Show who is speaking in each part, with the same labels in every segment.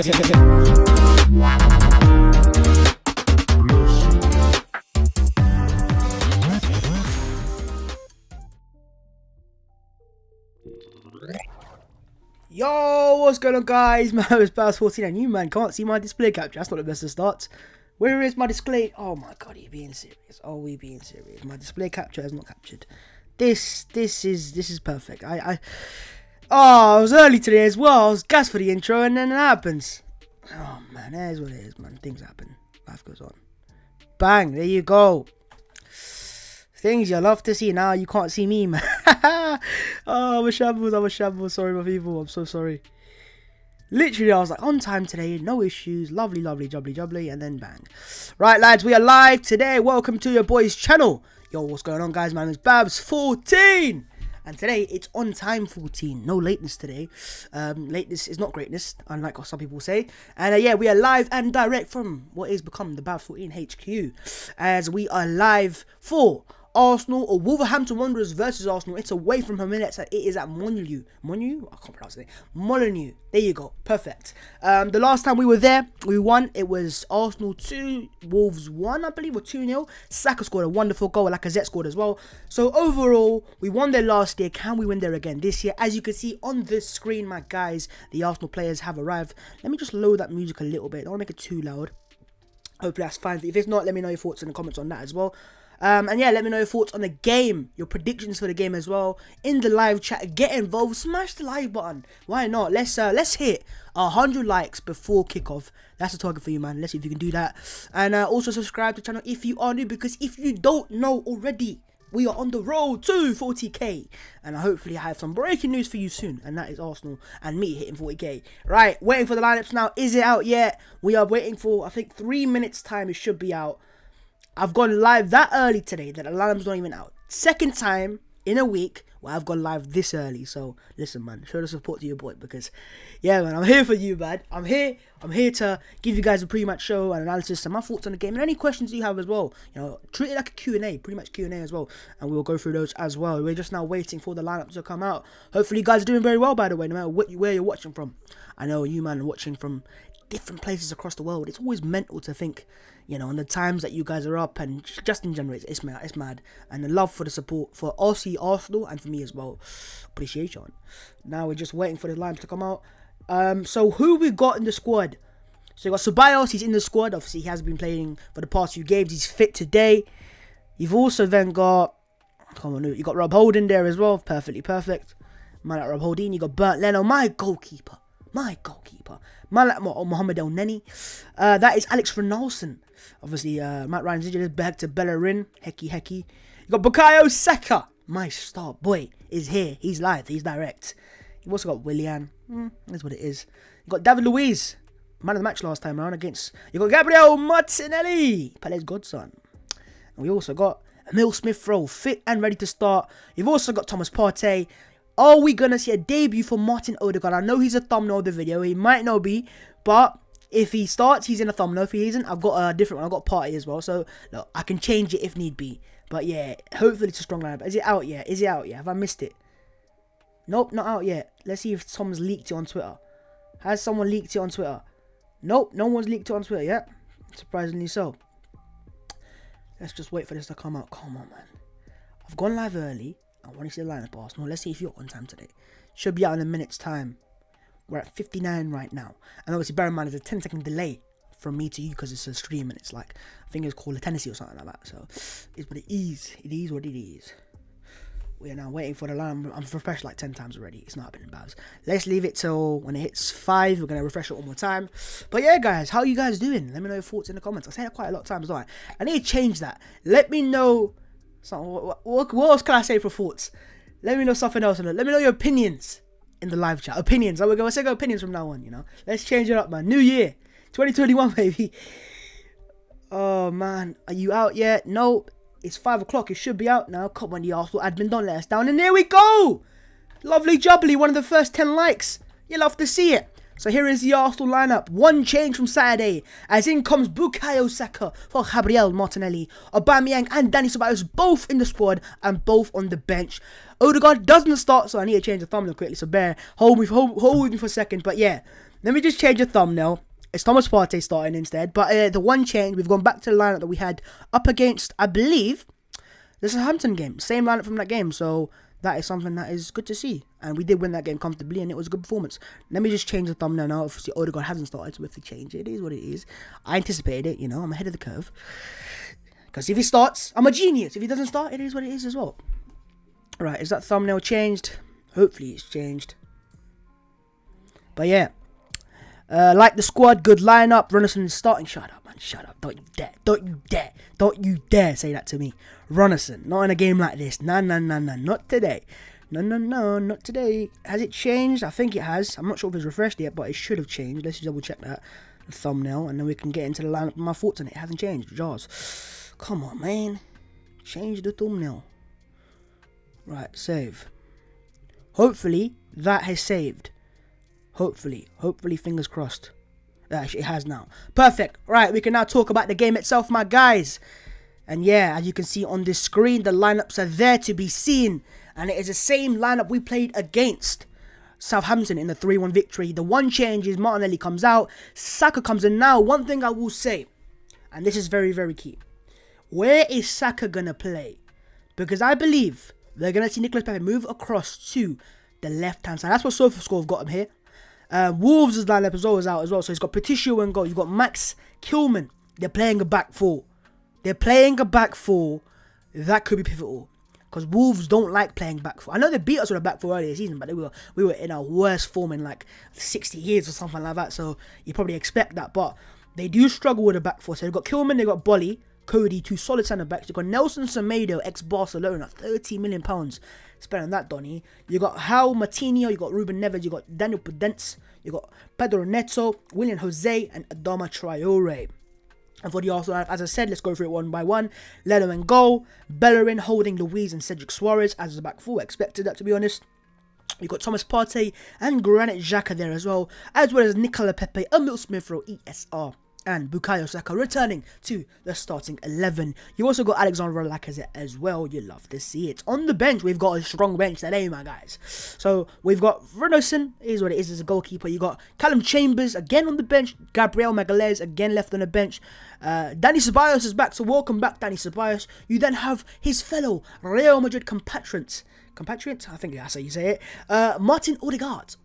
Speaker 1: Yo, what's going on, guys? My name is Baz14 and you, man, can't see my display capture. That's not the best of starts. Where is my display? Oh my god, are you being serious? Are we being serious? My display capture has not captured. This is perfect. I was early today as well. I was gassed for the intro and then it happens. Oh man, that is what it is, man. Things happen. Life goes on. Bang, there you go. Things you love to see. Now you can't see me, man. Oh, I'm a shambles. Sorry, my people. I'm so sorry. Literally, I was like, on time today. No issues. Lovely, jubbly. And then bang. Right, lads. We are live today. Welcome to your boys' channel. Yo, what's going on, guys? My name is Babs14. And today, it's on time 14. No lateness today. Lateness is not greatness, unlike what some people say. And yeah, we are live and direct from what is become the Babs14 HQ. As we are live for Arsenal or Wolverhampton Wanderers versus Arsenal. It's away from home. It is at Molineux. Molineux? I can't pronounce it. Molineux. There you go. Perfect. The last time we were there, we won. It was Arsenal 2, Wolves 1, I believe, or 2-0. Saka scored a wonderful goal. Lacazette scored as well. So overall, we won there last year. Can we win there again this year? As you can see on the screen, my guys, the Arsenal players have arrived. Let me just load that music a little bit. I don't want to make it too loud. Hopefully that's fine. If it's not, let me know your thoughts in the comments on that as well. And yeah, let me know your thoughts on the game, your predictions for the game as well in the live chat. Get involved, smash the like button. Why not? Let's hit 100 likes before kickoff. That's the target for you, man. Let's see if you can do that. And also subscribe to the channel if you are new, because if you don't know already, we are on the road to 40k, and hopefully I have some breaking news for you soon, and that is Arsenal and me hitting 40k. Right, waiting for the lineups now. Is it out yet? We are waiting for, I think, 3 minutes time. It should be out. I've gone live that early today that the lineup's not even out. Second time in a week where I've gone live this early. So listen, man, show the support to your boy, because yeah, man, I'm here for you, man. I'm here to give you guys a pre-match show and analysis and my thoughts on the game and any questions you have as well. You know, treat it like a Q&A, pretty much Q&A as well, and we'll go through those as well. We're just now waiting for the lineup to come out. Hopefully you guys are doing very well, by the way, no matter where you're watching from. I know you, man, are watching from different places across the world. It's always mental to think, you know, on the times that you guys are up, and just in general, it's mad. And the love for the support for Aussie Arsenal and for me as well. Appreciation. Now we're just waiting for the lines to come out. So who we got in the squad? So you got Ceballos, he's in the squad. Obviously, he has been playing for the past few games. He's fit today. You've also then got, come on, you got Rob Holding there as well. Perfectly perfect. Man like Rob Holding. You got Bernd Leno, my goalkeeper. Man like Mohamed El Neni. That is Alex Renalson. Obviously, Matt Ryan's injured. Back to Bellerin. Hecky. You got Bukayo Saka. My star boy is here. He's live. He's direct. You've also got Willian. That's what it is. You got David Luiz. Man of the match last time around against. You got Gabriel Martinelli. Pele's godson. And we also got Emil Smith-Rowe. Fit and ready to start. You've also got Thomas Partey. Are we going to see a debut for Martin Odegaard? I know he's a thumbnail of the video. He might not be. But if he starts, he's in a thumbnail. If he isn't, I've got a different one. I've got Partey as well. So, look, I can change it if need be. But, yeah, hopefully it's a strong lineup. Is it out yet? Have I missed it? Nope, not out yet. Let's see if someone's leaked it on Twitter. Has someone leaked it on Twitter? Nope, no one's leaked it on Twitter yet. Surprisingly so. Let's just wait for this to come out. Come on, man. I've gone live early. I want to see the lineup, Arsenal. Let's see if you're on time today. Should be out in a minute's time. We're at 59 right now. And obviously, bear in mind, there's a 10-second delay from me to you because it's a stream and it's like, I think it's called a Tennessee or something like that. So, it's what it is. It is what it is. We are now waiting for the line. I've refreshed like 10 times already. It's not happening, Babs. Let's leave it till when it hits 5. We're going to refresh it one more time. But yeah, guys, how are you guys doing? Let me know your thoughts in the comments. I say that quite a lot of times, don't I? I need to change that. Let me know. So what else can I say for thoughts? Let me know something else. Let me know your opinions in the live chat. Opinions. I'm going to say opinions from now on, you know. Let's change it up, man. New year. 2021, baby. Oh, man. Are you out yet? No. It's 5 o'clock. It should be out now. Come on, the Arsenal admin. Don't let us down. And there we go. Lovely jubbly. One of the first 10 likes. You'll love to see it. So here is the Arsenal lineup. One change from Saturday, as in comes Bukayo Saka for Gabriel Martinelli. Aubameyang and Dani Ceballos both in the squad and both on the bench. Odegaard doesn't start, so I need to change the thumbnail quickly. So hold with me for a second. But yeah, let me just change the thumbnail. It's Thomas Partey starting instead. But the one change, we've gone back to the lineup that we had up against, I believe, the Southampton game. Same lineup from that game. So that is something that is good to see. And we did win that game comfortably, and it was a good performance. Let me just change the thumbnail now. Obviously, Odegaard hasn't started, so we have to change it. It is what it is. I anticipated it, you know. I'm ahead of the curve. Because if he starts, I'm a genius. If he doesn't start, it is what it is as well. Right, is that thumbnail changed? Hopefully it's changed. But yeah. Like the squad, good lineup. Runnison is starting. Shut up, man. Shut up. Don't you dare. Don't you dare. Don't you dare say that to me. Runnison, not in a game like this. Nah. Not today. No, not today. Has it changed? I think it has. I'm not sure if it's refreshed yet, but it should have changed. Let's just double check that. The thumbnail, and then we can get into the lineup. My thoughts on it. It hasn't changed. Jaws. Come on, man. Change the thumbnail. Right, save. Hopefully, that has saved. Hopefully, fingers crossed. Actually, it has now. Perfect. Right, we can now talk about the game itself, my guys. And yeah, as you can see on this screen, the lineups are there to be seen. And it is the same lineup we played against Southampton in the 3-1 victory. The one change is Martinelli comes out. Saka comes in now. One thing I will say, and this is very, very key. Where is Saka going to play? Because I believe they're going to see Nicolas Pepe move across to the left-hand side. That's what SofaScore have got him here. Wolves' lineup is always out as well. So he's got Patricio in goal. You've got Max Kilman. They're playing a back four. That could be pivotal. Because Wolves don't like playing back four. I know they beat us with a back four earlier this season, but we were in our worst form in like 60 years or something like that. So you probably expect that. But they do struggle with a back four. So they've got Kilman, they've got Bolly, Cody, two solid centre backs. You've got Nelson Semedo, ex-Barcelona, £30 million. Spent on that, Donny. You got Hal Martinho, you got Ruben Neves, you got Daniel Podence, you got Pedro Neto, William Jose, and Adama Traore. And for the Arsenal, as I said, let's go through it one by one. Leno in goal, Bellerin holding Luiz and Cedric Suarez as the back four. Expected that, to be honest. You got Thomas Partey and Granit Xhaka there as well as Nicolas Pepe, Emil Smith-Rowe, ESR, and Bukayo Saka returning to the starting 11. You also got Alexandre Lacazette as well. You love to see it. On the bench, we've got a strong bench today, my guys. So we've got Runnison, is what it is as a goalkeeper. You got Callum Chambers again on the bench. Gabriel Magalhaes again left on the bench. Dani Ceballos is back, so welcome back, Dani Ceballos. You then have his fellow Real Madrid compatriot, I think that's how you say it. Martin Odegaard,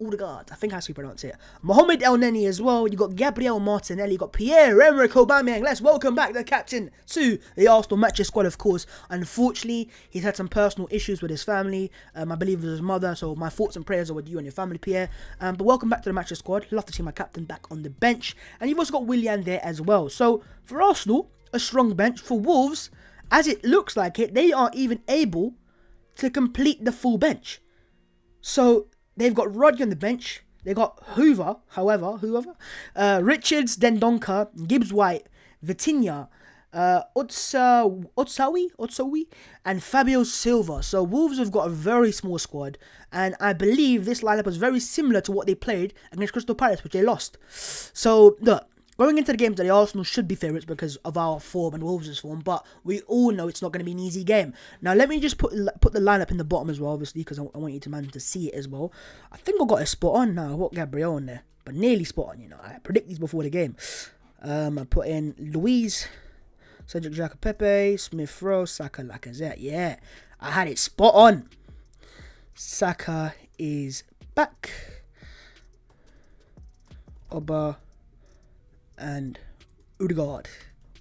Speaker 1: I think that's how you pronounce it. Mohamed El Neni as well. You got Gabriel Martinelli, you got Pierre-Emerick Aubameyang. Let's welcome back the captain to the Arsenal matches squad, of course. Unfortunately, he's had some personal issues with his family. I believe it was his mother, so my thoughts and prayers are with you and your family, Pierre. But welcome back to the matches squad. Love to see my captain back on the bench. And you've also got Willian there as well. So for Arsenal, a strong bench. For Wolves, as it looks like it, they aren't even able to complete the full bench. So they've got Rodri on the bench. They got Hoover, Richards, Dendonka, Gibbs White, Vitinha, Otsawi, and Fabio Silva. So Wolves have got a very small squad, and I believe this lineup was very similar to what they played against Crystal Palace, which they lost. So look, going into the game today, Arsenal should be favourites because of our form and Wolves' form, but we all know it's not going to be an easy game. Now, let me just put the lineup in the bottom as well, obviously, because I want you to manage to see it as well. I think I got a spot on now. I got Gabriel on there, but nearly spot on, you know. I predict these before the game. I put in Luiz, Cedric Xhaka, Pepe, Smith-Rowe, Saka, Lacazette. Yeah, I had it spot on. Saka is back. Oba and Odegaard,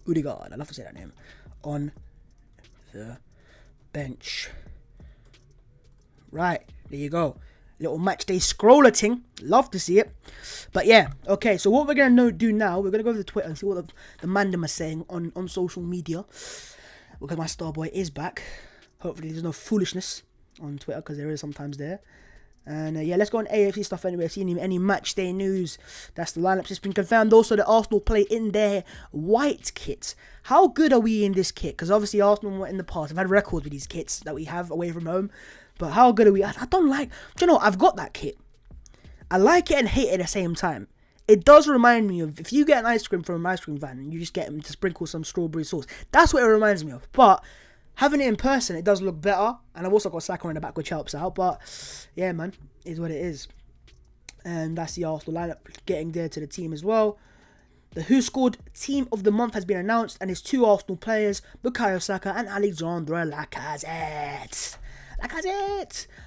Speaker 1: I love to say that name, on the bench. Right, there you go. Little match day scroller ting. Love to see it. But yeah, okay, so what we're going to do now, we're going to go to Twitter and see what the mandem are saying on social media. Because my star boy is back. Hopefully there's no foolishness on Twitter, because there is sometimes there. And yeah, let's go on AFC stuff anyway. Seeing any match day news. That's the lineup just been confirmed. Also, the Arsenal play in their white kits. How good are we in this kit? Because obviously Arsenal in the past have had records with these kits that we have away from home. But how good are we? I don't like... Do you know, I've got that kit. I like it and hate it at the same time. It does remind me of, if you get an ice cream from an ice cream van and you just get them to sprinkle some strawberry sauce. That's what it reminds me of. But having it in person, it does look better. And I've also got Saka in the back, which helps out. But yeah, man, is what it is. And that's the Arsenal lineup getting there to the team as well. The Who Scored Team of the Month has been announced, and it's 2 Arsenal players, Bukayo Saka and Alexandre Lacazette.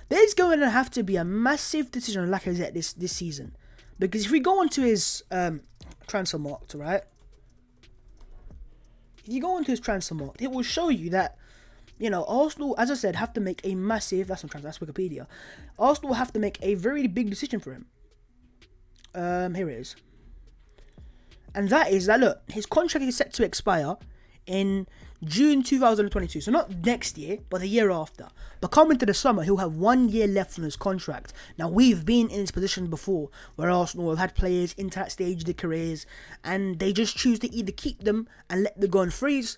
Speaker 1: There's going to have to be a massive decision on Lacazette this season. Because if we go onto his transfer market, right? If you go onto his transfer market, it will show you that, you know, Arsenal, as I said, have to make a massive, that's Wikipedia. Arsenal have to make a very big decision for him. Here it is. And that is that, look, his contract is set to expire in June 2022. So not next year, but the year after. But coming to the summer, he'll have 1 year left on his contract. Now, we've been in this position before, where Arsenal have had players into that stage of their careers, and they just choose to either keep them and let them go and freeze,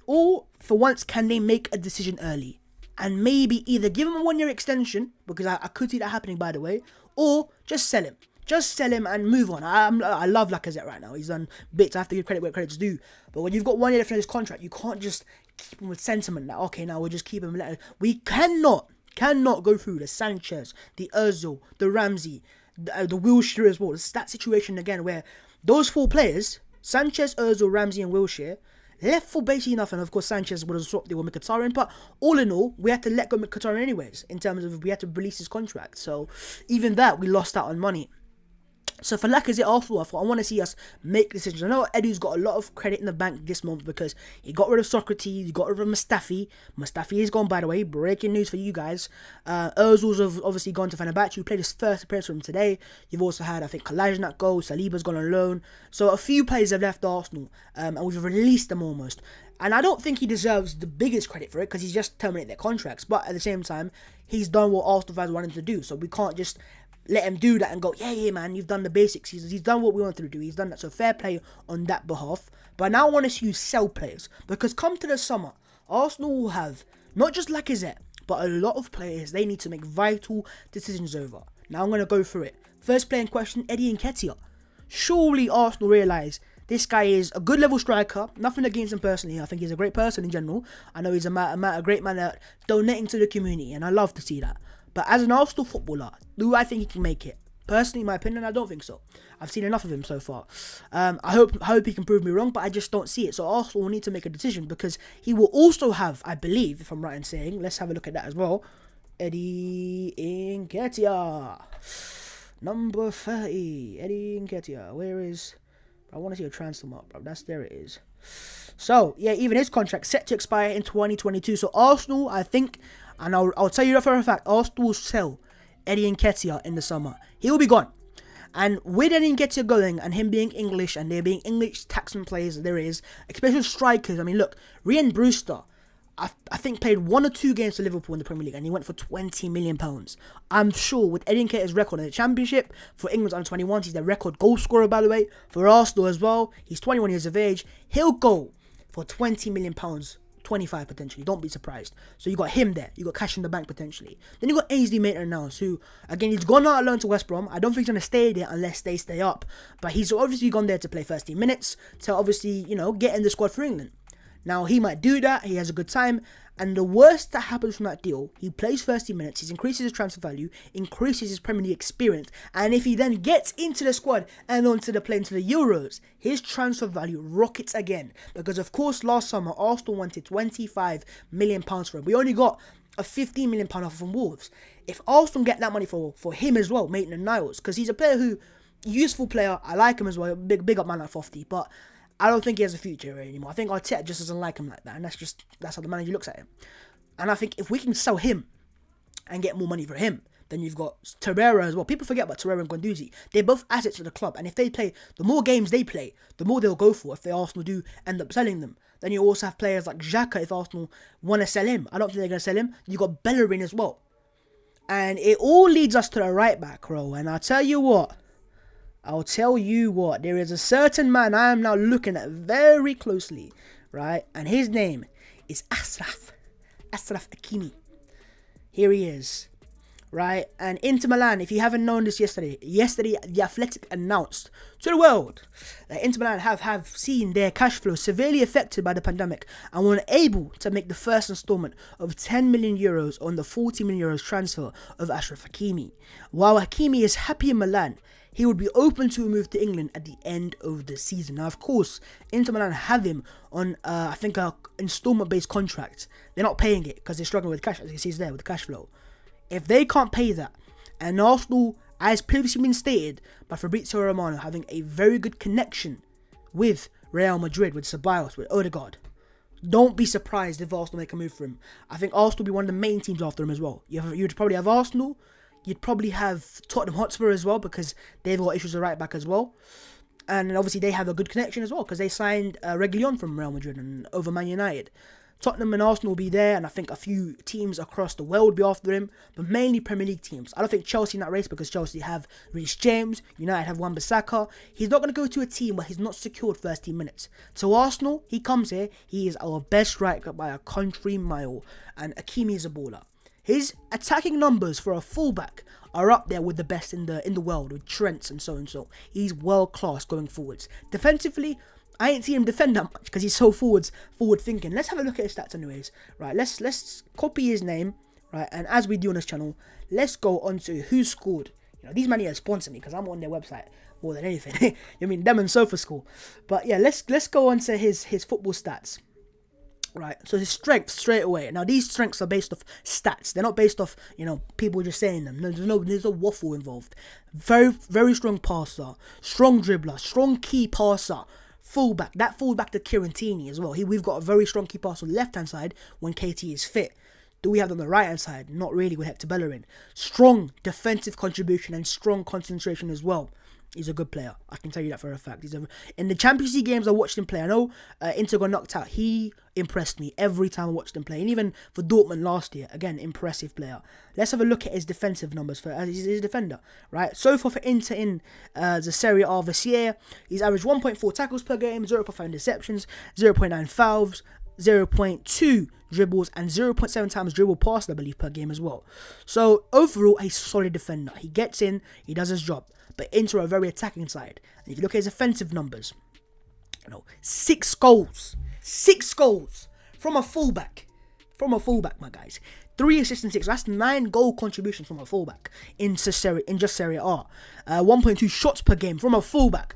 Speaker 1: or for once, can they make a decision early? And maybe either give him a 1 year extension, because I could see that happening, by the way, or just sell him. Just sell him and move on. I love Lacazette right now. He's done bits. I have to give credit where credit's due. But when you've got 1 year left in his contract, you can't just keep him with sentiment that, okay, now we'll just keep him. We cannot go through the Sanchez, the Ozil, the Ramsey, the Wilshere as well. It's that situation again where those 4 players, Sanchez, Ozil, Ramsey and Wilshere, left for basically nothing. Of course, Sanchez would have swapped it with Mkhitaryan, but all in all, we had to let go Mkhitaryan anyways, in terms of we had to release his contract. So even that, we lost out on money. So for Lacazette, Arsenal, I want to see us make decisions. I know Edu's got a lot of credit in the bank this month because he got rid of Socrates, he got rid of Mustafi. Mustafi is gone, by the way. Breaking news for you guys. Ozil's have obviously gone to Fenerbahce. Who played his first appearance for him today. You've also had, I think, Kolasinac go. Saliba's gone on loan. So a few players have left Arsenal, and we've released them almost. And I don't think he deserves the biggest credit for it because he's just terminated their contracts. But at the same time, he's done what Arsenal fans wanted him to do. So we can't just let him do that and go, yeah, man, you've done the basics. He's done what we wanted to do. He's done that. So fair play on that behalf. But now I want to see you sell players. Because come to the summer, Arsenal will have not just Lacazette, but a lot of players they need to make vital decisions over. Now I'm going to go through it. First player in question, Eddie Nketiah. Surely Arsenal realise this guy is a good level striker. Nothing against him personally. I think he's a great person in general. I know he's a great man at donating to the community. And I love to see that. But as an Arsenal footballer, do I think he can make it? Personally, in my opinion, I don't think so. I've seen enough of him so far. I hope he can prove me wrong, but I just don't see it. So Arsenal will need to make a decision because he will also have, I believe, if I'm right in saying, let's have a look at that as well, Eddie Nketiah. Number 30, Eddie Nketiah. Where is... I want to see a transfer mark, bro. There it is. So, yeah, even his contract set to expire in 2022. So Arsenal, I think... And I'll tell you that for a fact, Arsenal will sell Eddie Nketiah in the summer. He will be gone. And with Eddie Nketiah going and him being English and there being English taxman players there is, especially strikers. I mean, look, Ryan Brewster, I think played 1 or 2 games for Liverpool in the Premier League and he went for £20 million. I'm sure with Eddie Nketiah's record in the Championship, for England's under-21s, he's the record goal scorer, by the way, for Arsenal as well. He's 21 years of age. He'll go for £20 million. 25 potentially, don't be surprised. So you got him there, you got cash in the bank potentially. Then you got Ainsley Maitland-Niles, who again he's gone out alone to West Brom. I don't think he's gonna stay there unless they stay up, but he's obviously gone there to play first team minutes to obviously, you know, get in the squad for England. Now he might do that, he has a good time, and the worst that happens from that deal, he plays first team minutes, he increases his transfer value, increases his Premier League experience, and if he then gets into the squad and onto the plane to the Euros, his transfer value rockets again. Because of course last summer Arsenal wanted £25 million for him. We only got a £15 million offer from Wolves. If Arsenal get that money for him as well, Maitland-Niles, because he's a player who, useful player, I like him as well, big up man like Fofty, but I don't think he has a future anymore. I think Arteta just doesn't like him like that, and that's how the manager looks at him. And I think if we can sell him and get more money for him, then you've got Torreira as well. People forget about Torreira and Guendouzi. They're both assets of the club, and if they play, the more games they play, the more they'll go for if the Arsenal do end up selling them. Then you also have players like Xhaka if Arsenal want to sell him. I don't think they're going to sell him. You got Bellerin as well. And it all leads us to the right back row, and I'll tell you what, there is a certain man I am now looking at very closely, right? And his name is Achraf Hakimi. Here he is, right? And Inter Milan, if you haven't known this yesterday, the Athletic announced to the world that Inter Milan have seen their cash flow severely affected by the pandemic and were unable to make the first installment of 10 million euros on the 40 million euros transfer of Achraf Hakimi. While Hakimi is happy in Milan, he would be open to a move to England at the end of the season. Now, of course, Inter Milan have him on, I think, an installment-based contract. They're not paying it because they're struggling with cash, as you see there, with the cash flow. If they can't pay that, and Arsenal, as previously been stated by Fabrizio Romano, having a very good connection with Real Madrid, with Ceballos, with Odegaard, don't be surprised if Arsenal make a move for him. I think Arsenal will be one of the main teams after him as well. You'd probably have Arsenal. You'd probably have Tottenham Hotspur as well, because they've got issues at right back as well. And obviously they have a good connection as well, because they signed Reguilón from Real Madrid and over Man United. Tottenham and Arsenal will be there, and I think a few teams across the world will be after him, but mainly Premier League teams. I don't think Chelsea in that race, because Chelsea have Reece James, United have Wan-Bissaka. He's not going to go to a team where he's not secured first team minutes. So Arsenal, he comes here, he is our best striker by a country mile, and Hakimi is a baller. His attacking numbers for a fullback are up there with the best in the world, with Trent and so and so. He's world class going forwards. Defensively, I ain't seen him defend that much because he's so forward thinking. Let's have a look at his stats anyways. Right, let's copy his name, right, and as we do on this channel, let's go on to who scored. You know, these men here sponsor me because I'm on their website more than anything. I mean, them and Sofa School. But yeah, let's go on to his football stats. Right, so his strengths straight away. Now these strengths are based off stats. They're not based off, you know, people just saying them. No, there's no waffle involved. Very strong passer, strong dribbler, strong key passer, fullback. That fullback to Kirantini as well. We've got a very strong key passer on the left hand side when KT is fit. Do we have them on the right hand side? Not really with Hector Bellerin. Strong defensive contribution and strong concentration as well. He's a good player. I can tell you that for a fact. In the Champions League games I watched him play, I know Inter got knocked out. He impressed me every time I watched him play. And even for Dortmund last year, again, impressive player. Let's have a look at his defensive numbers as his defender. Right, so far for Inter in the Serie A this year, he's averaged 1.4 tackles per game, 0.5 interceptions, 0.9 fouls, 0.2 dribbles, and 0.7 times dribble passed, I believe, per game as well. So overall, a solid defender. He gets in, he does his job. But Inter are a very attacking side. And if you look at his offensive numbers, 6 goals. 6 goals from a fullback. My guys. 3 assists and 6. That's 9 goal contributions from a fullback in just Serie A. 1.2 shots per game from a fullback.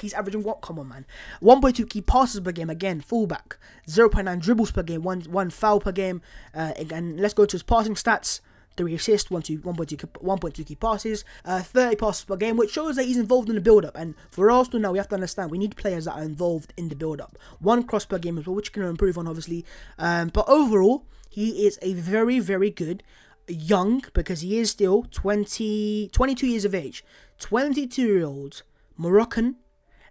Speaker 1: He's averaging what? Come on, man. 1.2 key passes per game. Again, fullback. 0.9 dribbles per game. One foul per game. And let's go to his passing stats. 3 assists, 1.2 key passes, 30 passes per game, which shows that he's involved in the build-up. And for Arsenal now, we have to understand, we need players that are involved in the build-up. 1 cross per game as well, which you can improve on, obviously. But overall, he is a very, very good young, because he is still 22 years of age. 22-year-old Moroccan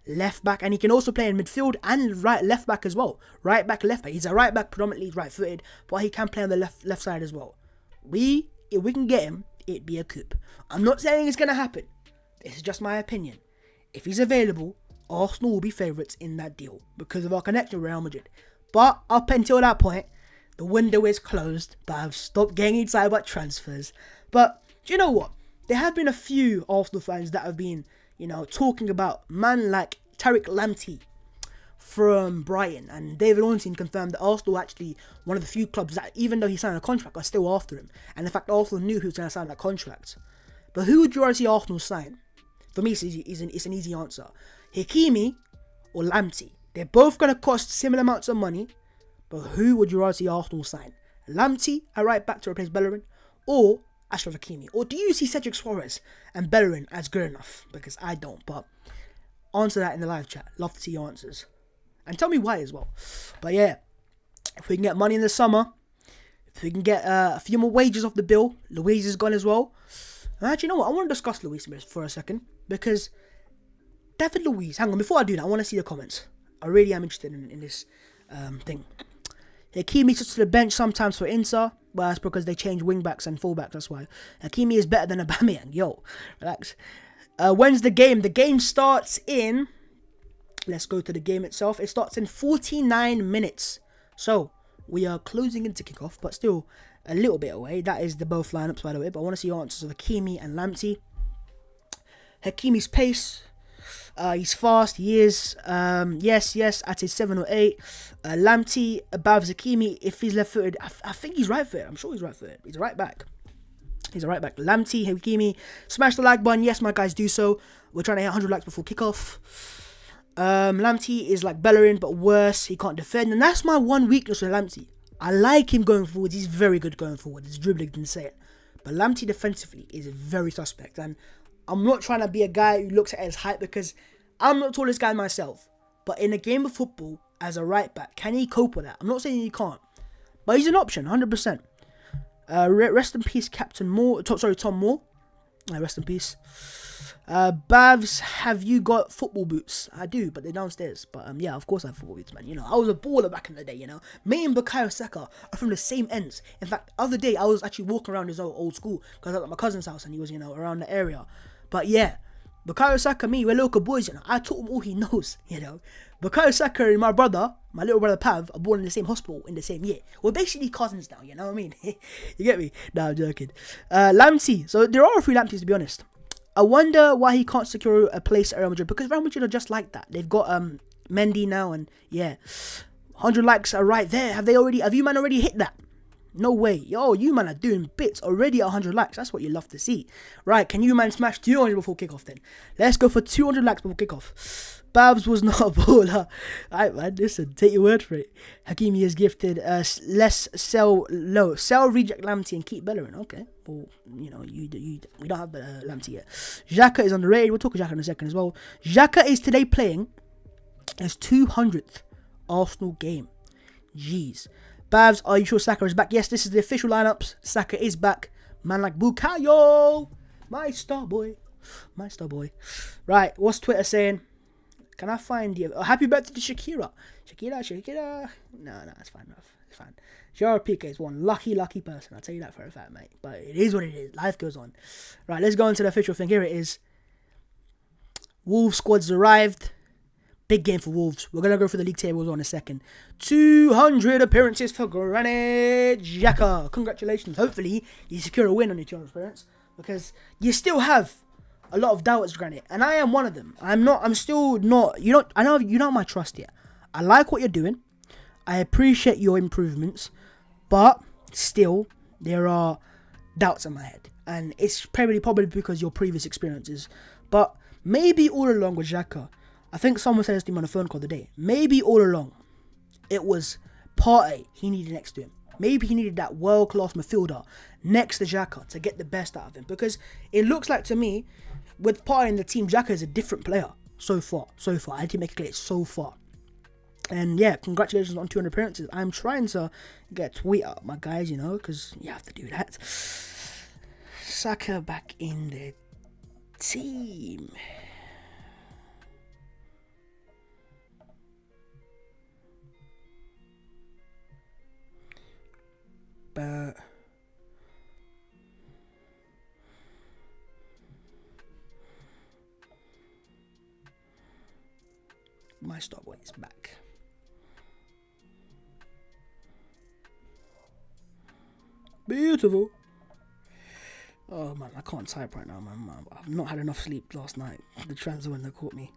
Speaker 1: left back, and he can also play in midfield and left back as well. Right back, left back. He's a right back, predominantly right-footed, but he can play on the left side as well. If we can get him, it'd be a coup. I'm not saying it's going to happen. This is just my opinion. If he's available, Arsenal will be favourites in that deal because of our connection with Real Madrid. But up until that point, the window is closed. But I've stopped getting excited about transfers. But do you know what? There have been a few Arsenal fans that have been, talking about man like Tariq Lamptey from Brighton, and David Ornstein confirmed that Arsenal actually one of the few clubs that, even though he signed a contract, are still after him. And in fact, Arsenal knew he was going to sign that contract. But who would you rather see Arsenal sign? For me, it's an easy answer. Hakimi or Lamptey. They're both going to cost similar amounts of money, but who would you rather see Arsenal sign? Lamptey at right back to replace Bellerin, or Achraf Hakimi? Or do you see Cedric Suarez and Bellerin as good enough? Because I don't, but answer that in the live chat. Love to see your answers. And tell me why as well. But yeah, if we can get money in the summer, if we can get a few more wages off the bill, Luiz is gone as well. And actually, you know what? I want to discuss Luiz for a second. Because David Luiz, hang on, before I do that, I want to see the comments. I really am interested in this thing. Hakimi sits to the bench sometimes for Inter. Well, that's because they change wing-backs and full-backs, that's why. Hakimi is better than Aubameyang. Yo, relax. When's the game? The game starts in... Let's go to the game itself. It starts in 49 minutes. So, we are closing into kickoff, but still, a little bit away. That is the both lineups, by the way. But I want to see your answers of Hakimi and Lamptey. Hakimi's pace. He's fast. He is. Yes. At his 7 or 8. Lamptey above Hakimi. If he's left-footed, I think he's right-footed. I'm sure he's right-footed. He's a right back. Lamptey, Hakimi. Smash the like button. Yes, my guys, do so. We're trying to hit 100 likes before kickoff. Lamptey is like Bellerin, but worse. He can't defend. And that's my one weakness with Lamptey. I like him going forward. He's very good going forward. His dribbling didn't say it. But Lamptey defensively is very suspect. And I'm not trying to be a guy who looks at his height, because I'm not the tallest guy myself. But in a game of football, as a right back, can he cope with that? I'm not saying he can't. But he's an option, 100%. Rest in peace, Captain Moore. Tom Moore. Rest in peace. Bavs, have you got football boots? I do, but they're downstairs. But yeah, of course I have football boots, man. You know, I was a baller back in the day, you know. Me and Bukayo Saka are from the same ends. In fact, the other day, I was actually walking around his old school, because I was at my cousin's house and he was, you know, around the area. But yeah, Bukayo Saka, me, we're local boys, you know. I taught him all he knows, you know. Bukayo Saka and my little brother Pav, are born in the same hospital in the same year. We're basically cousins now, you know what I mean? You get me? No, I'm joking. Lamptey. So there are a few Lampteys, to be honest. I wonder why he can't secure a place at Real Madrid, because Real Madrid are just like that. They've got Mendy now, and yeah, 100 likes are right there. Have you man already hit that? No way. Yo, you man are doing bits already at 100 likes. That's what you love to see. Right, can you man smash 200 before kickoff then? Let's go for 200 likes before kickoff. Babs was not a baller. Alright, man, listen, take your word for it. Hakimi is gifted. Less sell low. Sell reject Lamptey and keep Bellerin. Okay. Well, you know, we don't have Lamptey yet. Xhaka is underrated. We'll talk about Xhaka in a second as well. Xhaka is today playing his 200th Arsenal game. Jeez. Babs, are you sure Saka is back? Yes, this is the official lineups. Saka is back. Man like Bukayo. My star boy. Right, what's Twitter saying? Can I find you? Oh, happy birthday to Shakira. Shakira. No, it's fine enough. It's fine. Gerard Piqué is one lucky person. I'll tell you that for a fact, mate. But it is what it is. Life goes on. Right, let's go into the official thing. Here it is. Wolves squad's arrived. Big game for Wolves. We're going to go through the league tables in a second. 200 appearances for Granit Xhaka. Congratulations. Hopefully, you secure a win on your 200th appearance, because you still have a lot of doubters, Granit, and I am one of them. I'm still not, I know you're not my trust yet. I like what you're doing. I appreciate your improvements, but still, there are doubts in my head. And it's probably because your previous experiences. But maybe all along with Xhaka, I think someone said this to me on a phone call the other day. Maybe all along, it was Partey he needed next to him. Maybe he needed that world-class midfielder next to Xhaka to get the best out of him. Because it looks like to me, with Partey in the team, Xhaka is a different player so far. I had to make it clear, so far. And yeah, congratulations on 200 appearances. I'm trying to get a tweet out, my guys, you know, because you have to do that. Saka back in the team. But my Starboy is back. Beautiful. Oh man, I can't type right now, man. I've not had enough sleep last night. The transfer window caught me.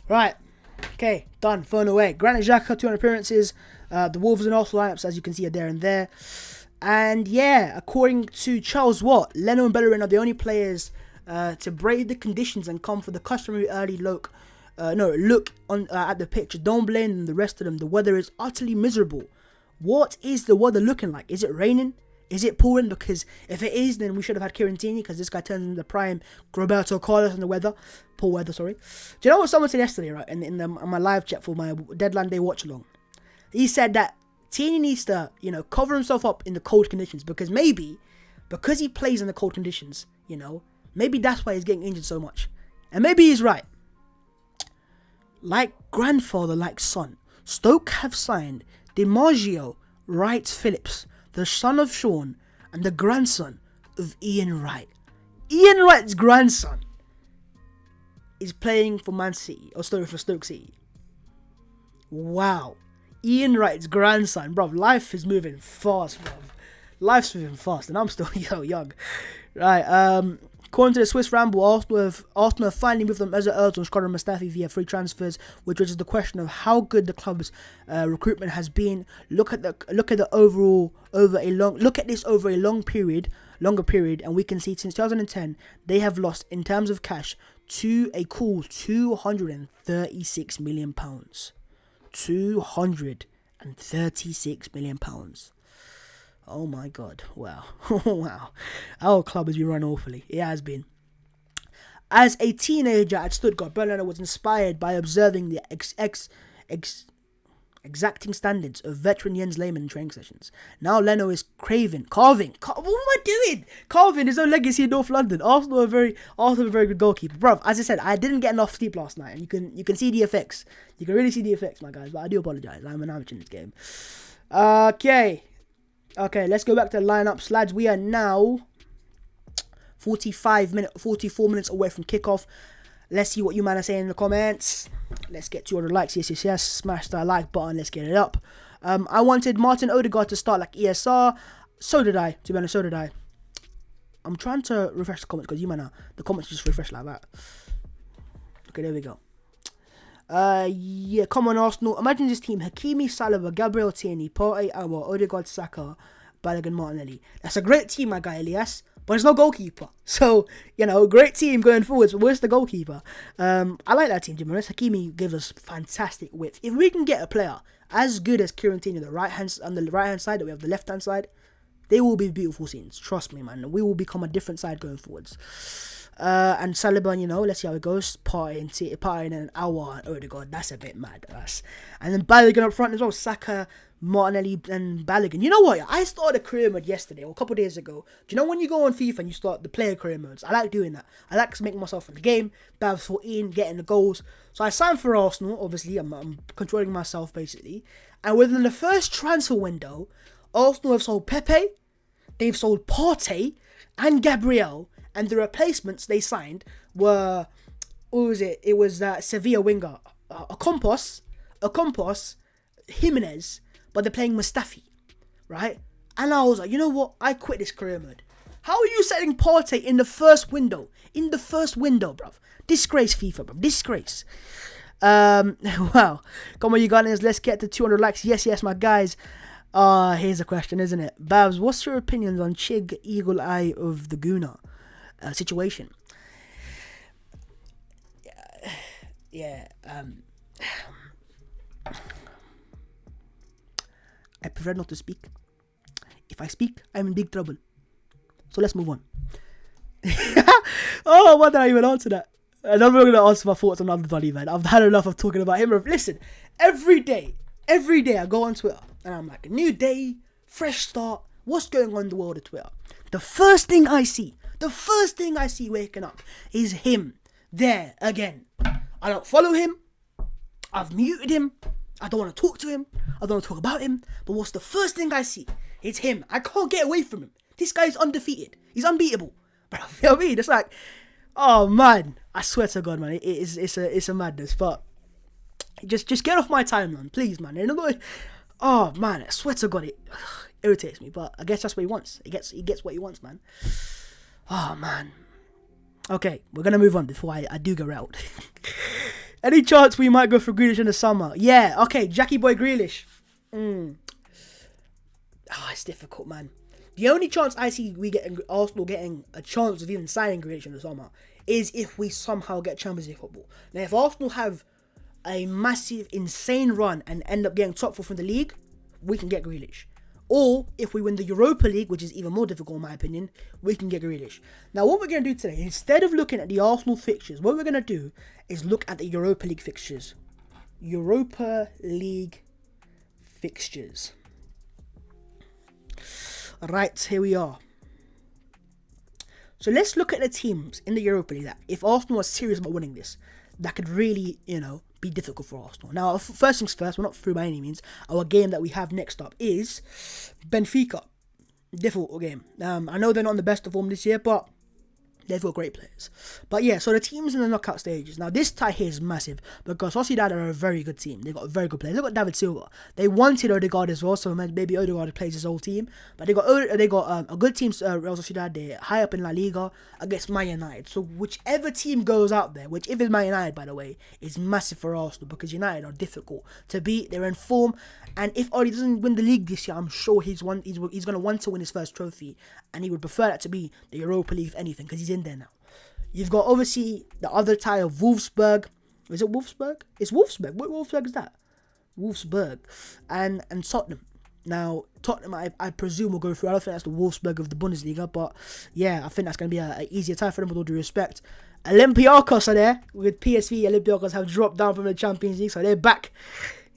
Speaker 1: Right. Okay, done. Phone away. Granit Xhaka, 200 appearances. The Wolves and Arsenal lineups, as you can see, are there and there. And yeah, according to Charles Watt, Leno and Bellerin are the only players to brave the conditions and come for the customary early look on at the pitch. Don't blame the rest of them. The weather is utterly miserable. What is the weather looking like? Is it raining? Is it pouring? Because if it is, then we should have had Kirantini, because this guy turns into the prime Roberto Carlos in the weather. Poor weather, sorry. Do you know what someone said yesterday, right? In my live chat for my deadline day watch-along? He said that Tini needs to, cover himself up in the cold conditions, because he plays in the cold conditions, maybe that's why he's getting injured so much. And maybe he's right. Like grandfather, like son, Stoke have signed DiMaggio Wright Phillips, the son of Sean and the grandson of Ian Wright. Ian Wright's grandson is playing for Man City, or sorry, for Stoke City. Wow. Ian Wright's grandson. Bruv, life is moving fast, bruv. Life's moving fast, and I'm still young. Right, according to the Swiss Ramble, Arsenal have finally moved on Mesut Ozil and Shkodran Mustafi via free transfers, which raises the question of how good the club's recruitment has been. Look at this over a longer period, and we can see since 2010 they have lost in terms of cash to a cool £236 million. £236 million. Oh my God, wow. Wow. Our club has been run awfully. It has been. As a teenager at Stuttgart, Berliner was inspired by observing the exacting standards of veteran Jens Lehmann in training sessions. Now Leno is carving. What am I doing? Carving his own legacy in North London. Arsenal are a very good goalkeeper. Bruv, as I said, I didn't get enough sleep last night, and you can see the effects. You can really see the effects, my guys, but I do apologise. I'm an amateur in this game. Okay, let's go back to the lineups, lads. We are now 44 minutes away from kickoff. Let's see what you man are saying in the comments. Let's get 200 likes. Yes. Smash that like button. Let's get it up. I wanted Martin Odegaard to start like ESR. So did I. To be honest, so did I. I'm trying to refresh the comments because you man are, the comments just refresh like that. Okay, there we go. Yeah, come on Arsenal. Imagine this team: Hakimi, Saliba, Gabriel, Tierney, Partey, Aouar, Odegaard, Saka, Balogun, Martinelli. That's a great team, my guy Elias. But there's no goalkeeper. So, great team going forwards. But where's the goalkeeper? I like that team, to be honest. Hakimi gives us fantastic width. If we can get a player as good as Kieran Tierney on the right hand side, that we have the left hand side, they will be beautiful scenes. Trust me, man. We will become a different side going forwards. And Saliba, let's see how it goes. Partey and an Aouar and Odegaard. That's a bit mad. And then Balogun up front as well. Saka, Martinelli and Balogun. You know what? I started a career mode yesterday or a couple of days ago. Do you know when you go on FIFA and you start the player career modes? I like doing that. I like to make myself in the game. Babs 14, getting the goals. So I signed for Arsenal. Obviously, I'm controlling myself basically. And within the first transfer window, Arsenal have sold Pepe, they've sold Partey and Gabriel. And the replacements they signed were, what was it? It was that Sevilla winger, a Campos, Jimenez, but they're playing Mustafi, right? And I was like, you know what? I quit this career mode. How are you selling Partey in the first window? Bruv. Disgrace, FIFA, bruv. Disgrace. Wow. Come on, you guys. Let's get to 200 likes. Yes, my guys. Here's a question, isn't it? Babs, what's your opinions on Chig Eagle Eye of the Guna situation? I prefer not to speak. If I speak, I'm in big trouble. So let's move on. Oh, why did I even answer that? And I'm not going to answer my thoughts on everybody, man. I've had enough of talking about him. Listen, every day I go on Twitter and I'm like, a new day, fresh start. What's going on in the world of Twitter? The first thing I see waking up is him there again. I don't follow him. I've muted him. I don't want to talk to him. I don't want to talk about him. But what's the first thing I see? It's him. I can't get away from him. This guy is undefeated. He's unbeatable. But you know what I mean? It's like, oh man, I swear to God, man, it's a madness. But just get off my timeline, please, man. Oh man, I swear to God, it irritates me. But I guess that's what he wants. He gets what he wants, man. Oh man. Okay, we're gonna move on before I do go out. Any chance we might go for Grealish in the summer? Yeah, okay, Jackie Boy Grealish. It's difficult, man. The only chance I see Arsenal getting a chance of even signing Grealish in the summer is if we somehow get Champions League football. Now, if Arsenal have a massive, insane run and end up getting top 4 from the league, we can get Grealish. Or if we win the Europa League, which is even more difficult in my opinion, we can get Grealish. Now, what we're going to do today, instead of looking at the Arsenal fixtures, what we're going to do is look at the Europa League fixtures. Europa League fixtures. Right, here we are. So let's look at the teams in the Europa League that, if Arsenal are serious about winning this, that could really, be difficult for Arsenal. Now, first things first, we're not through by any means. Our game that we have next up is Benfica. Difficult game. I know they're not in the best of form this year, but They've got great players. But yeah, so the teams in the knockout stages. Now, this tie here is massive because Sociedad are a very good team. They've got very good players. They've got David Silva. They wanted Odegaard as well, so maybe Odegaard plays his whole team. But they got a good team, Real Sociedad. They're high up in La Liga against Man United. So whichever team goes out there, which if it's Man United, by the way, is massive for Arsenal because United are difficult to beat. They're in form. And if Oli doesn't win the league this year, I'm sure he's going to want to win his first trophy. And he would prefer that to be the Europa League, if anything, because he's in there now. You've got obviously the other tie of Wolfsburg. Is it Wolfsburg? It's Wolfsburg. What Wolfsburg is that? Wolfsburg. And Tottenham. Now, Tottenham, I presume, will go through. I don't think that's the Wolfsburg of the Bundesliga. But yeah, I think that's going to be an easier tie for them with all due respect. Olympiacos are there. With PSV, Olympiacos have dropped down from the Champions League. So they're back.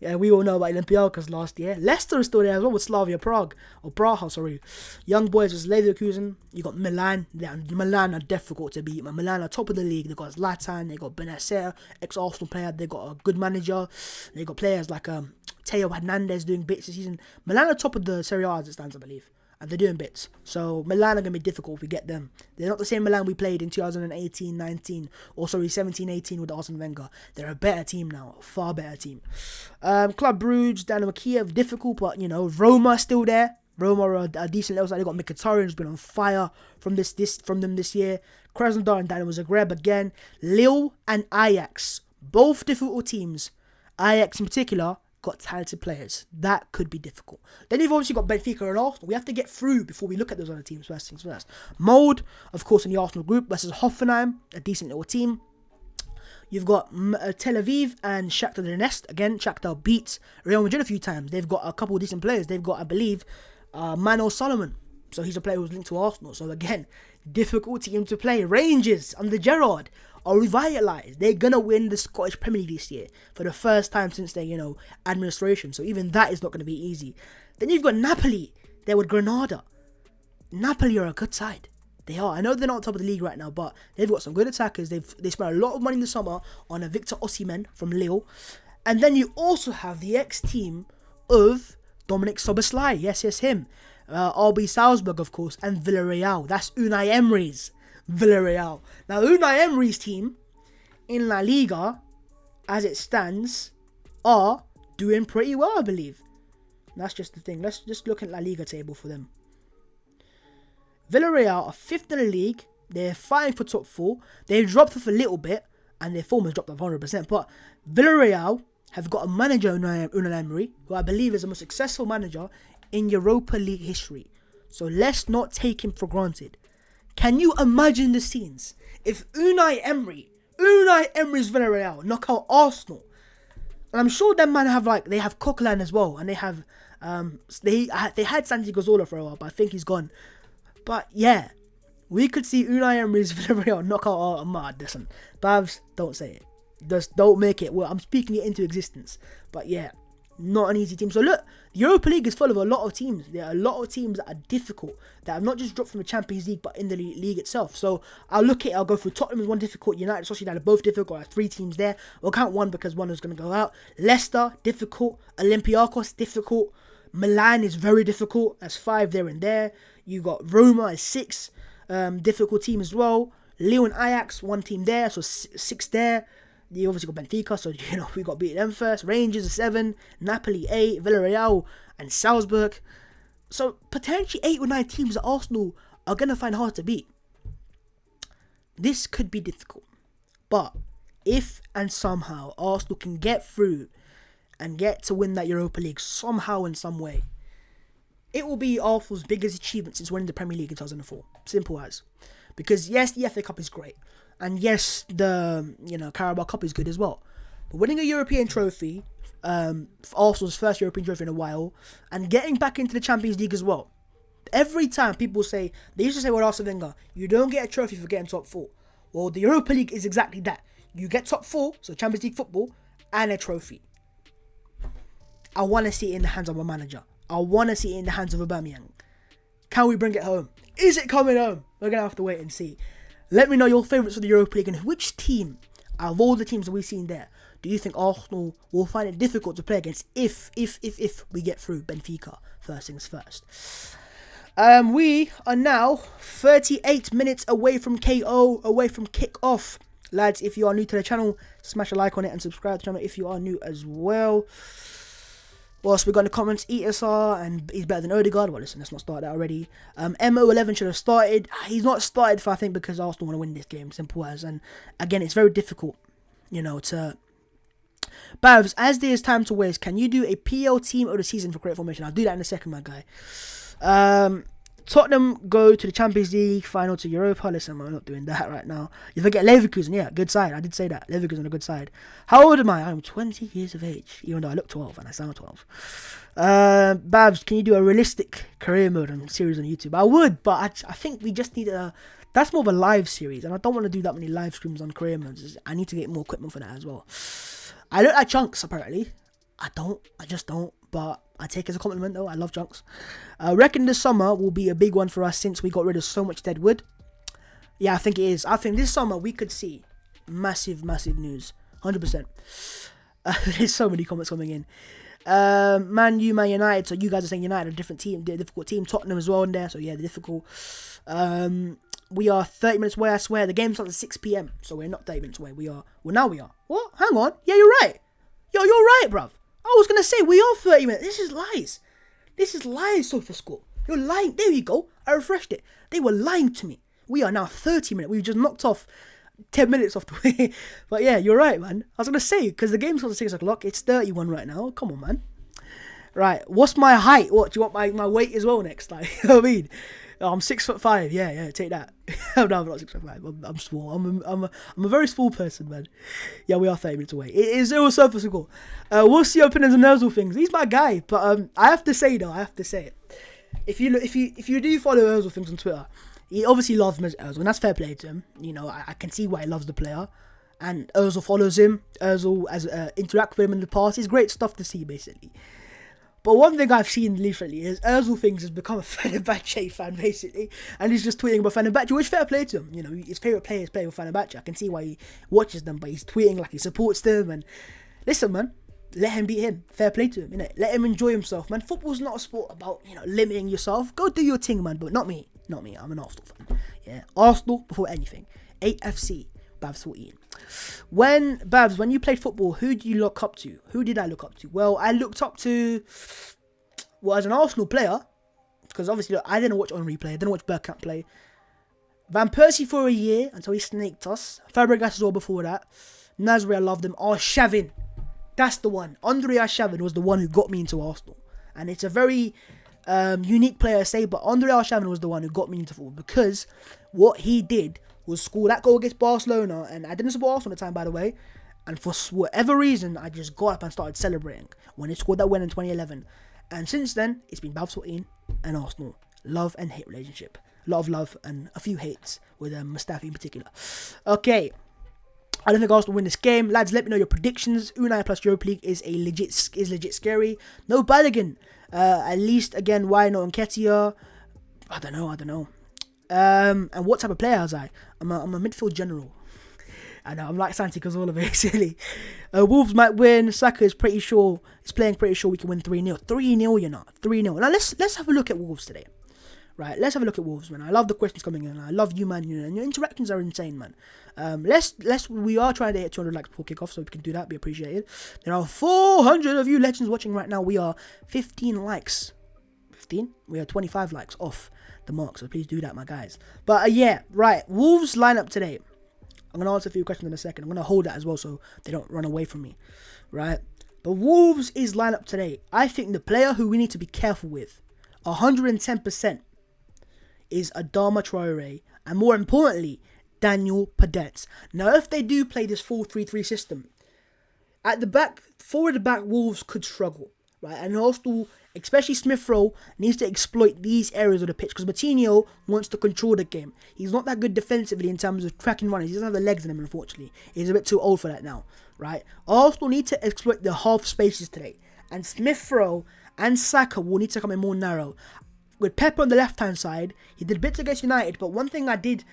Speaker 1: Yeah, we all know about Olympiacos last year. Leicester is still there as well with Slavia Prague. Or Praha, sorry. Young boys with Leverkusen. You got Milan. Milan are difficult to beat. Milan are top of the league. They got Zlatan. They got Benacer, ex-Arsenal player. They got a good manager. They got players like Teo Hernandez doing bits this season. Milan are top of the Serie A as it stands, I believe. And they're doing bits. So Milan are going to be difficult if we get them. They're not the same Milan we played in 2018-19. Or sorry, 17-18 with Arsene Wenger. They're a better team now. A far better team. Club Brugge, Dynamo Kiev, difficult. But, Roma still there. Roma are a decent level side. They got Mkhitaryan, who's been on fire from them this year. Krasnodar and Dynamo Zagreb again. Lille and Ajax. Both difficult teams. Ajax in particular got talented players. That could be difficult. Then you've obviously got Benfica and Arsenal. We have to get through before we look at those other teams. First things first. Molde, of course, in the Arsenal group versus Hoffenheim, a decent little team. You've got Tel Aviv and Shakhtar Donetsk. Again, Shakhtar beats Real Madrid a few times. They've got a couple of decent players. They've got, I believe, Manuel Solomon. So he's a player who's linked to Arsenal. So again, difficult team to play. Rangers under Gerrard are revitalised. They're going to win the Scottish Premier League this year for the first time since their, administration. So even that is not going to be easy. Then you've got Napoli. They're with Granada. Napoli are a good side. They are. I know they're not top of the league right now, but they've got some good attackers. They spent a lot of money in the summer on a Victor Osimhen from Lille. And then you also have the ex-team of Dominic Szoboszlai. Yes, him. RB Salzburg, of course, and Villarreal. That's Unai Emery's Villarreal. Now, Unai Emery's team in La Liga, as it stands, are doing pretty well, I believe. That's just the thing. Let's just look at La Liga table for them. Villarreal are 5th in the league. They're fighting for top 4. They've dropped off a little bit, and their form has dropped off 100%. But Villarreal have got a manager, Unai Emery, who I believe is the most successful manager in Europa League history. So let's not take him for granted. Can you imagine the scenes if Unai Emery's Villarreal knock out Arsenal? And I'm sure them man they have Coquelin as well, and they have they had Santi Cazorla for a while, but I think he's gone. But yeah, we could see Unai Emery's Villarreal knock out listen, Babs, don't say it. Just don't make it. Well, I'm speaking it into existence. But yeah, not an easy team. So look, the Europa League is full of a lot of teams. There are a lot of teams that are difficult, that have not just dropped from the Champions League, but in the league itself. So I'll go through Tottenham as one difficult, United, Sociedad are both difficult. I have 3 teams there. We'll count one because one is going to go out. Leicester, difficult. Olympiacos, difficult. Milan is very difficult. That's 5 there and there. You got Roma as 6, difficult team as well. Lille and Ajax, 1 team there, so 6 there. You obviously got Benfica, so we got beat them first. Rangers are 7, Napoli 8, Villarreal and Salzburg. So potentially 8 or 9 teams that Arsenal are gonna find hard to beat. This could be difficult, but if and somehow Arsenal can get through and get to win that Europa League somehow in some way, it will be Arsenal's biggest achievement since winning the Premier League in 2004. Simple as. Because yes, the FA Cup is great. And yes, the Carabao Cup is good as well. But winning a European trophy, Arsenal's first European trophy in a while, and getting back into the Champions League as well. Every time people say, they used to say with Arsene Wenger, you don't get a trophy for getting top 4. Well, the Europa League is exactly that. You get top 4, so Champions League football, and a trophy. I want to see it in the hands of a manager. I want to see it in the hands of Aubameyang. Can we bring it home? Is it coming home? We're going to have to wait and see. Let me know your favourites for the Europa League and which team, out of all the teams that we've seen there, do you think Arsenal will find it difficult to play against if we get through Benfica, first things first. We are now 38 minutes away from KO, away from kick-off. Lads, if you are new to the channel, smash a like on it and subscribe to the channel if you are new as well. Whilst we got in the comments, ESR and he's better than Odegaard. Well, listen, let's not start that already. MO11 should have started. He's not started, I think, because Arsenal want to win this game. Simple as. And again, it's very difficult, you know, to... Bavs, as there is time to waste, can you do a PL team of the season for correct formation? I'll do that in a second, my guy. Tottenham go to the Champions League final to Europa. Listen, we're not doing that right now. You forget Leverkusen, yeah, good side. I did say that. Leverkusen, a good side. How old am I? I'm 20 years of age, even though I look 12 and I sound 12. Babs, can you do a realistic career mode and series on YouTube? I would, but I think we just need a... That's more of a live series, and I don't want to do that many live streams on career modes. I need to get more equipment for that as well. I look like Chunks, apparently. I just don't. But I take it as a compliment, though. I love Chunks. I reckon this summer will be a big one for us since we got rid of so much dead wood. Yeah, I think it is. I think this summer we could see massive news. 100%. There's so many comments coming in. Man United. So you guys are saying United, a different team, a difficult team. Tottenham as well in there. So yeah, they're difficult. We are 30 minutes away, I swear. The game starts at 6 p.m. So we're not 30 minutes away. Well, now we are. What? Hang on. Yeah, you're right. Yo, you're right, bruv. I was going to say, we are 30 minutes. This is lies. This is lies, SofaScore. You're lying. There you go. I refreshed it. They were lying to me. We are now 30 minutes. We've just knocked off 10 minutes off the way. But yeah, you're right, man. I was going to say, because the game starts at 6 o'clock. It's 31 right now. Come on, man. Right. What's my height? What, do you want my weight as well next time? You know what I mean? I'm 6'5". Yeah, take that. No, I'm not 6'5". I'm small. I'm a very small person, man. Yeah, we are 30 minutes away. It is surface goal. We'll see opinions on Ozil things. He's my guy, but I have to say it. If you do follow Ozil things on Twitter, he obviously loves Ozil, and that's fair play to him. You know, I can see why he loves the player, and Ozil follows him. Ozil has interacted with him in the past. It's great stuff to see, basically. But one thing I've seen recently is Ozil Things has become a Fenerbahce fan, basically. And he's just tweeting about Fenerbahce, which fair play to him. You know, his favourite player is playing with Fenerbahce. I can see why he watches them, but he's tweeting like he supports them. And listen, man, let him beat him. Fair play to him, innit? Let him enjoy himself, man. Football's not a sport about, you know, limiting yourself. Go do your thing, man, but not me. Not me. I'm an Arsenal fan. Yeah, Arsenal before anything. 8FC, Babs 14. When you played football, who do you look up to? Who did I look up to? Well, I looked up to, as an Arsenal player, because obviously look, I didn't watch Henry play, I didn't watch Bergkamp play. Van Persie for a year until he snaked us. Fabregas as well before that. Nasri, I loved him. Arshavin, that's the one. Andre Arshavin was the one who got me into Arsenal, and it's a very unique player to say, but Andre Arshavin was the one who got me into football because what he did was score that goal against Barcelona, and I didn't support Arsenal at the time, by the way, and for whatever reason, I just got up and started celebrating when he scored that win in 2011, and since then, it's been Babs 14 and Arsenal. Love and hate relationship. A lot of love and a few hates with Mustafi in particular. Okay, I don't think Arsenal win this game. Lads, let me know your predictions. Unai plus Europa League is legit scary. No Balogun. At least, again, why not Nketiah? I don't know. And what type of player was I? I'm a midfield general. I know, I'm like Santi Cazorla, basically. Wolves might win. Saka is playing pretty sure we can win 3-0. 3-0, you know. 3-0. Now, let's have a look at Wolves today. Right, let's have a look at Wolves, man. I love the questions coming in. I love you, man. You know, and your interactions are insane, man. We are trying to hit 200 likes before kickoff, so if you can do that, be appreciated. There are 400 of you legends watching right now. We are 15 likes. 15? We are 25 likes off the mark, so please do that, my guys. But yeah, right, Wolves lineup today. I'm going to answer a few questions in a second. I'm going to hold that as well so they don't run away from me, right? But Wolves is lineup today. I think the player who we need to be careful with, 110%, is Adama Traore, and more importantly, Daniel Pedence. Now, if they do play this 4-3-3 system, at the back, forward the back, Wolves could struggle, right? And Arsenal, especially Smith Rowe, needs to exploit these areas of the pitch because Coutinho wants to control the game. He's not that good defensively in terms of cracking runners. He doesn't have the legs in him, unfortunately. He's a bit too old for that now, right? Arsenal need to exploit the half spaces today, and Smith Rowe and Saka will need to come in more narrow. With Pepe on the left-hand side, he did bits against United, but one thing I did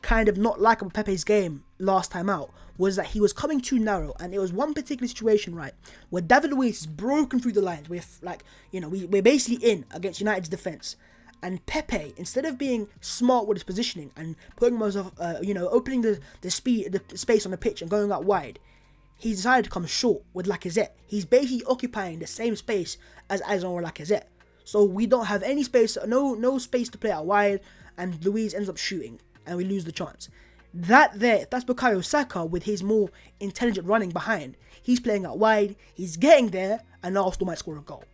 Speaker 1: kind of not like about Pepe's game last time out was that he was coming too narrow, and it was one particular situation, right, where David Luiz is broken through the lines with, like, you know, we're basically in against United's defence, And Pepe, instead of being smart with his positioning and putting himself, opening the space on the pitch and going out wide, he decided to come short with Lacazette. He's basically occupying the same space as Alexandre Lacazette. So we don't have any space, no space to play out wide, and Luiz ends up shooting, and we lose the chance. That's Bukayo Saka with his more intelligent running behind. He's playing out wide, he's getting there, and Arsenal might score a goal.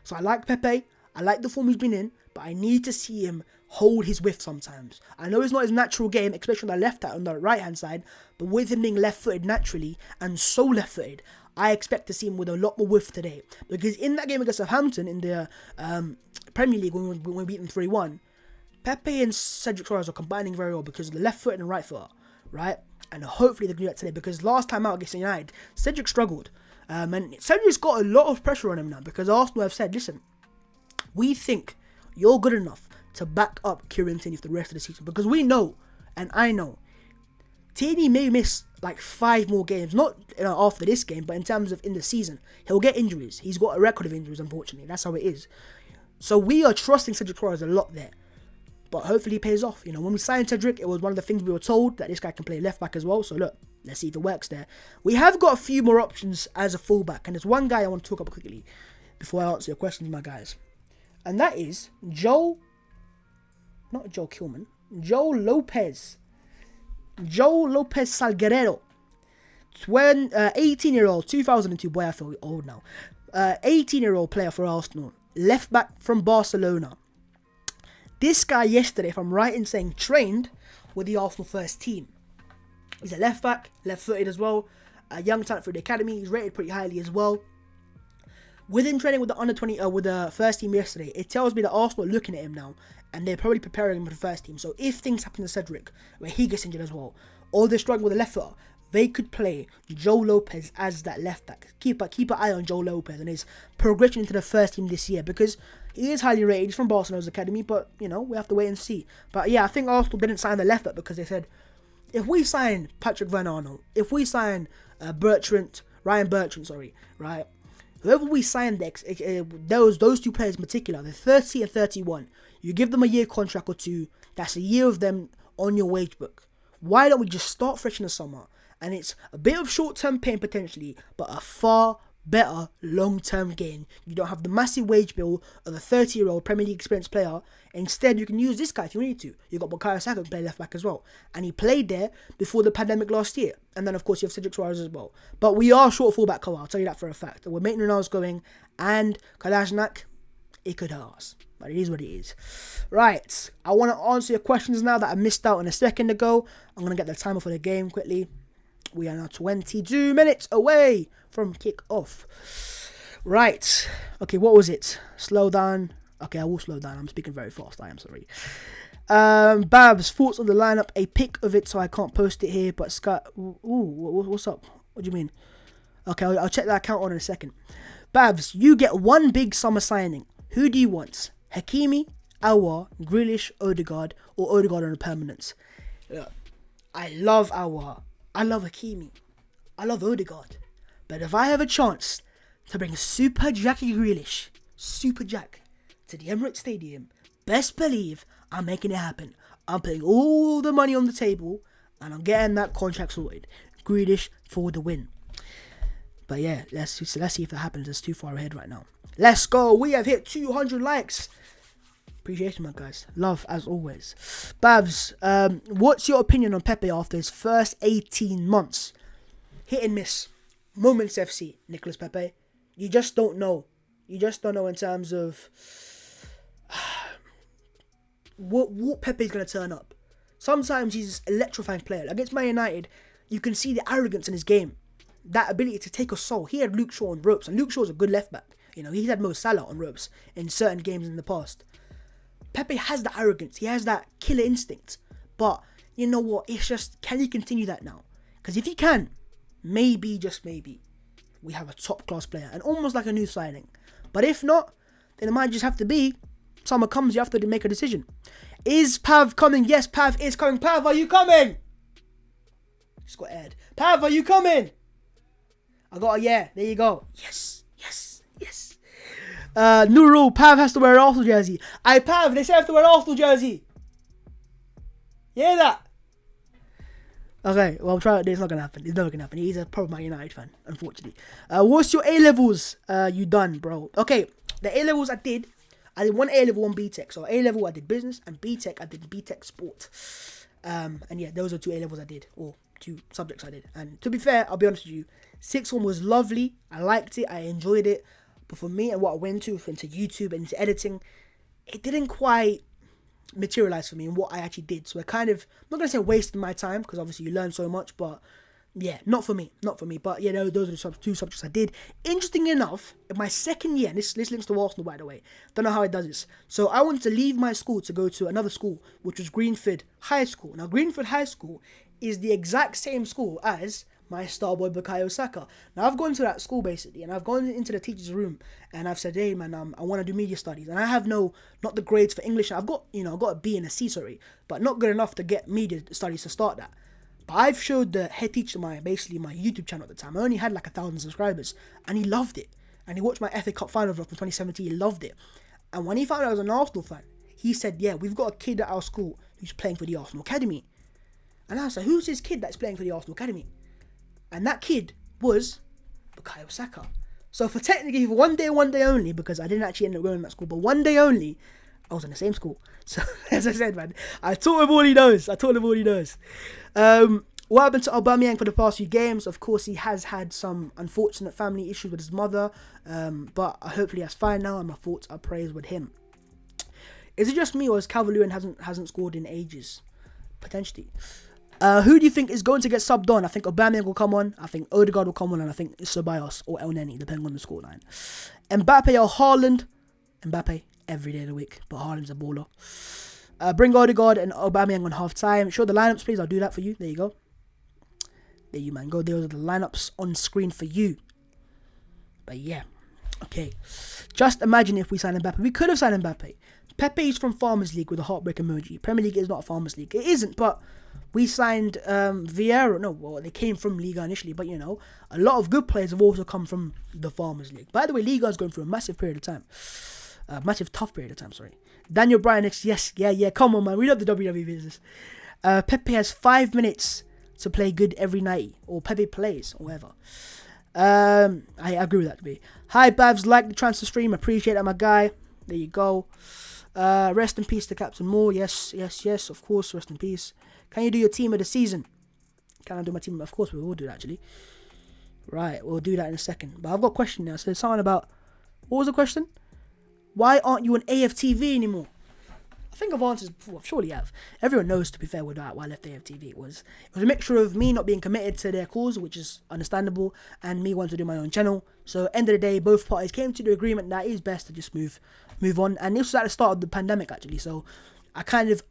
Speaker 1: So I like Pepe, I like the form he's been in, but I need to see him hold his whiff sometimes. I know it's not his natural game, especially on the left hand, on the right hand side, but with him being left-footed naturally, and so left-footed, I expect to see him with a lot more whiff today. Because in that game against Southampton in the Premier League, when we beat them 3-1, Pepe and Cedric Soares are combining very well because of the left foot and the right foot, right? And hopefully they can do that today, because last time out against United, Cedric struggled. And Cedric's got a lot of pressure on him now, because Arsenal have said, listen, we think you're good enough to back up Kieran Tierney for the rest of the season. Because we know, and I know, Tierney may miss like 5 more games, not after this game, but in terms of in the season. He'll get injuries. He's got a record of injuries, unfortunately. That's how it is. So we are trusting Cedric Soares a lot there. But hopefully it pays off. When we signed Cedric, it was one of the things we were told, that this guy can play left back as well. So look, let's see if it works there. We have got a few more options as a fullback, and there's one guy I want to talk about quickly before I answer your questions, my guys. And that is Joel Lopez. Joel Lopez Salguero. 18-year-old, 2002, boy, I feel old now. 18-year-old player for Arsenal. Left back from Barcelona. This guy yesterday, if I'm right in saying, trained with the Arsenal first team. He's a left back, left-footed as well. A young talent for the academy. He's rated pretty highly as well. With him training with the under-20, with the first team yesterday, it tells me that Arsenal are looking at him now, and they're probably preparing him for the first team. So if things happen to Cedric, where he gets injured as well, or they're struggling with a left footer, they could play Joe Lopez as that left back. Keep an eye on Joe Lopez and his progression into the first team this year, because he is highly rated. He's from Barcelona's academy, but we have to wait and see. But yeah, I think Arsenal didn't sign the left back because they said, if we sign Patrick Van Arnold, if we sign Ryan Bertrand, right? Whoever we sign next, those two players in particular, they're 30 and 31. You give them a year contract or two, that's a year of them on your wage book. Why don't we just start fresh in the summer? And it's a bit of short-term pain potentially, but a far better long-term gain. You don't have the massive wage bill of a 30-year-old Premier League experienced player. Instead, you can use this guy if you need to. You got Bukayo Saka who can play left back as well, and he played there before the pandemic last year. And then of course you have Cedric Soares as well. But we are short fullback cover, I'll tell you that for a fact. We're making Ronaldo's going, and Kolasinac, it could hurt us, but it is what it is. Right, I want to answer your questions now that I missed out on a second ago. I'm gonna get the timer for the game quickly. We are now 22 minutes away from kick-off. Right. Okay, what was it? Slow down. Okay, I will slow down. I'm speaking very fast. I am sorry. Babs, thoughts on the lineup. A pic of it, so I can't post it here. But Scott... Ooh, what's up? What do you mean? Okay, I'll check that account on in a second. Babs, you get one big summer signing. Who do you want? Hakimi, Aouar, Grealish, Odegaard, or Odegaard on a permanence? I love Aouar. I love Hakimi. I love Odegaard. But if I have a chance to bring Super Jackie Grealish, Super Jack, to the Emirates Stadium, best believe I'm making it happen. I'm putting all the money on the table and I'm getting that contract sorted. Grealish for the win. But yeah, let's see if that happens. It's too far ahead right now. Let's go. We have hit 200 likes. Appreciation, my guys. Love, as always. Babs, what's your opinion on Pepe after his first 18 months? Hit and miss. Moments FC, Nicolas Pepe. You just don't know. You just don't know in terms of what Pepe's going to turn up. Sometimes he's an electrifying player. Against Man United, you can see the arrogance in his game. That ability to take a soul. He had Luke Shaw on ropes, and Luke Shaw's a good left back. He's had Mo Salah on ropes in certain games in the past. Pepe has that arrogance. He has that killer instinct. But you know what? It's just, can he continue that now? Because if he can, maybe, just maybe, we have a top-class player. And almost like a new signing. But if not, then it might just have to be, summer comes, you have to make a decision. Is Pav coming? Yes, Pav is coming. Pav, are you coming? Just got aired. Pav, are you coming? I got a yeah. There you go. Yes. New rule, Pav has to wear an Arsenal jersey. Pav, they say I have to wear an Arsenal jersey. You hear that? Okay, well, try it. It's not going to happen. It's never going to happen. He's a proper Man United fan, unfortunately. What's your A-levels you done, bro? Okay, the A-levels I did one A-level, one B-Tech. So A-level I did business, and B-Tech I did B-Tech sport. And yeah, those are 2 A-levels I did, or 2 subjects I did. And to be fair, I'll be honest with you, 6th one was lovely. I liked it. I enjoyed it. But for me and what I went into YouTube and into editing, it didn't quite materialize for me in what I actually did. So I kind of, I'm not going to say wasted my time, because obviously you learn so much, but yeah, not for me. But yeah, those are the 2 subjects I did. Interesting enough, in my second year, and this links to Arsenal, by the way, don't know how it does this. So I wanted to leave my school to go to another school, which was Greenford High School. Now Greenford High School is the exact same school as my star boy Bukayo Saka. Now I've gone to that school basically, and I've gone into the teacher's room, and I've said, hey man, I want to do media studies, and I have not the grades for English. I've got a B and a C, sorry, but not good enough to get media studies to start that. But I've showed the head teacher my YouTube channel at the time. I only had like 1,000 subscribers, and he loved it. And he watched my FA Cup final vlog from 2017. He loved it. And when he found out I was an Arsenal fan, he said, yeah, we've got a kid at our school who's playing for the Arsenal Academy. And I was like, who's this kid that's playing for the Arsenal Academy? And that kid was Bukayo Saka. So for technically, for one day only, because I didn't actually end up going to that school, but one day only, I was in the same school. So as I said, man, I taught him all he knows. What happened to Aubameyang for the past few games? Of course, he has had some unfortunate family issues with his mother, but hopefully that's fine now, and my thoughts are praised with him. Is it just me, or is Calvert-Lewin hasn't scored in ages? Potentially. Who do you think is going to get subbed on? I think Aubameyang will come on. I think Odegaard will come on, and I think Ceballos or El Neni, depending on the scoreline. Mbappe or Haaland? Mbappe every day of the week, but Haaland's a baller. Bring Odegaard and Aubameyang on half time. Show the lineups, please. I'll do that for you. There you go. There you man go. Those are the lineups on screen for you. But yeah, okay. Just imagine if we signed Mbappe. We could have signed Mbappe. Pepe is from Farmers League with a heartbreak emoji. Premier League is not a Farmers League. It isn't, but we signed Vieira. No, well, they came from Liga initially, but a lot of good players have also come from the Farmers League. By the way, Liga is going through a massive period of time. Tough period of time, sorry. Daniel Bryan next, yes, yeah, come on, man. We love the WWE business. Pepe has 5 minutes to play good every night, or Pepe plays, or whatever. I agree with that to be. Hi, Babs, like the transfer stream. Appreciate that, my guy. There you go. Rest in peace to Captain Moore. Yes, of course, rest in peace. Can you do your team of the season? Can I do my team? Of course, we will do that, actually. Right, we'll do that in a second. But I've got a question now. So, something about, what was the question? Why aren't you on AFTV anymore? I think I've answered before. I surely have. Everyone knows, to be fair, with that, why I left AFTV. It was a mixture of me not being committed to their cause, which is understandable, and me wanting to do my own channel. So, end of the day, both parties came to the agreement that it is best to just move on. And this was at the start of the pandemic, actually. So, I kind of,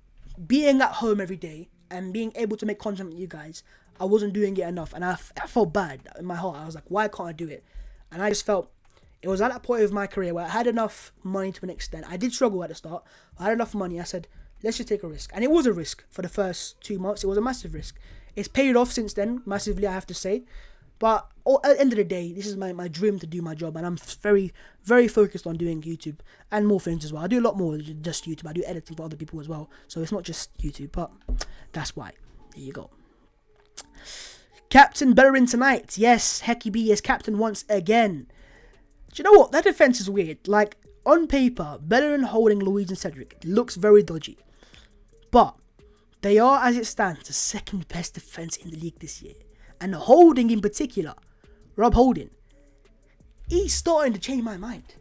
Speaker 1: being at home every day and being able to make content with you guys, I wasn't doing it enough. And I felt bad in my heart. I was like, why can't I do it? And I just felt, it was at that point of my career where I had enough money to an extent. I did struggle at the start. I had enough money. I said, let's just take a risk. And it was a risk for the first 2 months. It was a massive risk. It's paid off since then, massively, I have to say. But at the end of the day, this is my dream to do my job. And I'm very, very focused on doing YouTube and more things as well. I do a lot more than just YouTube. I do editing for other people as well. So it's not just YouTube, but that's why. There you go. Captain Bellerin tonight. Yes, Hecky B is captain once again. Do you know what? That defense is weird. Like, on paper, Bellerin holding Luiz and Cedric looks very dodgy. But they are, as it stands, the second best defense in the league this year. And Holding in particular, Rob Holding, he's starting to change my mind.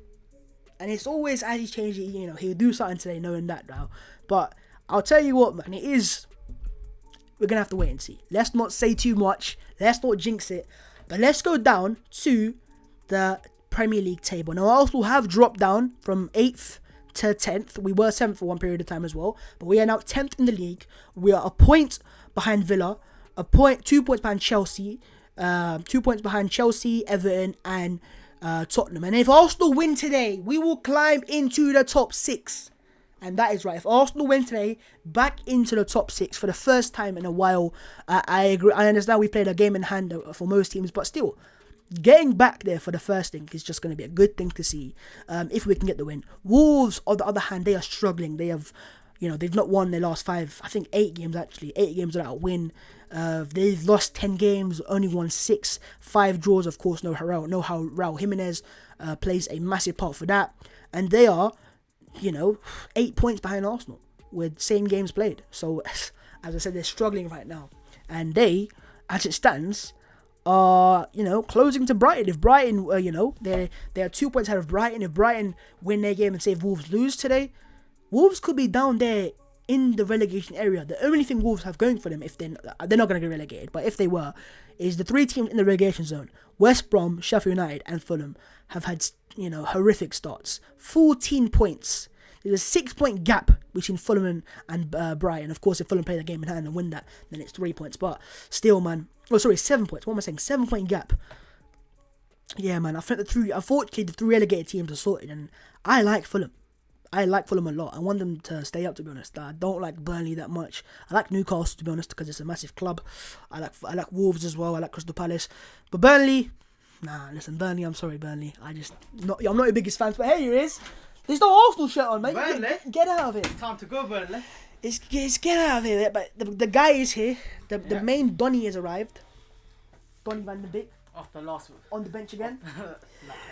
Speaker 1: And it's always as he's changing, he'll do something today knowing that now. But I'll tell you what, man, we're going to have to wait and see. Let's not say too much. Let's not jinx it. But let's go down to the Premier League table. Now, Arsenal have dropped down from 8th to 10th. We were 7th for one period of time as well. But we are now 10th in the league. We are a point behind Villa. 2 points behind Chelsea. 2 points behind Chelsea, Everton and Tottenham. And if Arsenal win today, we will climb into the top 6. And that is right. If Arsenal win today, back into the top 6 for the first time in a while. I agree. I understand we played a game in hand for most teams, but still, getting back there for the first thing is just going to be a good thing to see if we can get the win. Wolves, on the other hand, they are struggling. They have, they've not won their last 8 games actually. 8 games without a win. They've lost 10 games, only won 6, 5 draws. Of course, no Raul Jimenez plays a massive part for that, and they are, 8 points behind Arsenal with same games played. So, as I said, they're struggling right now, and they, as it stands, are closing to Brighton. If Brighton, they are 2 points ahead of Brighton. If Brighton win their game and say if Wolves lose today, Wolves could be down there in the relegation area. The only thing Wolves have going for them, if they're not going to get relegated, but if they were, is the 3 teams in the relegation zone: West Brom, Sheffield United, and Fulham have had horrific starts. 14 points. There's a 6-point gap between Fulham and Brighton. Of course, if Fulham play the game in hand and win that, then it's 3 points. But still, man. Oh, sorry, 7 points. What am I saying? 7-point gap. Yeah, man. I think unfortunately, the 3 relegated teams are sorted, and I like Fulham. I like Fulham a lot. I want them to stay up, to be honest. I don't like Burnley that much. I like Newcastle, to be honest, because it's a massive club. I like Wolves as well. I like Crystal Palace. But Burnley, listen, Burnley, I'm sorry, Burnley. I'm not your biggest fan, but hey, here it is. There's no Arsenal shirt on, mate. Get out of here.
Speaker 2: It's time to go, Burnley.
Speaker 1: It's get out of here. But the guy is here. The main Donny has arrived. Donny van de Beek.
Speaker 2: After last week.
Speaker 1: On the bench again.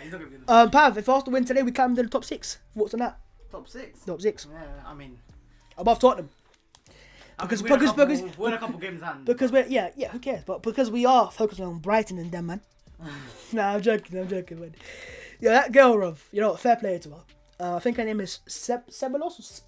Speaker 2: He's not going to be in the
Speaker 1: Pav, if Arsenal win today, we climb into the top 6. What's on that?
Speaker 2: top 6?
Speaker 1: Top 6.
Speaker 2: Yeah, I mean...
Speaker 1: Above Tottenham. Because
Speaker 2: we're in a couple games hand.
Speaker 1: Because who cares? But because we are focusing on Brighton and them, man. Nah, I'm joking, man. Yeah, that girl, Rob, fair play to her. I think her name is Sebalos,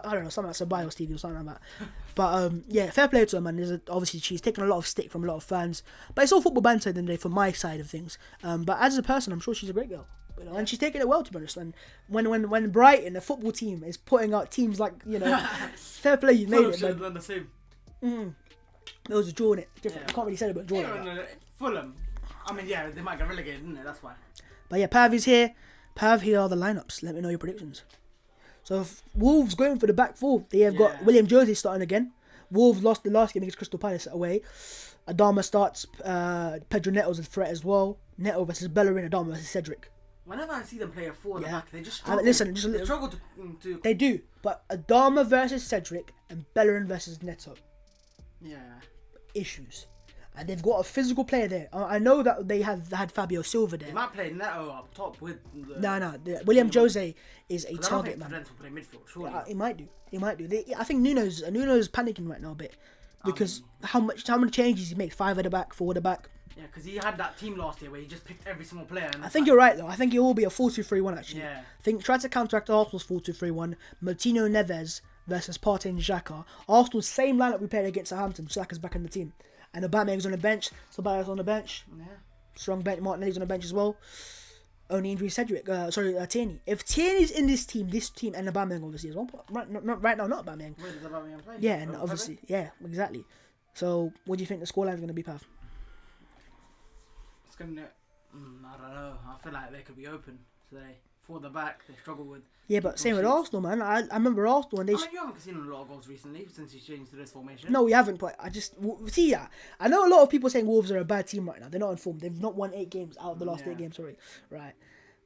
Speaker 1: I don't know, something like Ceballos TV or something like that. But fair play to her, man. Obviously, she's taken a lot of stick from a lot of fans, but it's all football banter at the end of the day from my side of things. But as a person, I'm sure she's a great girl, and she's taking it well, to be honest. And when Brighton, the football team, is putting out teams like fair play, you made it.
Speaker 2: Should have done the same.
Speaker 1: It was a draw in it. Different. You can't really say it, but draw it.
Speaker 2: Fulham. I mean, they might get relegated, didn't they? That's why.
Speaker 1: But yeah, Pav is here. Pav, here are the lineups. Let me know your predictions. So, Wolves going for the back 4. They have got William Jose starting again. Wolves lost the last game against Crystal Palace away. Adama starts. Pedro Neto's a threat as well. Neto versus Bellerin. Adama versus Cedric.
Speaker 2: Whenever I see them play a 4 in the back, they just struggle. They struggle to...
Speaker 1: They do. But Adama versus Cedric and Bellerin versus Neto.
Speaker 2: Yeah.
Speaker 1: Issues. And they've got a physical player there. I know that they have had Fabio Silva there.
Speaker 2: They might play Neto up top with...
Speaker 1: William Jose is a target man.
Speaker 2: Will play midfield, surely.
Speaker 1: He might do. I think Nuno's panicking right now a bit. Because how many changes he makes? 5 at the back, 4 at the back.
Speaker 2: Yeah, because he had that team last year where he just picked every single player. And
Speaker 1: I think you're right, though. I think it will be a 4-2-3-1, actually.
Speaker 2: Yeah.
Speaker 1: I think try to counteract Arsenal's 4-2-3-1. Martino Neves versus Partey and Xhaka. Arsenal's same lineup we played against Southampton. Xhaka's back in the team. And Aubameyang's on the bench. Ceballos on the bench. Yeah. Strong bench. Martinelli's on the bench as well. Only injury Cedric. Tierney. If Tierney's in this team and Aubameyang obviously as well. Right now, not Aubameyang.
Speaker 2: Where does Aubameyang play?
Speaker 1: Yeah, and obviously, yeah, exactly. So, what do you think the scoreline's going to be, Pav?
Speaker 2: It's going to... I don't know. I feel like they could be open today. For the back, they struggle with...
Speaker 1: Yeah, but same with Arsenal, man. I remember Arsenal and they...
Speaker 2: you haven't seen a lot of goals recently since he's changed to this formation.
Speaker 1: No, we haven't, but I just... See, yeah. I know a lot of people saying Wolves are a bad team right now. They're not informed. They've not won 8 games out of the last 8 games, sorry. Right.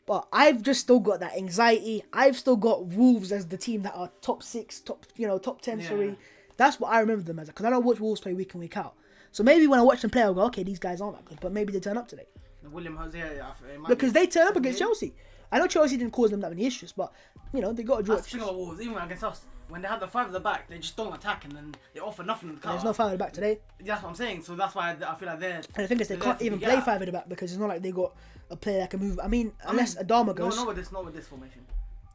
Speaker 1: But I've just still got that anxiety. I've still got Wolves as the team that are top 6, top 10, sorry. That's what I remember them as. Because I don't watch Wolves play week in, week out. So maybe when I watch them play, I'll go, okay, these guys aren't that good. But maybe they turn up today.
Speaker 2: William Jose...
Speaker 1: Because they turn up against Chelsea. I know Chelsea didn't cause them that many issues, but, they got a draw.
Speaker 2: That's the thing about Wolves, even against us. When they have the 5 at the back, they just don't attack and then they offer nothing in the counter.
Speaker 1: There's no 5 at the back today.
Speaker 2: That's what I'm saying, so that's why I feel like they're...
Speaker 1: And the thing is, they can't even play 5 at the back because it's not like they got a player that can move. Unless Adama goes...
Speaker 2: Not with this formation.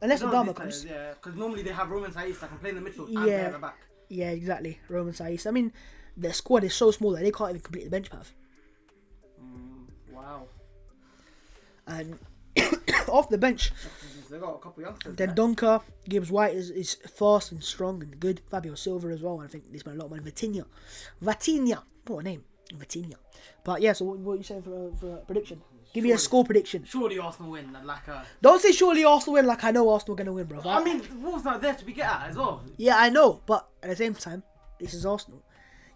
Speaker 1: Unless Adama comes.
Speaker 2: Yeah, because normally they have Roman Saiz that can play in the midfield and play at the back.
Speaker 1: Yeah, exactly. Roman Saiz. Their squad is so small that they can't even complete the bench path.
Speaker 2: Wow.
Speaker 1: And off the bench,
Speaker 2: they got a couple youngsters.
Speaker 1: Then Donker, Gibbs White is fast and strong and good. Fabio Silva as well. And I think they spent a lot of money. Vitinha. What a name. Vitinha. But yeah, so what are you saying for a prediction? Give me a score prediction.
Speaker 2: Surely Arsenal win.
Speaker 1: Don't say surely Arsenal win like I know Arsenal are going to win, bro.
Speaker 2: Wolves are there to be get at as well.
Speaker 1: Yeah, I know. But at the same time, this is Arsenal.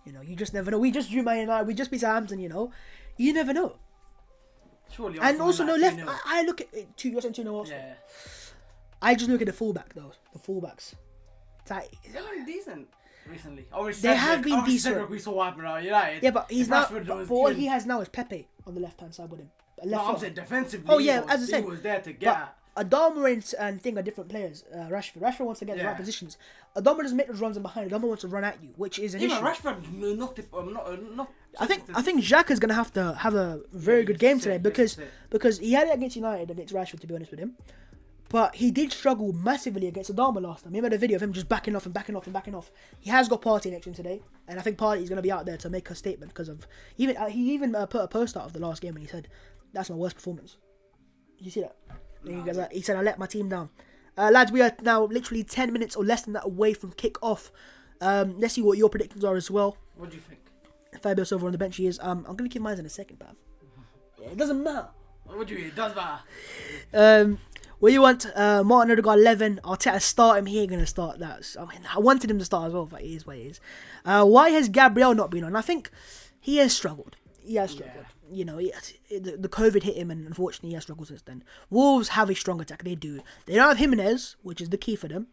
Speaker 1: You just never know. We just drew Man United. We just beat Southampton, You never know.
Speaker 2: Surely.
Speaker 1: And also no left.
Speaker 2: 2-0.
Speaker 1: I look at it, you're saying 2-0 Arsenal.
Speaker 2: Yeah.
Speaker 1: I just look at the fullback though. The fullbacks. It's like,
Speaker 2: They've been decent recently.
Speaker 1: They have been decent.
Speaker 2: Cedric, we saw what happened at United.
Speaker 1: yeah, but he's now.
Speaker 2: Rashford
Speaker 1: But
Speaker 2: was
Speaker 1: what
Speaker 2: even-
Speaker 1: he has now is Pepe on the left hand side with him.
Speaker 2: No, I'm saying defensively.
Speaker 1: Oh, yeah,
Speaker 2: he
Speaker 1: as I said,
Speaker 2: he was there to get.
Speaker 1: Adama and Thing are different players. Rashford wants to get in the right positions. Adama doesn't make those runs in behind. Adama wants to run at you, which is an
Speaker 2: Even
Speaker 1: issue.
Speaker 2: Rashford knocked it. Not.
Speaker 1: I think Xhaka's gonna have to have a very good game today because he had it against United against Rashford, to be honest with him. But he did struggle massively against Adama last time. Remember the video of him just backing off and backing off and backing off. He has got Partey next to him today, and I think Partey is gonna be out there to make a statement because of he even put a post out of the last game and he said that's my worst performance. Did you see that? No. He said I let my team down. Lads, we are now literally 10 minutes or less than that away from kick-off. Let's see what your predictions are as well.
Speaker 2: What do you think?
Speaker 1: Fabio Silva on the bench he is. I'm going to give mine in a second, Pav. Yeah, it doesn't matter.
Speaker 2: What do you mean? It does matter.
Speaker 1: What you want? Martin Odegaard 11. Arteta start him. He ain't going to start that. I wanted him to start as well, but it is what it is. Why has Gabriel not been on? I think he has struggled. Yeah. You know, the COVID hit him, and unfortunately, he has struggled since then. Wolves have a strong attack. They do. They don't have Jimenez, which is the key for them.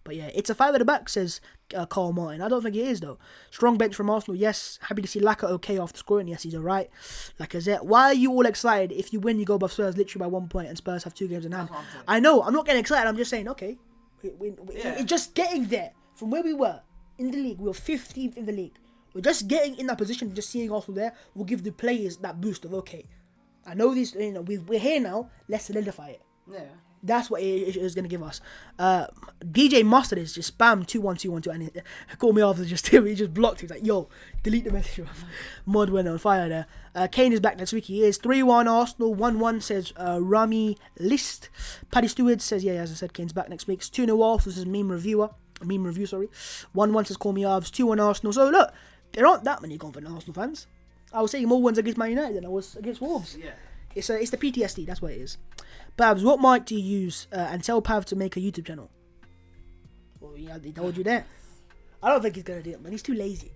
Speaker 1: But yeah, it's a 5 at the back, says Carl Martin. I don't think it is, though. Strong bench from Arsenal, yes. Happy to see Laka okay after scoring. Yes, he's alright. Lacazette. Why are you all excited? If you win, you go above Spurs literally by 1 point, and Spurs have 2 games in hand. I know, I'm not getting excited. I'm just saying, okay. It's just getting there. From where we were in the league, we were 15th in the league. We're just getting in that position, just seeing Arsenal there will give the players that boost of, okay, I know this, you know, we're here now, let's solidify it.
Speaker 2: Yeah.
Speaker 1: That's what it is going to give us. DJ Mustard is just spam 21212 and he called me after he just blocked it. He's like, yo, delete the message. Mod went on fire there. Kane is back next week. He is 3-1 Arsenal. 1-1 says Rami List. Paddy Stewart says, yeah, as I said, Kane's back next week. It's 2-0 Arsenal. This is meme review, sorry. 1-1 says call me Arvs. 2-1 Arsenal. So look, there aren't that many confident Arsenal fans. I was saying more wins against Man United than I was against Wolves.
Speaker 2: Yeah.
Speaker 1: It's the PTSD, that's what it is. Pavs, what mic do you use? And tell Pav to make a YouTube channel. Well, yeah, he told you that. I don't think he's going to do it, man. He's too lazy.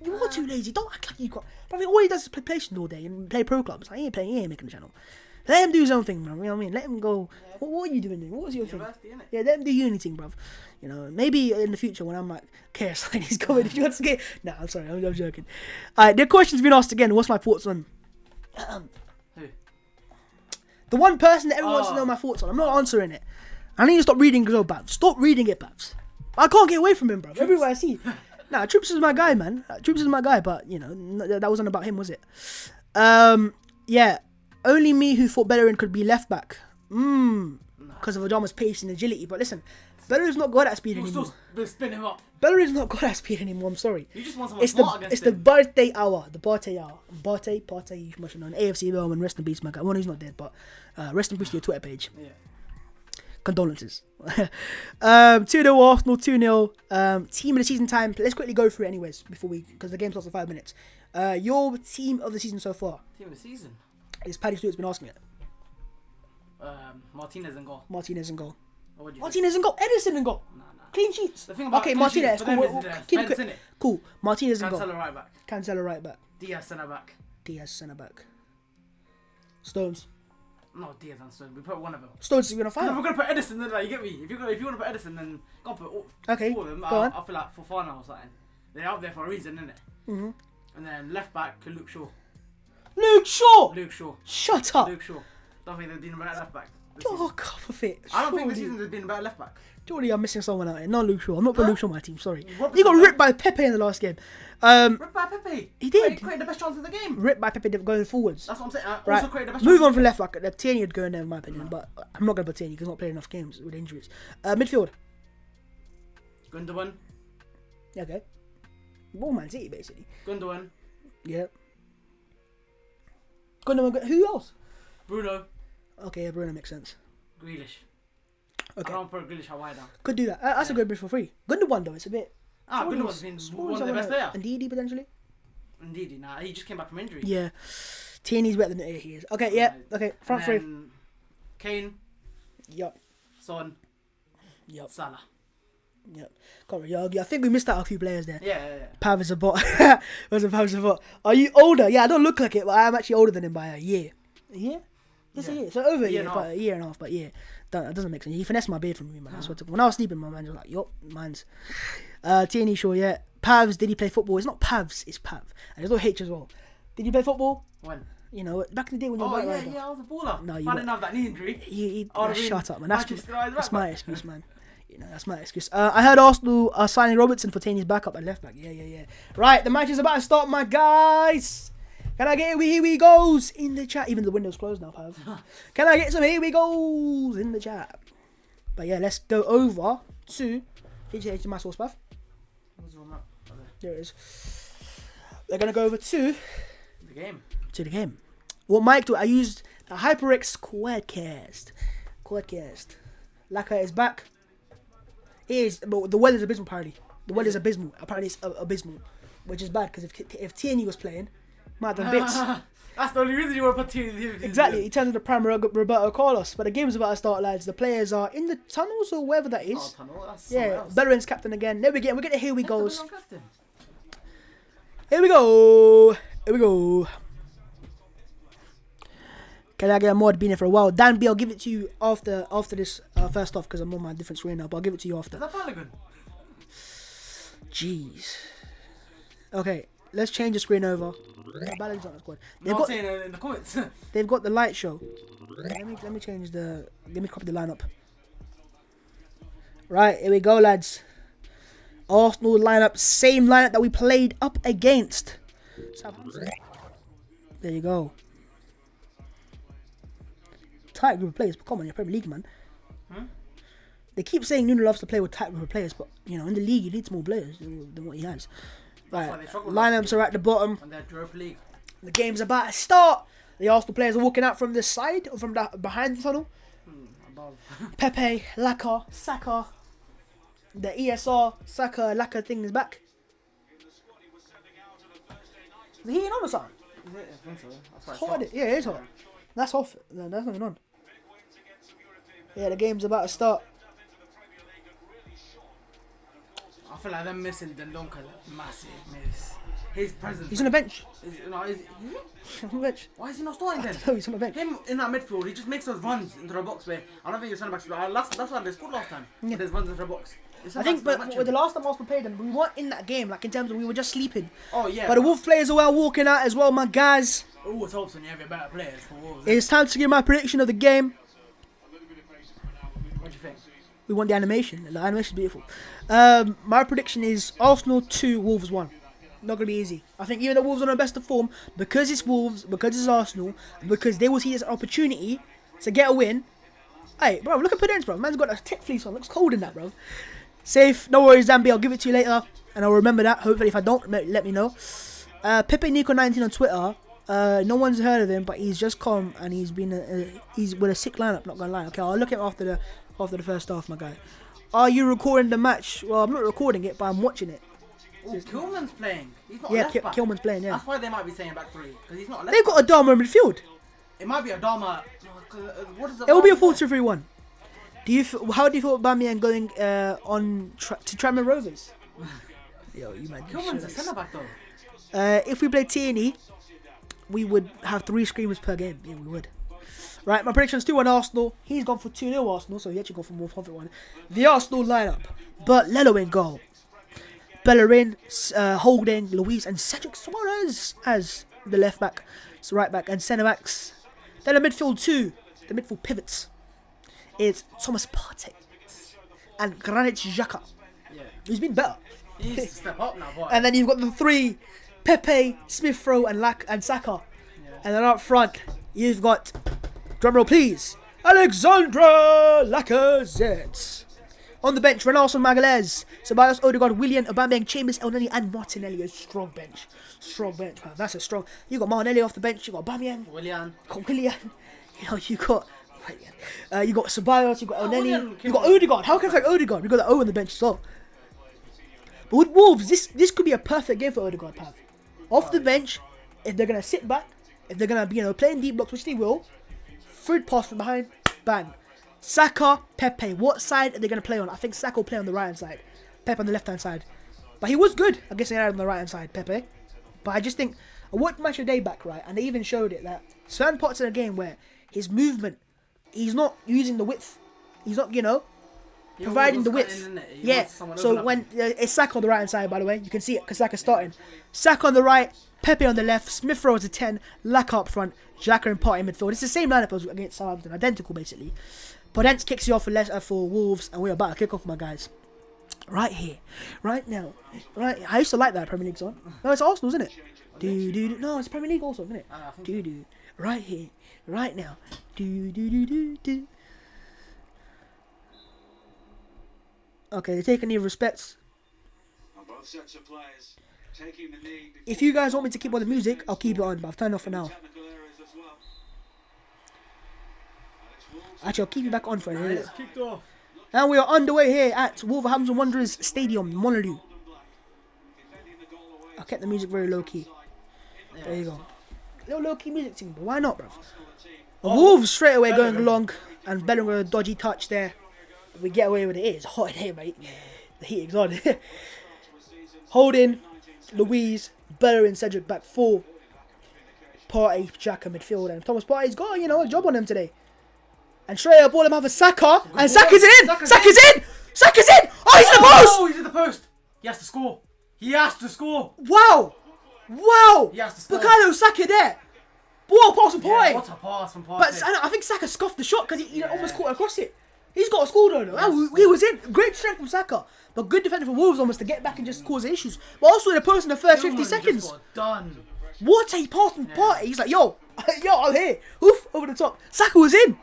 Speaker 1: You are too lazy. Don't act like you got... I mean, all he does is play PlayStation all day and play pro clubs. He ain't making a channel. Let him do his own thing, man. You know what I mean? Let him go. Yeah. What are you doing? What was your thing? Yeah, let him do uni thing, bruv. You know, maybe in the future when I'm like, KSI, he's coming. If you want to get... Nah, I'm sorry. I'm joking. Alright, the question's been asked again. What's my thoughts on...
Speaker 2: Who?
Speaker 1: The one person that everyone wants to know my thoughts on. I'm not answering it. I need to stop reading it, Babs. Stop reading it, Babs. I can't get away from him, bro. Everywhere I see. Nah, Troops is my guy, man. Troops is my guy, but, you know, that wasn't about him, was it? Yeah. Only me who thought Bellerin could be left back. Because of Adama's pace and agility. But listen, Bellerin's not good at speed anymore.
Speaker 2: Still spin him up.
Speaker 1: Bellerin's not good at speed anymore, I'm sorry.
Speaker 2: You just want someone smart against him.
Speaker 1: It's the birthday hour. The birthday hour. Partey, you must know. AFC Bellman, rest in peace, my guy. Well, he's not dead, but rest in peace to your Twitter page.
Speaker 2: Yeah.
Speaker 1: Condolences. 2-0 Arsenal, 2-0. Team of the season time. Let's quickly go through it anyways, because the game starts in 5 minutes. Your team of the season so far.
Speaker 2: Team of the season?
Speaker 1: Is Paddy Stewart's been asking it.
Speaker 2: Martinez in goal.
Speaker 1: Martinez in goal.
Speaker 2: Martinez
Speaker 1: in goal. Edison in goal.
Speaker 2: Nah.
Speaker 1: Clean sheets.
Speaker 2: The thing about
Speaker 1: okay,
Speaker 2: clean
Speaker 1: Martinez.
Speaker 2: sheets for them is defense, innit?
Speaker 1: Cool. Martinez in goal.
Speaker 2: Cancelo right back.
Speaker 1: Cancelo right back.
Speaker 2: Diaz centre back.
Speaker 1: Diaz centre back. Stones.
Speaker 2: No, Diaz and Stones. We put one of them.
Speaker 1: Stones is gonna fight.
Speaker 2: If we're gonna put Edison, then like, you get me. If you want to put Edison, then go put all four of them.
Speaker 1: Go on.
Speaker 2: I feel like Fofana or something. They're out there for a reason, innit?
Speaker 1: Mm-hmm.
Speaker 2: And then left back, Luke Shaw.
Speaker 1: Luke Shaw. Shut up.
Speaker 2: Luke Shaw. Don't think they've been a better left back.
Speaker 1: Oh, God of it.
Speaker 2: I don't think this season there's been a better left back.
Speaker 1: Surely I'm missing someone out here. Not Luke Shaw. I'm not putting Luke Shaw on my team. Sorry. He got ripped by Pepe in the last game.
Speaker 2: Ripped by Pepe?
Speaker 1: He did.
Speaker 2: He created the best chance of the game.
Speaker 1: Ripped by Pepe going forwards.
Speaker 2: That's what I'm saying.
Speaker 1: Right.
Speaker 2: Also created the best
Speaker 1: Move
Speaker 2: chance
Speaker 1: on from left back. Tierney would go in there in my opinion, but I'm not going to put Tierney because he's not played enough games with injuries. Midfield.
Speaker 2: Gundogan.
Speaker 1: Okay. Ball Man City basically.
Speaker 2: Gundogan.
Speaker 1: Yeah. Gundogan. Who else?
Speaker 2: Bruno.
Speaker 1: Okay, yeah, Bruno makes sense.
Speaker 2: Grealish.
Speaker 1: Okay.
Speaker 2: I don't put Grealish high down.
Speaker 1: Could do that. That's a good bid for free. Gundogan though, it's a bit.
Speaker 2: Gundogan's been one of the best players.
Speaker 1: And Didi potentially.
Speaker 2: Indeed, nah, he just came back from injury.
Speaker 1: Yeah. Tierney's better than he is. Okay, yeah. Okay, front three.
Speaker 2: Kane.
Speaker 1: Yup.
Speaker 2: Son.
Speaker 1: Yup.
Speaker 2: Salah.
Speaker 1: Yep. I think we missed out a few players there.
Speaker 2: Yeah.
Speaker 1: Pav is a bot. Pav's a bot. Are you older? Yeah, I don't look like it, but I am actually older than him by a year. A year? It's a
Speaker 2: Yeah.
Speaker 1: year. So over a
Speaker 2: Year
Speaker 1: year,
Speaker 2: and a
Speaker 1: but
Speaker 2: half.
Speaker 1: a year and a half. But yeah, that doesn't make sense. He finessed my beard from me, man. That's what when I was sleeping, my man was like, "Yup, mine's." TNE sure, yeah. Pavs, did he play football? It's not Pavs, it's Pav, and there's no H as well. Did you play football?
Speaker 2: When?
Speaker 1: You know, back in the day when you
Speaker 2: Oh
Speaker 1: were
Speaker 2: yeah, I was a baller.
Speaker 1: No, you
Speaker 2: I didn't have that knee injury.
Speaker 1: Shut up, man. That's my excuse, man. You know, that's my excuse. I heard Arsenal are signing Robertson for Taney's backup at left back. Yeah. Right, the match is about to start, my guys. Can I get here we goes in the chat? Even the window's closed now, Pav. Can I get some here we goes in the chat? But yeah, let's go over to. Did you change my source, Pav? There it is. They're gonna go over to
Speaker 2: The game.
Speaker 1: the game. What mic do I used? A HyperX Quadcast. Laka is back. It is, but the weather's abysmal apparently. The weather's abysmal. Apparently it's abysmal, which is bad because if TNE was playing, might have done bits.
Speaker 2: That's the only reason you want to put TNE.
Speaker 1: Exactly. He turns into Prime Roberto Carlos. But the game's about to start, lads. The players are in the tunnels or wherever that is.
Speaker 2: Oh, tunnel. That's
Speaker 1: Yeah, Bellerin's captain again. There we get. We're getting here we goes.
Speaker 2: Captain.
Speaker 1: Here we go. Can I get a mod? Been here for a while. Dan B, I'll give it to you after this first off because I'm on my different screen now. But I'll give it to you after.
Speaker 2: Is that Balogun?
Speaker 1: Jeez. Okay, let's change the screen over. Balogun's on the squad.
Speaker 2: I'm saying in the comments.
Speaker 1: They've got the light show. Let me change the. Let me copy the lineup. Right, here we go, lads. Arsenal lineup, same lineup that we played up against. There you go. Tight group of players. Come on, you're Premier League, man. They keep saying Nuno loves to play with tight group of players, but you know, in the league, you need more players than what he has. Right, lineups are at the bottom.
Speaker 2: On that Europa League.
Speaker 1: The game's about to start. The Arsenal players are walking out from the side or from behind the tunnel.
Speaker 2: Above.
Speaker 1: Pepe, Laka, Saka. The ESR, Saka, Laka thing is back. Is he heating on or something?
Speaker 2: Is it? I think so. That's why
Speaker 1: It's hot. Yeah, it is hot. That's off. No, that's not even on. Yeah, the game's about to start.
Speaker 2: I feel like them missing Dendonka's a massive miss. His presence.
Speaker 1: He's on the bench.
Speaker 2: Is he?
Speaker 1: He's on the bench.
Speaker 2: Why is he not starting then?
Speaker 1: No, he's on the bench.
Speaker 2: Him in that midfield, he just makes those runs into the box where I don't think you're centre backs. That's why they scored last time.
Speaker 1: Yeah.
Speaker 2: There's runs into the box.
Speaker 1: I think, but with the last time Arsenal played them, we weren't in that game. Like in terms of we were just sleeping.
Speaker 2: Oh yeah.
Speaker 1: But the Wolf players are well walking out as well, my guys.
Speaker 2: always helps when you have your better players for Wolves.
Speaker 1: It's time to give my prediction of the game.
Speaker 2: What do you think?
Speaker 1: We want the animation. The animation's beautiful. My prediction is Arsenal 2, Wolves 1. Not going to be easy. I think even the Wolves are on the best of form, because it's Wolves, because it's Arsenal, because they will see this as an opportunity to get a win. Hey, bro, look at Pedence, bro. Man's got a tick fleece on. Looks cold in that, bro. Safe. No worries, Zambi. I'll give it to you later, and I'll remember that. Hopefully, if I don't, let me know. Pepe Nico 19 on Twitter. No one's heard of him, but he's just come and he's been he's with a sick lineup. Not gonna lie. Okay, I'll look at him after the first half, my guy. Are you recording the match? Well, I'm not recording it, but I'm watching it.
Speaker 2: Oh, Kilman's playing. He's not
Speaker 1: Yeah,
Speaker 2: left back.
Speaker 1: Kilman's playing. Yeah,
Speaker 2: That's why they might be saying back three, because he's not a left
Speaker 1: they've got a Dharma in midfield.
Speaker 2: It might be a Dharma. What is
Speaker 1: It will be a 4-2-3-1. How do you feel about Bamian going on to Tranmere Rovers? Yo, you man.
Speaker 2: Kilman's a centre back though.
Speaker 1: If we play TNE, we would have 3 screamers per game. Yeah, we would. Right, my prediction is 2-1 Arsenal. He's gone for 2-0 Arsenal, so he actually gone for more confident one. The Arsenal lineup: Bert Lello in goal, Bellerin, Holding, Luis, and Cedric Suarez as the left back, so right back, and centre backs. Then the midfield the midfield pivots. It's Thomas Partey and Granit Xhaka, who's been better.
Speaker 2: He needs to step up now, boy.
Speaker 1: And then you've got the 3, Pepe, Smith Rowe, and Saka.
Speaker 2: Yeah.
Speaker 1: And then up front, you've got, drumroll please, Alexandra Lacazette. On the bench, Renalson Magalhaes, Ceballos, Odegaard, Willian, Aubameyang, Chambers, Elneny, and Martinelli. A strong bench. Strong bench, man. That's a strong. You got Martinelli off the bench. You got Aubameyang.
Speaker 2: Willian.
Speaker 1: You know, you got Ceballos. You got Elneny.
Speaker 2: Willian
Speaker 1: You got Odegaard. How can I forget Odegaard? We got the O on the bench as well. But with Wolves, this could be a perfect game for Odegaard, Pav. Off the bench, if they're gonna sit back, if they're gonna be playing deep blocks, which they will, third pass from behind, bang. Saka, Pepe. What side are they gonna play on? I think Saka will play on the right hand side, Pepe on the left hand side. But he was good against United on the right hand side, Pepe. But I just think I watched Match of the Day back, right, and they even showed it that certain parts of the game where his movement, he's not using the width. He's not, providing the width. Yeah, so when it's Saka on the right hand side, by the way, you can see it because Saka's starting. Saka on the right, Pepe on the left, Smith Rowe as a 10, Laka up front, Xhaka and Partey in midfield. It's the same lineup as against Southampton, identical basically. Podence kicks you off for Wolves, and we're about to kick off, my guys. Right here, right now, right. I used to like that Premier League's on. No, it's Arsenal, isn't it? Do. No, it's Premier League also, isn't it? Do. Right here, right now. Do. Okay, they're taking the respects. If you guys want me to keep on the music, I'll keep it on, but I've turned it off for now. Actually, I'll keep it back on for a minute. And we are underway here at Wolverhampton Wanderers Stadium, Monolith. I kept the music very low key. There you go. Little low key music thing, but why not, bruv? Wolves straight away going along, and Bellingham with a dodgy touch there. We get away with it. It's hot in here, mate. The heat is on. Holding, Luiz, Bellerin, Cedric back 4. Partey, Xhaka midfield, and Thomas Partey's got a job on him today. And straight up, ball him have a Saka, and Saka's in! Saka's in! Saka's in! Oh, he's in the post!
Speaker 2: Oh, he's in the post! He has to score! He has to score!
Speaker 1: Wow!
Speaker 2: He has to score!
Speaker 1: Bukayo Saka there! Ball pass from Partey!
Speaker 2: Yeah, what a pass from Partey!
Speaker 1: But I think Saka scoffed the shot because he almost caught across it. He's got a score though. He was in. Great strength from Saka. But good defending for Wolves almost to get back and just cause issues. But also in the post in the first 50 seconds.
Speaker 2: Done.
Speaker 1: What a pass from Partey. He's like, yo, I'm here. Oof, over the top. Saka was in.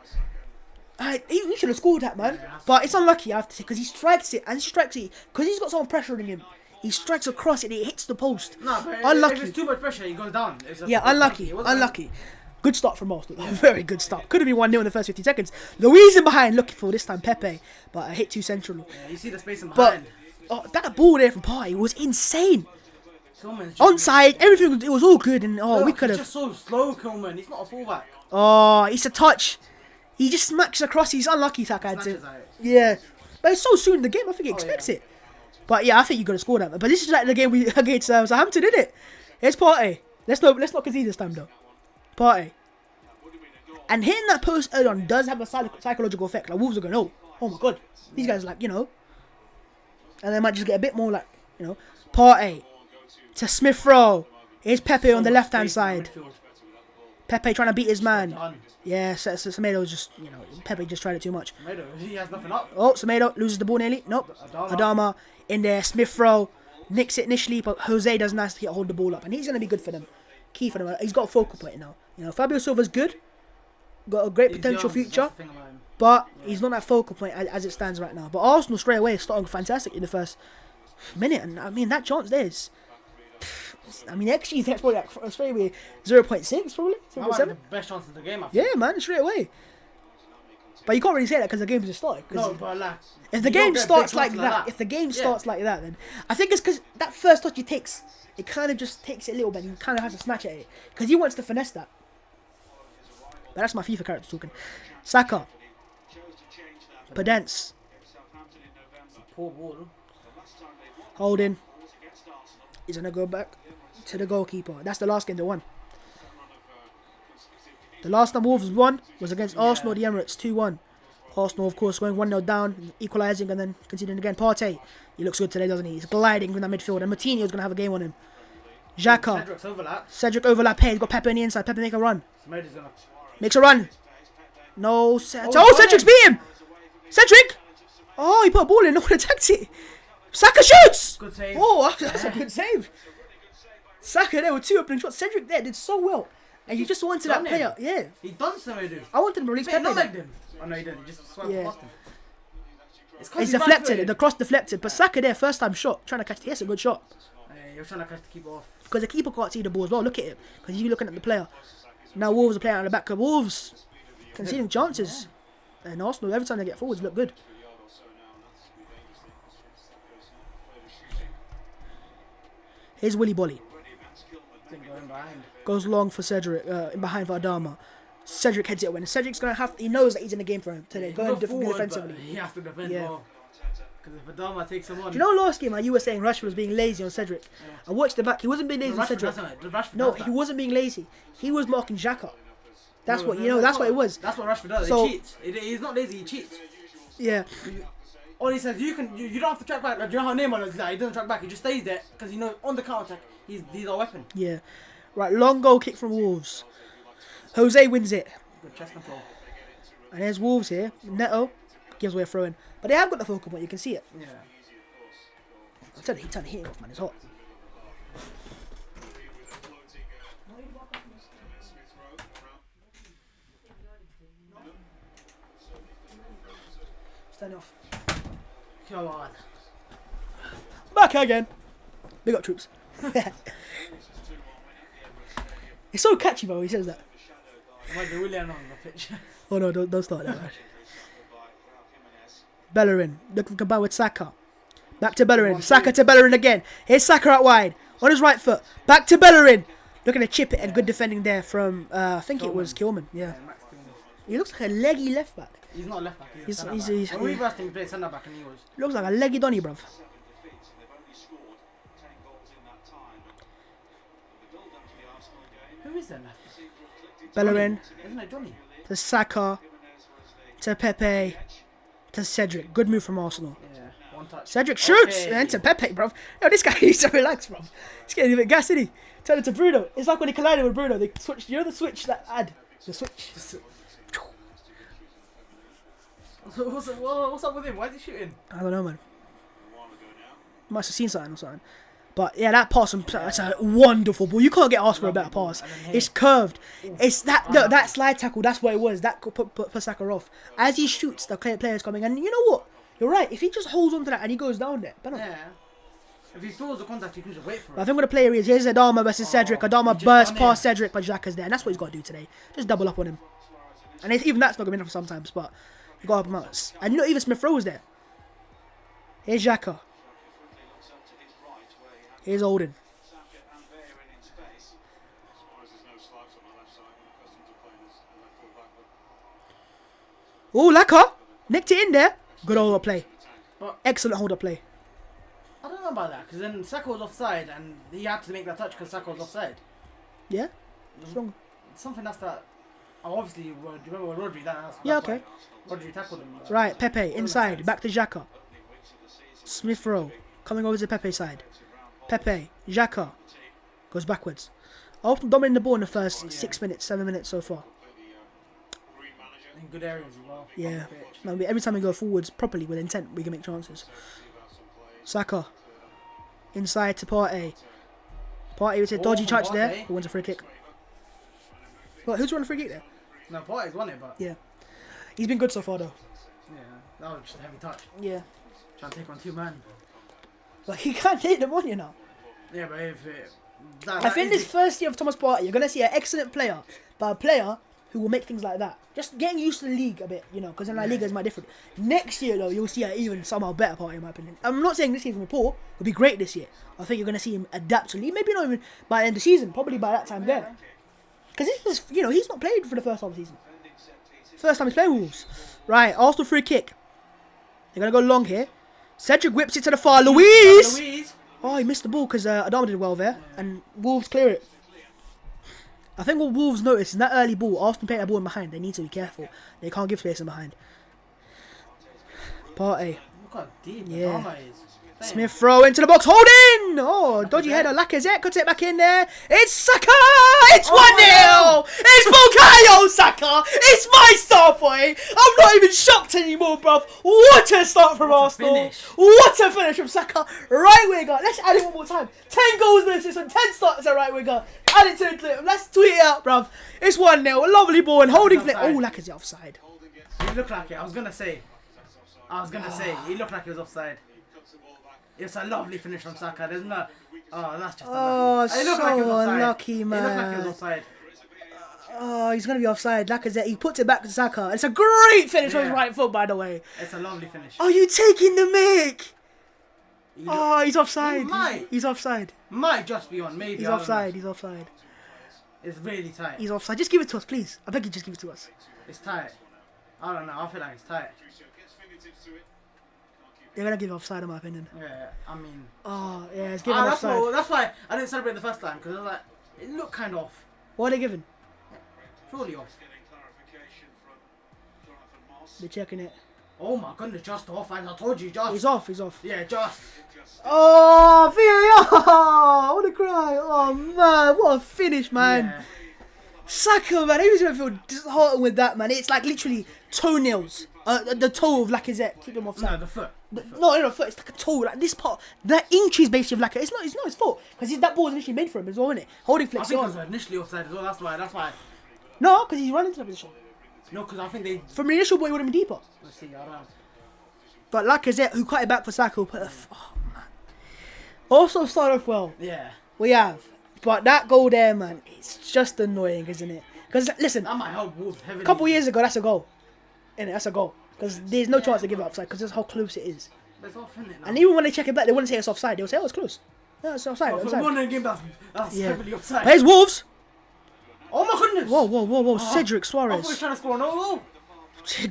Speaker 1: He should have scored that, man. But it's unlucky, I have to say, because he strikes it, because he's got someone pressuring him. He strikes across it, it hits the post.
Speaker 2: No, but
Speaker 1: unlucky.
Speaker 2: If it's too much pressure, he goes down.
Speaker 1: Unlucky. Good start from Arsenal. Very good start. Could have been 1-0 in the first 50 seconds. Luiz in behind, looking for this time Pepe, but I hit too central.
Speaker 2: Yeah, you see the space in behind.
Speaker 1: But that ball there from Partey was insane. Onside, everything, it was all good, and we could have.
Speaker 2: He's just so slow, Kilman. He's not a fullback.
Speaker 1: Oh, it's a touch. He just smacks across. He's unlucky, Saka. Yeah, but it's so soon in the game. I think he expects it. But yeah, I think you got to score that. But this is like the game against Southampton, isn't it? It's Partey. Let's not concede this time though. Partey. And hitting that post early on does have a psychological effect. Like Wolves are going, oh my god, these guys are like, and they might just get a bit more like, Partey to Smith Rowe. Here's Pepe on the left hand side. Pepe trying to beat his man. Yeah, Semedo just, Pepe just tried it too much.
Speaker 2: Semedo, he has nothing up.
Speaker 1: Oh, Semedo loses the ball nearly. Nope. Adama in there. Smith Rowe nicks it initially, but Jose does nicely hold the ball up, and he's going to be good for them. Key for them. He's got a focal point now. Fabio Silva's good. Got a great potential future, but he's not that focal point as it stands right now. But Arsenal straight away is starting fantastic in the first minute, and I mean that chance there is. Actually, that's probably straight away 0.6 probably. 0.7.
Speaker 2: The best chance of the game.
Speaker 1: Yeah, man, straight away. But you can't really say that because the game just started.
Speaker 2: No, but
Speaker 1: if the game starts like that, then I think it's because that first touch he takes, it kind of just takes it a little bit. And he kind of has to snatch at it because he wants to finesse that. But that's my FIFA character talking. Saka, Podence,
Speaker 2: poor ball.
Speaker 1: Holding. He's gonna go back to the goalkeeper. That's the last game they won. The last time Wolves won was against Arsenal at the Emirates, 2-1. Arsenal, of course, going 1-0 down, equalising and then conceding again. Partey, he looks good today, doesn't he? He's gliding in that midfield, and Martinez's gonna have a game on him. Xhaka, Cedric overlap here. He's got Pepe on the inside. Pepe make a run. Makes a run. No, Cedric's beat him. Cedric. Oh, he put a ball in. No one attacked it. Saka shoots!
Speaker 2: Good save.
Speaker 1: Oh, that's a good save. Saka there with 2 opening shots. Cedric there did so well. And you just wanted that player. Yeah.
Speaker 2: He done something.
Speaker 1: I wanted him to release Pepe.
Speaker 2: Oh, no, he didn't. He just swiped past him.
Speaker 1: It's deflected. The cross deflected. But Saka there, first time shot. Trying to catch it. Yes, a good shot.
Speaker 2: You're trying to catch the keeper off.
Speaker 1: Because the keeper can't see the ball as well. Look at him. Because you're looking at the player. Now Wolves are playing out the back of Wolves. Conceding chances. And Arsenal, every time they get forwards, look good. Here's Willy Bolly. Goes long for Cedric, in behind for Adama. Cedric heads it away. And Cedric's going to he knows that he's in the game for him today. Go and defensively.
Speaker 2: He has to defend well. Because if Adama takes him on...
Speaker 1: Do you know last game you were saying Rashford was being lazy on Cedric?
Speaker 2: Yeah.
Speaker 1: I watched the back. He wasn't being lazy on Cedric. No, he wasn't being lazy. He was marking Xhaka. That's what that's what it was.
Speaker 2: That's what Rashford does.
Speaker 1: So,
Speaker 2: he cheats. He's not lazy. He cheats.
Speaker 1: Yeah.
Speaker 2: All he says, you don't have to track back. Like, do you know how Neymar is like? He doesn't track back. He just stays there because on the counter attack, he's our weapon.
Speaker 1: Yeah. Right, long goal kick from Wolves. Jose wins it.
Speaker 2: Good chest control.
Speaker 1: And there's Wolves here. Neto gives away a throw in, but they have got the focal point. You can see it.
Speaker 2: Yeah.
Speaker 1: I'm telling you, he turned the heat off, man. It's hot. Stand off.
Speaker 2: Come on.
Speaker 1: Back again. Big up troops. It's so catchy, bro. He says that.
Speaker 2: Might be Willian on the pitch.
Speaker 1: Oh no, don't start that. Man. Bellerin looking to combine with Saka. Back to Bellerin. Saka to Bellerin again. Here's Saka out wide on his right foot. Back to Bellerin. Looking to chip it and good defending there from I think it was Kilman. Yeah. He looks like a leggy left back.
Speaker 2: He's not left back.
Speaker 1: He's
Speaker 2: when we first he played centre back and he was.
Speaker 1: Looks like a leggy Donny, bruv.
Speaker 2: Who is that left?
Speaker 1: Bellerin
Speaker 2: Isn't it Johnny?
Speaker 1: to Saka to Pepe to Cedric. Good move from Arsenal.
Speaker 2: Yeah, one touch.
Speaker 1: Cedric shoots
Speaker 2: Okay.
Speaker 1: and to Pepe, bruv. Yo, this guy needs to relax, bruv. He's getting a bit gassed, isn't he? Turn it to Bruno. It's like when he collided with Bruno. They switched. You know the switch that ad. The switch.
Speaker 2: What's up with him? Why is he shooting?
Speaker 1: I don't know, man. Must have seen something or something. But yeah, that pass, that's a wonderful ball. You can't get asked for a better pass. It's curved. It's that that slide tackle. That's what it was. That could put Saka off. As he shoots, the player's coming. And you know what? You're right. If he just holds on to that and he goes down there, penalty.
Speaker 2: Yeah. If he feels the contact, he can just wait for it.
Speaker 1: I think what the player is, here's Adama versus Cedric. Adama bursts past Cedric, but Xhaka's there. And that's what he's got to do today. Just double up on him. And even that's not going to be enough sometimes, but you got to help him out. And even Smith Rowe was there. Here's Xhaka. Here's Olden. Oh, Laka! Nicked it in there. Good hold-up play. Excellent hold-up play.
Speaker 2: I don't know about that, because then Saka was offside, and he had to make that touch because Saka was offside.
Speaker 1: Yeah? What's wrong?
Speaker 2: Something that's that... Oh, obviously, do you remember when Rodri...
Speaker 1: Yeah, okay.
Speaker 2: Rodri tackled him.
Speaker 1: Right, Pepe, inside. Back to Xhaka. Smith Rowe. Coming over to Pepe's side. Pepe. Xhaka. Goes backwards. Often dominating the ball in the first 6 minutes, 7 minutes so far.
Speaker 2: In good areas as well.
Speaker 1: Yeah. No, every time we go forwards properly with intent, we can make chances. Saka. Inside to Partey. Partey with a dodgy touch there. Who wants a free kick? Well, who's running a free kick there?
Speaker 2: No, Partey's won it, but...
Speaker 1: Yeah. He's been good so far, though.
Speaker 2: Yeah, that was just a heavy touch.
Speaker 1: Yeah.
Speaker 2: Trying to take on two men.
Speaker 1: Like, he can't take them on, you know.
Speaker 2: Yeah, but if it...
Speaker 1: I think this first year of Thomas Partey, you're going to see an excellent player, but a player who will make things like that. Just getting used to the league a bit, you know, because in La Liga is might different. Next year, though, you'll see an even somehow better Partey, in my opinion. I'm not saying this season will be poor. It'll be great this year. I think you're going to see him adapt to the league. Maybe not even by the end of the season. Probably by that time there. Because he's not played for the first half of the season. First time he's playing Wolves. Right, Arsenal free kick. They're going to go long here. Cedric whips it to the far. Luis! Oh, he missed the ball because Adama did well there. And Wolves clear it. I think what Wolves notice is that early ball, Arsenal playing that ball in behind. They need to be careful. They can't give space in behind. Partey.
Speaker 2: Look how deep
Speaker 1: Yeah.
Speaker 2: is.
Speaker 1: Smith throw into the box. Hold in! Oh, dodgy header. Lacazette cuts it back in there. It's Saka! It's 1-0! It's Bukayo Saka! It's my star point! I'm not even shocked anymore, bruv. What a start from Arsenal.
Speaker 2: Finish.
Speaker 1: What a finish from Saka. Right winger. Let's add it one more time. 10 goals this season. 10 starts at right winger. Add it to the clip. Let's tweet it out, bruv. It's 1-0. A lovely ball and holding flick. Oh, Lacazette offside.
Speaker 2: He looked like it. I was going to say. He looked like he was offside. It's a lovely finish from Saka. There's no... Oh, that's just unlucky. It looked like he was offside.
Speaker 1: Unlucky, man.
Speaker 2: It looked like he was offside.
Speaker 1: Oh, he's going to be offside. Lacazette, he puts it back to Saka. It's a great finish on his right foot, by the way.
Speaker 2: It's a lovely finish.
Speaker 1: Are you taking the mic? Oh, he's offside. He's offside.
Speaker 2: Might just be on, maybe.
Speaker 1: He's offside. He's offside.
Speaker 2: It's really tight.
Speaker 1: He's offside. Just give it to us, please. I beg you, just give it to us.
Speaker 2: It's tight. I don't know. I feel like it's tight.
Speaker 1: They're gonna give offside in my opinion.
Speaker 2: Yeah, I mean.
Speaker 1: Oh yeah, it's giving offside.
Speaker 2: That's why I didn't celebrate the first time because I was like, it looked kind of off.
Speaker 1: What are they giving?
Speaker 2: Surely off.
Speaker 1: They're checking it.
Speaker 2: Oh my goodness, just off. I told you, just.
Speaker 1: He's off. He's off.
Speaker 2: Yeah, just.
Speaker 1: Oh, VAR! I want to cry. Oh man, what a finish, man.
Speaker 2: Yeah.
Speaker 1: Saka, man, he was gonna feel disheartened with that, man. It's like literally toenails. The toe of Lacazette. Keep him offside.
Speaker 2: No, the foot.
Speaker 1: No, the foot. It's like a toe. Like this part, that inches basically of Lacazette. It's not his fault because that ball was initially made for him as well, isn't it? Holding
Speaker 2: I
Speaker 1: flex.
Speaker 2: think it was initially offside as well. That's why.
Speaker 1: No, because he's running into the position.
Speaker 2: No, because I think they.
Speaker 1: From the initial ball, he would have been deeper.
Speaker 2: Let's see. I don't know.
Speaker 1: But Lacazette, who cut it back for Saka, put oh man. Also started off well.
Speaker 2: Yeah.
Speaker 1: We have. But that goal there, man, it's just annoying, isn't it? Because, listen,
Speaker 2: That might help Wolves heavily.
Speaker 1: a couple years ago, that's a goal. Innit? That's a goal. Because there's no chance to give it offside because that's how close it is.
Speaker 2: But it's off, isn't it, now?
Speaker 1: And even when they check it back, they wouldn't say it's offside. They'll say, oh, it's close. No, it's offside.
Speaker 2: For the
Speaker 1: offside.
Speaker 2: one game, that's heavily offside.
Speaker 1: Here's Wolves.
Speaker 2: Oh my goodness!
Speaker 1: Whoa. Cedric
Speaker 2: I thought he was
Speaker 1: Suarez.
Speaker 2: trying to score an goal.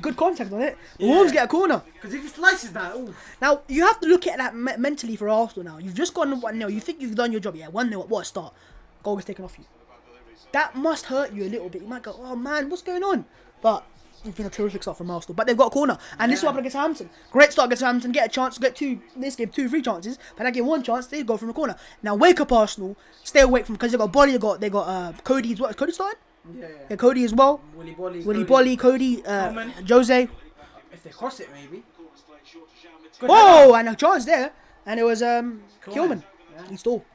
Speaker 1: Good contact on it.
Speaker 2: Yeah.
Speaker 1: Wolves get a corner.
Speaker 2: Because if he slices that, ooh.
Speaker 1: Now, you have to look at that mentally for Arsenal now. You've just gone 1-0. You think you've done your job. Yeah, 1-0. What a start. Goal was taken off you. That must hurt you a little bit. You might go, oh man, what's going on? But it's been a terrific start from Arsenal. But they've got a corner. And this is what happened against Hampton. Great start against Hampton. Get a chance to get in this game, 2-3 chances. But I get one chance, they go from the corner. Now wake up Arsenal. Stay awake from, because they got Bolly, they got Cody as well. Is Cody starting? Yeah, Cody as well. Willy Bolly, Cody, Jose.
Speaker 2: If they cross it, maybe.
Speaker 1: Oh, and a chance there. And it was Kilman.
Speaker 2: Yeah.
Speaker 1: He stole.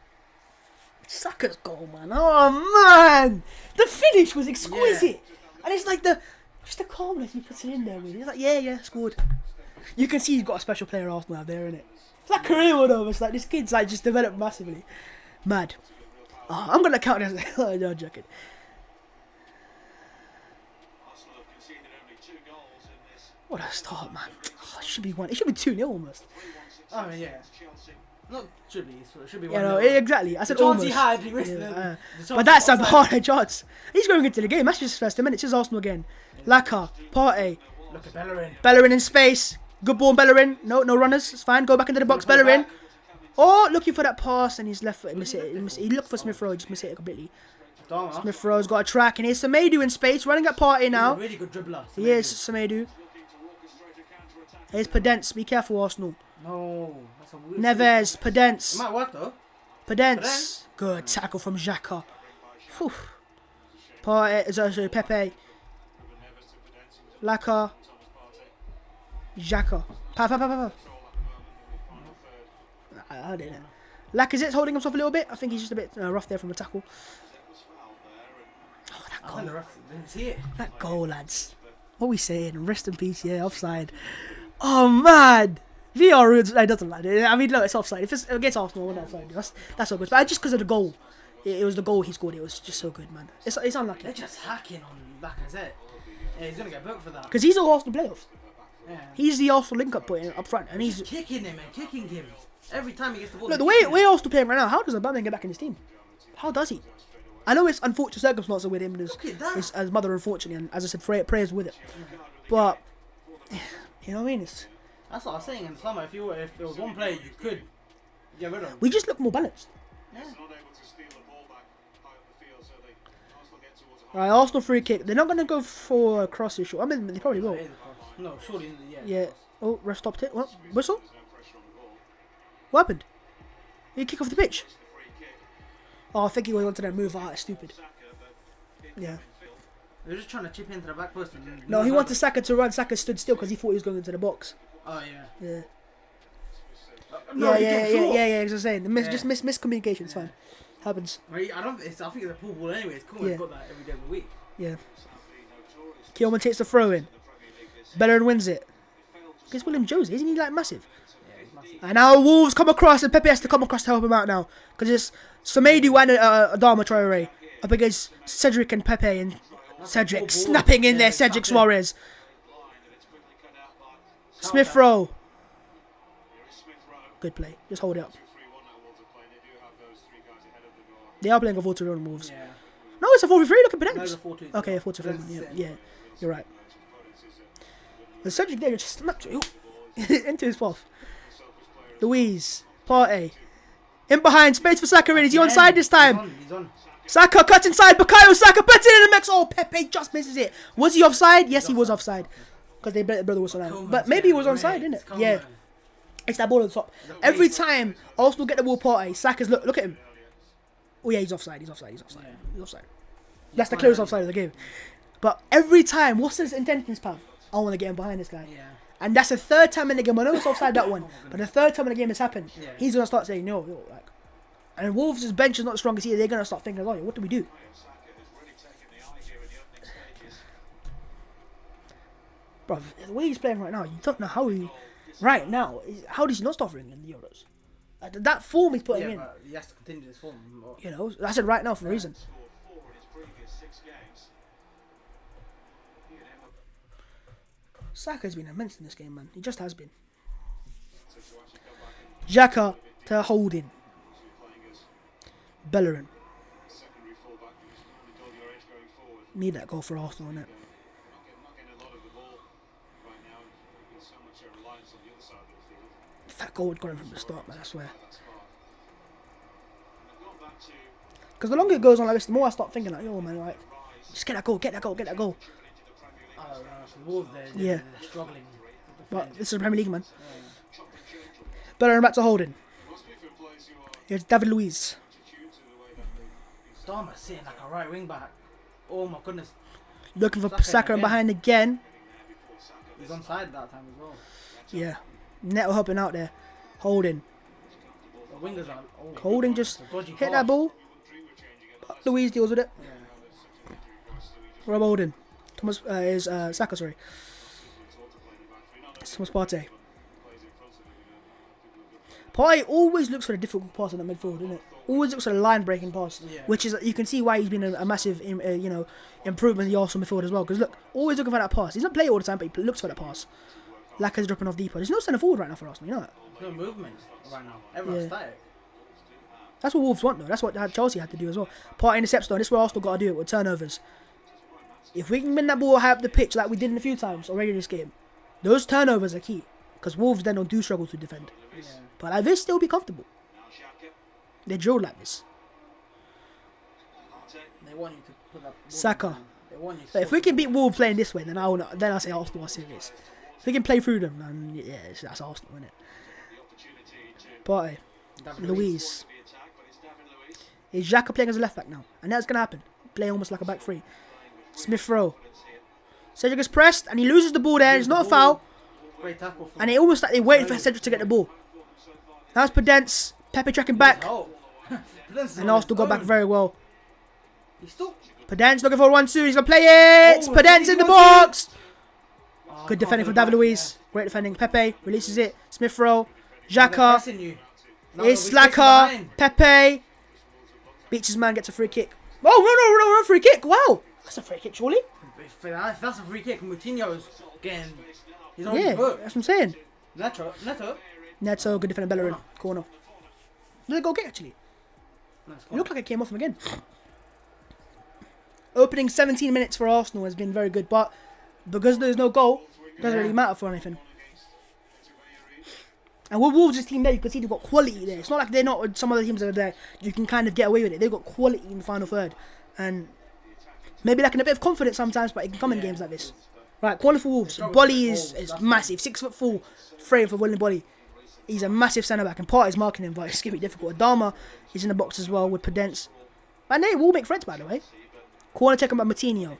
Speaker 1: Saka's goal, man. Oh, man. The finish was exquisite. Yeah. And it's like just the calmness he puts it in there with. He's like, yeah, scored. You can see he's got a special player Arsenal out there, innit? It's like career mode over. It's like this kid's like just developed massively. Mad. Oh, I'm going to count as... no, I'm joking. What a start, man. Oh, it should be 1. It should be 2-0 almost.
Speaker 2: Oh, yeah. Not should be. It should be 1-0.
Speaker 1: Yeah, no, exactly. I said
Speaker 2: the chance
Speaker 1: almost.
Speaker 2: he had, he missed it.
Speaker 1: But that's a hard chance. He's going into the game. That's just his first 10 minutes. It's Arsenal again. Laka, Partey.
Speaker 2: Look at Bellerin.
Speaker 1: Bellerin in space. Good ball, Bellerin. No runners. It's fine. Go back into the box, Bellerin. Oh, looking for that pass and he's left foot. Miss it. He looked for Smith Rowe. Just miss it completely. Smith Rowe's got a track. And here's Semedo in space. Running at Partey now.
Speaker 2: He's a really good dribbler.
Speaker 1: He is Semedo. Here's Pedence. Be careful, Arsenal.
Speaker 2: No. That's a weird
Speaker 1: Neves. Pedence.
Speaker 2: It might work though.
Speaker 1: Pedence. Good tackle from Xhaka. Partey. Pepe. Laka. Xhaka. Pa. I didn't. Lacazette's holding himself a little bit. I think he's just a bit rough there from the tackle. Oh, that goal.
Speaker 2: Didn't see it.
Speaker 1: That goal, lads. What are we saying? Rest in peace, yeah, offside. Oh, man. VR rules, it doesn't matter. I mean, look, it's offside. If it's against Arsenal, we're not offside. That's all good. But just because of the goal, it was the goal he scored. It was just so good, man. It's unlucky.
Speaker 2: They're just hacking on Lacazette. Yeah, he's going to get booked for that.
Speaker 1: Because he's all Arsenal playoffs.
Speaker 2: Yeah.
Speaker 1: He's the Arsenal link-up point up front. And he's
Speaker 2: kicking him and kicking him. Every time he gets the ball.
Speaker 1: Look, the way Arsenal playing right now, how does Aubameyang get back in his team? How does he? I know it's unfortunate circumstances with him and his mother, unfortunately, and as I said, prayers with it. But, you know what I mean?
Speaker 2: That's what I was saying in the summer. If there was one player you could get rid of.
Speaker 1: We just look more balanced.
Speaker 2: Yeah.
Speaker 1: Right, Arsenal free kick. They're not going to go for a cross issue. I mean, they probably will.
Speaker 2: No, surely,
Speaker 1: yeah. Oh, ref stopped it. What? Whistle? What happened? Did he kick off the pitch? Oh, I think he wanted to move out. It's stupid. Yeah.
Speaker 2: They're just trying to chip into the back post.
Speaker 1: No, he wanted Saka to run. Saka stood still because he thought he was going into the box.
Speaker 2: Oh, yeah.
Speaker 1: Yeah.
Speaker 2: Yeah.
Speaker 1: As I was saying, just miscommunication. It's fine. Happens.
Speaker 2: I think it's a pool ball anyway. It's cool. We've got that every day of the week.
Speaker 1: Yeah. Kilman takes the throw in. Bellerin wins it. Against William Jose, isn't he like massive?
Speaker 2: Yeah, he's massive.
Speaker 1: And now Wolves come across, and Pepe has to come across to help him out now, because it's Semedo and Adama Traore up against Cedric and Pepe, and Cedric snapping in there. Cedric Suarez. Smith Rowe. Good play. Just hold it up. They are playing a 4-2 on Wolves.
Speaker 2: Yeah.
Speaker 1: No, it's a 4-3. Look at Pedence.
Speaker 2: No, it's a 4-2.
Speaker 1: Okay, a 4-2. Yeah, you're right. The Cedric there just snapped into his path. Luiz. Partey. In behind. Space for Saka. Is he onside this time?
Speaker 2: He's on.
Speaker 1: Saka cut inside. Bukayo Saka puts it in the mix. Oh, Pepe just misses it. Was he offside? Yes, he was offside. Because they bet the brother was on. But maybe he was onside, didn't it? Yeah. It's that ball at the top. Every time Arsenal get the ball, Partey, Saka's look at him. Oh yeah, he's offside. He's offside. That's the clearest offside of the game. But every time, what's his intentions, pal? I want to get him behind this guy.
Speaker 2: Yeah.
Speaker 1: And that's the third time in the game. I know it's offside that one, but the third time in the game it's happened.
Speaker 2: Yeah.
Speaker 1: He's gonna start saying no, like. And Wolves' bench is not the strongest either. They're gonna start thinking, oh, what do we do? Bro, the way he's playing right now, you don't know how he. Right now, how does he not start ringing in the Euros? That form he's putting in.
Speaker 2: But he has to continue this form.
Speaker 1: You know, I said right now for a reason. Saka's been immense in this game, man. He just has been. Xhaka to Holding. Bellerin. Need that goal for Arsenal, innit? That goal would got him from the start, man, I swear. Because the longer it goes on like this, the more I start thinking like, yo, man, like, just get that goal.
Speaker 2: They're struggling.
Speaker 1: But this is the Premier League, man. Yeah. Bellerin back to Holding. Here's David Luiz.
Speaker 2: Dharma sitting like a right wing back. Oh my goodness.
Speaker 1: Looking for Saka and behind again.
Speaker 2: He's onside that time as well.
Speaker 1: Yeah. Neto helping out there. Holding.
Speaker 2: The wingers are.
Speaker 1: Holding just hit that ball. But Luiz deals with it.
Speaker 2: Yeah.
Speaker 1: Rob Holding. Thomas is Saka, sorry. It's Thomas Partey. Partey always looks for a difficult pass in the midfield, doesn't it? Always looks for a line-breaking pass, which is you can see why he's been a massive, improvement in the Arsenal midfield as well. Because look, always looking for that pass. He's not playing all the time, but he looks for that pass. Laka's dropping off deeper. There's no centre forward right now for Arsenal, you know that?
Speaker 2: There's no movement right now. Everyone's static.
Speaker 1: That's what Wolves want, though. That's what Chelsea had to do as well. Partey intercepts, though. This is where Arsenal got to do it with turnovers. If we can win that ball high up the pitch like we did in a few times already in this game, those turnovers are key. Because Wolves then do struggle to defend. Yeah. But like this, they'll be comfortable. They're drilled like this.
Speaker 2: They want you to put up
Speaker 1: Saka.
Speaker 2: They want you to
Speaker 1: but if we can beat Wolves playing this way, then I'll say Arsenal are serious. If we can play through them, then yeah, that's Arsenal, isn't it? Partey. Luiz. Is Xhaka playing as a left back now? And that's going to happen. Play almost like a back three. Smith Rowe. Cedric is pressed and he loses the ball there. It's not a foul.
Speaker 2: Great tackle.
Speaker 1: And it almost like they waited for Cedric to get the ball. That's Podence. Pepe tracking back. And Arsenal got back very well. Podence looking for 1-2. He's going to play it. Podence in the box. Good defending from David Luiz. Great defending. Pepe releases it. Smith Rowe. Xhaka. It's Laka. Pepe. Beats his man. Gets a free kick. Oh, no, free kick. Wow. That's a free kick, surely.
Speaker 2: If that's a free kick, Moutinho's getting... He's on
Speaker 1: yeah,
Speaker 2: his foot.
Speaker 1: That's what I'm saying.
Speaker 2: Neto.
Speaker 1: Good defending. Bellerin. Corner. Did it go kick, actually? It looked like it came off him again. Opening 17 minutes for Arsenal has been very good, but because there's no goal, it doesn't really matter for anything. And with Wolves' team there, you can see they've got quality there. It's not like they're not with some other teams that are there. You can kind of get away with it. They've got quality in the final third. And maybe lacking a bit of confidence sometimes, but it can come in games like this. Right, corner for Wolves. Bolly is massive. 6'4" frame for William Bolly. He's a massive centre-back, and Partey's marking him, but it's going to be difficult. Adama is in the box as well with Podence. And they will make friends, by the way. Corner taken by Moutinho.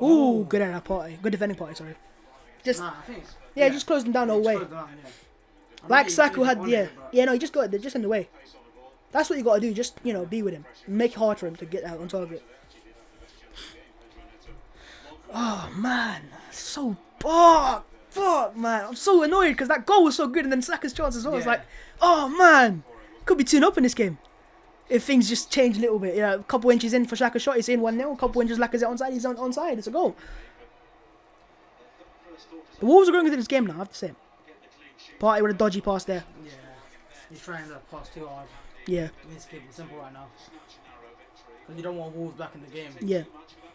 Speaker 1: Ooh, good at that Partey. Good defending Partey, sorry. Just closed them down the whole way. Like Saka had, no, he just got it. They're just in the way. That's what you got to do. Just, be with him. Make it hard for him to get out on target. Oh, man. So fuck, man. I'm so annoyed because that goal was so good and then Saka's chance as well. It's like, oh, man. Could be 2-0 in this game. If things just change a little bit. A couple inches in for Xhaka's shot, it's in 1-0. A couple inches Laka's onside, he's onside. It's a goal. The Wolves are going into this game now, I have to say. Partey with a dodgy pass there.
Speaker 2: Yeah. He's trying to pass too hard.
Speaker 1: Yeah.
Speaker 2: It's simple right now. Because you don't want Wolves back in the game.
Speaker 1: Yeah.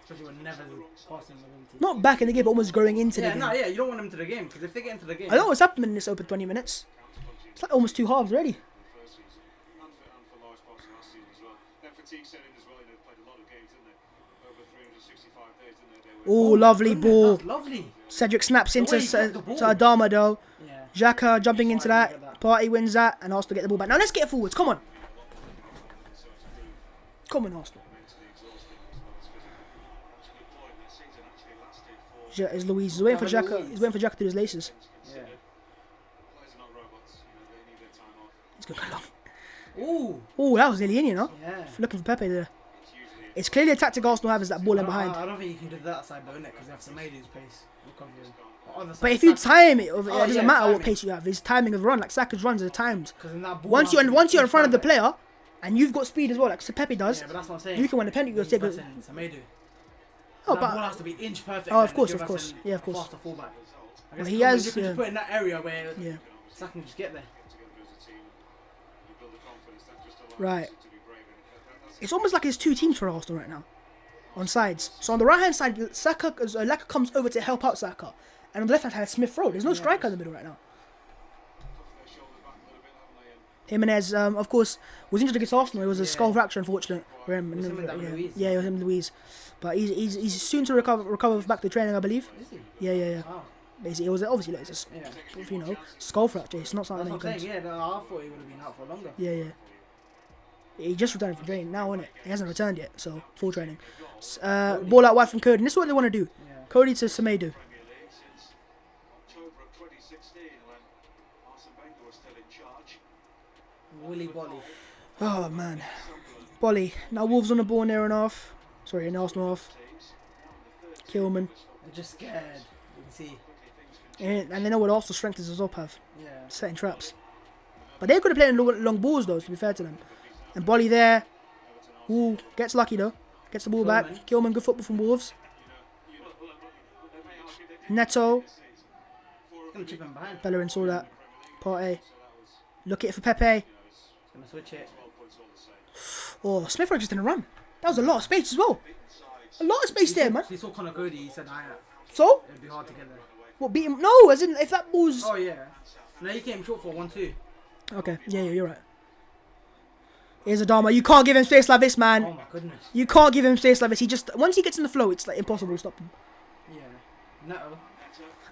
Speaker 2: Especially when Neves is passing ability.
Speaker 1: Not back in the game, but almost going into the game.
Speaker 2: Yeah, you don't want them to the game because if they get into the game.
Speaker 1: I don't know what's happening in this open 20 minutes. It's like almost 2 halves already. Oh, lovely ball.
Speaker 2: Lovely.
Speaker 1: Cedric snaps into to Adama though.
Speaker 2: Yeah.
Speaker 1: Xhaka jumping into that. Partey wins that, and Arsenal get the ball back. Now let's get it forwards. Come on. Come on, Arsenal. Is Luis? He's waiting for Xhaka. He's waiting for Xhaka to do his laces.
Speaker 2: Yeah.
Speaker 1: He's going long.
Speaker 2: Ooh.
Speaker 1: Oh, that was nearly in, you know.
Speaker 2: Yeah.
Speaker 1: Looking for Pepe there. It's clearly a tactic Arsenal have is that ball in behind.
Speaker 2: I don't think you can do that side though, innit? Because you have Semedo's pace.
Speaker 1: But if you time it, it doesn't matter what pace you have. It's timing of run. Like Saka's runs are timed. Once you're in front of the player, and you've got speed as well, like Pepe does.
Speaker 2: Yeah, but that's what I'm saying.
Speaker 1: You can win the penalty. You'll take it.
Speaker 2: Semedo.
Speaker 1: Oh,
Speaker 2: that
Speaker 1: but
Speaker 2: ball has to be inch perfect.
Speaker 1: Oh, of course. Yeah, of course.
Speaker 2: Faster fullback. I
Speaker 1: Well,
Speaker 2: guess
Speaker 1: he has.
Speaker 2: You can just put in that area where
Speaker 1: Yeah.
Speaker 2: Saka can just get there.
Speaker 1: Right. It's almost like there's 2 teams for Arsenal right now. On sides. So on the right hand side, Laka comes over to help out Saka. And on the left hand side, Smith Rowe. There's no striker in the middle right now. Jimenez, of course, was injured against Arsenal. It was a skull fracture, unfortunately, for him.
Speaker 2: It was him and Luis.
Speaker 1: Yeah, it was him and Luis. But he's soon to recover back to training, I believe.
Speaker 2: Is he?
Speaker 1: Yeah.
Speaker 2: Oh.
Speaker 1: Basically, it was obviously like it's skull fracture. It's not something
Speaker 2: That's what I'm saying. Yeah, I thought he would have been out for longer.
Speaker 1: Yeah. He just returned from training now, isn't it? He hasn't returned yet, so full training. Ball out wide from Cody. And this is what they want to do.
Speaker 2: Yeah.
Speaker 1: Cody to Semedo.
Speaker 2: Willy Bolly.
Speaker 1: Oh man, Bolly. Now Wolves on the ball near and off. Sorry, in Arsenal off. Kilman.
Speaker 2: They're just scared. You can see.
Speaker 1: And they know what Arsenal's strength is as well, Pav.
Speaker 2: Yeah.
Speaker 1: Setting traps. But they could have played in long balls though, to be fair to them. And Bolly there. Ooh, gets lucky though. Gets the ball back. Kilman, good football from Wolves. Neto.
Speaker 2: Gonna chip him behind.
Speaker 1: Bellerin saw that. Partey. Look at it for Pepe.
Speaker 2: Gonna switch it.
Speaker 1: Oh, Smith Rowe just didn't run. That was a lot of space as well. A lot of space there, man.
Speaker 2: He saw Conor Cody, he said,
Speaker 1: So?
Speaker 2: it'd be hard to get there.
Speaker 1: What, beat him? No, as in, if that ball's...
Speaker 2: Oh, yeah. No, he came short for 1-2.
Speaker 1: Okay, yeah, you're right. Here's Adama. You can't give him space like this, man.
Speaker 2: Oh, my goodness.
Speaker 1: You can't give him space like this. He just... Once he gets in the flow, it's like impossible to stop him.
Speaker 2: Yeah. Neto.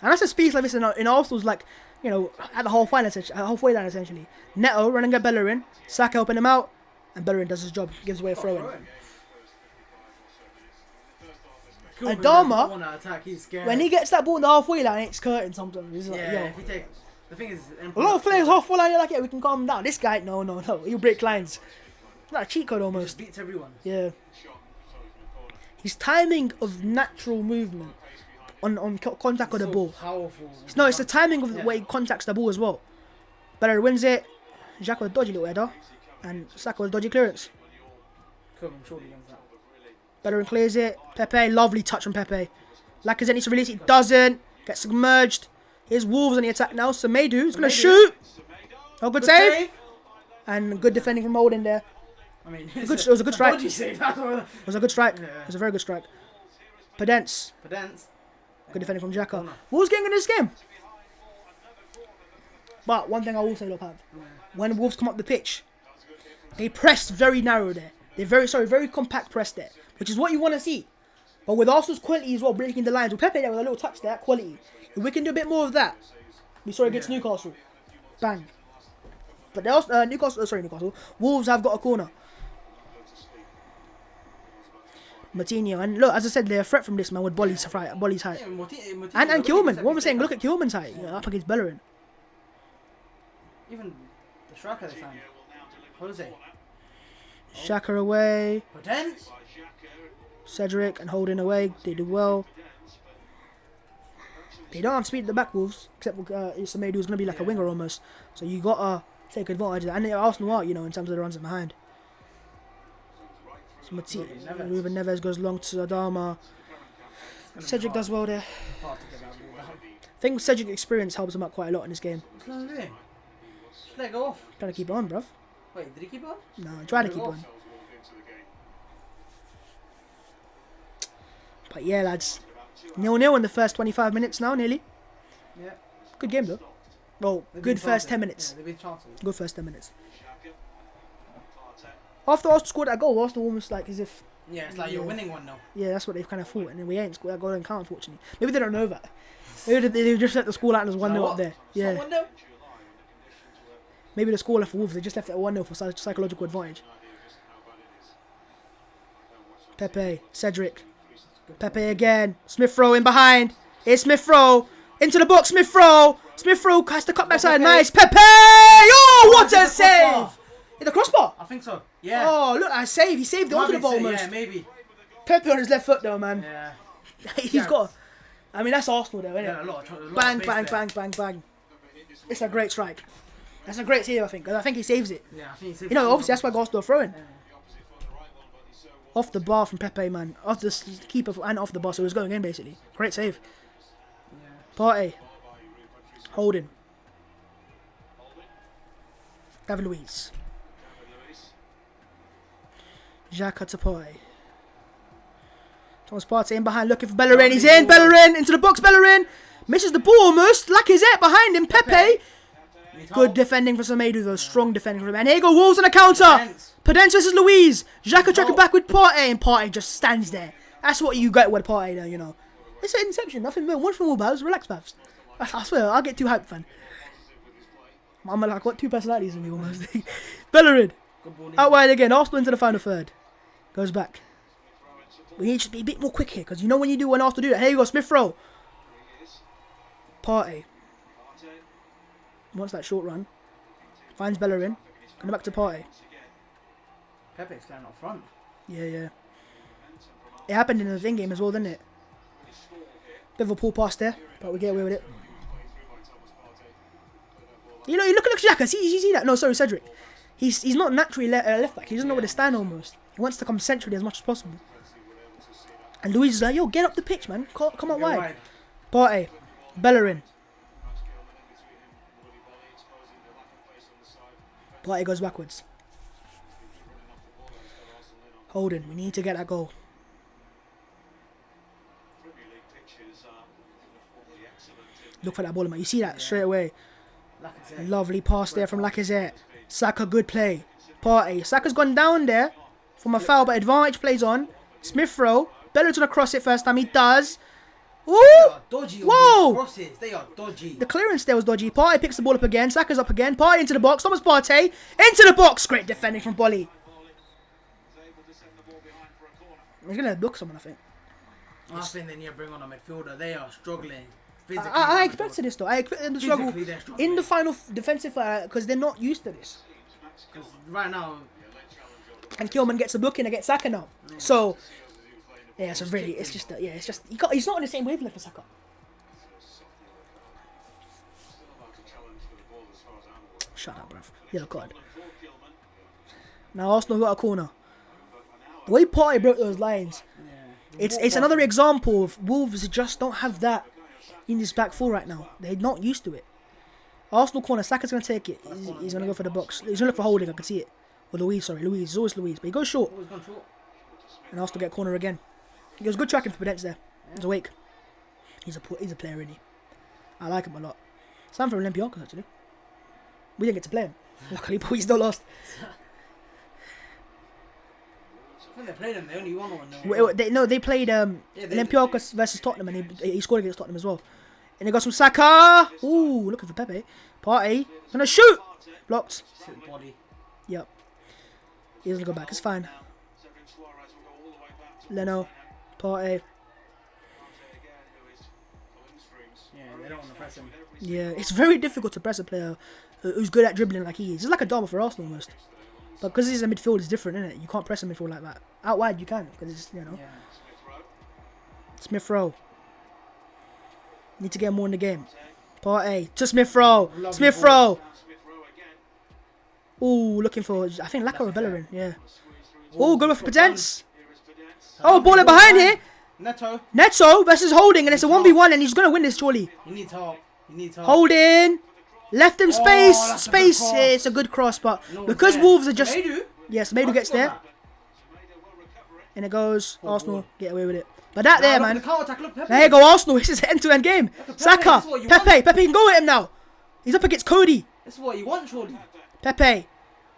Speaker 1: And that's a space like this in Arsenal's like, you know, at the halfway line essentially. Neto running at Bellerin, Saka helping him out, and Bellerin does his job, gives away a throw in. Adama, when he gets that ball in the halfway line, it's curtain sometimes. It's like, yo.
Speaker 2: If you take, the thing is,
Speaker 1: A lot of players halfway line, you're like, yeah, we can calm him down. This guy, no, he'll break lines. It's like a cheat code
Speaker 2: he
Speaker 1: almost.
Speaker 2: just beats everyone.
Speaker 1: Yeah. His timing of natural movement on contact of the ball.
Speaker 2: Powerful.
Speaker 1: No, it's the timing of the way he contacts the ball as well. Bellerin wins it. Xhaka with a dodgy little header. And Saka with a dodgy clearance. Bellerin clears it. Pepe, lovely touch from Pepe. Lacazette needs to release it. Doesn't. Gets submerged. Here's Wolves on the attack now. Semedo is going to shoot. Oh, good save. And good defending from Holding there.
Speaker 2: I mean,
Speaker 1: it was a good strike.
Speaker 2: Save.
Speaker 1: It was a good strike.
Speaker 2: Yeah.
Speaker 1: It was a very good strike. Pedence. Good defending from Xhaka. Wolves getting in this game. But one thing I will say, look, Pav, when Wolves come up the pitch, they press very narrow there. They're very compact press there, which is what you want to see. But with Arsenal's quality as well, breaking the lines, with Pepe there with a little touch there, quality. If we can do a bit more of that, we saw it against Newcastle. Bang. But they also, Newcastle. Wolves have got a corner. Martinho, and look, as I said, they're a threat from this man with Bolly's height. And Kilman. What am I saying? Look at Kilman's height. Yeah, up against Bellerin.
Speaker 2: Even the striker they found. Jose.
Speaker 1: Xhaka away.
Speaker 2: Potence.
Speaker 1: Cedric and Holding away. They do well. They don't have speed at the back, Wolves, except Semedo who's going to be like a winger almost. So you got to take advantage of that. And Arsenal are, you know, in terms of the runs behind. So Ruben Neves goes long to Adama. Cedric does well there. I think Cedric's experience helps him out quite a lot in this game.
Speaker 2: What's going to do? Just let go off.
Speaker 1: Trying to keep it on, bruv.
Speaker 2: Wait, did he keep it on?
Speaker 1: No, trying to keep it on. But yeah, lads. 0-0 in the first 25 minutes now, nearly.
Speaker 2: Yeah.
Speaker 1: Good game, though. Well, good first 10 minutes.
Speaker 2: Yeah, they've been chances.
Speaker 1: Good first 10 minutes. After Arsenal scored that goal, Arsenal almost like as if...
Speaker 2: Yeah, it's like you're winning one now.
Speaker 1: Yeah, that's what they've kind of thought. And then we ain't scored that goal and count, unfortunately. Maybe they don't know that. Maybe they just let the score out and there's 1-0 up there. Yeah.
Speaker 2: 1-0?
Speaker 1: Maybe the score left for Wolves. They just left it at 1-0 for psychological advantage. Pepe, Cedric. Pepe again. Smith Rowe in behind. It's Smith Rowe. Into the box, Smith Rowe. Smith Rowe has to cut backside. Nice. Pepe! Oh, what a save! In the crossbar?
Speaker 2: I think so. Yeah.
Speaker 1: Oh, look, I save. He saved it onto the ball almost.
Speaker 2: Yeah, maybe.
Speaker 1: Pepe on his left foot though, man.
Speaker 2: Yeah.
Speaker 1: He's got... I mean, that's Arsenal though, isn't it?
Speaker 2: Yeah, a lot of
Speaker 1: Bang,
Speaker 2: space
Speaker 1: bang,
Speaker 2: there.
Speaker 1: bang, bang, bang. It's a great strike. That's a great save, I think. 'Cause I think he saves it.
Speaker 2: Yeah, I think he saved
Speaker 1: You know,
Speaker 2: it.
Speaker 1: obviously that's why Arsenal are throwing.
Speaker 2: Yeah.
Speaker 1: Off the bar from Pepe, man. Off the keeper and off the bar, so it was going in basically. Great save.
Speaker 2: Yeah.
Speaker 1: Partey. Holding. David Luiz. Xhaka to Partey. Thomas Partey in behind looking for Bellerin. He's in. Bellerin into the box. Bellerin misses the ball almost. Lacazette behind him. Pepe. Good defending for Semedo though. Strong defending from him. And here go Wolves on a counter. Podence versus Luiz. Xhaka tracking back with Partey. And Partey just stands there. That's what you get with Partey though, you know. It's an interception. Nothing more. One from all Babs. Relax, Babs. I swear, I'll get too hyped, man. I'm like, I've got two personalities in me almost. Bellerin. Out wide again. Arsenal into the final third. Goes back. We need to be a bit more quick here. Because you know when you do when Arsenal do that. Here you go. Smith Rowe. Partey. Wants that short run. Finds Bellerin. Going back to Partey.
Speaker 2: Pepe's going up front.
Speaker 1: Yeah, yeah. It happened in the thing game as well, didn't it? Bit of a poor pass there. But we get away with it. You know, you look at Xhaka. See that? No, sorry, Cedric. He's not naturally left back. He doesn't know where to stand almost. He wants to come centrally as much as possible. And Luiz is like, yo, get up the pitch, man. Come out wide. Partey. Bellerin. Partey goes backwards. Holding. We need to get that goal. Look for that ball, man. You see that straight away.
Speaker 2: Lacazette.
Speaker 1: Lovely pass there from Lacazette. Saka, good play. Partey. Saka's gone down there from a foul, but advantage plays on. Smith Rowe. Bellerin to cross it first time. He does. Ooh!
Speaker 2: Dodgy.
Speaker 1: Whoa!
Speaker 2: Crosses. They are dodgy.
Speaker 1: The clearance there was dodgy. Partey picks the ball up again. Saka's up again. Partey into the box. Thomas Partey into the box. Great defending from Bolly. He's going to block someone, I think.
Speaker 2: I think they need to bring on a midfielder. They are struggling.
Speaker 1: I expected this though. I expected them to struggle in the final defensive because they're not used to this.
Speaker 2: Because right now,
Speaker 1: and Kilman gets a book in against Saka now. So yeah, so really, it's just he's not on the same wavelength as Saka. Shut up, bruv. Yellow card. Now Arsenal got a corner. The way Partey broke those lines, it's another example of Wolves just don't have that in this back four right now. They're not used to it. Arsenal corner, Saka's going to take it. He's going to go for the box. He's going to look for holding, I can see it. Or Luiz, sorry. Luiz, it's always Luiz. But he goes short. And Arsenal get corner again. He goes good tracking for Podence there. He's awake. He's a player, isn't he? I like him a lot. Sam from Olympiacos, actually. We didn't get to play him. Luckily, but we still lost.
Speaker 2: When they played him, they only won one.
Speaker 1: They played Olympiacos versus Tottenham, and he scored against Tottenham as well. And they got some Saka. Ooh, looking for Pepe. Partey gonna shoot. Blocked.
Speaker 2: Body.
Speaker 1: Yep. He doesn't go back. It's fine. Leno. Partey.
Speaker 2: Yeah, they don't want to press him.
Speaker 1: Yeah, it's very difficult to press a player who's good at dribbling like he is. It's like a Dharma for Arsenal almost. But because he's a midfield, it's different, isn't it? You can't press a midfield like that. Out wide, you can, because it's, you know.
Speaker 2: Yeah.
Speaker 1: Smith Rowe. Need to get more in the game. Partey to Smith Rowe. Smith Rowe. Ooh, looking for, I think, Lacazette or Bellerin. Yeah. Oh, good for Podence. Oh, ball it behind here. Neto versus Holding, and it's a 1v1, and he's going to win this, surely.
Speaker 2: He needs help.
Speaker 1: Holding. Left him space. It's a good cross, but because Wolves are just... Yes, Semedo gets there. And it goes. Arsenal get away with it. But that there, man.
Speaker 2: The counter attack, look, Pepe.
Speaker 1: There you go, Arsenal. This is an end-to-end game. Saka, Pepe can go at him now. He's up against Cody.
Speaker 2: This is what you want, surely.
Speaker 1: Pepe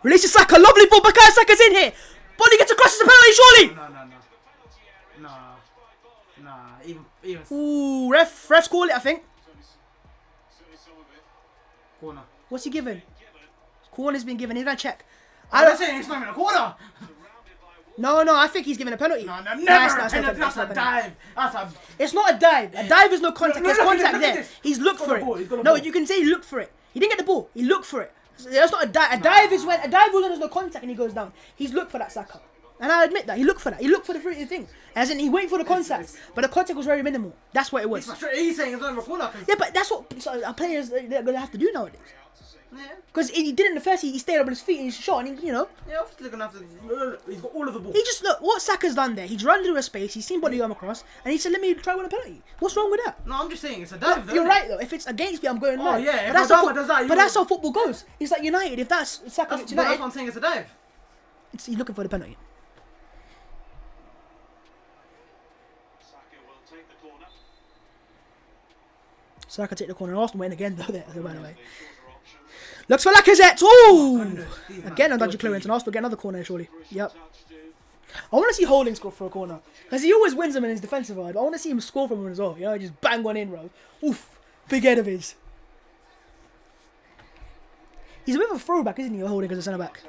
Speaker 1: releases Saka. Lovely ball. Bukayo Saka's in here. Body gets across the penalty, surely.
Speaker 2: Nah. Even.
Speaker 1: Ooh, refs call it, I think.
Speaker 2: Corner.
Speaker 1: What's he given? Corner's been given. He's gonna check.
Speaker 2: I'm not saying it's not even a corner.
Speaker 1: No, I think he's giving a penalty.
Speaker 2: No, never a penalty. That's a dive.
Speaker 1: It's not a dive. A dive is no contact. There's contact there. He's looked for
Speaker 2: the
Speaker 1: it. No, you can say he looked for it. He didn't get the ball. He looked for it. That's not a dive. A dive is when there's no contact and he goes down. He's looked for that, Saka. And I admit that. He looked for that. He looked for the thing. As in, he waited for the contact. But the contact was very minimal. That's what it was.
Speaker 2: He's saying it's not even a corner.
Speaker 1: Yeah, but that's what our players they're going to have to do nowadays. Because he did it in the first, he stayed up on his feet and he shot and he,
Speaker 2: Yeah, obviously going to have to. He's got all of the ball.
Speaker 1: He just, look, what Saka's done there, he's run through a space, he's seen body come across, and he said, let me try one a penalty. What's wrong with that?
Speaker 2: No, I'm just saying, it's a dive.
Speaker 1: You're right, though. If it's against me, I'm going mad.
Speaker 2: Oh, yeah,
Speaker 1: but
Speaker 2: if
Speaker 1: that's how football goes. It's like United, if that's Saka
Speaker 2: United.
Speaker 1: United,
Speaker 2: That's what I'm saying, it's a dive.
Speaker 1: He's looking for the penalty. Saka take the corner. Arsenal win again, though, there, by the way. Looks for Lacazette. Ooh! Again, a dodgy clearance, and Arsenal get another corner, surely. Yep. I want to see Holding score for a corner. Because he always wins them in his defensive eye, but I want to see him score from one as well. Just bang one in, bro. Oof. Big head of his. He's a bit of a throwback, isn't he, Holding as a centre-back?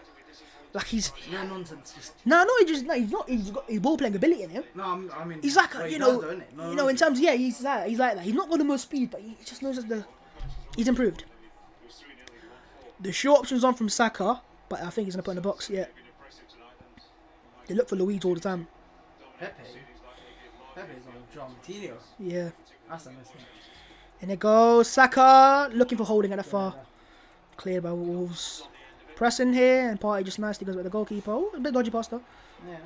Speaker 1: Like he's...
Speaker 2: No nonsense.
Speaker 1: No, he's not. He's got his ball-playing ability in him.
Speaker 2: No, I mean...
Speaker 1: He's like, in terms of, he's like that. He's not got the most speed, but he just knows that he's improved. The short option's on from Saka, but I think he's going to put in the box, yeah. They look for Luiz all the time.
Speaker 2: Pepe's on John Martinho.
Speaker 1: Yeah.
Speaker 2: That's a mistake.
Speaker 1: And it goes, Saka, looking for Holding at the far. Cleared by Wolves. Pressing here, and Partey just nicely goes with the goalkeeper. Oh, a bit dodgy pass though.
Speaker 2: Yeah.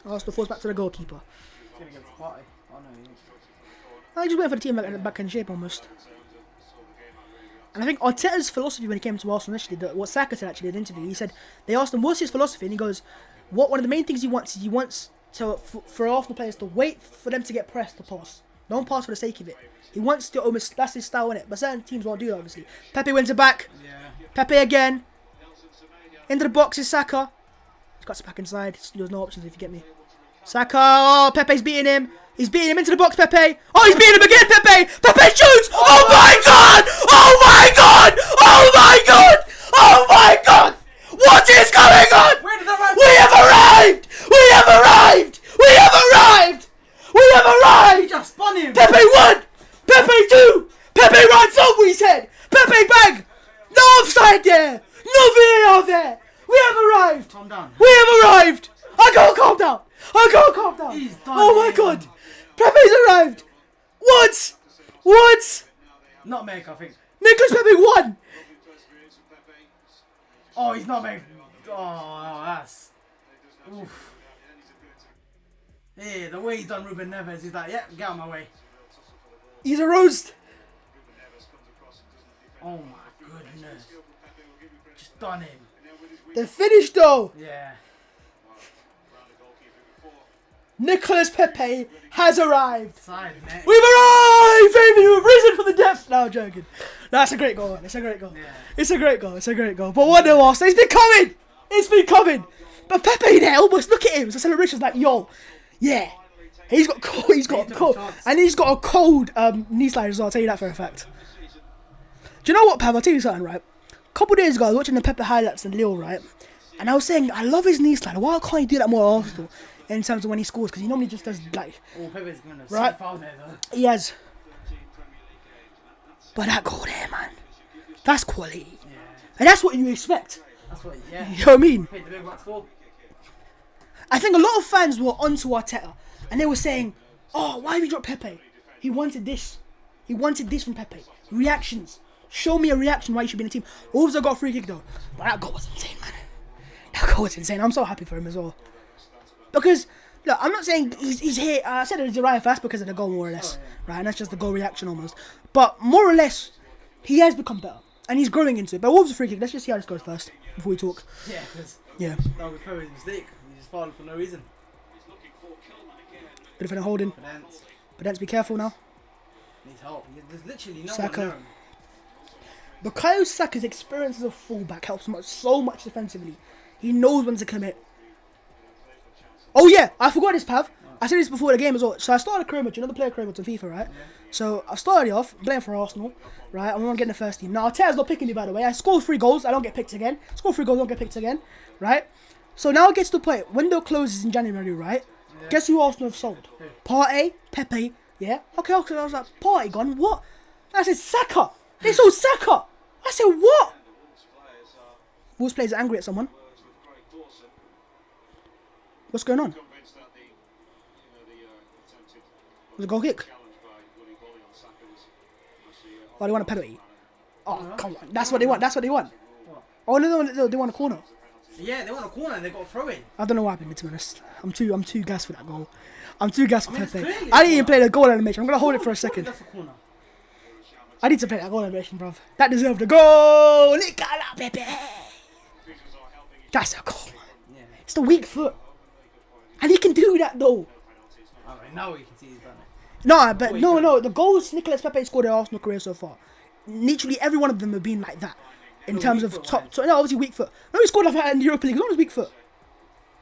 Speaker 1: Arsenal falls back to the goalkeeper.
Speaker 2: He's going to give Partey. Oh, no, he is.
Speaker 1: I just waiting for the team back in shape almost. And I think Arteta's philosophy when he came to Arsenal initially, what Saka said actually in the interview, he said, they asked him, what's his philosophy? And he goes, one of the main things he wants is for Arsenal players to wait for them to get pressed to pass. Don't pass for the sake of it. He wants to almost, that's his style, innit? But certain teams won't do that, obviously. Pepe wins it back.
Speaker 2: Yeah.
Speaker 1: Pepe again. Into the box is Saka. He's got to back inside. There's no options if you get me. Saka. Oh, Pepe's beating him. He's beating him into the box, Pepe. Oh, he's beating him again, Pepe. Pepe shoots. Oh my God. Oh my God. Oh my God. Oh my God. What is going on? We have arrived. We have arrived. We have arrived. We have arrived.
Speaker 2: He just spun him.
Speaker 1: Pepe 1. Pepe 2. Pepe runs over his head. Pepe bang. No offside there. No VAR there. We have arrived.
Speaker 2: Calm down.
Speaker 1: We have arrived. I can't calm down. I can't calm down.
Speaker 2: He's done.
Speaker 1: Oh my God. Pepe's arrived. What? What?
Speaker 2: Not Meg, I think.
Speaker 1: Nicholas Pepe won.
Speaker 2: Oh, he's not Meg. Oh, that's... Oof. Yeah, the way he's done Ruben Neves, he's like, yeah, get out of my way.
Speaker 1: He's a roast.
Speaker 2: Oh my goodness. Just done him.
Speaker 1: They're finished though.
Speaker 2: Yeah.
Speaker 1: Nicholas Pepe has arrived.
Speaker 2: Side, mate.
Speaker 1: We've arrived, baby. We've risen from the depths. No, I'm joking. That's a great goal. It's a great goal.
Speaker 2: Yeah.
Speaker 1: It's a great goal. It's a great goal. But what the Arsenal? It's been coming. It's been coming. But Pepe there, almost look at him. The celebration's like, yo, yeah. He's got cold. He's got a cold, and he's got a cold knee slide as well. I'll tell you that for a fact. Do you know what, Pav? I'll tell you something, right? A couple of days ago, I was watching the Pepe highlights in Lille, right? And I was saying, I love his knee slide. Why can't he do that more at Arsenal? In terms of when he scores, because he normally just does like.
Speaker 2: Oh, Pepe's gonna
Speaker 1: right?
Speaker 2: foul there though.
Speaker 1: He has. But that goal there, man, that's quality, and that's what you expect.
Speaker 2: That's what, yeah.
Speaker 1: You know what I mean?
Speaker 2: Paid the big bucks for.
Speaker 1: I think a lot of fans were onto Arteta, and they were saying, "Oh, why have you dropped Pepe? He wanted this. He wanted this from Pepe. Reactions. Show me a reaction why you should be in the team." Wolves have got a free kick though, but that goal was insane, man. That goal was insane. I'm so happy for him as well. Because, look, I'm not saying he's here. I said he's arrived fast because of the goal, more or less. Right? And that's just the goal reaction almost. But more or less, He has become better. And he's growing into it. But Wolves a free kick. Let's just see how this goes first before we talk.
Speaker 2: Yeah, because
Speaker 1: Yeah.
Speaker 2: that was probably a mistake. He just fouled for no reason.
Speaker 1: Bit of a holding. But be careful now.
Speaker 2: Needs help. There's literally no
Speaker 1: Saka.
Speaker 2: one there.
Speaker 1: Bukayo Saka's experience as a fullback helps him out so much defensively. He knows when to commit. Oh yeah, I forgot this, Pav. I said this before the game as well. So I started a career mode. You know the player career mode on FIFA, right? Yeah. So I started off playing for Arsenal, right? I'm not getting the first team. Now Arteta's not picking me, by the way. I score 3 goals, I don't get picked again. Score 3 goals, I don't get picked again, right? So now it gets to the point. Window closes in January, right? Yeah. Guess who Arsenal have sold? Yeah. Partey, Pepe, yeah. Okay, I was like, Partey gone. What? I said Saka. They sold Saka. I said what? Wolves players are angry at someone. What's going on? Was a goal kick? Oh, they want a penalty. Oh, come on. That's what they want. That's what they want.
Speaker 2: What?
Speaker 1: Oh, no, they want a corner.
Speaker 2: Yeah, they want a corner and they got a throw in.
Speaker 1: I don't know what happened, to be honest. I'm too gassed for that goal. I'm too gassed for Pepe. I didn't even play the goal animation. I'm going to hold it for a second.
Speaker 2: That's a corner.
Speaker 1: I need to play that goal animation, bruv. That deserved a goal. Nicola Pepe. That's a goal. Yeah. It's the weak foot. And he can do that, though.
Speaker 2: Alright, now we can see he's done it.
Speaker 1: No, but no. The goals Nicolas Pepe scored in Arsenal career so far, literally every one of them have been like that. In terms of top, no, obviously weak foot. No, he scored like that in the Europa League. He was weak foot.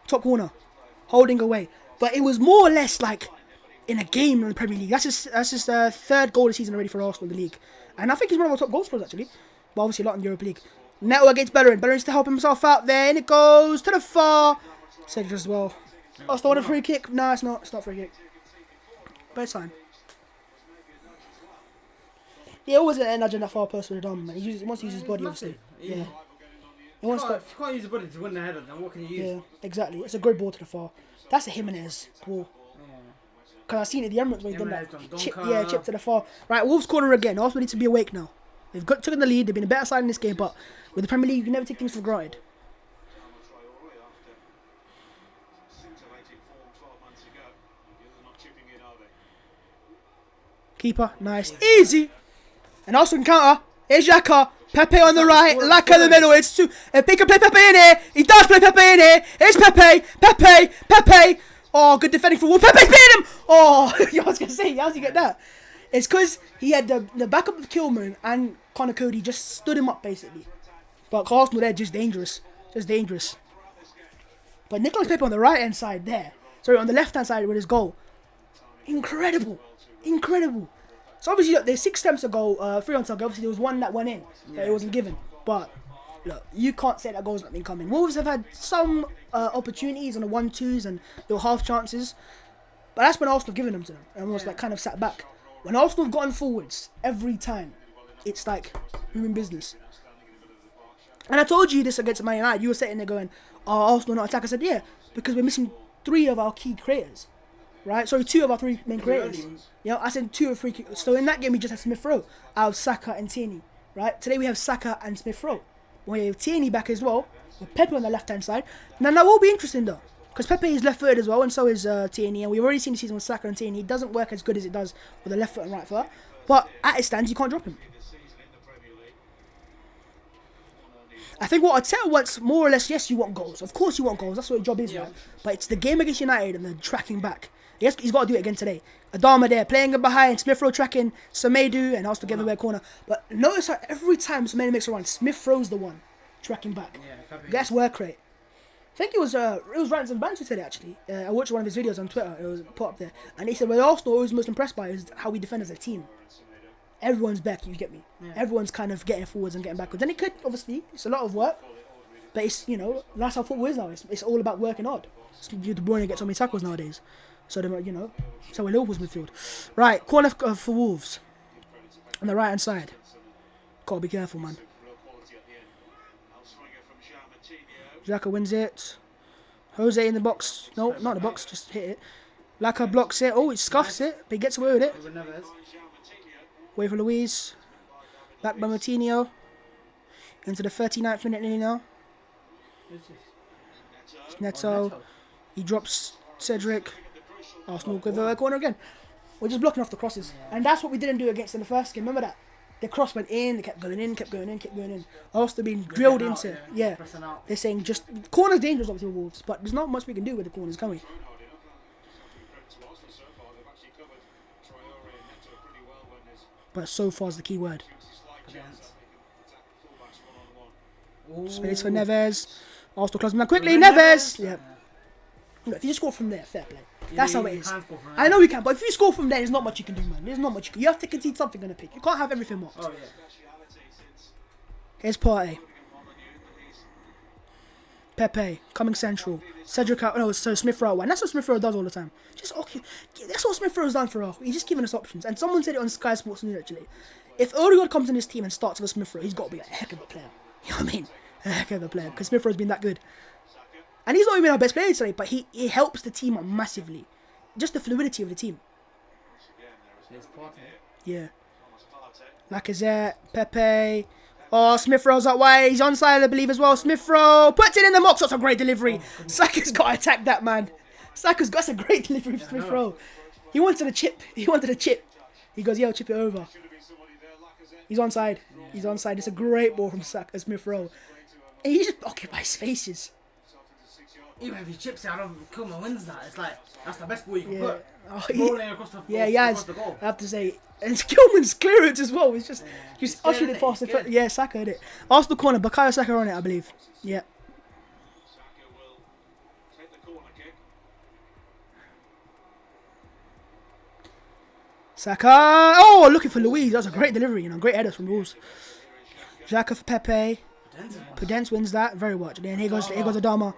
Speaker 1: Top corner, holding away. But it was more or less like in a game in the Premier League. That's his third goal this season already for Arsenal in the league. And I think he's one of our top goal scorers actually. But obviously a lot in the Europa League. Neto against Bellerin. Bellerin's to help himself out there. And it goes to the far. Cedric as well. Arsenal want a free kick. No, it's not. It's not free kick. But it's fine. He always an nudge in that far post with a dom, man. He wants to use his body, obviously. Yeah. He wants to.
Speaker 2: If you can't use your body to win the header, then what can you use?
Speaker 1: Yeah, exactly. It's a great ball to the far. That's a Jimenez ball. Because I've seen it, the Emirates when he done that. Chip to the far. Right, Wolves corner again. Arsenal need to be awake now. They've taken the lead. They've been a better side in this game, but with the Premier League, you can never take things for granted. Keeper, nice. Easy. And also in counter, here's Xhaka. Pepe on the right, Laka in the middle. It's two. If they can play Pepe in here, he does play Pepe in here. It's Pepe. Oh, good defending for Wolves. Pepe beat him. Oh, I was going to say, how's he get that? It's because he had the backup of Kilman and Connor Cody just stood him up, basically. But Arsenal, they're just dangerous. But Nicolas Pepe on the right-hand side there. Sorry, on the left-hand side with his goal. Incredible. So obviously, look, there's 6 attempts to goal, 3 on target. Obviously, there was 1 that went in, that it wasn't given. But look, you can't say that goal's not been coming. Wolves have had some opportunities on the 1-2s and little half chances, but that's when Arsenal have given them to them and almost like kind of sat back. When Arsenal have gotten forwards every time, it's like we're in business. And I told you this against Man United. You were sitting there going, "Oh, Arsenal not attack." I said, "Yeah, because we're missing 3 of our key creators." Right, sorry, 2 of our 3 main creators. You know, I said 2 of 3. So in that game, we just had Smith Rowe out of Saka and Tierney. Right, today we have Saka and Smith Rowe. We have Tierney back as well, with Pepe on the left hand side. Now that will be interesting though, because Pepe is left footed as well, and so is Tierney. And we've already seen the season with Saka and Tierney. It doesn't work as good as it does with the left foot and right foot. But at its stands, you can't drop him. I think what Arteta wants, more or less, yes, you want goals. Of course you want goals. That's what your job is, right? But it's the game against United and the tracking back. Yes, he's got to do it again today. Adama there, playing it behind, Smith Rowe tracking, Semedo, and also together away corner. But notice how every time Semedo makes a run, Smith Rowe's the one tracking back. That's work rate. I think it was Rants and Banter today, actually. I watched one of his videos on Twitter. It was put up there. And he said, what Arsenal was most impressed by is how we defend as a team. Everyone's back, you get me? Yeah. Everyone's kind of getting forwards and getting backwards. And it could, obviously, it's a lot of work. But it's, you know, that's how football is now. It's all about working hard. De Bruyne gets so many tackles nowadays. So, you know, so will Liverpool's midfield. Right, corner for Wolves. On the right-hand side. Gotta be careful, man. Xhaka wins it. Jose in the box. No, not in the box, just hit it. Laka blocks it. Oh, he scuffs it, but he gets away with it. Wait for Luis. Back by Martinho. Into the 39th minute nearly now. It's Neto. He drops Cedric. Arsenal go the corner again. We're just blocking off the crosses. And that's what we didn't do against in the first game. Remember that? The cross went in, they kept going in, kept going in, kept going in. Arsenal being drilled into it. Yeah.
Speaker 2: Pressing out.
Speaker 1: They're saying just corners dangerous obviously with Wolves, but there's not much we can do with the corners, can we? But so far is the key word. Space for Neves. Arsenal closing down quickly. Neves. Yeah. Look, if you score from there, fair play. That's how it is. I know we can, but if you score from there, there's not much you can do, man. There's not much you have to concede something on the pitch. You can't have everything marked.
Speaker 2: Oh, yeah.
Speaker 1: Here's Partey. Pepe coming central. Cedric out. No, so Smith Rowe. And that's what Smith Rowe does all the time. Just okay. That's what Smith Rowe's done for us. He's just giving us options. And someone said it on Sky Sports News actually. If Odegaard comes in his team and starts with Smith Rowe, he's got to be a heck of a player. You know what I mean? A heck of a player because Smith Rowe's been that good. And he's not even our best player today, but he helps the team out massively. Just the fluidity of the team. Yeah. Lacazette, Pepe. Oh, Smith Rowe's out wide. He's onside, I believe, as well. Smith Rowe puts it in the box. That's a great delivery. Saka's got to attack that, man. That's a great delivery for Smith Rowe. He wanted a chip. He goes, yo, chip it over. He's onside. He's onside. It's a great ball from Smith Rowe. And he just occupies spaces.
Speaker 2: Even if he chips it, I don't Kilman wins that. It's like, that's the best ball you can put.
Speaker 1: Oh,
Speaker 2: Rolling across the
Speaker 1: across
Speaker 2: the goal.
Speaker 1: I have to say, and it's Kilman's clearance as well. It's just ushered it past the foot. Yeah, Saka had it. Arsenal corner, Bukayo Saka on it, I believe. Yeah. Saka. Oh, looking for Luiz. That was a great delivery, great headers from Wolves. Xhaka for Pepe. Prudence wins that. Very much. And then here goes Adama.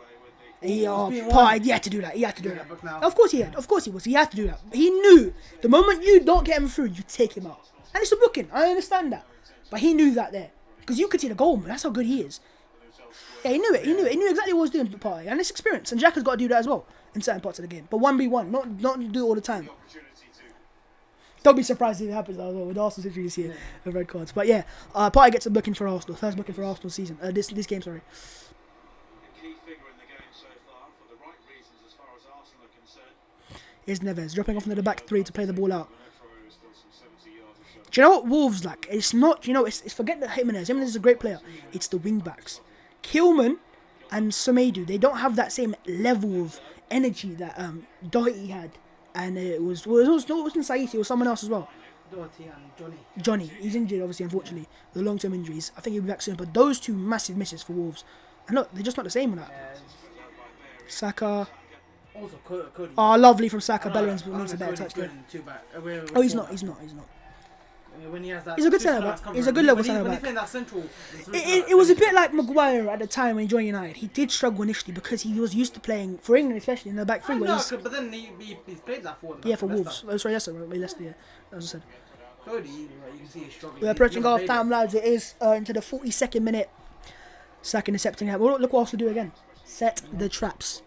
Speaker 1: He had to do that. Of course he had. Of course he was. He had to do that. He knew the moment you don't get him through, you take him out. And it's a booking. I understand that. But he knew that there. Because you could see the goal, man. That's how good he is. Yeah, he knew it. He knew exactly what he was doing for Partey. And it's experience. And Xhaka's got to do that as well in certain parts of the game. But 1v1, not do it all the time. Don't be surprised if it happens though with Arsenal's injuries here of red cards. But yeah, Partey gets a booking for Arsenal. First booking for Arsenal season. This game, sorry. Here's Neves dropping off into the back three to play the ball out. Do you know what Wolves like? It's not, it's forget that Jimenez. Jimenez is a great player. It's the wing backs. Kilman and Semedo, they don't have that same level of energy that Doherty had. And it wasn't Saïd, it was someone else as well.
Speaker 2: Doherty and
Speaker 1: Johnny. He's injured, obviously, unfortunately. The long-term injuries. I think he'll be back soon. But those two massive misses for Wolves. And look, they're just not the same with that. Saka.
Speaker 2: Also, Cody.
Speaker 1: Oh, lovely from Saka. Bellerin's needs a better touch there. Oh, he's not.
Speaker 2: When he has that,
Speaker 1: he's a good centre back. He's a good level centre back. It was a bit like Maguire at the time when he joined United. He did struggle initially because he was used to playing for England, especially in the back three.
Speaker 2: But then he's played that for
Speaker 1: for Wolves. Oh, sorry, Leicester. Yeah, as I said.
Speaker 2: Cody, you can see he's struggling.
Speaker 1: We're approaching half time, lads. It is into the 42nd minute. Saka intercepting it. Well, look what Arsenal do again. Set the traps.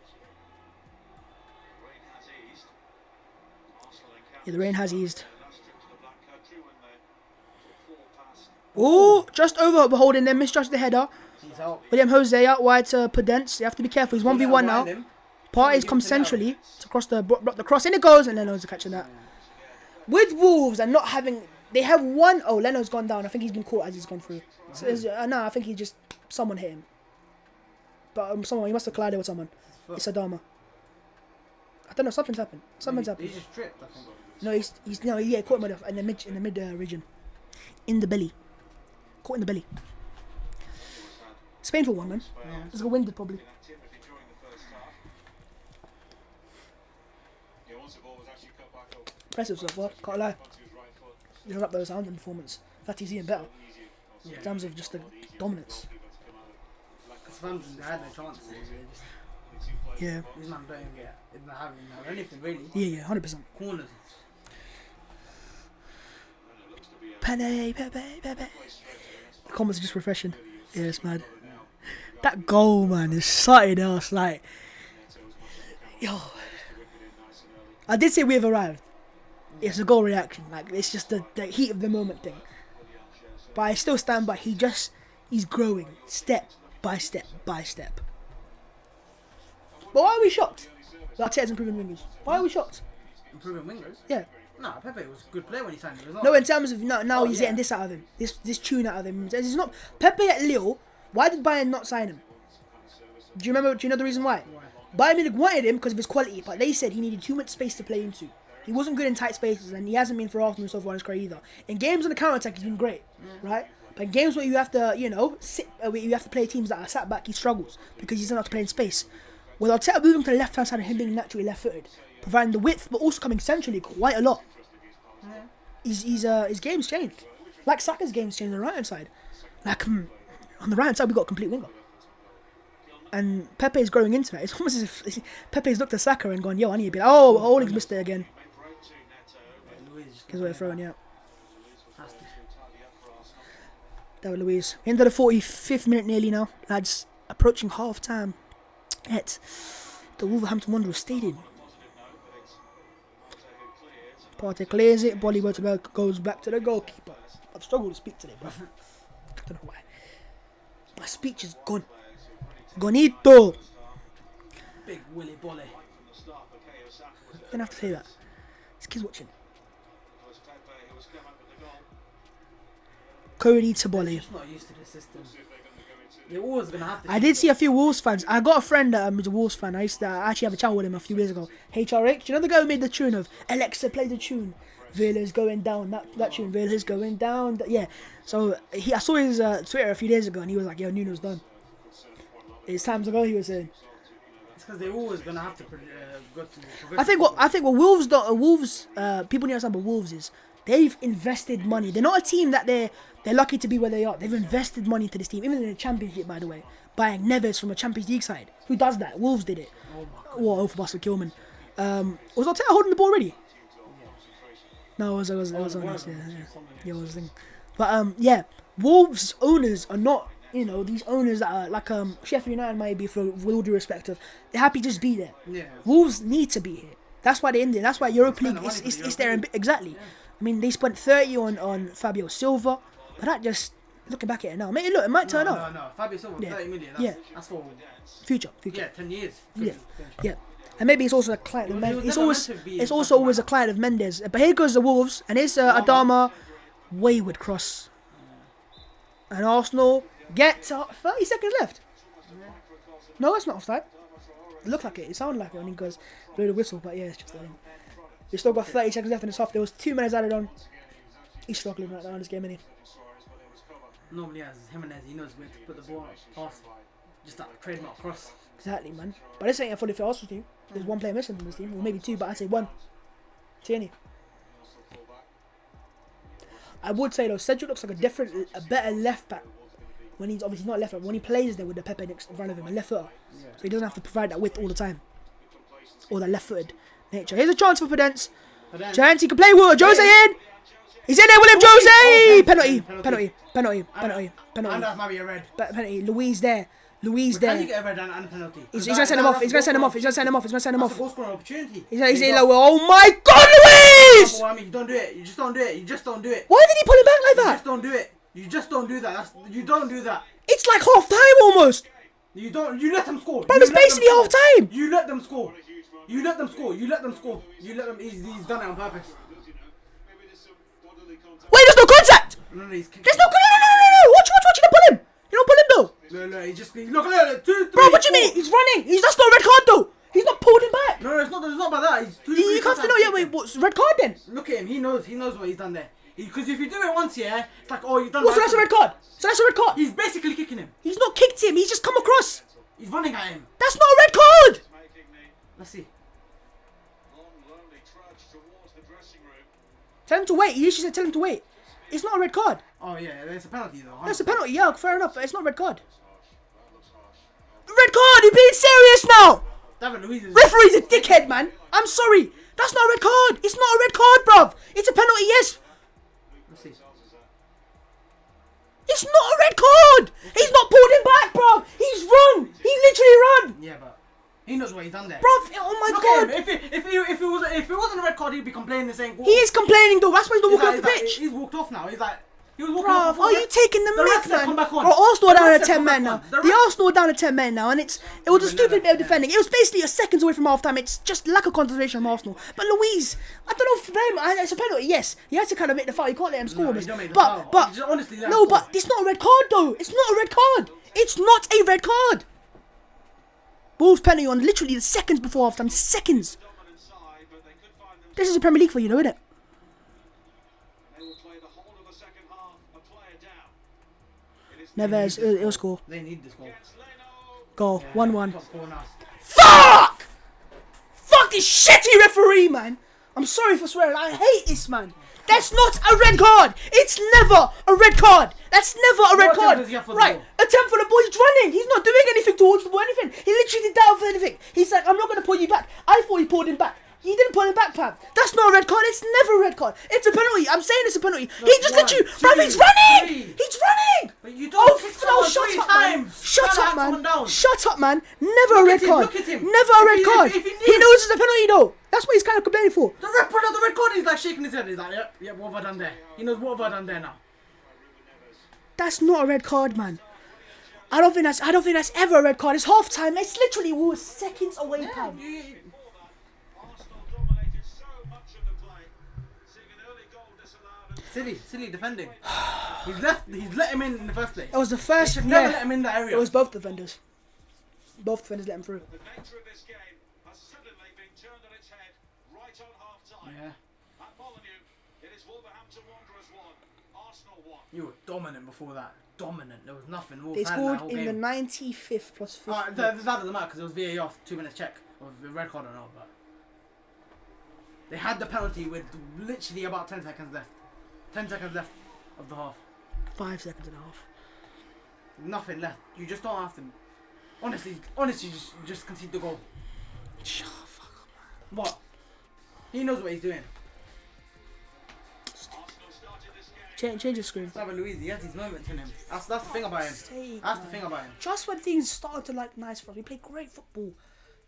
Speaker 1: Yeah, the rain has eased. Oh, just over holding them, misjudged the header. William Jose out wide to Prudence. You have to be careful. He's 1v1 now. Partey's come centrally to cross block the cross, and it goes, and Leno's catching that. With Wolves and not having, they have one. Oh, Leno's gone down. I think he's been caught as he's gone through. So no, I think someone hit him. But he must have collided with someone. It's Adama. I don't know. Something's happened.
Speaker 2: He just tripped, I think.
Speaker 1: No, he caught him in the mid region, in the belly. Caught in the belly. It's a painful one, man. Yeah. It's got winded, probably. Impressive so far, can't lie. He's up those sound and performance. In fact, he's even better. In terms of just the dominance.
Speaker 2: Because they had no chances.
Speaker 1: Yeah.
Speaker 2: These man don't even get anything, really.
Speaker 1: Yeah, 100%.
Speaker 2: Corners.
Speaker 1: Pepe. The comments are just refreshing. Yeah, it's mad. That goal, man, is something else. Like, yo, I did say we've arrived. It's a goal reaction. Like, it's just the heat of the moment thing. But I still stand by. He's growing step by step by step. But why are we shocked? That Arteta's improving wingers. Why are we shocked?
Speaker 2: Improving wingers?
Speaker 1: Yeah.
Speaker 2: No, Pepe was a good player when he signed him.
Speaker 1: No, in terms of now he's getting this out of him. This tune out of him. It's not Pepe at Lille. Why did Bayern not sign him? Do you know the reason why? Bayern Munich wanted him because of his quality, but they said he needed too much space to play into. He wasn't good in tight spaces, and he hasn't been for Arsenal so far in his career either. In games on the counter attack, he's been great, right? But in games where you have to, where you have to play teams that are sat back, he struggles because he's not able to play in space. With Arteta moving to the left hand side and him being naturally left-footed, providing the width, but also coming centrally quite a lot. His game's changed. Like Saka's game's changed on the right hand side. Like on the right hand side, we got a complete winger. And Pepe's growing into that. It's almost as if Pepe's looked at Saka and gone, yo, I need to be like, oh, Holding's missed it again. Because we're throwing, yeah. David Luiz. Into the 45th minute nearly now. Lads, approaching half time at the Wolverhampton Wanderers Stadium. Partey clears it. Bollywood goes back to the goalkeeper. I've struggled to speak today, bro. I don't know why. My speech is gone. Gonito.
Speaker 2: Big Willy Bolly.
Speaker 1: Didn't have to say that. This kid's watching. Cody Taboli.
Speaker 2: Just not used to the system. You're always gonna have to.
Speaker 1: I did see a few Wolves fans. I got a friend that was a Wolves fan. I used to actually have a chat with him a few years ago. HRH. You know the guy who made the tune of Alexa play the tune. Villa's going down. That tune. Villa's going down. Yeah. So I saw his Twitter a few days ago, and he was like, "Yo, Nuno's done." It's times ago. He was saying.
Speaker 2: It's because they're always gonna have to go to.
Speaker 1: I think what Wolves people need to understand about Wolves is they've invested money. They're not a team that they're lucky to be where they are. They've invested money into this team, even in the Championship, by the way, buying Neves from a Champions League side. Who does that? Wolves did it. Oh, for Buster Kilman. Was Arteta holding the ball already? No, it was on us. Yeah, it was a thing. But yeah, Wolves owners are not. These owners that are like Sheffield United might be, for with all due respect of, they're happy to just be there. Yeah. Wolves need to be here. That's why they're in there. That's why Europa League is there. Exactly. Yeah. I mean, they spent 30 on Fabio Silva, but that just looking back at it now, maybe look, it might turn up.
Speaker 2: No, Fabio Silva, 30 million. That's for
Speaker 1: future.
Speaker 2: Yeah, 10 years.
Speaker 1: Yeah. And maybe it's also a client of Mendes. It's also always a client of Mendes. But here goes the Wolves, and it's Adama, wayward cross, and Arsenal. Get 30 seconds left. No, it's not offside. It looked like it. It sounded like it when he goes blew the whistle, but yeah, it's just. We've still got 30 seconds left in this half. There was 2 minutes added on. He's struggling right now in this game, isn't he?
Speaker 2: Normally, as Jimenez, he knows where to put the ball past. Just that trademark cross.
Speaker 1: Exactly, man. But this ain't a fully fit Arsenal team. There's one player missing from this team, or maybe 2, but I'd say 1. Tierney. I would say though, Cedric looks like a better left back. When he's obviously not left back, when he plays there with the Pepe next in front of him, a left footer, so he doesn't have to provide that width all the time, or that left-footed nature. Here's a chance for Podence. Chance he can play with Jose in. He's in there with him, Jose. Penalty.
Speaker 2: And that might be a red.
Speaker 1: Penalty. Louise there. Can you
Speaker 2: get a red and a penalty?
Speaker 1: He's gonna send him off. He's gonna send him off.
Speaker 2: That's a goal scoring opportunity.
Speaker 1: He's like, oh my God, Louise!
Speaker 2: You don't do it. You just don't do it.
Speaker 1: Why did he pull him back like that?
Speaker 2: You just don't do it. You just don't do that. You don't do that.
Speaker 1: It's like half time almost.
Speaker 2: You let them score.
Speaker 1: But it's basically half time.
Speaker 2: You let them score. He's done it on purpose.
Speaker 1: Wait, there's no contact.
Speaker 2: No, he's kicking.
Speaker 1: There's no. Watch, you don't pull him. You don't pull him though.
Speaker 2: No, he just look. 2, 3,
Speaker 1: bro, what you mean? He's running. That's not a red card though. He's not pulled him back.
Speaker 2: No, it's not about that.
Speaker 1: You have to know. Yeah, wait, what's red card then?
Speaker 2: Look at him. He knows what he's done there. Because if you do it once, yeah, it's like, oh, you've done.
Speaker 1: So that's a red card.
Speaker 2: He's basically kicking him.
Speaker 1: He's not kicked him. He's just come across.
Speaker 2: He's running at him.
Speaker 1: That's not a red card.
Speaker 2: Let's see.
Speaker 1: Tell him to wait. You usually said tell him to wait. It's not a red card.
Speaker 2: Oh yeah, there's a penalty though.
Speaker 1: That's a penalty. Yeah, fair enough. It's not a red card. Red card. You're being serious now. Referee's a dickhead, man. I'm sorry. That's not a red card. It's not a red card, bruv. It's a penalty, yes.
Speaker 2: Let's see.
Speaker 1: It's not a red card. He's not pulled him back, bruv. He's run. He literally run.
Speaker 2: Yeah, but he knows what he's done there.
Speaker 1: Bruv, oh my God.
Speaker 2: If it wasn't a red card, he'd be complaining and saying.
Speaker 1: He is complaining though. That's why he's not walking off the pitch.
Speaker 2: He's walked off now. He's like, He was walking
Speaker 1: Bruv,
Speaker 2: off the
Speaker 1: are you taking the mic,
Speaker 2: refs said
Speaker 1: man?
Speaker 2: come back on.
Speaker 1: Bro, Arsenal are
Speaker 2: The
Speaker 1: down
Speaker 2: refs
Speaker 1: to
Speaker 2: said
Speaker 1: 10
Speaker 2: come
Speaker 1: men
Speaker 2: back
Speaker 1: now.
Speaker 2: on. The
Speaker 1: The
Speaker 2: refs-
Speaker 1: Arsenal are down to 10 men now, and it was a stupid bit of defending. It was basically your seconds away from half time. It's just lack of concentration from Arsenal. But Luis, I don't know if blame. It's a penalty. Yes, he has to kind of make the foul. You can't let him score
Speaker 2: No,
Speaker 1: this.
Speaker 2: you don't make the
Speaker 1: But
Speaker 2: foul.
Speaker 1: but
Speaker 2: You just honestly let him
Speaker 1: no,
Speaker 2: score.
Speaker 1: but it's not a red card though. It's not a red card. It's not a red card. Wolves penalty on literally the seconds before half time. Seconds. This is a Premier League for you, though, isn't it? Neves, it'll score.
Speaker 2: They need this goal.
Speaker 1: Goal. 1-1.
Speaker 2: Top corner.
Speaker 1: Fuck! Fuck this shitty referee, man. I'm sorry for swearing. I hate this, man. That's not a red card. It's never a red card. That's never a red
Speaker 2: What
Speaker 1: card.
Speaker 2: attempt does he have for the
Speaker 1: Right.
Speaker 2: ball?
Speaker 1: Attempt for the ball. He's running. He's not doing anything towards the ball, anything. He literally did that for anything. He's like, I'm not going to pull you back. I thought he pulled him back. He didn't pull him back, Pav. That's not a red card. It's never a red card. It's a penalty. I'm saying it's a penalty. He just
Speaker 2: one,
Speaker 1: literally,
Speaker 2: two,
Speaker 1: bruv, he's running.
Speaker 2: three.
Speaker 1: He's running.
Speaker 2: But you don't kick
Speaker 1: no,
Speaker 2: someone
Speaker 1: shut
Speaker 2: 3
Speaker 1: up, man.
Speaker 2: times.
Speaker 1: Shut
Speaker 2: Gotta
Speaker 1: up,
Speaker 2: have someone
Speaker 1: man.
Speaker 2: down.
Speaker 1: Shut up, man. Never a
Speaker 2: Look
Speaker 1: red
Speaker 2: at him,
Speaker 1: card.
Speaker 2: look at him.
Speaker 1: Never a
Speaker 2: If
Speaker 1: red
Speaker 2: he-
Speaker 1: card.
Speaker 2: if he
Speaker 1: He
Speaker 2: knew-
Speaker 1: knows it's a penalty, though. That's what he's kind of complaining for.
Speaker 2: The ref put out the red card. He's like shaking his head. He's like, yep, what have I done there? He knows what have I done there now.
Speaker 1: That's not a red card, man. I don't think that's ever a red card. It's half time. It's literally we were seconds away, Pav.
Speaker 2: Silly defending. He's let him in the first place.
Speaker 1: It was the
Speaker 2: He
Speaker 1: first.
Speaker 2: should
Speaker 1: Yeah,
Speaker 2: never let him in that area.
Speaker 1: it was both defenders. Both defenders let him through.
Speaker 3: The nature of this game has suddenly been turned on its head right on half time.
Speaker 2: Yeah.
Speaker 3: At Molineux, it is Wolverhampton Wanderers 1, Arsenal 1.
Speaker 2: You were dominant before that. Dominant. There was nothing. Wolves
Speaker 1: They
Speaker 2: had
Speaker 1: scored
Speaker 2: that whole
Speaker 1: in
Speaker 2: game.
Speaker 1: the 95th plus 50.
Speaker 2: That doesn't matter because it was VAR 2 minutes check of the red card or not. But they had the penalty with literally about 10 seconds left. 10 seconds left of the half.
Speaker 1: 5 seconds and a half.
Speaker 2: Nothing left. You just don't have to. Honestly, just concede the goal.
Speaker 1: Shut the fuck up, man.
Speaker 2: What? He knows what he's doing.
Speaker 3: Arsenal started this game.
Speaker 1: Change the screen.
Speaker 2: David Luiz, he has these moments in him. That's the thing about him. That's the thing about him.
Speaker 1: Just when things started to like nice for us, we played great football,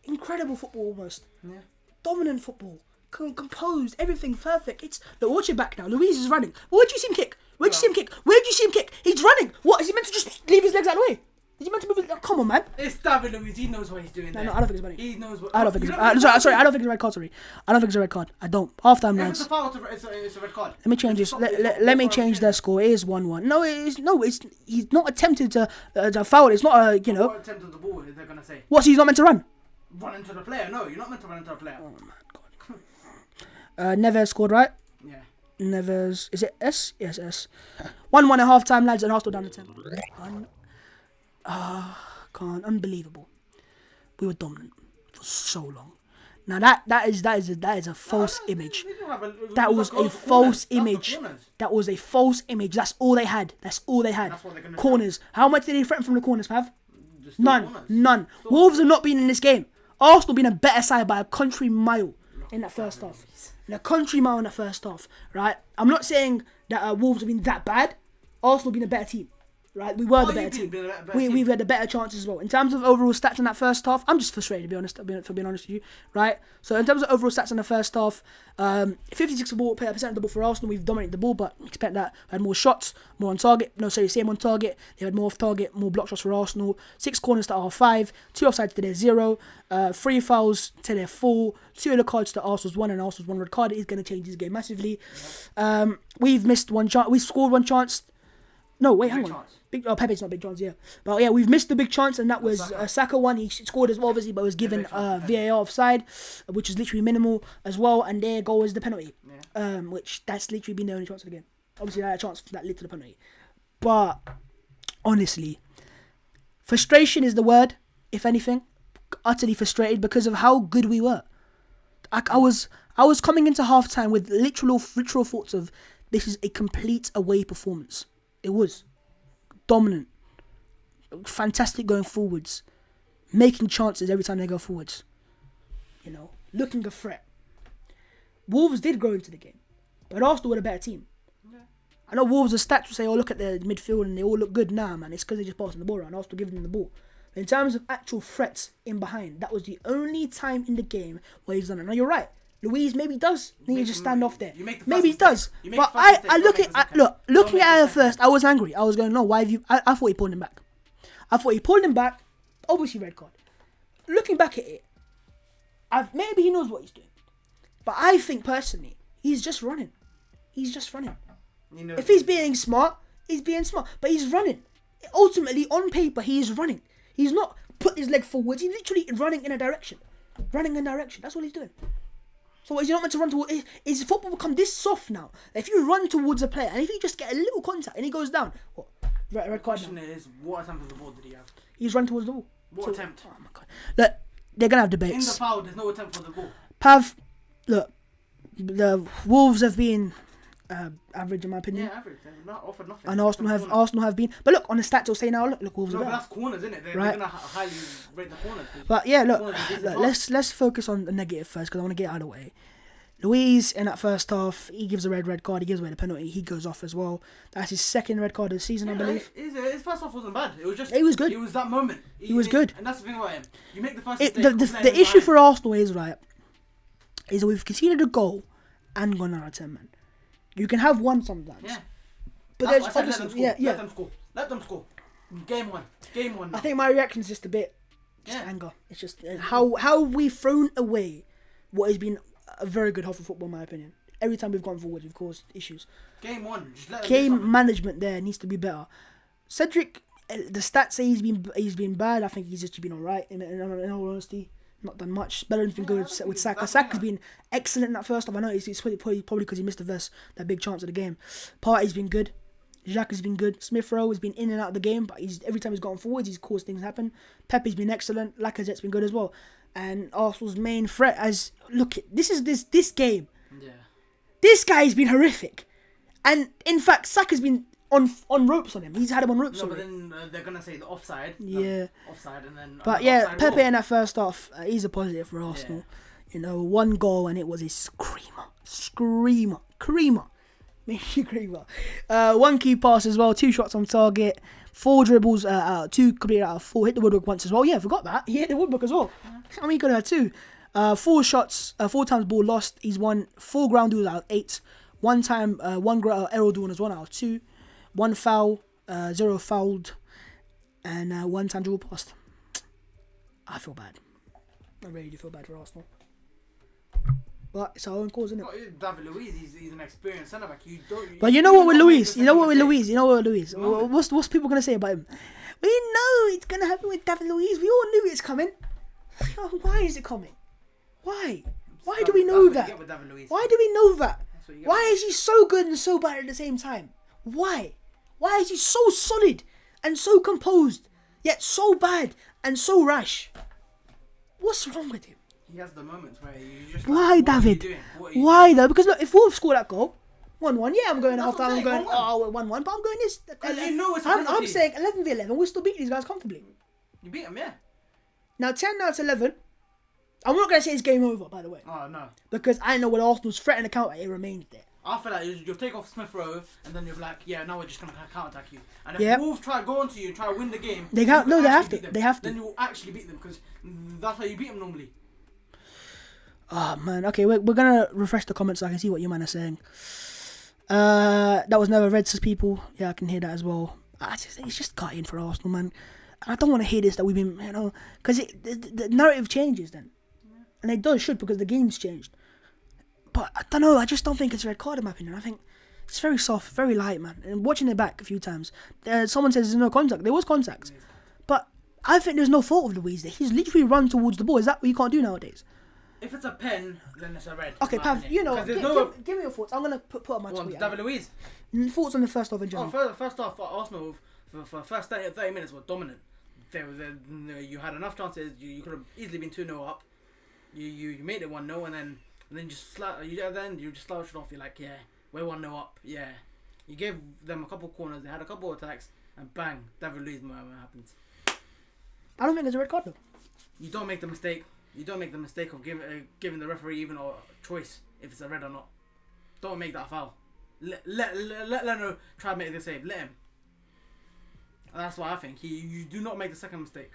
Speaker 1: incredible football almost,
Speaker 2: Yeah.
Speaker 1: dominant football, composed, everything perfect. Look, watch it back now. Louise is running. Where'd you see him kick? Where'd you see him kick? Where'd you see him kick? He's running. What is he meant to just leave his legs out of the way? Is he meant to move? Come on, man.
Speaker 2: It's David Luiz. He knows what he's doing.
Speaker 1: No,
Speaker 2: there.
Speaker 1: I don't think it's money.
Speaker 2: He knows what.
Speaker 1: I don't think
Speaker 2: You
Speaker 1: it's.
Speaker 2: don't
Speaker 1: Sorry, I don't think it's a red card. Sorry, I don't think it's a red card. I don't. Half time,
Speaker 2: If it's a
Speaker 1: lads.
Speaker 2: foul, it's a red card.
Speaker 1: Let me change this. Let me change their score. It is 1-1. No, it's he's not attempted to foul. It's not a
Speaker 2: What attempt of the ball is they gonna say?
Speaker 1: What's he's not meant to run?
Speaker 2: Run into the player? No, you're not meant to run into a player.
Speaker 1: Oh my god. Neves scored, right?
Speaker 2: Yeah.
Speaker 1: Neves, is it S? Yes, S. 1-1 at half time, lads, and Arsenal down to 10. Unbelievable. We were dominant for so long. Now that is a false image. That was a false image. That was a false image. That's all they had. That's all they had.
Speaker 2: That's what they're gonna
Speaker 1: Corners. How much did they threaten from the corners, Pav? None. Wolves have not been in this game. Arsenal been a better side by a country mile in that first half. In a country mile in that first half, right? I'm not saying that Wolves have been that bad. Arsenal been a better team, right? We were the better team. We've had the better chances as well. In terms of overall stats in that first half, I'm just frustrated to be honest. For being honest with you, right? So in terms of overall stats in the first half, 56% of the ball for Arsenal. We've dominated the ball, but expect that we had more shots, more on target. No, sorry, same on target. They had more off target, more block shots for Arsenal. 6 corners to our 5, 2 offsides to their 0, 3 fouls to their 4, 2 yellow cards to Arsenal's 1, and Arsenal's 1 red card. It is going to change this game massively. We've missed one chance. We scored one chance. No, wait, hang on. Pepe's not big chance, yeah. But yeah, we've missed the big chance, and that was Saka one. He scored as well, obviously, but was given VAR offside, which is literally minimal as well. And their goal was the penalty, which that's literally been the only chance of the game. Obviously, that chance that led to the penalty. But honestly, frustration is the word, if anything. Utterly frustrated because of how good we were. I was coming into halftime with literal thoughts of this is a complete away performance. It was dominant, fantastic going forwards, making chances every time they go forwards. You know, looking a threat. Wolves did grow into the game, but Arsenal were a better team. Yeah. I know Wolves' stats will say, "Oh, look at their midfield and they all look good." Nah, man, it's because they just passing the ball around. Arsenal giving them the ball. But in terms of actual threats in behind, that was the only time in the game where he's done it. Now you're right. Luis maybe does need to just stand off there.
Speaker 2: You make the
Speaker 1: Maybe he
Speaker 2: first
Speaker 1: does.
Speaker 2: mistake. You make
Speaker 1: But
Speaker 2: the first mistake,
Speaker 1: I
Speaker 2: don't
Speaker 1: look
Speaker 2: make
Speaker 1: at
Speaker 2: the second.
Speaker 1: looking
Speaker 2: Don't
Speaker 1: at
Speaker 2: make
Speaker 1: it
Speaker 2: the second.
Speaker 1: first, I was angry. I was going, no, why have you? I thought he pulled him back. I thought he pulled him back. Obviously red card. Looking back at it, maybe he knows what he's doing, but I think personally he's just running. He's just running.
Speaker 2: You know,
Speaker 1: If he's being smart, he's being smart. But he's running. Ultimately, on paper, he is running. He's not put his leg forwards. He's literally running in a direction. Running in a direction. That's what he's doing. So is he not meant to run towards... Is football become this soft now? If you run towards a player, and if you just get a little contact, and he goes down, what? Red
Speaker 2: the
Speaker 1: card
Speaker 2: question
Speaker 1: now.
Speaker 2: is, what attempt of the ball did he have?
Speaker 1: He's run towards the ball.
Speaker 2: What attempt?
Speaker 1: Oh my God. Look, they're going to have
Speaker 2: In the
Speaker 1: debates.
Speaker 2: foul, there's no attempt for the ball.
Speaker 1: Pav, look, the Wolves have been average in my opinion.
Speaker 2: Yeah, average. They've not offered nothing.
Speaker 1: And Arsenal have been. But look, on the stats, it'll say now, look, Wolves
Speaker 2: No,
Speaker 1: are
Speaker 2: but
Speaker 1: better.
Speaker 2: that's corners, isn't it? They're
Speaker 1: Right.
Speaker 2: going to highly rate the corners.
Speaker 1: But yeah, look,
Speaker 2: Corners are decent
Speaker 1: let's focus on the negative first because I want to get out of the way. Luis in that first half, he gives a red card. He gives away the penalty. He goes off as well. That's his second red card of the season, I believe.
Speaker 2: His first half wasn't bad. It was just.
Speaker 1: It was good.
Speaker 2: It was that moment.
Speaker 1: He was good.
Speaker 2: And that's the thing about him. You make the first
Speaker 1: The
Speaker 2: mistake.
Speaker 1: issue for Arsenal is that we've conceded a goal and gone out of 10 men. You can have one sometimes.
Speaker 2: Yeah.
Speaker 1: But
Speaker 2: That's
Speaker 1: there's
Speaker 2: what I said,
Speaker 1: obviously
Speaker 2: let them score. Let them score. Game one.
Speaker 1: I think my reaction is just a bit anger. It's just how we've thrown away what has been a very good half of football, in my opinion. Every time we've gone forward, we've caused issues.
Speaker 2: Game one. Just let them do
Speaker 1: Game
Speaker 2: something.
Speaker 1: management there needs to be better. Cedric, the stats say he's been bad. I think he's just been alright. In all honesty, not done much. Bellerin's been good with Saka.
Speaker 2: that's
Speaker 1: Saka's
Speaker 2: the thing.
Speaker 1: been excellent in that first half. I know it's probably because he missed that big chance of the game. Partey's been good. Xhaka has been good. Smith Rowe has been in and out of the game, but every time he's gone forwards, he's caused things happen. Pepe's been excellent. Lacazette's been good as well. And Arsenal's main threat this game.
Speaker 2: Yeah.
Speaker 1: This guy's been horrific. And in fact, Saka's been on ropes on him. He's had him on ropes
Speaker 2: No, but
Speaker 1: already.
Speaker 2: then they're gonna say the offside.
Speaker 1: Yeah.
Speaker 2: Offside, and then.
Speaker 1: But
Speaker 2: the
Speaker 1: yeah,
Speaker 2: offside
Speaker 1: Pepe
Speaker 2: goal.
Speaker 1: in that first half, he's a positive for Arsenal. You know, one goal and it was a screamer. One key pass as well, 2 shots on target, 4 dribbles, 2 completed out of 4. Hit the woodwork once as well. Yeah, I forgot that. He hit the woodwork as well. I mean, he could have had 2. 4 shots, 4 times ball lost. He's won 4 ground duels out of 8. 1 time, 1 error duel was 1 out of 2. 1 foul, 0 fouled, and 1 time dribble passed. I feel bad. I really do feel bad for Arsenal. But it's our own cause, isn't it?
Speaker 2: David Luiz, he's an experienced centre back.
Speaker 1: But you know what with Luis? What's people gonna say about him? We know it's gonna happen with David Luiz. We all knew it's coming. Why is it coming? Why? Why do we know that? Why do we know that? Why is he so good and so bad at the same time? Why? Why is he so solid and so composed, yet so bad and so rash? What's wrong with him?
Speaker 2: He has the moments where you just.
Speaker 1: Why,
Speaker 2: like,
Speaker 1: David?
Speaker 2: What are you
Speaker 1: Why
Speaker 2: doing?
Speaker 1: though? Because look, if Wolves score that goal, 1-1, yeah, I'm going
Speaker 2: That's
Speaker 1: half
Speaker 2: what
Speaker 1: time.
Speaker 2: I'm
Speaker 1: I'm going,
Speaker 2: saying,
Speaker 1: 1-1, but I'm going this.
Speaker 2: 'Cause you know it's a
Speaker 1: I'm
Speaker 2: penalty.
Speaker 1: saying 11v11. We'll still beat these guys comfortably.
Speaker 2: You beat him, yeah.
Speaker 1: Now 10 out of 11. I'm not going to say it's game over, by the way,
Speaker 2: Oh no.
Speaker 1: because I know when Arsenal's threatening the counter, it remains there.
Speaker 2: After that, you'll take off Smith Rowe, and then you're like, yeah, now we're just gonna counter attack you. And if
Speaker 1: Yep.
Speaker 2: Wolves try to go onto you and try to win the game,
Speaker 1: They have-
Speaker 2: you
Speaker 1: no,
Speaker 2: can
Speaker 1: they
Speaker 2: actually
Speaker 1: have to.
Speaker 2: beat them.
Speaker 1: They have to.
Speaker 2: Then you'll actually beat them because that's how you beat them normally.
Speaker 1: Oh man, okay, we're gonna refresh the comments so I can see what you man are saying. That was never read, says people. Yeah, I can hear that as well. It's just gutting for Arsenal, man. And I don't want to hear this that we've been, because the narrative changes then, and it should because the game's changed. But I don't know. I just don't think it's a red card in my opinion. I think it's very soft, very light, man. And watching it back a few times, someone says there's no contact. There was contact, but I think there's no fault of Luiz there. He's literally run towards the ball. Is that what you can't do nowadays?
Speaker 2: If it's a pen, then it's a red.
Speaker 1: Okay,
Speaker 2: in my
Speaker 1: Pav,
Speaker 2: opinion. 'Cause there's
Speaker 1: give me your thoughts. I'm going to put up my
Speaker 2: Well,
Speaker 1: tweet.
Speaker 2: David Luiz.
Speaker 1: Thoughts on the first half in
Speaker 2: Oh,
Speaker 1: general.
Speaker 2: first off, Arsenal for first 30 minutes were dominant. You had enough chances. You could have easily been 2-0 up. You made it 1-0 and then just you just slouched it off. You're like, yeah, we're 1-0 up. Yeah, you gave them a couple corners. They had a couple attacks, and bang, David Luiz moment happens.
Speaker 1: I don't think it's a red card though.
Speaker 2: You don't make the mistake. You don't make the mistake of giving the referee even a choice if it's a red or not. Don't make that a foul. Let Leno try to make the save. Let him. And that's what I think. You do not make the second mistake.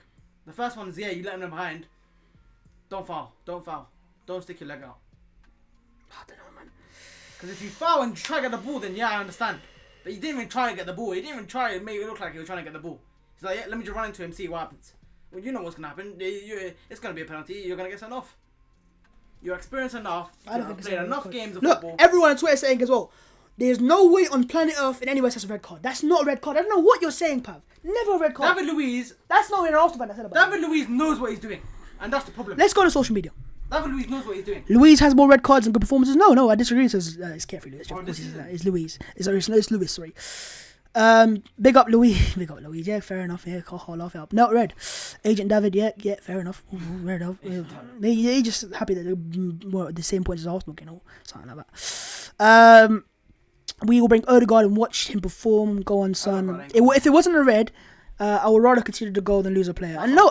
Speaker 2: The first one is, yeah, you let him behind. Don't foul. Don't stick your leg out.
Speaker 1: I don't know, man.
Speaker 2: Because if you foul and try to get the ball, then yeah, I understand. But he didn't even try to get the ball. He didn't even try to make it look like he was trying to get the ball. He's like, yeah, let me just run into him, see what happens. Well, you know what's going to happen. It's going to be a penalty. You're going to get sent off. You're experienced enough.
Speaker 1: I don't think
Speaker 2: played enough games of
Speaker 1: Look,
Speaker 2: football.
Speaker 1: everyone on Twitter is saying as well, there's no way on planet Earth in anywhere that's a red card. That's not a red card. I don't know what you're saying, Pav. Never a red card.
Speaker 2: David Luiz.
Speaker 1: That's not an Arsenal fan that said about it.
Speaker 2: David Luiz knows what he's doing. And that's the problem.
Speaker 1: Let's go on social media.
Speaker 2: David Luiz knows what he's doing.
Speaker 1: Luiz has more red cards and good performances. No, I disagree. It says it's carefully. It's Luiz. It's Luiz. Sorry. Big up Luiz. Big up Luiz. Yeah, fair enough. Yeah, I'll laugh it up. Not red. Agent David. Yeah, fair enough. Fair enough. They just happy that they're at the same points as Arsenal, you know, something like that. We will bring Odegaard and watch him perform. Go on, son. If it wasn't a red, I would rather concede the goal than lose a player. And no,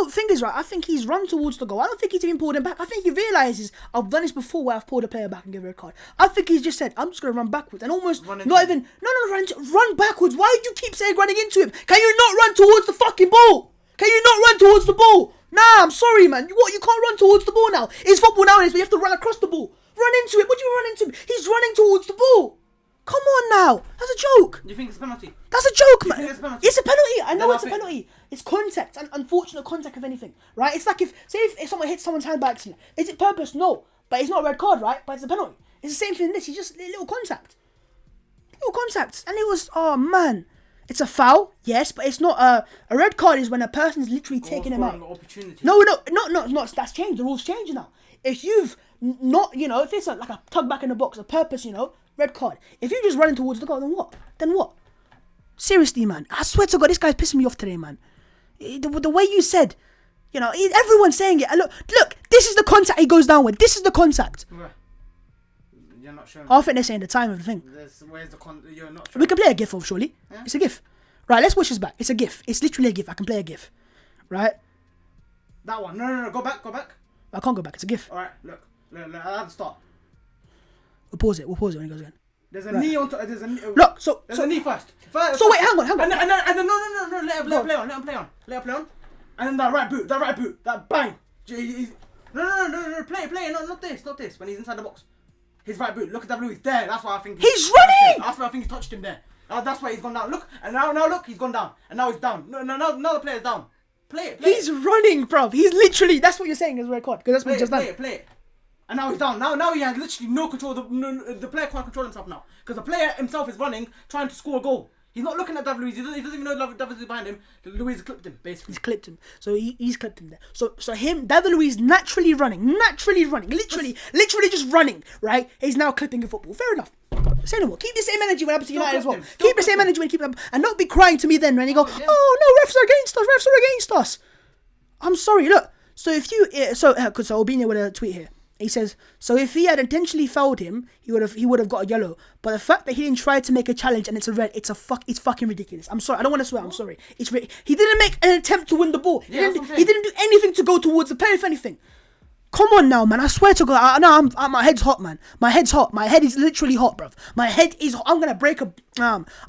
Speaker 1: thing is right. I think he's run towards the goal. I don't think he's even pulled him back. I think he realizes I've done this before where I've pulled a player back and give a red card. I think he's just said I'm just gonna run backwards and almost run backwards. Why do you keep saying running into him? Can you not run towards the fucking ball? Can you not run towards the ball? Nah, I'm sorry, man. You can't run towards the ball now. It's football nowadays, but you have to run across the ball. Run into it. What do you run into him? He's running towards the ball. Come on now. That's a joke.
Speaker 2: You think it's a penalty?
Speaker 1: That's a joke, man.
Speaker 2: It's a penalty?
Speaker 1: It's a penalty. I know it's a penalty. It's contact, and unfortunate contact of anything, right? It's like if someone hits someone's hand by accident. Is it purpose? No. But it's not a red card, right? But it's a penalty. It's the same thing in this. It's just a little contact. And it was, oh man. It's a foul, yes, but it's not a red card is when a person's literally taking him out. No, that's changed. The rules change now. If you've not, if it's like a tug back in the box, a purpose, red card. If you're just running towards the goal, then what? Seriously, man. I swear to God, this guy's pissing me off today, man. The way you said, everyone's saying it. Look, this is the contact he goes down with. This is the contact.
Speaker 2: You're not showing.
Speaker 1: I think they're saying the time of the thing.
Speaker 2: Where's the you're not showing.
Speaker 1: We can play a GIF of, surely. Yeah? It's a GIF. Right, let's watch this back. It's a GIF. It's literally a GIF. I can play a GIF. Right?
Speaker 2: That one. No. Go back.
Speaker 1: I can't go back. It's a GIF.
Speaker 2: Alright, look. I'll have to start.
Speaker 1: We'll pause it when he goes again.
Speaker 2: There's a knee on top. There's a knee.
Speaker 1: Look,
Speaker 2: there's a knee first.
Speaker 1: So wait, hang on.
Speaker 2: And then, no. Let him play on. And then that right boot. That bang. No. Play. No, not this. When he's inside the box. His right boot. Look at that blue. He's there. That's why I think
Speaker 1: he's running.
Speaker 2: That's why I think he touched him there. That's why he's gone down. Look. And now look. He's gone down. And now he's down. No. The player's down. Play it.
Speaker 1: He's running, bruv. He's literally. That's what you're saying is red card. Because that's what he just done.
Speaker 2: Play it. And now he's down. Now he has literally no control. The player can't control himself now. Because the player himself is running, trying to score a goal. He's not looking at David Luiz. He doesn't even know David Luiz behind him. Luiz clipped him, basically.
Speaker 1: He's clipped him. So he's clipped him there. So David Luiz naturally running. Literally just running, right? He's now clipping in football. Fair enough. Say no more. Keep the same energy when it happens to United as well. Keep the same energy when you keep them. And don't be crying to me then when you go, oh no, refs are against us. I'm sorry, look. So if you, so Albino with a tweet here. He says, so if he had intentionally fouled him, he would have got a yellow. But the fact that he didn't try to make a challenge and it's a red, it's fucking ridiculous. I'm sorry, I don't want to swear. I'm sorry. He didn't make an attempt to win the ball. He didn't do anything to go towards the player, if anything. Come on now, man. I swear to God. My head's hot, man. My head's hot. My head is literally hot, bruv. My head is. I'm gonna break a.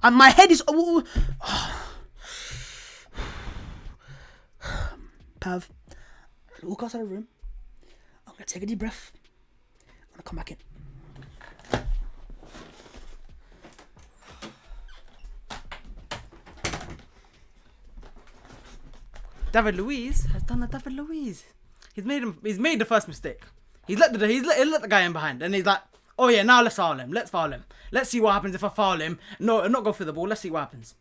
Speaker 1: My head is. Pav, walk outside the room. I'm gonna take a deep breath. I'm gonna come back in.
Speaker 2: David Luiz has done a David Luiz. He's made the first mistake. He's let the guy in behind, and he's like, oh yeah, now let's foul him. Let's see what happens if I foul him. No, not go for the ball. Let's see what happens.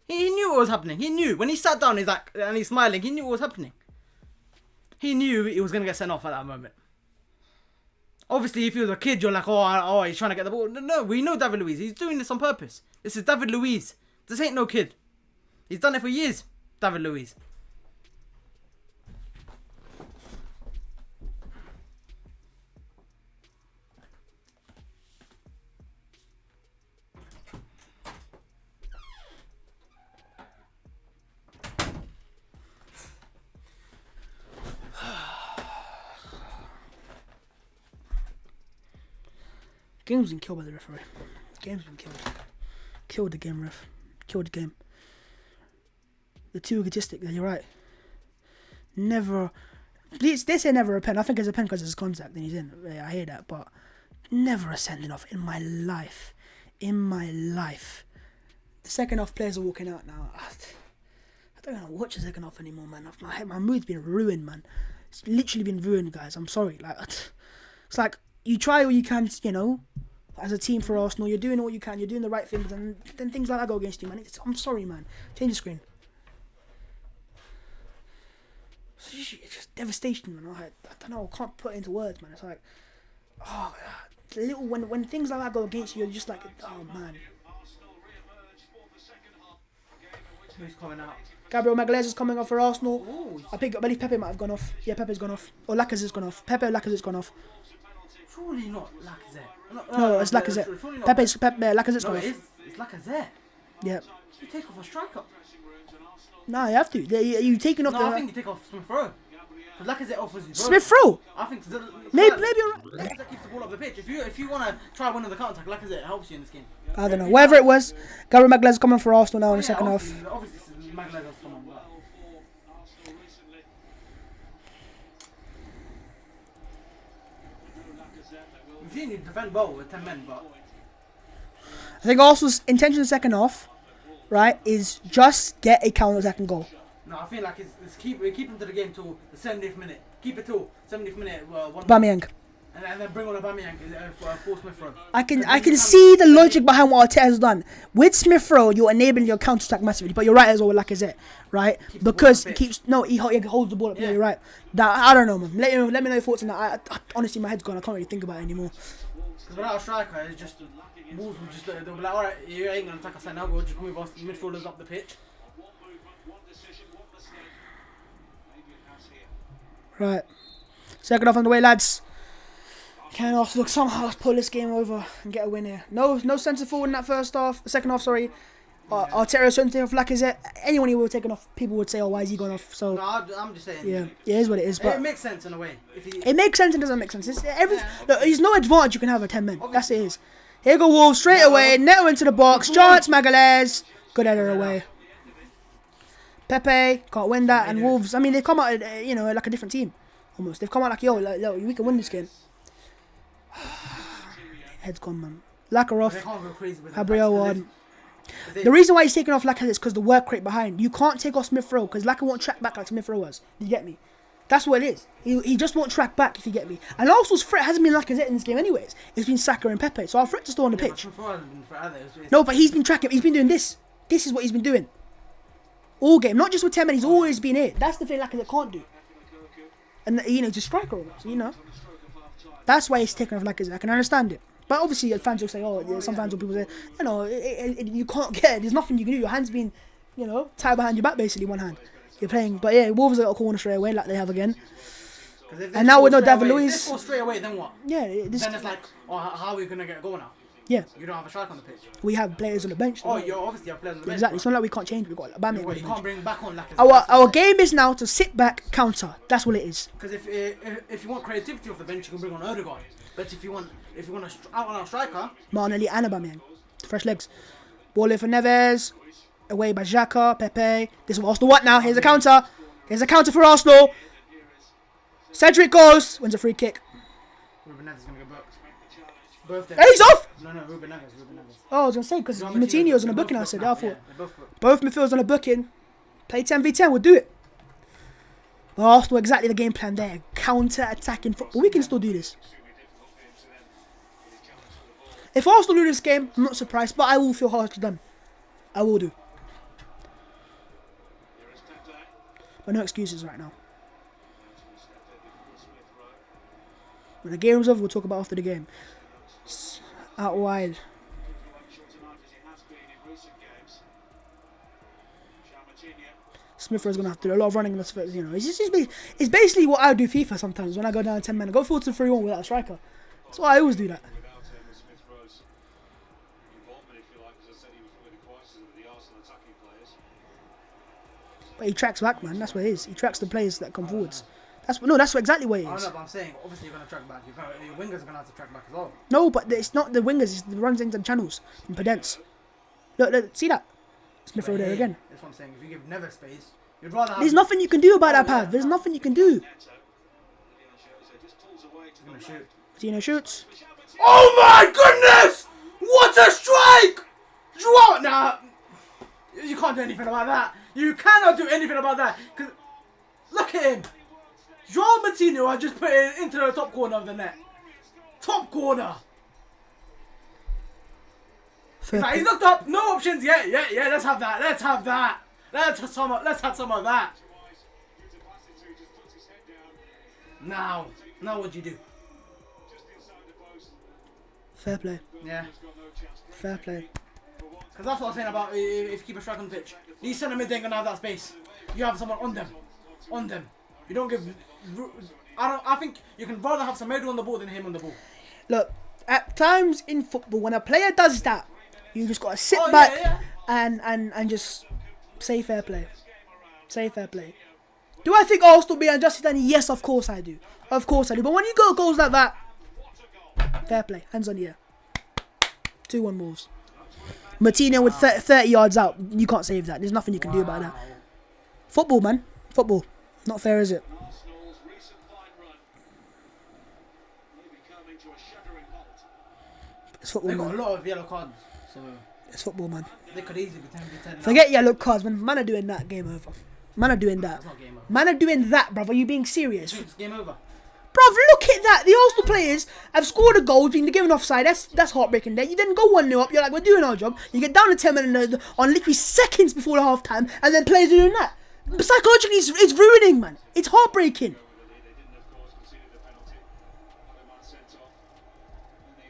Speaker 2: He knew what was happening. He knew when he sat down. He's like, and he's smiling. He knew what was happening. He knew he was gonna get sent off at that moment. Obviously, if he was a kid, you're like, oh, he's trying to get the ball. No, we know David Luiz. He's doing this on purpose. This is David Luiz. This ain't no kid. He's done it for years. David Luiz.
Speaker 1: Game's been killed by the referee. Game's been killed. Killed the game, ref. Killed the game. They're too egotistic. You're right. Never. They say never a pen. I think it's a pen because it's contact and he's in. Yeah, I hear that. But Never a sending off in my life. In my life. The second half players are walking out now. I don't want to watch the second half anymore, man. My mood's been ruined, man. It's literally been ruined, guys. I'm sorry. Like, it's like you try all you can, you know, as a team for Arsenal. You're doing all you can. You're doing the right things, and then things like that go against you, man. I'm sorry, man. Change the screen. It's just devastation, man. I don't know. I can't put it into words, man. It's like, oh, God. Little when things like that go against you, you're just like, oh man.
Speaker 2: Who's coming out?
Speaker 1: Gabriel Magalhaes is coming off for Arsenal.
Speaker 2: Ooh.
Speaker 1: I believe Pepe might have gone off. Yeah, Pepe's gone off. Or Lacazette's gone off. Pepe or Lacazette's gone off.
Speaker 2: Surely not Lacazette.
Speaker 1: No, it's Lacazette. Lacazette's gone off.
Speaker 2: It's Lacazette.
Speaker 1: Yeah.
Speaker 2: You take off a striker.
Speaker 1: No, you have to. You taking off
Speaker 2: I think you take off Smith Rowe. Because Lacazette offers you.
Speaker 1: Smith Rowe?
Speaker 2: I think
Speaker 1: Maybe you're right.
Speaker 2: Lacazette keeps the ball up the pitch. If you want to try winning the counter attack, Lacazette helps you in this game.
Speaker 1: I don't know. Whatever it was, Gabriel Magalhaes is coming for Arsenal now in the second half.
Speaker 2: Obviously, Magalhaes has come on. We've seen you defend well with 10 men, but
Speaker 1: I think Arsenal's intention in the second half, right, is just get a counter-attacking goal.
Speaker 2: no, I feel like it's keep them to the game till the 70th minute. Keep it till 70th minute.
Speaker 1: Aubameyang.
Speaker 2: And then bring on Aubameyang for Smith Rowe.
Speaker 1: I can see the logic behind what Arteta has done. With Smith Rowe, you're enabling your counter attack massively. But you're right as well with Lacazette, right? Because he holds the ball up. Yeah, you're right. That I don't know, man. Let me know your thoughts on that. I honestly, my head's gone. I can't really think about it anymore.
Speaker 2: Because without a striker, it's just Wolves will just they'll be like, alright, you ain't gonna attack us now. We'll just move our midfielders up the pitch.
Speaker 1: Right. Second half on the way, lads. Can Arsenal somehow pull this game over and get a win here? No centre forward in that first half. The second half, sorry. Arteta centre off Lacazette. Anyone he would have taken off, people would say, "Oh, why is he gone off?" So
Speaker 2: no, I'm just saying.
Speaker 1: Yeah, it is what it is. But
Speaker 2: it makes sense in a way.
Speaker 1: It makes sense and doesn't make sense. Look, there's no advantage you can have at 10 men. That's it is. Here go Wolves straight away. Neto into the box. Chance Magalhaes. Good header away. Pepe can't win that, and Wolves. I mean, they've come out, like a different team. Almost. They've come out like, yo, we can win this game. Head's gone, man. Achraf, Gabriel Ward. The reason why he's taking off Lacazette is because the work rate behind. You can't take off Smith Rowe because Lacazette won't track back like Smith Rowe was. You get me? That's what it is. He just won't track back, if you get me. And Arsenal's threat hasn't been Lacazette in this game anyways. It's been Saka and Pepe. So our threats are still on the pitch. No, but he's been tracking. He's been doing this. This is what he's been doing. All game. Not just with 10 men. He's always been here. That's the thing Lacazette can't do. And, just striker almost, That's why he's taking off Lacazette. I can understand it. But obviously, fans will say, some fans will people say, you can't get it. There's nothing you can do. Your hand's been, tied behind your back, basically, one hand. You're playing. But yeah, Wolves got a corner straight away, like they have again. And now with no David Luiz.
Speaker 2: If they score straight away, then what?
Speaker 1: Yeah.
Speaker 2: Then it's like, how are we going to get a goal now?
Speaker 1: Yeah.
Speaker 2: You don't have a striker on the pitch.
Speaker 1: We have players on the bench.
Speaker 2: You obviously have players on the bench.
Speaker 1: Exactly. It's not like we can't change. We've got Aubameyang.
Speaker 2: You can't bring back on Lacazette.
Speaker 1: Our game is now to sit back, counter. That's what it is.
Speaker 2: Because if you want creativity off the bench, you can bring on Odegaard. But if you want a out-and-out striker,
Speaker 1: Martinelli and Aubameyang, fresh legs. Ball in for Neves, away by Xhaka, Pepe. This is what Arsenal want now. Here's a counter. Here's a counter for Arsenal. Cedric goes, wins a free kick.
Speaker 2: Ruben Neves is gonna get booked.
Speaker 1: Hey, he's off.
Speaker 2: No, Ruben Neves.
Speaker 1: Oh, I was gonna say because Martinez on a booking. I said, I thought both midfielders on a booking. Play 10v10, we'll do it. But Arsenal exactly the game plan there. Counter-attacking football. We can still do this. If Arsenal lose this game, I'm not surprised, but I will feel harshly done. I will do. But no excuses right now. When the game's over, we'll talk about after the game. Out wide. Smith Rowe's going to have to do a lot of running in this. It's basically what I do FIFA sometimes when I go down 10 men. I go 4-3-1 without a striker. That's why I always do that. But he tracks back, man. That's what it is. He tracks the players that come forwards. That's exactly what it is.
Speaker 2: I know, but I'm saying, obviously you're going to track back. Your wingers are going to have to track back as well.
Speaker 1: No, but it's not the wingers. It's the runs into the channels and Pedence. Look, see that? Smith Rowe there again.
Speaker 2: That's what I'm saying. If you give Neves space, you'd rather have...
Speaker 1: There's nothing you can do about that path. There's nothing you can do.
Speaker 2: He's going to shoot.
Speaker 1: Tino shoots.
Speaker 2: Oh my goodness! What a strike! Joao, nah, you can't do anything about that. You cannot do anything about that. Cause look at him. Joao Martino, I just put it into the top corner of the net. Top corner. He's looked up. No options. Yeah. Let's have that. Let's have some of that. Now what do you do?
Speaker 1: Fair play.
Speaker 2: Yeah.
Speaker 1: Fair play.
Speaker 2: Because that's what I was saying about if you keep a strike on the pitch. These centre mid ain't gonna have that space. You have someone on them. You don't give. I think you can rather have Semedo on the ball than him on the ball.
Speaker 1: Look, at times in football, when a player does that, you just gotta sit back and just say fair play. Say fair play. Do I think Arsenal be unjustly done? Yes, of course I do. Of course I do. But when you go goals like that, fair play. Hands on the air. 2-1 Wolves. Martino with 30 yards out. You can't save that. There's nothing you can do about that. Football, man. Football. Not fair, is it? It's football,
Speaker 2: They got
Speaker 1: man.
Speaker 2: a lot of yellow cards, so
Speaker 1: It's football, man.
Speaker 2: they could easily be 10-10.
Speaker 1: Forget yellow cards, man. Man are doing that. Game over. Man are doing that.
Speaker 2: It's not game over.
Speaker 1: Man are doing that, brother. Are you being serious?
Speaker 2: It's game over.
Speaker 1: Bruv, look at that. The Arsenal players have scored a goal, been given offside. That's heartbreaking there. You then go 1-0 up. You're like, we're doing our job. You get down to 10 minutes on literally seconds before the half time, and then players are doing that. Psychologically, it's ruining, man. It's heartbreaking.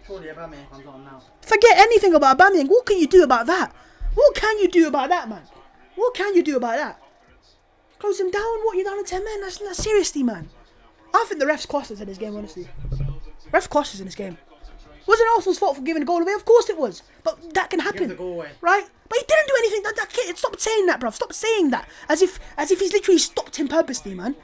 Speaker 2: Surely Aubameyang comes on now.
Speaker 1: Forget anything about Aubameyang. What can you do about that? What can you do about that, man? What can you do about that? Close him down. What? You're down to 10 men? That's seriously, man. I think the refs cost us in this game, honestly. Refs cost us in this game. Was it Arsenal's fault for giving the goal away? Of course it was. But that can happen.
Speaker 2: Give the goal away.
Speaker 1: Right? But he didn't do anything. That kid, stop saying that, bruv. Stop saying that. As if he's literally stopped him purposely, man.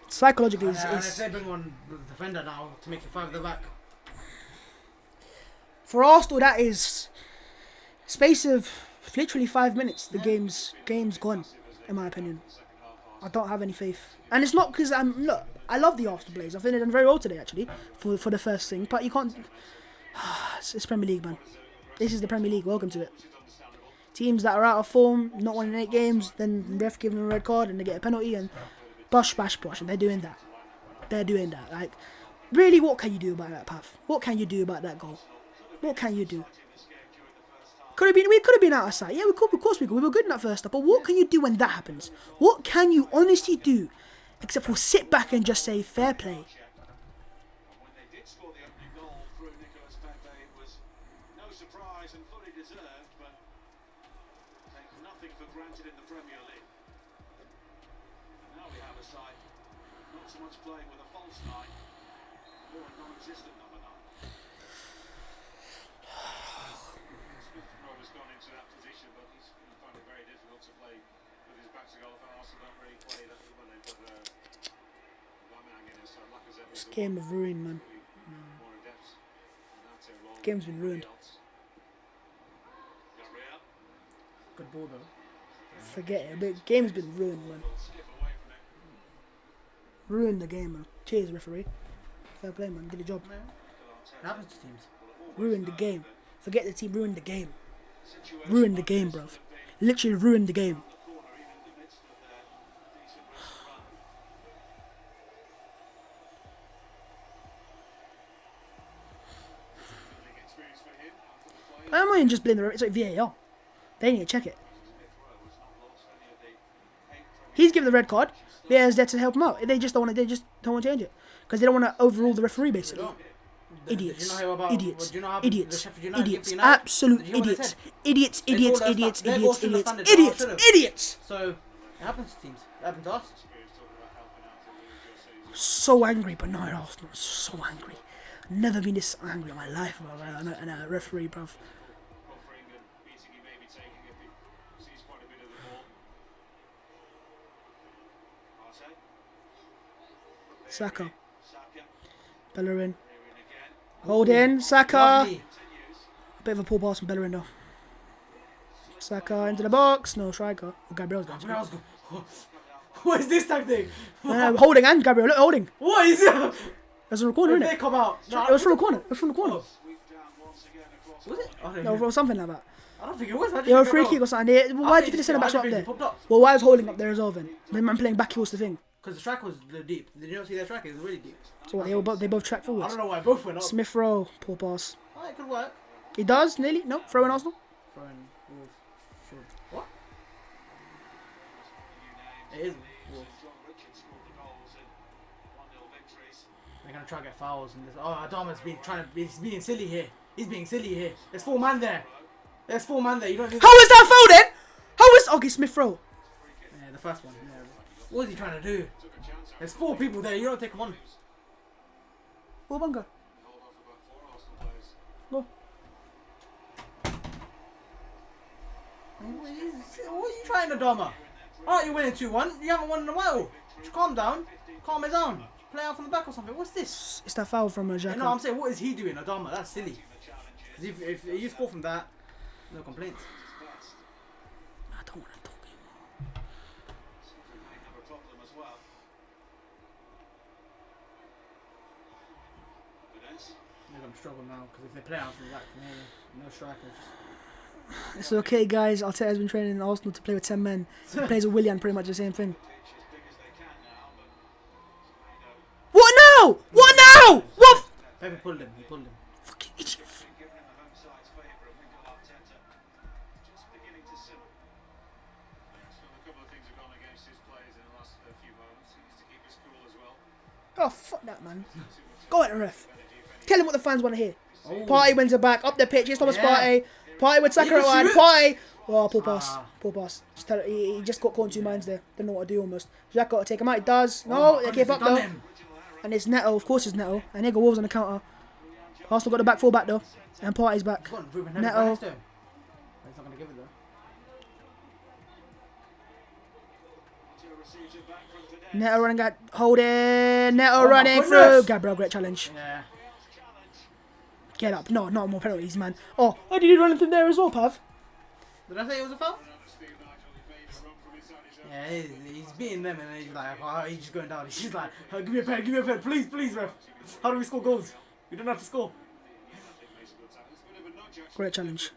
Speaker 1: Psychologically,
Speaker 2: And if they bring on the defender now to make it 5 at the back.
Speaker 1: for Arsenal, that is space of literally 5 minutes. The game's gone, in my opinion. I don't have any faith, and it's not because look. I love the Arsenal players. I think they've done very well today, actually, for the first thing. But you can't. It's Premier League, man. This is the Premier League. Welcome to it. Teams that are out of form, not winning 8 games, then ref giving them a red card and they get a penalty and bosh, bash, bosh, and they're doing that. They're doing that. Like, really, what can you do about that path? What can you do about that goal? What can you do? We could have been out of sight. Yeah, we could. Of course we could. We were good in that first half. But what can you do when that happens? What can you honestly do, except for sit back and just say fair play?
Speaker 3: When they did score the opening goal through Nicolas Pepe, it was no surprise and fully deserved, but take nothing for granted in the Premier League. And now we have a side not so much playing with a false 9, or a non-existent number 9. Smith Rowe has gone into that position, but he's going to find it very difficult to play with his back to goal. And Arsenal don't really play that when they put Aubameyang in, so Lacazette was
Speaker 1: This game is ruined, man.
Speaker 3: more adept than that to roll.
Speaker 1: Game's been ruined.
Speaker 3: Gabriel
Speaker 2: Good ball though.
Speaker 1: Forget it. The game's been ruined, man.
Speaker 3: will skip away from it.
Speaker 1: Ruined the game, man. Cheers, referee. Fair play, man. Did the job.
Speaker 2: It happens to teams.
Speaker 1: Ruined the game. Forget the team. Ruined the game. Ruined the game, bruv. Literally ruined the game. I'm not even just blaming the VAR. They need to check it. He's given the red card. VAR's there to help him out. They just don't want to. They just don't want to change it because they don't want to overrule the referee, basically. Idiots.
Speaker 2: Did you know about-
Speaker 1: Idiots.
Speaker 2: do you know how
Speaker 1: Idiots.
Speaker 2: the Sheffield United
Speaker 1: Idiots.
Speaker 2: give United?
Speaker 1: Absolute
Speaker 2: Did you hear what they
Speaker 1: idiots.
Speaker 2: said?
Speaker 1: Idiots.
Speaker 2: They
Speaker 1: Idiots.
Speaker 2: called us
Speaker 1: Idiots.
Speaker 2: that- their
Speaker 1: Idiots.
Speaker 2: goal shouldn't have
Speaker 1: Idiots.
Speaker 2: standard,
Speaker 1: Idiots.
Speaker 2: ours should've.
Speaker 1: Idiots.
Speaker 2: So it happens to teams. It happened to us.
Speaker 1: So angry, but not at Arsenal. So angry. Never been this angry in my life about a referee, bruv.
Speaker 3: Offering and beating he may be taking if he sees quite a bit of the ball. Arte.
Speaker 1: Saka.
Speaker 3: Saka.
Speaker 1: Bellerin.
Speaker 3: Here in again.
Speaker 1: Hold in. Saka.
Speaker 2: Lovely.
Speaker 3: Continues.
Speaker 1: Bit of a poor pass from Bellerin, though. Saka into the box. No striker. Oh, Gabriel's going.
Speaker 2: Gabriel's go. What is this tactic?
Speaker 1: Holding and Gabriel. Look, holding.
Speaker 2: What is it?
Speaker 1: It was from the corner,
Speaker 2: When
Speaker 1: innit?
Speaker 2: they come out.
Speaker 1: It was from the corner. It was from the corner.
Speaker 2: Was it? I don't
Speaker 1: No,
Speaker 2: know.
Speaker 1: or something like that.
Speaker 2: I don't think it was. I just
Speaker 1: Yeah, a
Speaker 2: think
Speaker 1: free
Speaker 2: it
Speaker 1: kick or
Speaker 2: was.
Speaker 1: something. Why did you think the centre backs were up
Speaker 2: I
Speaker 1: there?
Speaker 2: just think he popped up.
Speaker 1: Well, why was holding up there as well then? The man playing back heels the thing.
Speaker 2: Because the striker was deep. Did you not see their striker? It was really deep.
Speaker 1: So what, they both track
Speaker 2: I
Speaker 1: forwards.
Speaker 2: don't know why both went up.
Speaker 1: Smith Rowe, poor pass.
Speaker 2: Oh, it could work.
Speaker 1: He does, nearly. No, throw in Arsenal.
Speaker 2: Throwing Wolves. Sure. What? It is Wolves. They're gonna try to get fouls and this. Oh, Adama's he's being silly here. He's being silly here. There's 4 man there. There's 4 man there. You don't need.
Speaker 1: How is that foul then? How is okay Smith Rowe?
Speaker 2: Yeah, the first one. Yeah. What is he trying to do? There's 4 people there. You don't take them on.
Speaker 1: Oh, Bunga. No.
Speaker 2: What are you trying, Adama? Aren't you winning 2-1? You haven't won in a while. Just calm down. Calm it down. Play out from the back or something. What's this?
Speaker 1: It's that foul from
Speaker 2: Yeah,
Speaker 1: Xhaka.
Speaker 2: no, I'm saying, what is he doing, Adama? That's silly. 'Cause if you score from that, no complaints.
Speaker 1: I don't want to talk anymore.
Speaker 2: They're gonna struggle now because if they play out from the back from here, no strikers.
Speaker 1: It's okay, guys. Arteta's been training in Arsenal to play with 10 men. He plays with Willian, pretty much the same thing. What now? What now? What?
Speaker 2: Pepe pulled him. He pulled him.
Speaker 1: Fucking idiot. Oh, fuck that, man. Go at the ref. Tell him what the fans want to hear.
Speaker 2: Oh.
Speaker 1: Party wins it back, up the pitch. It's Thomas
Speaker 2: Yeah.
Speaker 1: Partey. Partey with Saka
Speaker 2: can
Speaker 1: wide.
Speaker 2: shoot.
Speaker 1: Partey. Oh, poor pass.
Speaker 2: Ah.
Speaker 1: Poor pass. Just tell, he just got caught in 2 minds there. Don't know what to do almost. Xhaka got to take him out. He does. No,
Speaker 2: Oh my
Speaker 1: they
Speaker 2: goodness,
Speaker 1: keep up
Speaker 2: he's done
Speaker 1: though.
Speaker 2: him.
Speaker 1: And it's Neto. Of course it's Neto. And they got Wolves on the counter. Arsenal got the back 4 back though. And Partey's back.
Speaker 2: Come on, Ruben Neves
Speaker 1: Neto.
Speaker 2: right next to him. He's not gonna give it though.
Speaker 1: Neto running at holding. Neto
Speaker 2: Oh my
Speaker 1: running
Speaker 2: goodness.
Speaker 1: through. Gabriel, great challenge.
Speaker 2: Yeah.
Speaker 1: Get up. No, not more penalties, man. Oh, did he run anything there as well, Pav?
Speaker 2: Did I say it was a foul? Yeah, he's beating them and then he's like, oh, he's just going down. He's just like, oh, give me a pen, please, please, ref. How do we score goals? We don't have to score.
Speaker 1: Great challenge.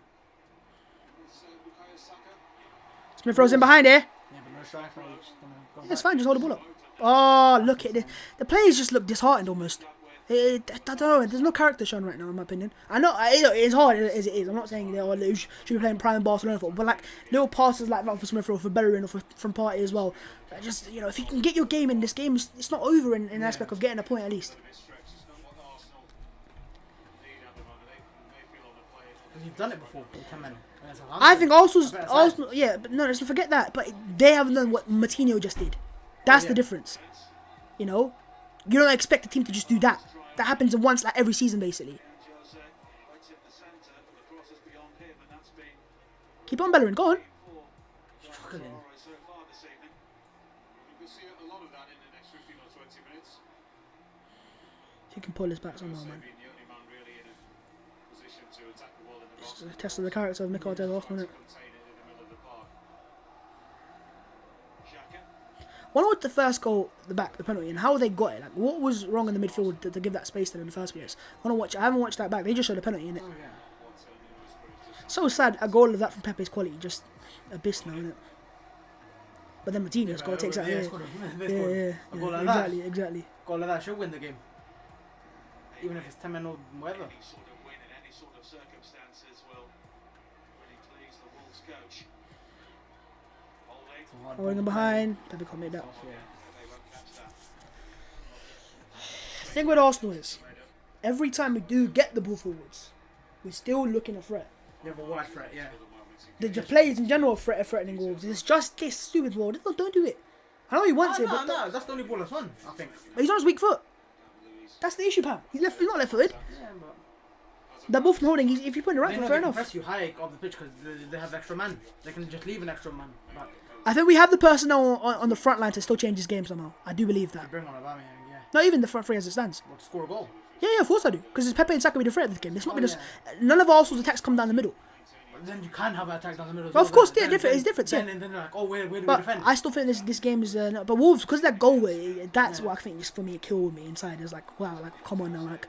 Speaker 1: Smith Rowe's in behind here.
Speaker 2: Yeah, but no striker. We're just gonna go
Speaker 1: It's
Speaker 2: back.
Speaker 1: fine, just hold the ball up. Oh, look at this. The players just look disheartened almost. I don't know, there's no character shown right now in my opinion. I know it's hard as it is. I'm not saying they should be playing prime Barcelona football, but like little passes like that for Smith Rowe, for Bellerin or from Partey as well. Just, you know, if you can get your game in this game, it's not over in the aspect of getting a point at least.
Speaker 2: You've done it before. 10 men.
Speaker 1: I think Arsenal, yeah, but no, let's not forget that. But they haven't done what Martinho just did. That's the difference. You know, you don't expect the team to just do that. That happens once like every season, basically. Keep on, Bellerin. Go on.
Speaker 2: Struggling.
Speaker 1: If you can pull this back somehow, man. It's a test of the character of Mikel Arteta, Arsenal, isn't it? I wonder what the first goal, the penalty, and how they got it. Like, what was wrong in the midfield to give that space to them in the first place? I haven't watched that back. They just showed the penalty in it.
Speaker 2: Oh, yeah.
Speaker 1: So sad. A goal of that from Pepe's quality, just abyss now, isn't it? But then Martinez goal takes out here. Yeah,
Speaker 2: A goal like that.
Speaker 1: exactly.
Speaker 2: Goal like that should win the game. Even if it's 10 men or whatever.
Speaker 3: Any sort of win in any sort of circumstances will really please the Wolves coach.
Speaker 1: Holding him behind. Pepe can't make that. The thing with Arsenal is, every time we do get the ball forwards, we're still looking a threat.
Speaker 2: You have a wide threat, yeah.
Speaker 1: The players in general are threatening goals. It's just this stupid ball. Don't do it. I know he wants it, but
Speaker 2: No, that's the only ball that's won, I think.
Speaker 1: he's on his weak foot. That's the issue, Pam. He's not left-footed.
Speaker 2: Yeah, but
Speaker 1: That ball from holding, if you put in the right foot, fair
Speaker 2: they can
Speaker 1: enough.
Speaker 2: press you high off the pitch because they have extra man. They can just leave an extra man. But
Speaker 1: I think we have the personnel on the front line to still change this game somehow. I do believe that.
Speaker 2: bring on Aubameyang, yeah.
Speaker 1: Not even the front three as it stands.
Speaker 2: Well, to score a goal.
Speaker 1: Yeah, of course I do. Because it's Pepe and Saka be the threat of this game. It's not
Speaker 2: Oh,
Speaker 1: because none of Arsenal's attacks come down the middle.
Speaker 2: then you can have an attack down the middle. As
Speaker 1: Well,
Speaker 2: well,
Speaker 1: of course,
Speaker 2: then-
Speaker 1: yeah, different. It's different.
Speaker 2: Then,
Speaker 1: Yeah.
Speaker 2: and then they're like, oh, where do we
Speaker 1: But
Speaker 2: defend?
Speaker 1: I still think this game is. But Wolves, because that goal, that's what I think just for me it killed me inside. It's like, wow, like come on now, like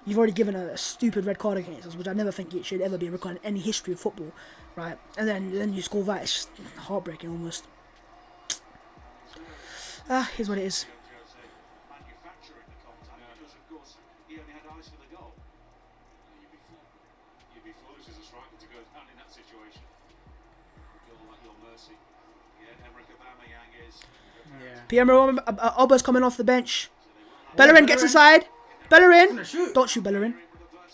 Speaker 1: you've already given a stupid red card against us, which I never think it should ever be a red card in any history of football, right? And then you score that. It's just heartbreaking almost. Here's what it is.
Speaker 3: Manufacturing the contact because, of course, he only had eyes for the goal.
Speaker 4: You'd be foolish as a striker to go down in that situation. You're at your mercy.
Speaker 3: Yeah, Emre Aubameyang is.
Speaker 2: Yeah.
Speaker 1: Pierre-Emerick Aubameyang's coming off the bench. Bellerin gets inside. Bellerin.
Speaker 2: Gonna shoot.
Speaker 1: Don't shoot Bellerin.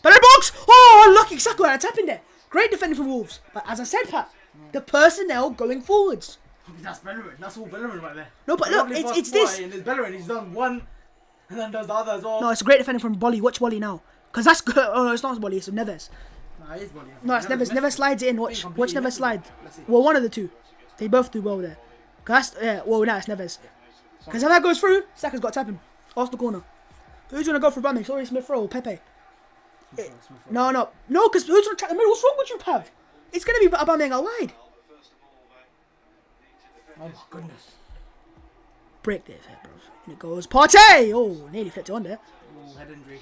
Speaker 1: Bellerin box! Oh, unlucky. Exactly what tap in there. Great defending from Wolves. But as I said, Pat, the personnel going forwards.
Speaker 2: That's Bellerin. That's all Bellerin right there.
Speaker 1: No, but look,
Speaker 2: Lovely
Speaker 1: it's
Speaker 2: pass
Speaker 1: this.
Speaker 2: forward, and there's Bellerin. He's done one, and then does the other as well.
Speaker 1: No, it's a great defending from Bolly. Watch Bolly now. Because that's good. Oh, no, it's not Bolly. It's Neves.
Speaker 2: Nah, it is Bolly.
Speaker 1: No, it's Neves. Neves slides it in. Watch
Speaker 2: completely
Speaker 1: Neves
Speaker 2: missed it.
Speaker 1: slide.
Speaker 2: Let's see.
Speaker 1: Well, one of the two. They both do well there. Cause that's, yeah, well, now it's Neves. Because if that goes through, Saka's got to tap him. Arsenal corner. Who's going to go for Aubameyang? Sorry, Smith Rowe, Pepe. No, because who's going to track the middle? What's wrong with you, Pav? It's going to be Aubameyang out wide.
Speaker 2: Oh my goodness.
Speaker 1: Break there, bro. And it goes. Partey! Oh, nearly flipped it on there.
Speaker 2: Oh, head injury.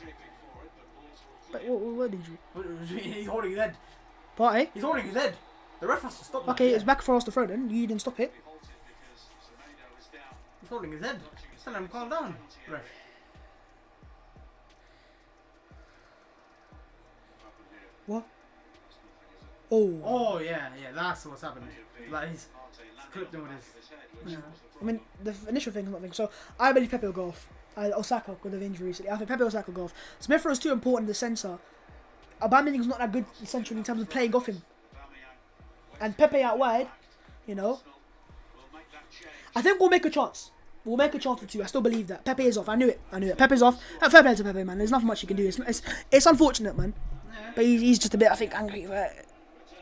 Speaker 1: But what injury?
Speaker 2: He's holding his head.
Speaker 1: Partey?
Speaker 2: He's holding his head. The ref has to stop that.
Speaker 1: Okay,
Speaker 2: Yeah.
Speaker 1: it's back for us to throw then. You didn't stop it.
Speaker 2: He's holding his head. Tell him calm down. Ref.
Speaker 1: What? Oh.
Speaker 2: Oh yeah, that's what's happened. Like he's clipped him with his.
Speaker 1: Yeah. I mean, the initial thing is not thing. So, I believe Pepe will go off. Osaka got the injury recently. I think Pepe Osaka will go off. Smith Rowe is too important in the centre. Aubameyang's not that good essentially in terms of playing off him. And Pepe out wide, you know. I think we'll make a chance. We'll make a chance or two. I still believe that. Pepe is off. I knew it. Pepe's off. Fair play to Pepe, man. There's nothing much you can do. It's unfortunate, man. But he's just a bit, I think, angry.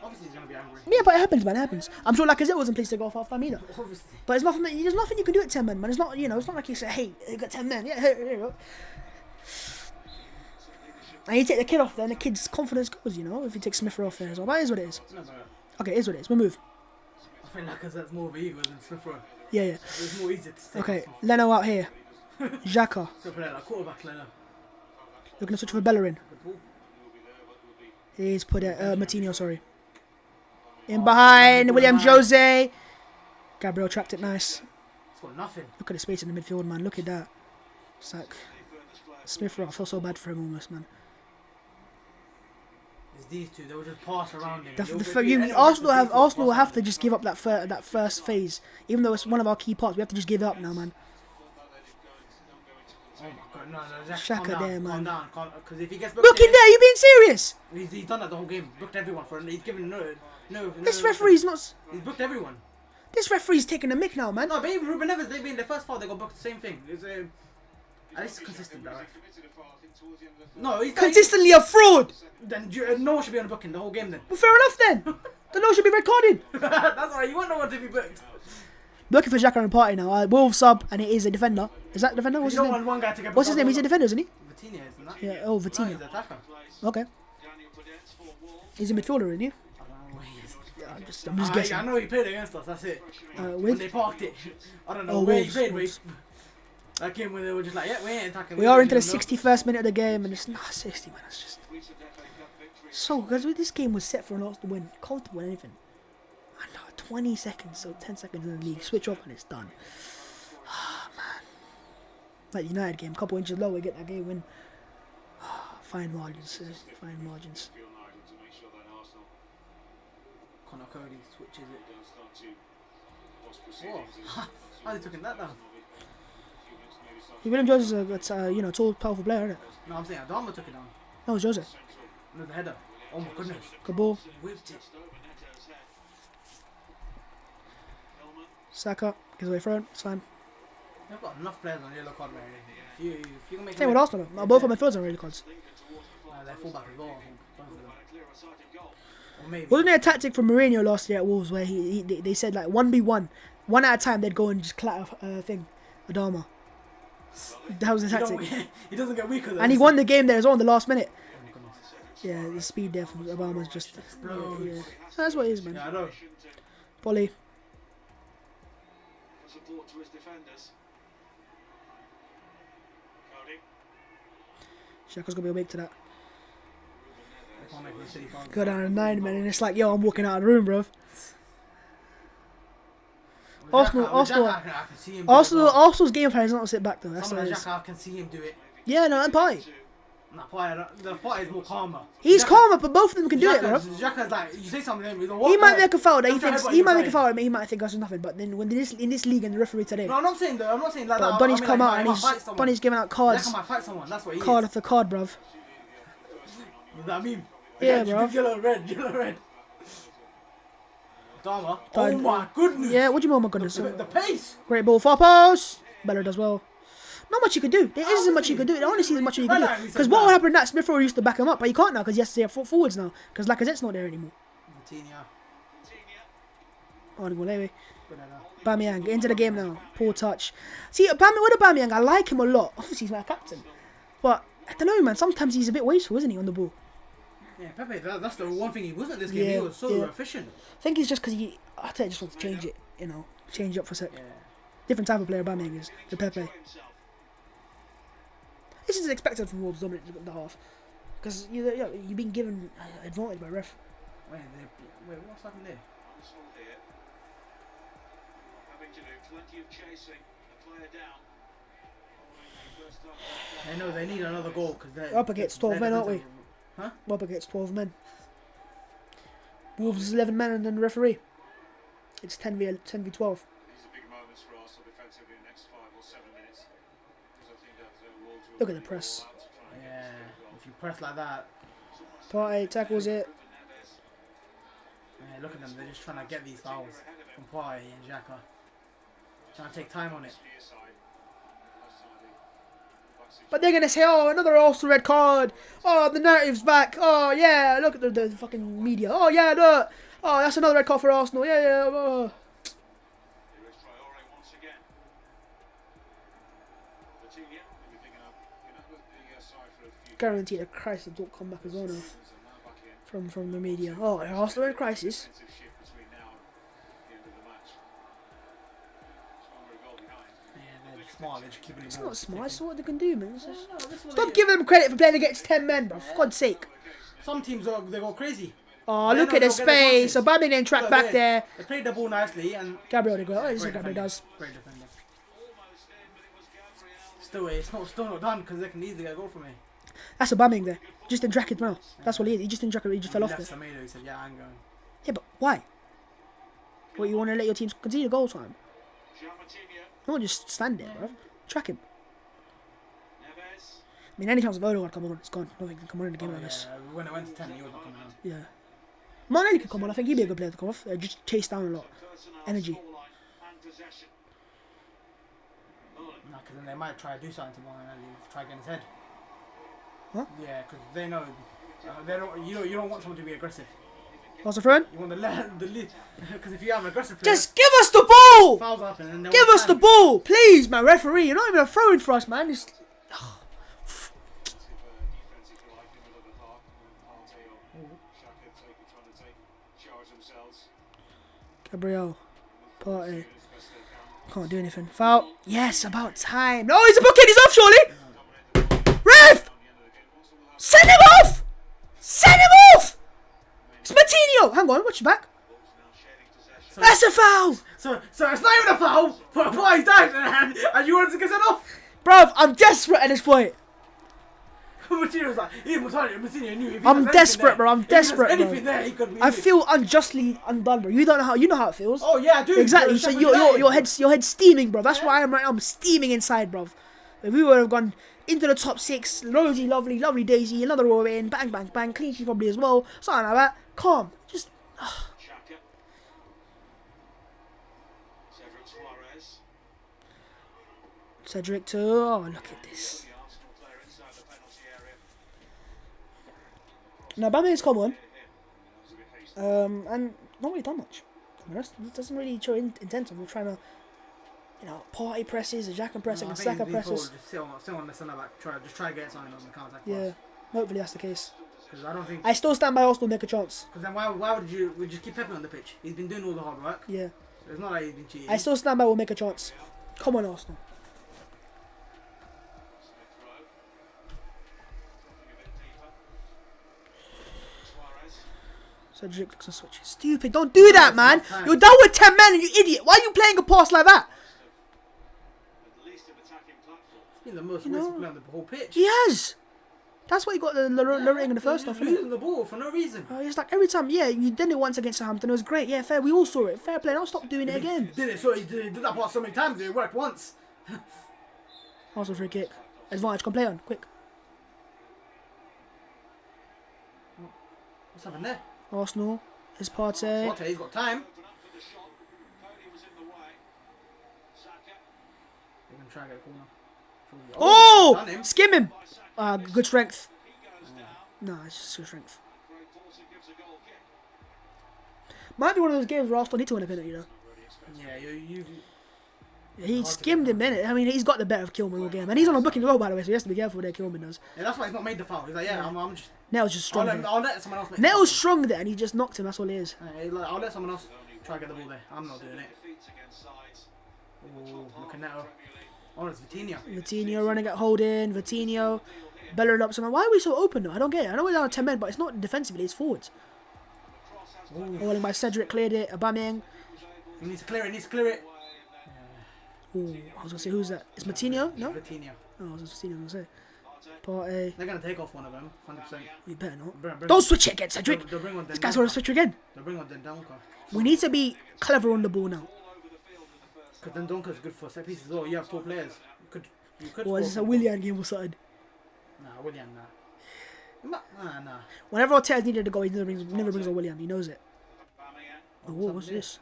Speaker 2: Obviously he's gonna be angry.
Speaker 1: Yeah, but it happens, man. It happens. I'm sure Lacazette wasn't pleased to go off half time either.
Speaker 2: Obviously.
Speaker 1: But there's nothing you can do at 10 men, man. It's not, it's not like you say, hey, you got 10 men. Yeah, here you go. And you take the kid off there, and the kid's confidence goes, if you take Smith off there as well. But it is what it is.
Speaker 2: No, but
Speaker 1: Okay, it is what it is. We'll move.
Speaker 2: I think Lacazette's more of an ego than Smith Rowe.
Speaker 1: Yeah.
Speaker 2: It's more easy to take.
Speaker 1: Okay, Leno out here. Xhaka.
Speaker 2: So play like quarterback Leno.
Speaker 1: Looking to switch for Bellerin.
Speaker 2: Good ball.
Speaker 1: He's put Martinho, sorry. In behind, William Jose. Gabriel trapped it nice.
Speaker 2: It's got nothing.
Speaker 1: Look at the space in the midfield, man. Look at that. It's like Smith Rowe. I feel so bad for him almost, man.
Speaker 2: It's these two. They would just pass around him.
Speaker 1: Arsenal will have to just give up that first phase, even though it's one of our key parts. We have to just give it up now, man.
Speaker 2: Oh my god, no,
Speaker 1: Xhaka
Speaker 2: calm down,
Speaker 1: there, man.
Speaker 2: Calm down, because if he gets booked
Speaker 1: Look in there, you being serious?
Speaker 2: He's done that the whole game. Booked everyone for it. He's given no.
Speaker 1: This referee's not.
Speaker 2: He's booked everyone.
Speaker 1: This referee's taking the mick now, man.
Speaker 2: No, but even Ruben Neves, they in the first foul, they got booked the same thing. It's at least consistent, though. No, he's
Speaker 1: Consistently a fraud.
Speaker 2: Then no one should be on the booking the whole game. Then
Speaker 1: Well, fair enough then. The no should be red carded.
Speaker 2: that's why you want no one to be booked.
Speaker 1: Looking for Xhaka and Party now. Wolves sub, and it is a defender. Is that defender? What's
Speaker 2: You
Speaker 1: his
Speaker 2: don't
Speaker 1: name?
Speaker 2: want one guy to get.
Speaker 1: What's his name? He's a defender, isn't he?
Speaker 2: Vitinha, isn't that?
Speaker 1: Yeah. Oh,
Speaker 2: No, he's
Speaker 1: Vitinha.
Speaker 2: the attacker.
Speaker 1: Okay. He's a midfielder, isn't he?
Speaker 2: I don't know where he is.
Speaker 1: Yeah, I'm just guessing.
Speaker 2: I know he played against us. That's it. When
Speaker 1: With
Speaker 2: they parked it, I don't know
Speaker 1: Oh,
Speaker 2: where
Speaker 1: Wolves,
Speaker 2: he played.
Speaker 1: Wolves.
Speaker 2: That game where they were just like, yeah, we ain't attacking.
Speaker 1: we are into the 61st minute of the game, and it's not 60, man. It's just so because this game was set for an Arsenal win, comfortable and anything. I know, 20 seconds, so 10 seconds in the league, switch off and it's done. Ah, man. Like United game, couple inches lower, get that game win. Fine margins, fine margins.
Speaker 2: Connor Cody switches it. Whoa. How they taking that down?
Speaker 1: William Jose is a tall, powerful player, isn't it?
Speaker 2: No, I'm saying Adama took it down.
Speaker 1: No, it's Jose.
Speaker 2: No, the header. Oh my goodness.
Speaker 1: Good ball.
Speaker 2: Whipped it.
Speaker 1: Saka gives away thrown. It's fine.
Speaker 2: They've got enough players on yellow card, man. If you can make
Speaker 1: Same with Arsenal. Though. Both of my midfielders are really cards.
Speaker 2: they're fullback as well, I think. Both of them. Or maybe.
Speaker 1: Wasn't there a tactic from Mourinho last year at Wolves where they said like 1v1, one at a time they'd go and just clatter Adama. That was the tactic.
Speaker 2: He doesn't get weaker though.
Speaker 1: And he won the game there as well in the last minute.
Speaker 2: Oh my goodness.
Speaker 1: Yeah, the speed there from Obama's just...
Speaker 2: Explodes.
Speaker 1: Yeah. That's what it is, man.
Speaker 2: Yeah, I know.
Speaker 1: Polly.
Speaker 3: Support to his defenders. Cody.
Speaker 1: Shaka's gonna be awake to that.
Speaker 2: I can't make this city fun.
Speaker 1: Go down to 9, man, and it's like, yo, I'm walking out of the room, bro. Arsenal's game plan is not to sit back though. That's what it is.
Speaker 2: I can see him do it.
Speaker 1: Yeah, no, and Party.
Speaker 2: The Party is more calmer.
Speaker 1: He's calmer, but both of them can do it, bro.
Speaker 2: Xhaka's like, you say something to him,
Speaker 1: He might make a foul that he thinks he might make a foul and he might think that's nothing. But then when in this league and the referee today,
Speaker 2: no, I'm not saying like that.
Speaker 1: Donny's come out and Donny's giving out cards.
Speaker 2: Xhaka might fight someone. That's what he is.
Speaker 1: Card after card, bruv.
Speaker 2: That meme.
Speaker 1: Yeah, bro.
Speaker 2: Yellow red. Dharma.
Speaker 1: Done.
Speaker 2: Oh my goodness.
Speaker 1: Yeah, what do you mean? Oh my goodness.
Speaker 2: The pace.
Speaker 1: Great ball, far post. Beller does well. Not much you can do. There isn't much you can do. Honestly, there's much you can do. Because what would happen that Smith Rowe used to back him up, but he can't now because he has to stay forwards now. Because Lacazette's not there anymore. Oh, Ngulewe. Bamiyang into the game now. Poor touch. See, with Bamiyang, I like him a lot. Obviously, he's my captain. But I don't know, man. Sometimes he's a bit wasteful, isn't he, on the ball?
Speaker 2: Yeah, Pepe. That's the one thing he wasn't this game. He was so efficient.
Speaker 1: I think it's just because I think he just wants to change it. You know, change it up for a sec.
Speaker 2: Yeah.
Speaker 1: Different type of player Bamiyang is. The Pepe. This is expected from Wolves dominant the half. Because you've been given advantage by ref.
Speaker 2: Wait, what's happened there?
Speaker 3: Having to do plenty of chasing. A player down.
Speaker 2: They know they need another goal because they're
Speaker 1: Up against 12 men, aren't we?
Speaker 2: Huh?
Speaker 1: Up against 12 men. Wolves is 11 men and then the referee. It's 10v 12.
Speaker 4: These are big moments for Arsenal defensively in the next 5 or 7 minutes. Because I think that Wolves will
Speaker 1: Look at the press.
Speaker 2: Yeah, if you press like that.
Speaker 1: Partey tackles it.
Speaker 2: Yeah, look at them. They're just trying to get these fouls from Partey and Xhaka. Trying to take time on it.
Speaker 1: But they're gonna say, oh, another Arsenal red card. Oh, the narrative's back. Oh yeah, look at the fucking media. Oh yeah, look. Oh, that's another red card for Arsenal. Yeah. Oh. Guaranteed a crisis don't come back as well now. From the media. Oh, Arsenal in crisis.
Speaker 2: Smart, they're just keeping
Speaker 1: It's
Speaker 2: it
Speaker 1: not
Speaker 2: ball.
Speaker 1: smart. It's what they can do, man. It's just...
Speaker 2: This is what
Speaker 1: Stop
Speaker 2: they-
Speaker 1: giving them credit for playing against 10 men, bro. For God's sake.
Speaker 2: Some teams they go crazy.
Speaker 1: Oh,
Speaker 2: They
Speaker 1: look
Speaker 2: know
Speaker 1: at the
Speaker 2: they'll get the
Speaker 1: space.
Speaker 2: chances.
Speaker 1: So Bambi then track
Speaker 2: Look,
Speaker 1: back there.
Speaker 2: They played the ball nicely and
Speaker 1: Gabriel did well. Oh, this is
Speaker 2: great
Speaker 1: what Gabriel
Speaker 2: defender.
Speaker 1: does.
Speaker 2: Great defender. Still, it's not done because they can easily get a goal from me.
Speaker 1: That's a Bambi there. Just didn't track it well. That's what he is. He just didn't track it. He just fell off
Speaker 2: Left
Speaker 1: there.
Speaker 2: Semedo, he said, yeah, I'm going.
Speaker 1: Yeah, but why? What, you want to let your teams concede a goal time? Don't just stand there, bro. Track him. I mean, any chance of Odegaard come on, it's gone. Nothing can come on in a game like this.
Speaker 2: When it went to 10, he was not coming on.
Speaker 1: Yeah. Martinelli could come on. I think he'd be a good player to come off. Just chase down a lot. Energy.
Speaker 2: No, because then they might try to do something to Martinelli, try to get in his head.
Speaker 1: What?
Speaker 2: Yeah, because they know they don't. You don't want someone to be aggressive.
Speaker 1: What's the friend?
Speaker 2: You want the lead because if you have an aggressive player,
Speaker 1: Just give us the ball!
Speaker 2: fouls happen and
Speaker 1: Give us the ball! Please, man, referee. You're not even throwing for us, man. It's... Gabriel. Partey. Can't do anything. Foul. Yes, about time. No, he's a booking. He's off, surely. Ref! Send him off! Send him off! It's Martinho. Hang on, watch your back. That's a foul!
Speaker 2: So it's not even a foul, but Partey's down and you want to get sent off.
Speaker 1: Bruv, I'm desperate at this point.
Speaker 2: Martinho was like, Martinho knew if he
Speaker 1: I'm
Speaker 2: does
Speaker 1: desperate,
Speaker 2: anything
Speaker 1: bro. I'm
Speaker 2: there, if he does
Speaker 1: desperate,
Speaker 2: anything
Speaker 1: bro.
Speaker 2: there, he could be
Speaker 1: I
Speaker 2: in.
Speaker 1: feel unjustly undone, bro. You know how it feels.
Speaker 2: Oh yeah, dude.
Speaker 1: Exactly. So your head's steaming, bro. That's why I'm right now. I'm steaming inside, bro. If we would have gone into the top 6, rosy, lovely Daisy, another row in, bang, clean sheet probably as well, something like that. Calm. Just. Cedric too. Oh, look at this. Now, Bamiyang's come on. And not really done much. I mean, it doesn't really show intent of trying to, Partey presses, Xhaka pressing, and Saka presses.
Speaker 2: Just sit on the centre back. Try to get something on the counter.
Speaker 1: Yeah, hopefully that's the case.
Speaker 2: Because I don't think.
Speaker 1: I still stand by Arsenal make a chance.
Speaker 2: Because then why would you just keep Pepe on the pitch? He's been doing all the hard work.
Speaker 1: Yeah.
Speaker 2: It's not like he's been cheating.
Speaker 1: I still stand by we'll make a chance. Come on, Arsenal. Cedric looks a switch. Stupid. Don't do that, man. You're down with 10 men and you idiot. Why are you playing a pass like that?
Speaker 2: He's been the most wasted player on the whole pitch.
Speaker 1: He has. That's why he got the rating in the first half.
Speaker 2: Losing the ball for no reason.
Speaker 1: It's like every time, yeah, you did it once against Southampton. It was great. Yeah, fair. We all saw it. Fair play. Don't stop doing it again.
Speaker 2: He did that part so many times. It worked once.
Speaker 1: Arsenal free kick. Advantage. Come play on. Quick.
Speaker 2: What's happened there?
Speaker 1: Arsenal. His party.
Speaker 2: He's got time. They're going to try to get a corner.
Speaker 1: Oh! Skim him. Good strength. No, it's just good strength. Might be one of those games where Arsenal need to win a penalty, you know.
Speaker 2: Yeah,
Speaker 1: He skimmed him, innit? I mean, he's got the better of Kilman all game. And he's on a booking as well, by the way, so he has to be careful with Kilman does.
Speaker 2: Yeah, that's why he's not made the foul. He's like, I'm just...
Speaker 1: Nettle's just strong there.
Speaker 2: I'll let someone else make
Speaker 1: Nettle's strong there, and he just knocked him, that's all it is.
Speaker 2: I'll let someone else try to get the ball there. I'm not doing it. Oh, look at Netto. Oh, it's Vitinho.
Speaker 1: Vitinho running at holding. Vitinho. Bellerin up somehow. Why are we so open though? I don't get it. I know we're down 10 men, but it's not defensively, it's forwards. Holding by Cedric, cleared it. Aubameyang.
Speaker 2: He needs to clear it,
Speaker 1: Ooh, I was going to say, who's that? It's Vitinho? No?
Speaker 2: Vitinho.
Speaker 1: Oh, I was Vitinho, I was going to say. Partey.
Speaker 2: They're going to take off one of them, 100%.
Speaker 1: We better not. Don't switch it again, Cedric.
Speaker 2: They'll bring on
Speaker 1: This guy's going to switch again.
Speaker 2: They'll bring on Dendonka.
Speaker 1: We need to be clever on the ball now.
Speaker 2: Because Dendonka's good for set pieces as well. You have 4 players. You could
Speaker 1: Or is this a Willian game or something?
Speaker 2: Nah, Willian, nah. Nah.
Speaker 1: Whenever Arteta's needed to go, he never brings on Willian. He knows it. Oh, what's this?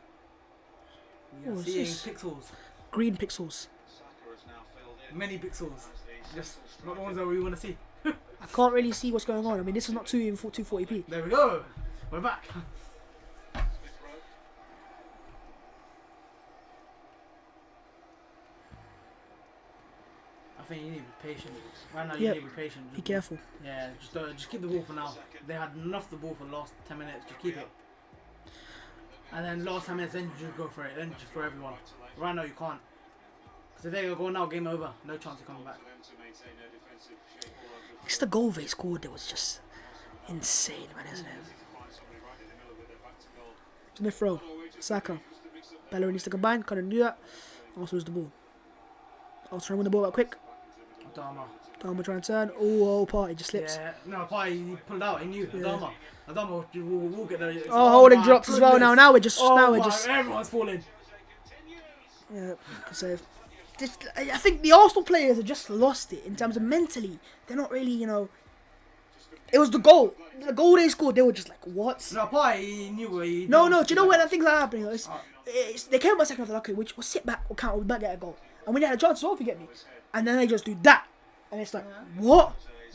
Speaker 2: What's this? Pixels.
Speaker 1: Green pixels.
Speaker 2: Many pixels. Just not the ones that we want to see.
Speaker 1: I can't really see what's going on. I mean, this is not 240p.
Speaker 2: There we go. We're back. I think you need to be patient. Right now, you need to be patient.
Speaker 1: Be careful.
Speaker 2: Yeah, just keep the ball for now. They had enough of the ball for the last 10 minutes. Just keep it. And then last 10 minutes, then you just go for it. Then just for everyone. Right now, you can't. Because if they go now, game over. No chance of coming back.
Speaker 1: It's the goal they scored that was just insane, man, isn't it? Smith throw. Saka. Bellerin needs to combine. Couldn't do that. Also lose the ball. Also trying to win the ball out quick. Adama trying to turn. Oh, Partey just slips.
Speaker 2: Yeah, no, Partey, he pulled out. He knew.
Speaker 1: Yeah.
Speaker 2: Adama will get there.
Speaker 1: Oh, holding drops as well now. Now we're just.
Speaker 2: Everyone's falling.
Speaker 1: Yeah, good save. I think the Arsenal players have just lost it in terms of mentally. They're not really, you know. It was the goal. The goal they scored, they were just like, what?
Speaker 2: No, Partey, he knew where he...
Speaker 1: No, do you know what I think that happening? They came by second half, like, okay, we'll sit back, we'll counter, we'll not get a goal. And we had a chance as well, if you get me. And then they just do that. And it's like, what?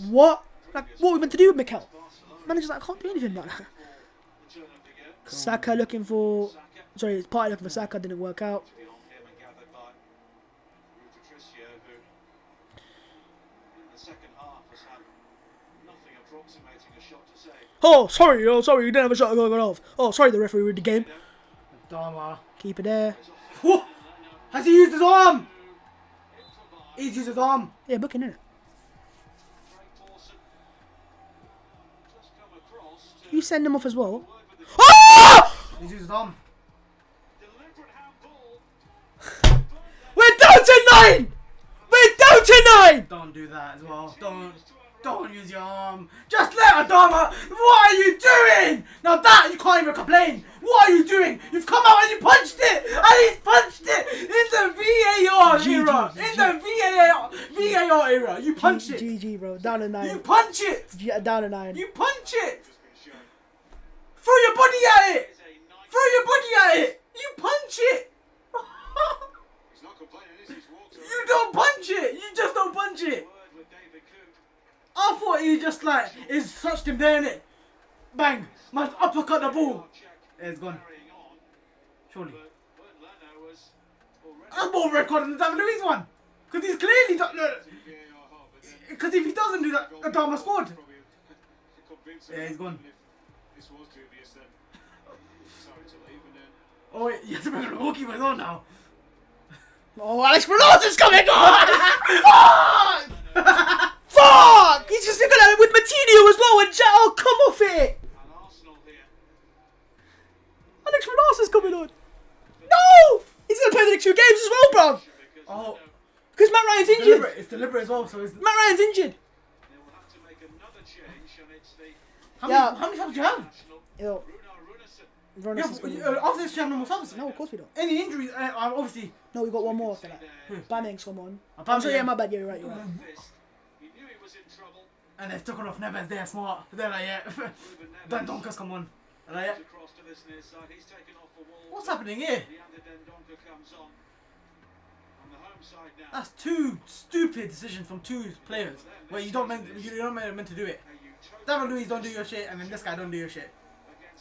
Speaker 1: Like, what are we meant to do with Mikel? Manager's like, I can't do anything like that. Saka looking for... Sorry, it's Partey looking for Saka, didn't work out. Oh, sorry, you didn't have a shot going off. Oh, sorry, the referee read the game.
Speaker 2: Adama.
Speaker 1: Keep it there.
Speaker 2: Whoa! Has he used his arm? He's used his arm.
Speaker 1: Yeah, booking in it. You send him off as well. Oh!
Speaker 2: He's used his arm.
Speaker 1: We're down to 9! We're down to 9!
Speaker 2: Don't do that as well. Don't use your arm. Just let Adama. What are you doing? Now that you can't even complain. What are you doing? You've come out and you punched it. And he's punched it in the VAR era. In the VAR era. You punch it.
Speaker 1: GG, bro. Down to 9.
Speaker 2: You punch it.
Speaker 1: Yeah, down to 9.
Speaker 2: You punch it. Throw your body at it. Throw your body at it. You punch it. You don't punch it. You just don't punch it. I thought he just like touched him there, innit? Bang! Man, uppercut the ball. It's gone. Surely. That's more record than the David Luiz one. Because he's clearly done. Because if he doesn't do that, Adama scored.
Speaker 4: convincing.
Speaker 2: Yeah, he's gone.
Speaker 4: If this was dubious, then sorry to leave, and then
Speaker 2: Oh wait, you have to bring a goalkeeper as well now.
Speaker 1: Oh, Alex Ronaldo's coming on! Fuck! Fuck! He's just looking at it with Matinho as well and oh, come off it!
Speaker 3: And Arsenal here.
Speaker 1: Alex Ronaldo's coming on. No! He's gonna play the next 2 games as well, bruv.
Speaker 3: Because
Speaker 2: Oh,
Speaker 1: Because Matt Ryan's injured.
Speaker 2: deliberate. It's deliberate as well. So it's
Speaker 1: Matt Ryan's injured.
Speaker 3: they will have to make another change, and it's the
Speaker 2: how many subs do you have?
Speaker 3: national
Speaker 1: Yo,
Speaker 3: Bruno Runarsson.
Speaker 2: After this, you have no more subs.
Speaker 1: No, of course we don't.
Speaker 2: Any injuries? Obviously.
Speaker 1: No, we got one more after that.
Speaker 2: Who?
Speaker 1: Bamang's come on.
Speaker 2: Aubameyang.
Speaker 1: I'm sorry, yeah, my bad. Yeah, you're right. You're right.
Speaker 3: This, he knew he was in trouble.
Speaker 2: And they've taken off Neves. They're smart. They're like, yeah.
Speaker 3: Ruben
Speaker 2: Dan
Speaker 3: Neves
Speaker 2: Donker's come on. And like, yeah.
Speaker 3: across to this near side. He's taken off for Wolves.
Speaker 2: What's happening here?
Speaker 3: Leander Dendoncker comes on the home side now.
Speaker 2: That's 2 stupid decisions from 2 players where you're not meant to do it. David Luiz don't do your shit, and then this guy don't do your shit.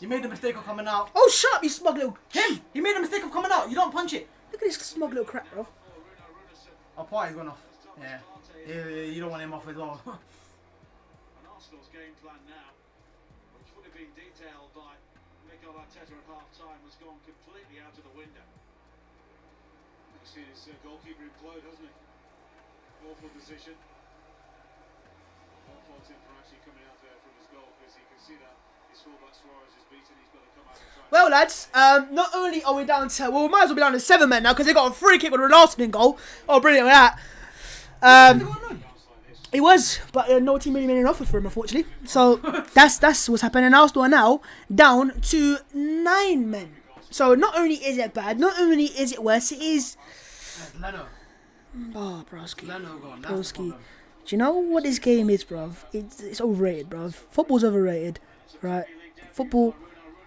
Speaker 2: You made the mistake of coming out.
Speaker 1: Oh, shut up, you smug little.
Speaker 2: Him! He made the mistake of coming out. You don't punch it.
Speaker 1: Look at this smug little crap, bro.
Speaker 2: Oh, Partey's gone off. Yeah. Yeah, you don't want him off as well.
Speaker 3: And Arsenal's game plan now, which would have been detailed by Mikel Arteta at half-time, has gone completely out of the window.
Speaker 4: he's seen his goalkeeper implode, hasn't he? Awful decision. Don't fault him for actually coming out there from his goal, because he can see that his fullback Suarez is beaten. He's got to come out and try.
Speaker 1: Well, lads, not only are we down to, well, we might as well be down to 7 men now because they got a free kick with Ronaldo in goal. Oh, brilliant with that. It was, but no team really made an offer for him, unfortunately. So that's what's happening. Arsenal are now down to 9 men. So not only is it bad, not only is it worse, it is.
Speaker 2: That's Leno.
Speaker 1: Oh, broski.
Speaker 2: Leno gone. That's the
Speaker 1: Broski.
Speaker 2: problem.
Speaker 1: Do you know what this game is, bruv? It's overrated, bruv. Football's overrated, right? Football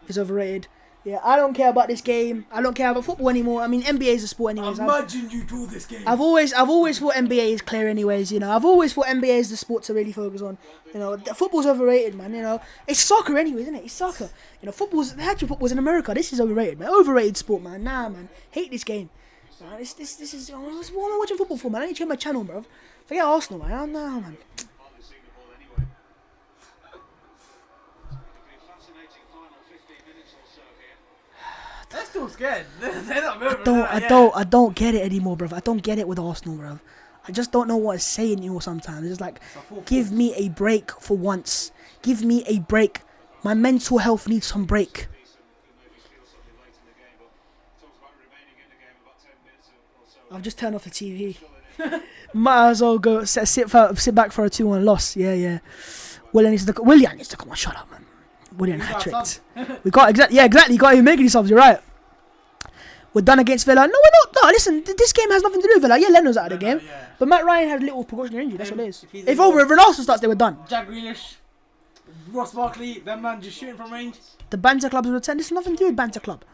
Speaker 1: is overrated. Yeah, I don't care about this game. I don't care about football anymore. I mean, NBA is a sport anyways.
Speaker 2: Imagine you do this game.
Speaker 1: I've always thought NBA is clear anyways, you know. I've always thought NBA is the sport to really focus on. You know, football's overrated, man, you know. It's soccer anyways, isn't it? It's soccer. You know, the actual football's in America. This is overrated, man. Overrated sport, man. Nah, man. Hate this game. This is, what am I watching football for, man? I need to change my channel, bro. Forget Arsenal, man. I don't know, man.
Speaker 4: Hardly seen the ball anyway.
Speaker 3: It'll be a fascinating final 15 minutes or so here.
Speaker 2: They're still scared. They're not moving.
Speaker 1: I don't get it anymore, bro. I don't get it with Arsenal, bro. I just don't know what it's saying anymore sometimes. It's like, give me a break for once. Give me a break. My mental health needs some break. I've just turned off the TV. Might as well go sit back for a 2-1 loss. Yeah. Willian needs to come on. Shut up, man. Willian hat tricked. We got exactly. You got to make any subs. You're right. We're done against Villa. No, we're not. No, listen. This game has nothing to do with Villa. Yeah, Leno's out of the game.
Speaker 2: Yeah.
Speaker 1: But Matt Ryan had a little precautionary injury. That's what it is.
Speaker 2: If he's
Speaker 1: If Ronaldo starts, they were done.
Speaker 2: Jack Grealish, Ross Barkley, them man just shooting from range.
Speaker 1: The banter clubs will return. This has nothing to do with banter club.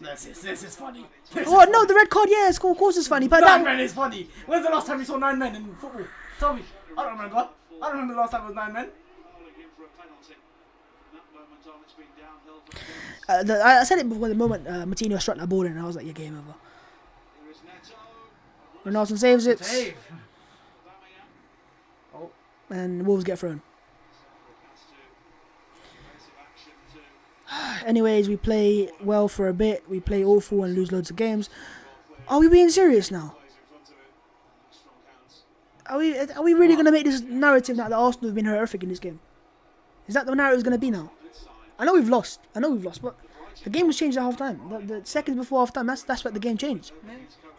Speaker 2: This is funny.
Speaker 1: Oh no, the red card. Yeah, of course it's funny. But
Speaker 2: 9 men is funny. When's the last time you saw 9 men in football? Tell me. I don't remember. I don't remember the last time it was 9 men.
Speaker 3: Fouling him for a penalty. From that moment on, it's been downhill from Kings.
Speaker 1: I said it before the moment Matinho struck that ball in, and I was like, yeah, game over.
Speaker 3: Here is Neto.
Speaker 1: Ronaldo saves it,
Speaker 2: Save.
Speaker 3: Aubameyang.
Speaker 1: and Wolves get thrown.
Speaker 3: Has to defensive action to
Speaker 1: Anyways, we play well for a bit. We play awful and lose loads of games. Are we being serious now? Are we really going to make this narrative now that Arsenal have been horrific in this game? Is that the narrative going to be now? I know we've lost, but the game was changed at half time. The seconds before half time, that's what the game changed.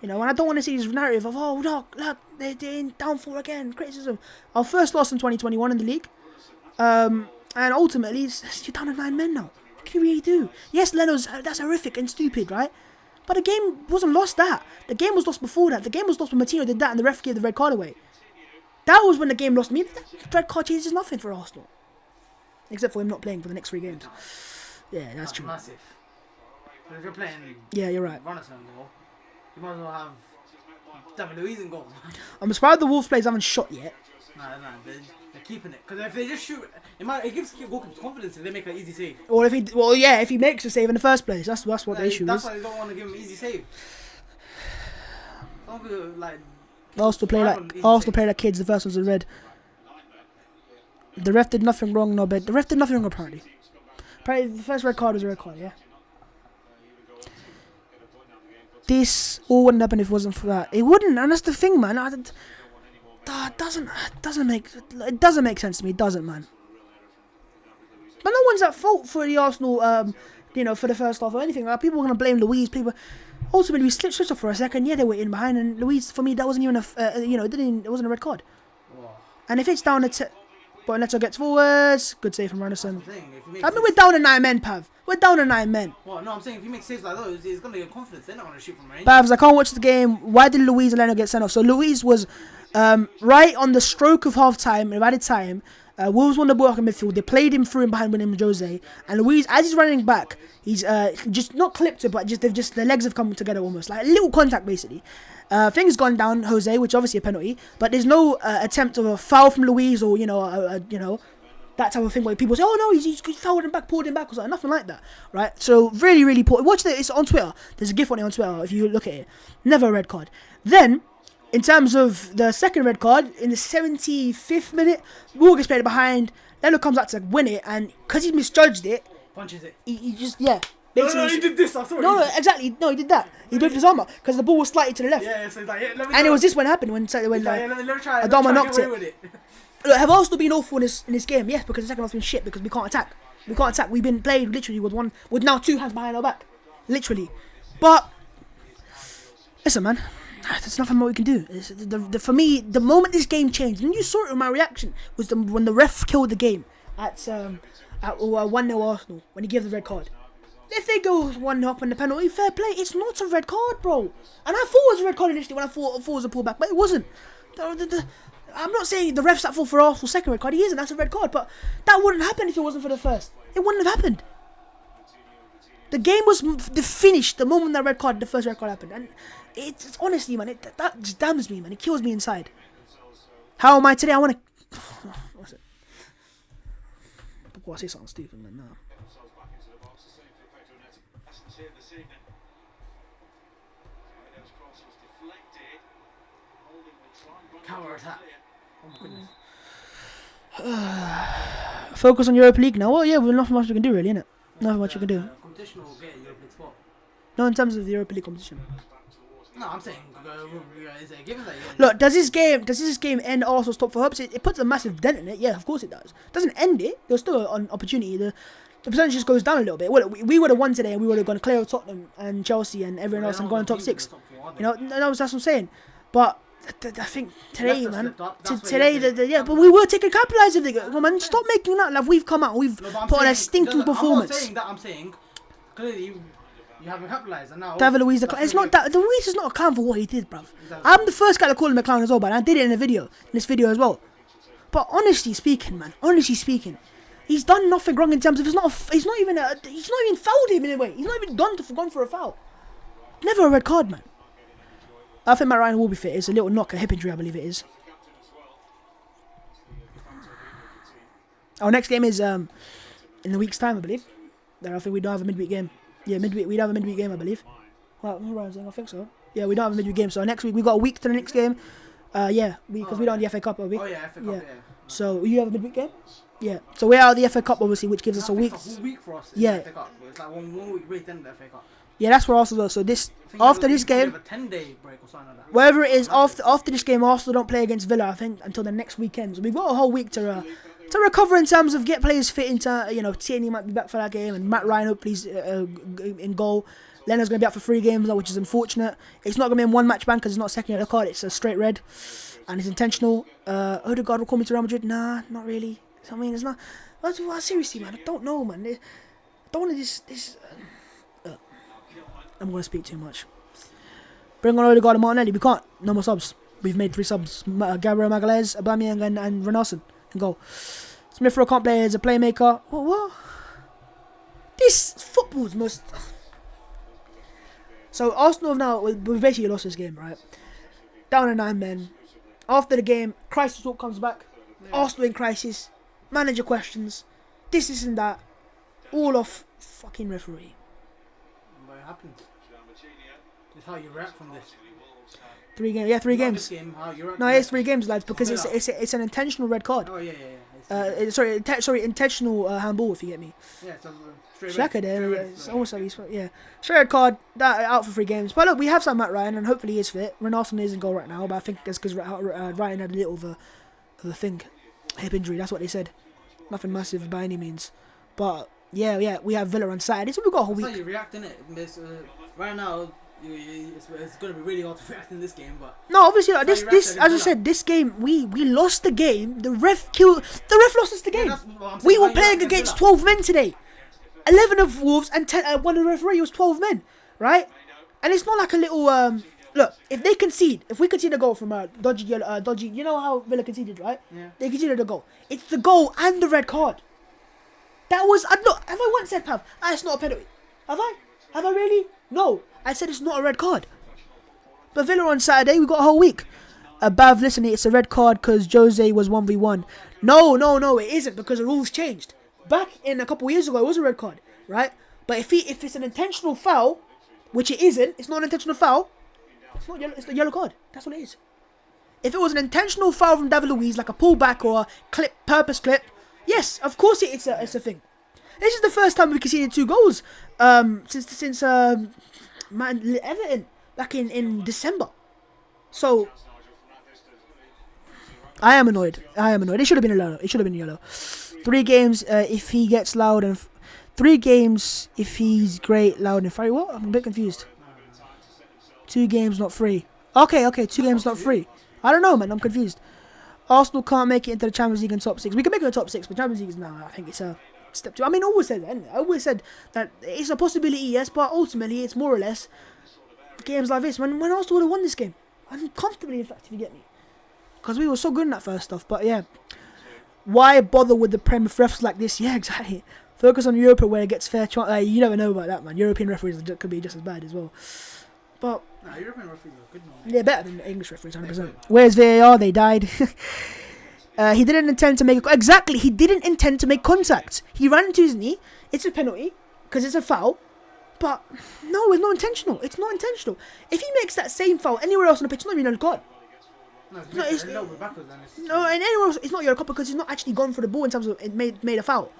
Speaker 1: You know, and I don't want to see this narrative of, oh, look, they're in downfall again, criticism. Our first loss in 2021 in the league. And ultimately, you're down to 9 men now. What can you really do? Yes, that's horrific and stupid, right? But the game wasn't lost that. The game was lost before that. The game was lost when Martino did that and the ref gave the red card away. That was when the game lost me. That red card changes nothing for Arsenal. Except for him not playing for the next 3 games. Yeah, that's true.
Speaker 2: Massive. But if you're playing
Speaker 1: Yeah, you're right.
Speaker 2: Runners in goal, you might as well have David Luiz in goal.
Speaker 1: I'm surprised the Wolves players haven't shot yet.
Speaker 2: Nah, they're keeping it. Because if they just shoot, it gives goalkeepers confidence if they make an easy save.
Speaker 1: Or if he makes a save in the first place. That's what the issue
Speaker 2: That's
Speaker 1: is.
Speaker 2: why they don't want to give him an easy save. Some people, like...
Speaker 1: Arsenal play like kids. The first one's in red. The ref did nothing wrong, no, but the ref did nothing wrong apparently. Apparently the first red card was a red card, yeah. This all wouldn't happen if it wasn't for that. It wouldn't, and that's the thing, man. That doesn't make sense to me. It doesn't, man. But no one's at fault for the Arsenal, for the first half or anything. Like, people are gonna blame Luiz. People ultimately we switched off for a second. Yeah, they were in behind, and Luiz, for me, that wasn't even it wasn't a red card. And if it's down to but Neto gets forwards, good save from Renison. I mean, we're down to 9 men, Pav. We're down to 9 men.
Speaker 2: Well, no, I'm saying if you make saves like those, it's gonna get confidence. They're not gonna shoot from range.
Speaker 1: Pavs, I can't watch the game. Why did Luiz and Leno get sent off? So Luiz was right on the stroke of half time, in added time. Wolves won the ball in midfield. They played him through and behind William Jose. And Luiz, as he's running back, he's just not clipped it, but the legs have come together almost. Like a little contact, basically. Things gone down, Jose, which is obviously a penalty. But there's no attempt of a foul from Luiz or, that type of thing where people say, oh no, he's fouled him back, pulled him back, or something. Nothing like that, right? So really, really poor. Watch it. It's on Twitter. There's a GIF on it on Twitter if you look at it. Never a red card. Then, in terms of the second red card, in the 75th minute, Moore gets played behind. Leno comes out to win it, and because he misjudged it,
Speaker 2: punches it.
Speaker 1: He just, yeah.
Speaker 2: No, he did this. I saw it.
Speaker 1: No, exactly. No, he did that. He did his arm up because the ball was slightly to the left.
Speaker 2: Yeah, so he's like, let me
Speaker 1: and it was this when it happened when Adama knocked it. Look, have Arsenal been awful in this game? Yes, because the second half's been shit because we can't attack. We've been played literally with now 2 hands behind our back, literally. But listen, man, there's nothing more we can do. For me, the moment this game changed, and you saw it in my reaction, was when the ref killed the game at 1-0 Arsenal when he gave the red card. If they go 1-0 up on the penalty, fair play. It's not a red card, bro. And I thought it was a red card initially when I thought it was a pullback, but it wasn't. I'm not saying the ref's at fault for Arsenal's second red card. He isn't. That's a red card. But that wouldn't happen if it wasn't for the first. It wouldn't have happened. The game was finished the moment the first red card happened. And it's honestly, man, that just damns me, man. It kills me inside. How am I today? I want to... What's it? Before I say something stupid, man. Nah.
Speaker 2: Counter attack. Oh my goodness.
Speaker 1: Focus on Europa League now. Well, yeah, there's nothing much we can do, really, innit? Nothing much you can do.
Speaker 2: Competition will get a Europa League spot.
Speaker 1: No, in terms of the Europa League competition.
Speaker 2: No, I'm saying, is it a given that?
Speaker 1: Look, does this game end Arsenal's top 4 hopes? It puts a massive dent in it. Yeah, of course it does. Doesn't end it. There's still an opportunity. The percentage just goes down a little bit. We would have won today, and we would have gone clear of Tottenham and Chelsea and everyone else and gone top 6. No, that's what I'm saying. But I think today, man, today, but we were taking capitalised of the game. Man, stop making that. Like, we've come out, we've put on a stinking performance.
Speaker 2: I'm not saying that. I'm saying clearly you haven't capitalised, and now
Speaker 1: David Luiz, it's not that Luiz is not a clown for what he did, bruv. I'm the first guy to call him a clown as well, but I did it in this video as well. But honestly speaking, he's done nothing wrong in terms of he's not even fouled him in a way. He's not even gone for a foul. Never a red card, man. I think Matt Ryan will be fit. It's a little knock, a hip injury, I believe it is. Our next game is in a week's time, I believe. I think we don't have a midweek game. Yeah, we don't have a midweek game, I believe. Well, I think so. Yeah, we don't have a midweek game. So next week we got a week to the next game. Because we don't have the FA Cup, are we?
Speaker 2: Oh yeah, FA Cup. Yeah.
Speaker 1: So you have a midweek game. Yeah. So we're out of the FA Cup, obviously, which gives us a week.
Speaker 2: It's a whole week for us.
Speaker 1: Yeah.
Speaker 2: FA Cup. It's like one week break then the FA Cup.
Speaker 1: Yeah, that's for Arsenal. So after this game,
Speaker 2: a 10-day break or something like that.
Speaker 1: Wherever it is after this game, Arsenal don't play against Villa, I think, until the next weekend. So we've got a whole week to recover in terms of get players fit into, Tierney might be back for that game, and Matt Ryan hopefully in goal. Leno's going to be out for 3 games, which is unfortunate. It's not going to be in one match ban because it's not a second yellow card. It's a straight red, and it's intentional. Odegaard will call me to Real Madrid. Nah, not really. I mean, it's not. Seriously, man, I don't know, man. I don't want to I'm going to speak too much. Bring on Odegaard and Martinelli. We can't. No more subs. We've made 3 subs. Gabriel Magalhaes, Aubameyang and Renarson can go. Smith Rowe can't play as a playmaker. What? This football's most... So Arsenal have now... We've basically lost this game, right? Down to 9 men. After the game, crisis talk comes back. Yeah. Arsenal in crisis. Manager questions. This and that. All off fucking referee.
Speaker 2: What happened? It's how you react from this.
Speaker 1: 3 games. Yeah, 3 games.
Speaker 2: Game, how you react
Speaker 1: no, it's 3 games, lads, because it's an intentional red card.
Speaker 2: Oh yeah.
Speaker 1: Intentional handball, if you get me.
Speaker 2: Yeah, so straight
Speaker 1: Shaka
Speaker 2: red.
Speaker 1: there,
Speaker 2: Straight
Speaker 1: yeah,
Speaker 2: red.
Speaker 1: it's almost like straight red card, that out for 3 games. But look, we have some Matt Ryan, and hopefully he is fit. Renarson is in goal right now, but I think it's because Ryan had a little of a thing, hip injury. That's what they said. Nothing massive by any means, but yeah, we have Villa on Saturday, so we've got a whole
Speaker 2: That's how
Speaker 1: week.
Speaker 2: you react in it. Right now, it's going to be really hard to react in this game, but
Speaker 1: No, obviously, like,
Speaker 2: That's how you
Speaker 1: this
Speaker 2: react
Speaker 1: as I
Speaker 2: against
Speaker 1: said, this game we lost the game. The ref lost us the game.
Speaker 2: that's what I'm saying,
Speaker 1: We
Speaker 2: how
Speaker 1: were
Speaker 2: you
Speaker 1: playing
Speaker 2: react
Speaker 1: against
Speaker 2: Villa.
Speaker 1: 12 men today. 11 of Wolves and 10. One of the referee was 12 men, right? And it's not like a little. Look, if we concede a goal from a dodgy, you know how Villa conceded, right?
Speaker 2: Yeah.
Speaker 1: They conceded a goal. It's the goal and the red card. That was. Look, have I once said, Pav, it's not a penalty? Have I? Have I really? No. I said it's not a red card. But Villa on Saturday, we got a whole week. Bav, listen, it's a red card because Jose was 1v1. No, it isn't because the rules changed. Back in a couple of years ago, it was a red card, right? But if it's an intentional foul, which it isn't, it's not an intentional foul. It's not yellow. It's the yellow card. That's what it is. If it was an intentional foul from David Luiz, like a pullback or a purpose clip, yes, of course it's a thing. This is the first time we conceded 2 goals since Everton back in December. So I am annoyed. It should have been a yellow. 3 games if he gets loud and 3 games if he's great, loud and fiery. What? I'm a bit confused. 2 games, not 3. Okay, 2 games, not 3. I don't know, man. I'm confused. Arsenal can't make it into the Champions League and top 6. We can make it in the top 6, but Champions League is now. I think it's a step 2. I mean, I always said that. Anyway. I always said that it's a possibility, yes, but ultimately it's more or less games like this. When Arsenal would have won this game, uncomfortably, in fact, if you get me, because we were so good in that first stuff. But yeah, why bother with the Premier refs like this? Yeah, exactly. Focus on Europa where it gets fair chance. You never know about that, man. European referees could be just as bad as well. But
Speaker 2: European referees are good, man.
Speaker 1: yeah, better than the English referees, 100%. Where's VAR? They died. He didn't intend to make exactly. He didn't intend to make contact. He ran into his knee. It's a penalty because it's a foul. But no, it's not intentional. It's not intentional. If he makes that same foul anywhere else on the pitch, it's not even a yellow card.
Speaker 2: No, it's a little bit backwards, then it's
Speaker 1: No, and anywhere else, it's not yellow card because he's not actually gone for the ball in terms of it made a foul.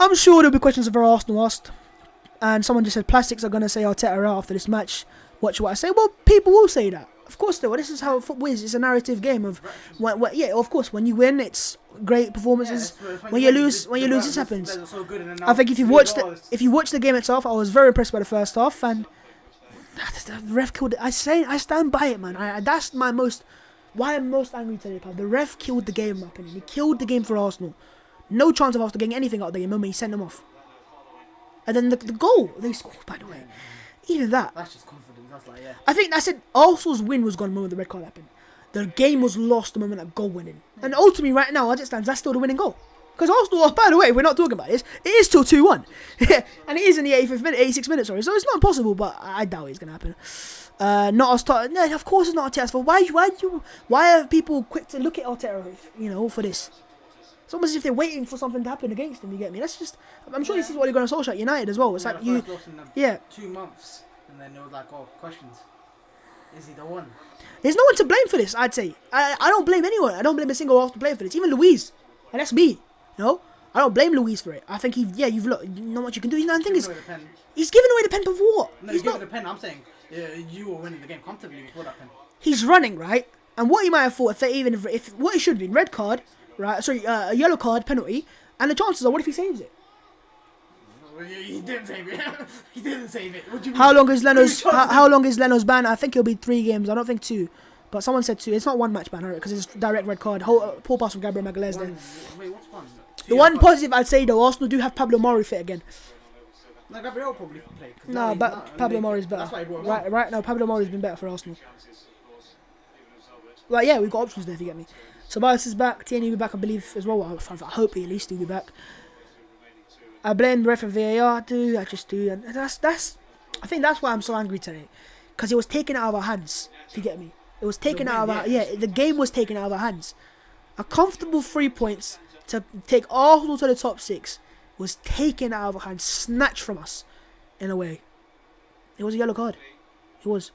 Speaker 1: I'm sure there'll be questions of Arsenal asked. And someone just said plastics are going to say Arteta out after this match. Watch what I say. Well, people will say that. Of course they will. This is how football is. It's a narrative game of, of course, when you win, it's great performances. When you lose, this happens. I think if you watch the game itself, I was very impressed by the first half, and the ref killed it. I stand by it, man. That's why I'm most angry today, pal. The ref killed the game, in my opinion. He killed the game for Arsenal. No chance of Arsenal getting anything out of the game when he sent them off. And then the goal they scored, by the way, even that.
Speaker 2: That's just confidence. That's like, yeah.
Speaker 1: I think I said Arsenal's win was gone the moment the red card happened. The game was lost the moment that goal went in. And ultimately, right now, as it stands, that's still the winning goal. Because Arsenal, by the way, we're not talking about this. It is still 2-1, and it is in the 86 minutes. Sorry, so it's not impossible, but I doubt it's gonna happen. Not Arteta. No, of course it's not Arteta's fault. Why are people quick to look at Arteta, for this? It's almost as if they're waiting for something to happen against them. You get me? That's just. I'm sure this is what you're going to Solskjaer at United as well. It's like you. Yeah.
Speaker 2: 2 months, and then it was like, questions. Is he the one?
Speaker 1: There's no one to blame for this. I'd say. I don't blame anyone. I don't blame a single Arsenal player for this. Even Luiz, and that's me. I don't blame Luiz for it. I think you've looked. You know what you can do. The thing is, he's giving away the pen before what?
Speaker 2: No, he's giving the pen. I'm saying you were winning the game comfortably before that pen.
Speaker 1: He's running right, and what he might have thought if what it should have been red card. Right, sorry, a yellow card penalty, and the chances are, what if he saves it?
Speaker 2: He didn't save it. He didn't save it. What do you mean?
Speaker 1: How long is Leno's ban? I think it'll be 3 games. I don't think 2, but someone said 2. It's not 1 match ban, right? Because it's direct red card. Poor pass from Gabriel Magalhaes there.
Speaker 2: Wait, what's one?
Speaker 1: The one positive I'd say though, Arsenal do have Pablo Mari fit again.
Speaker 2: No, Gabriel probably play.
Speaker 1: No, but Pablo Mari's better.
Speaker 2: That's why he brought him
Speaker 1: Right now, Pablo Mari's been better for Arsenal. Right, yeah, we've got options there if you get me. So Bias is back, Tierney will be back I believe as well. I hope at least he'll be back. I blame the ref and VAR, I just do, and I think that's why I'm so angry today. Because it was taken out of our hands, if you get me. It was taken out of our, the game was taken out of our hands. A comfortable 3 points to take Arsenal to the top 6 was taken out of our hands, snatched from us, in a way. It was a yellow card. It was.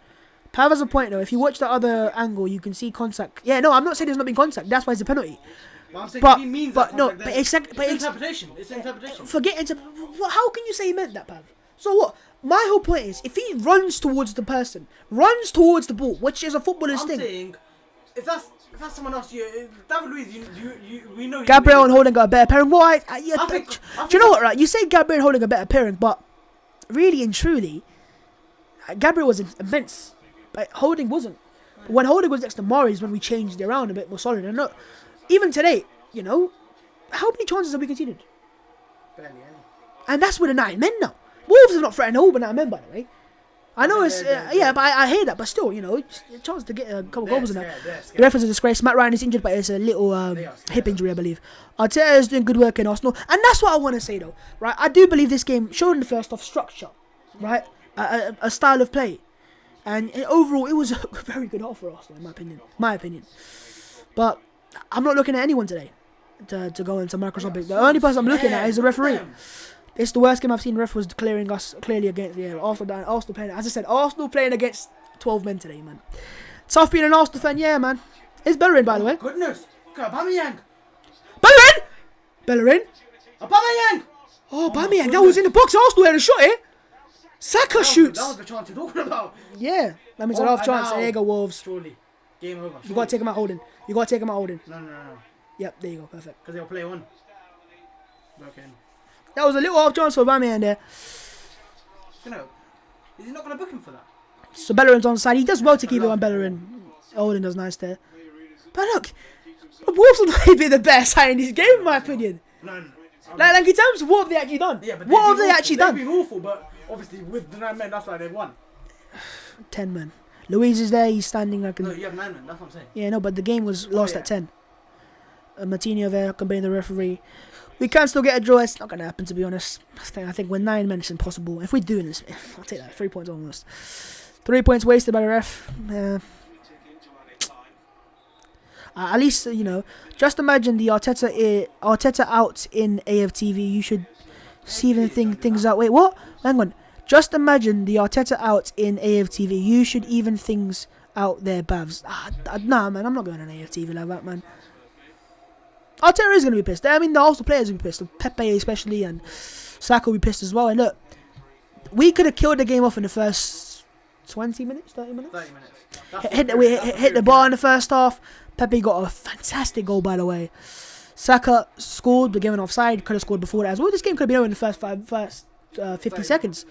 Speaker 1: Pav has a point though. If you watch the other angle, you can see contact. Yeah, no, I'm not saying there's not been contact. That's why it's a penalty.
Speaker 2: But I'm saying
Speaker 1: But
Speaker 2: if he means
Speaker 1: but
Speaker 2: that
Speaker 1: no,
Speaker 2: contact,
Speaker 1: but
Speaker 2: then
Speaker 1: it's
Speaker 2: interpretation. It's interpretation.
Speaker 1: forget into. How can you say he meant that, Pav? So what? My whole point is, if he runs towards the person, runs towards the ball, which is a footballer's
Speaker 2: I'm
Speaker 1: thing.
Speaker 2: saying, if that's someone else, David Luiz, we know.
Speaker 1: Gabriel and Holding got a better pairing. Why? Yeah,
Speaker 2: I
Speaker 1: do
Speaker 2: think
Speaker 1: you know what? Right, you say Gabriel and Holding a better pairing, but really and truly, Gabriel was immense, but Holding wasn't. But when Holding was next to Murray is when we changed it around a bit more solid. And look, even today, you know, how many chances have we conceded?
Speaker 2: Barely any.
Speaker 1: And that's with the 9 men now. Wolves have not threatened all but 9 men, by the way. I know it's yeah, but I hear that, but still, you know, it's a chance to get a couple goals in there. The ref is a disgrace. Matt Ryan is injured, but it's a little hip injury, I believe. Arteta is doing good work in Arsenal, and that's what I want to say though, right? I do believe this game showed in the first half structure, right? A style of play, and overall it was a very good half for Arsenal, in my opinion. But I'm not looking at anyone today to go into Microsoft. The only person I'm looking at is the referee. It's the worst game I've seen. Ref was declaring us clearly against Arsenal playing. As I said, Arsenal playing against 12 men today, man. Tough being an Arsenal fan, yeah, man. It's Bellerin, by the way.
Speaker 2: Goodness, Aubameyang.
Speaker 1: Bellerin.
Speaker 2: Aubameyang.
Speaker 1: Oh, Aubameyang, that was in the box. Arsenal had a shot here. Saka shoots.
Speaker 2: That was the chance you're talking about.
Speaker 1: Yeah, that means a half chance. There you go, Wolves.
Speaker 2: Surely, game over.
Speaker 1: You gotta take him out holding.
Speaker 2: No.
Speaker 1: Yep, there you go, perfect.
Speaker 2: Because they'll play one. Okay.
Speaker 1: That was a little half chance for Aubameyang there.
Speaker 2: You know, is he not going to book him for that?
Speaker 1: So Bellerin's on the side. He does well to keep it on Bellerin. Holding does nice there. But look, Wolves have been the best side in this game, in my opinion.
Speaker 2: No.
Speaker 1: Like in terms of what have they actually done?
Speaker 2: Yeah, but
Speaker 1: what have they actually done?
Speaker 2: They've been awful, but obviously with the 9 men, that's why they've won.
Speaker 1: 10 men. Luiz is there. He's standing like.
Speaker 2: No, you have 9 men. That's what I'm saying.
Speaker 1: Yeah, no, but the game was lost at 10. Martinho there, combaining the referee. We can still get a draw. It's not going to happen, to be honest. I think with 9 men, it's impossible. If we do this, I'll take that. 3 points almost. 3 points wasted by the ref. At least, you know, just imagine the Arteta out in AFTV. You should see even things out. Wait, what? Hang on. Just imagine the Arteta out in AFTV. You should even things out there, Bavs. Nah, man, I'm not going on AFTV like that, man. Arteta is going to be pissed. I mean, the Arsenal players will be pissed. Pepe especially, and Saka will be pissed as well. And look, we could have killed the game off in the first 20 minutes, 30 minutes.
Speaker 2: 30 minutes.
Speaker 1: We hit the bar in the first half. Pepe got a fantastic goal, by the way. Saka scored, but given offside. Could have scored before that as well. This game could have been over in the first 50 seconds.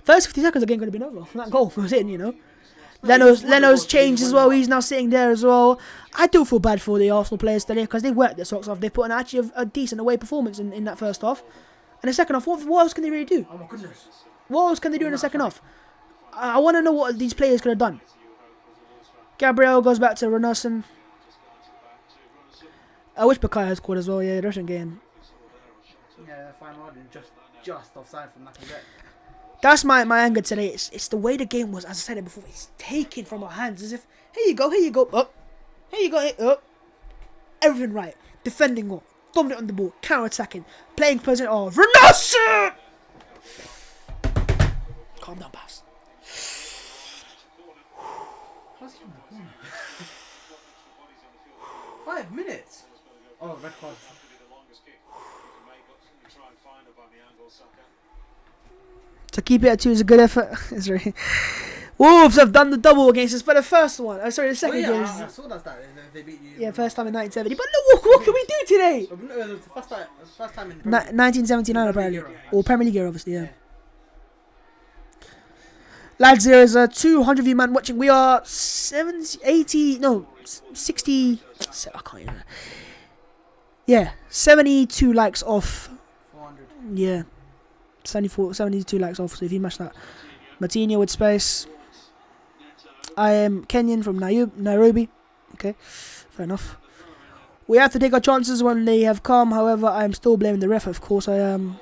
Speaker 1: First 50 seconds, the game could have been over. That goal was in, you know. Leno's changed as well. He's now sitting there as well. I do feel bad for the Arsenal players today because they worked their socks off. They put an a decent away performance in that first half. And the second half, what else can they really do?
Speaker 2: Oh my goodness.
Speaker 1: What else can they do in the second half? I want to know what these players could have done. Gabriel goes back to Renasson. I wish Bakay had scored as well. Yeah, the Russian game.
Speaker 2: Yeah, fine margin. Just offside from Lacazette.
Speaker 1: That's my anger today. It's the way the game was. As I said it before, it's taken from our hands as if, here you go, up. Here you go, up. Everything right. Defending well. Dominant on the ball. Counter-attacking. Playing present. Oh, Renasson! Calm down, Bass.
Speaker 2: How's he on the corner? 5 minutes. Oh, red card.
Speaker 1: To keep it at 2 is a good effort. Wolves have done the double against us, but the first one. The second game.
Speaker 2: I saw that stat. They beat you.
Speaker 1: Yeah, first time in 1970. But look, what can we do today?
Speaker 2: The first time in
Speaker 1: 1979 apparently.
Speaker 2: Premier League
Speaker 1: Or Premier League era, obviously, yeah. Lads, there is a 200 of you man watching. We are 60. I can't even. Yeah, 72 likes off.
Speaker 2: 400.
Speaker 1: Yeah. 72 likes off, so if you match that. Martinho with space. I am Kenyan from Nairobi. Okay, fair enough. We have to take our chances when they have come. However, I am still blaming the ref. Of course, I am.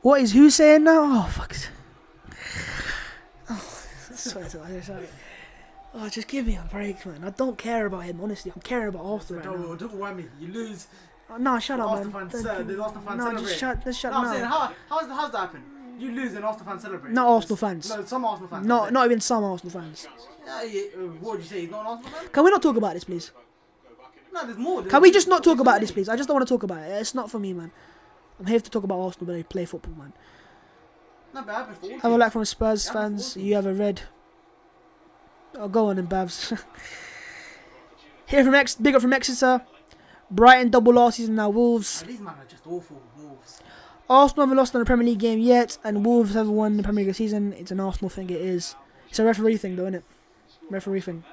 Speaker 1: What is who saying now? Oh, fuck. Oh, just give me a break, man. I don't care about him, honestly. I'm caring about Arsenal right now.
Speaker 2: Don't worry me. You lose.
Speaker 1: No, shut up, man.
Speaker 2: The Arsenal fans
Speaker 1: No,
Speaker 2: celebrate.
Speaker 1: just shut
Speaker 2: No, I'm saying,
Speaker 1: up.
Speaker 2: how's that happen? you lose and Arsenal fans celebrate.
Speaker 1: Not Arsenal fans.
Speaker 2: No, some Arsenal fans.
Speaker 1: Not even some Arsenal fans.
Speaker 2: Yeah, what would you say? He's not an Arsenal fan?
Speaker 1: Can we not talk about this, please?
Speaker 2: No, there's more.
Speaker 1: Can we just not talk about this, please? I just don't want to talk about it. It's not for me, man. I'm here to talk about Arsenal, but they play football, man.
Speaker 2: No, but happens for all
Speaker 1: Have a
Speaker 2: teams.
Speaker 1: like from Spurs
Speaker 2: Yeah,
Speaker 1: fans.
Speaker 2: awesome.
Speaker 1: You have a red. Oh, go on then, Babs. Here from big up from Exeter. Brighton double last season, now Wolves.
Speaker 2: Oh, these men are just awful. Wolves.
Speaker 1: Arsenal haven't lost in a Premier League game yet, and Wolves haven't won the Premier League season. It's an Arsenal thing, it is. It's a referee thing, though, isn't it? Referee thing.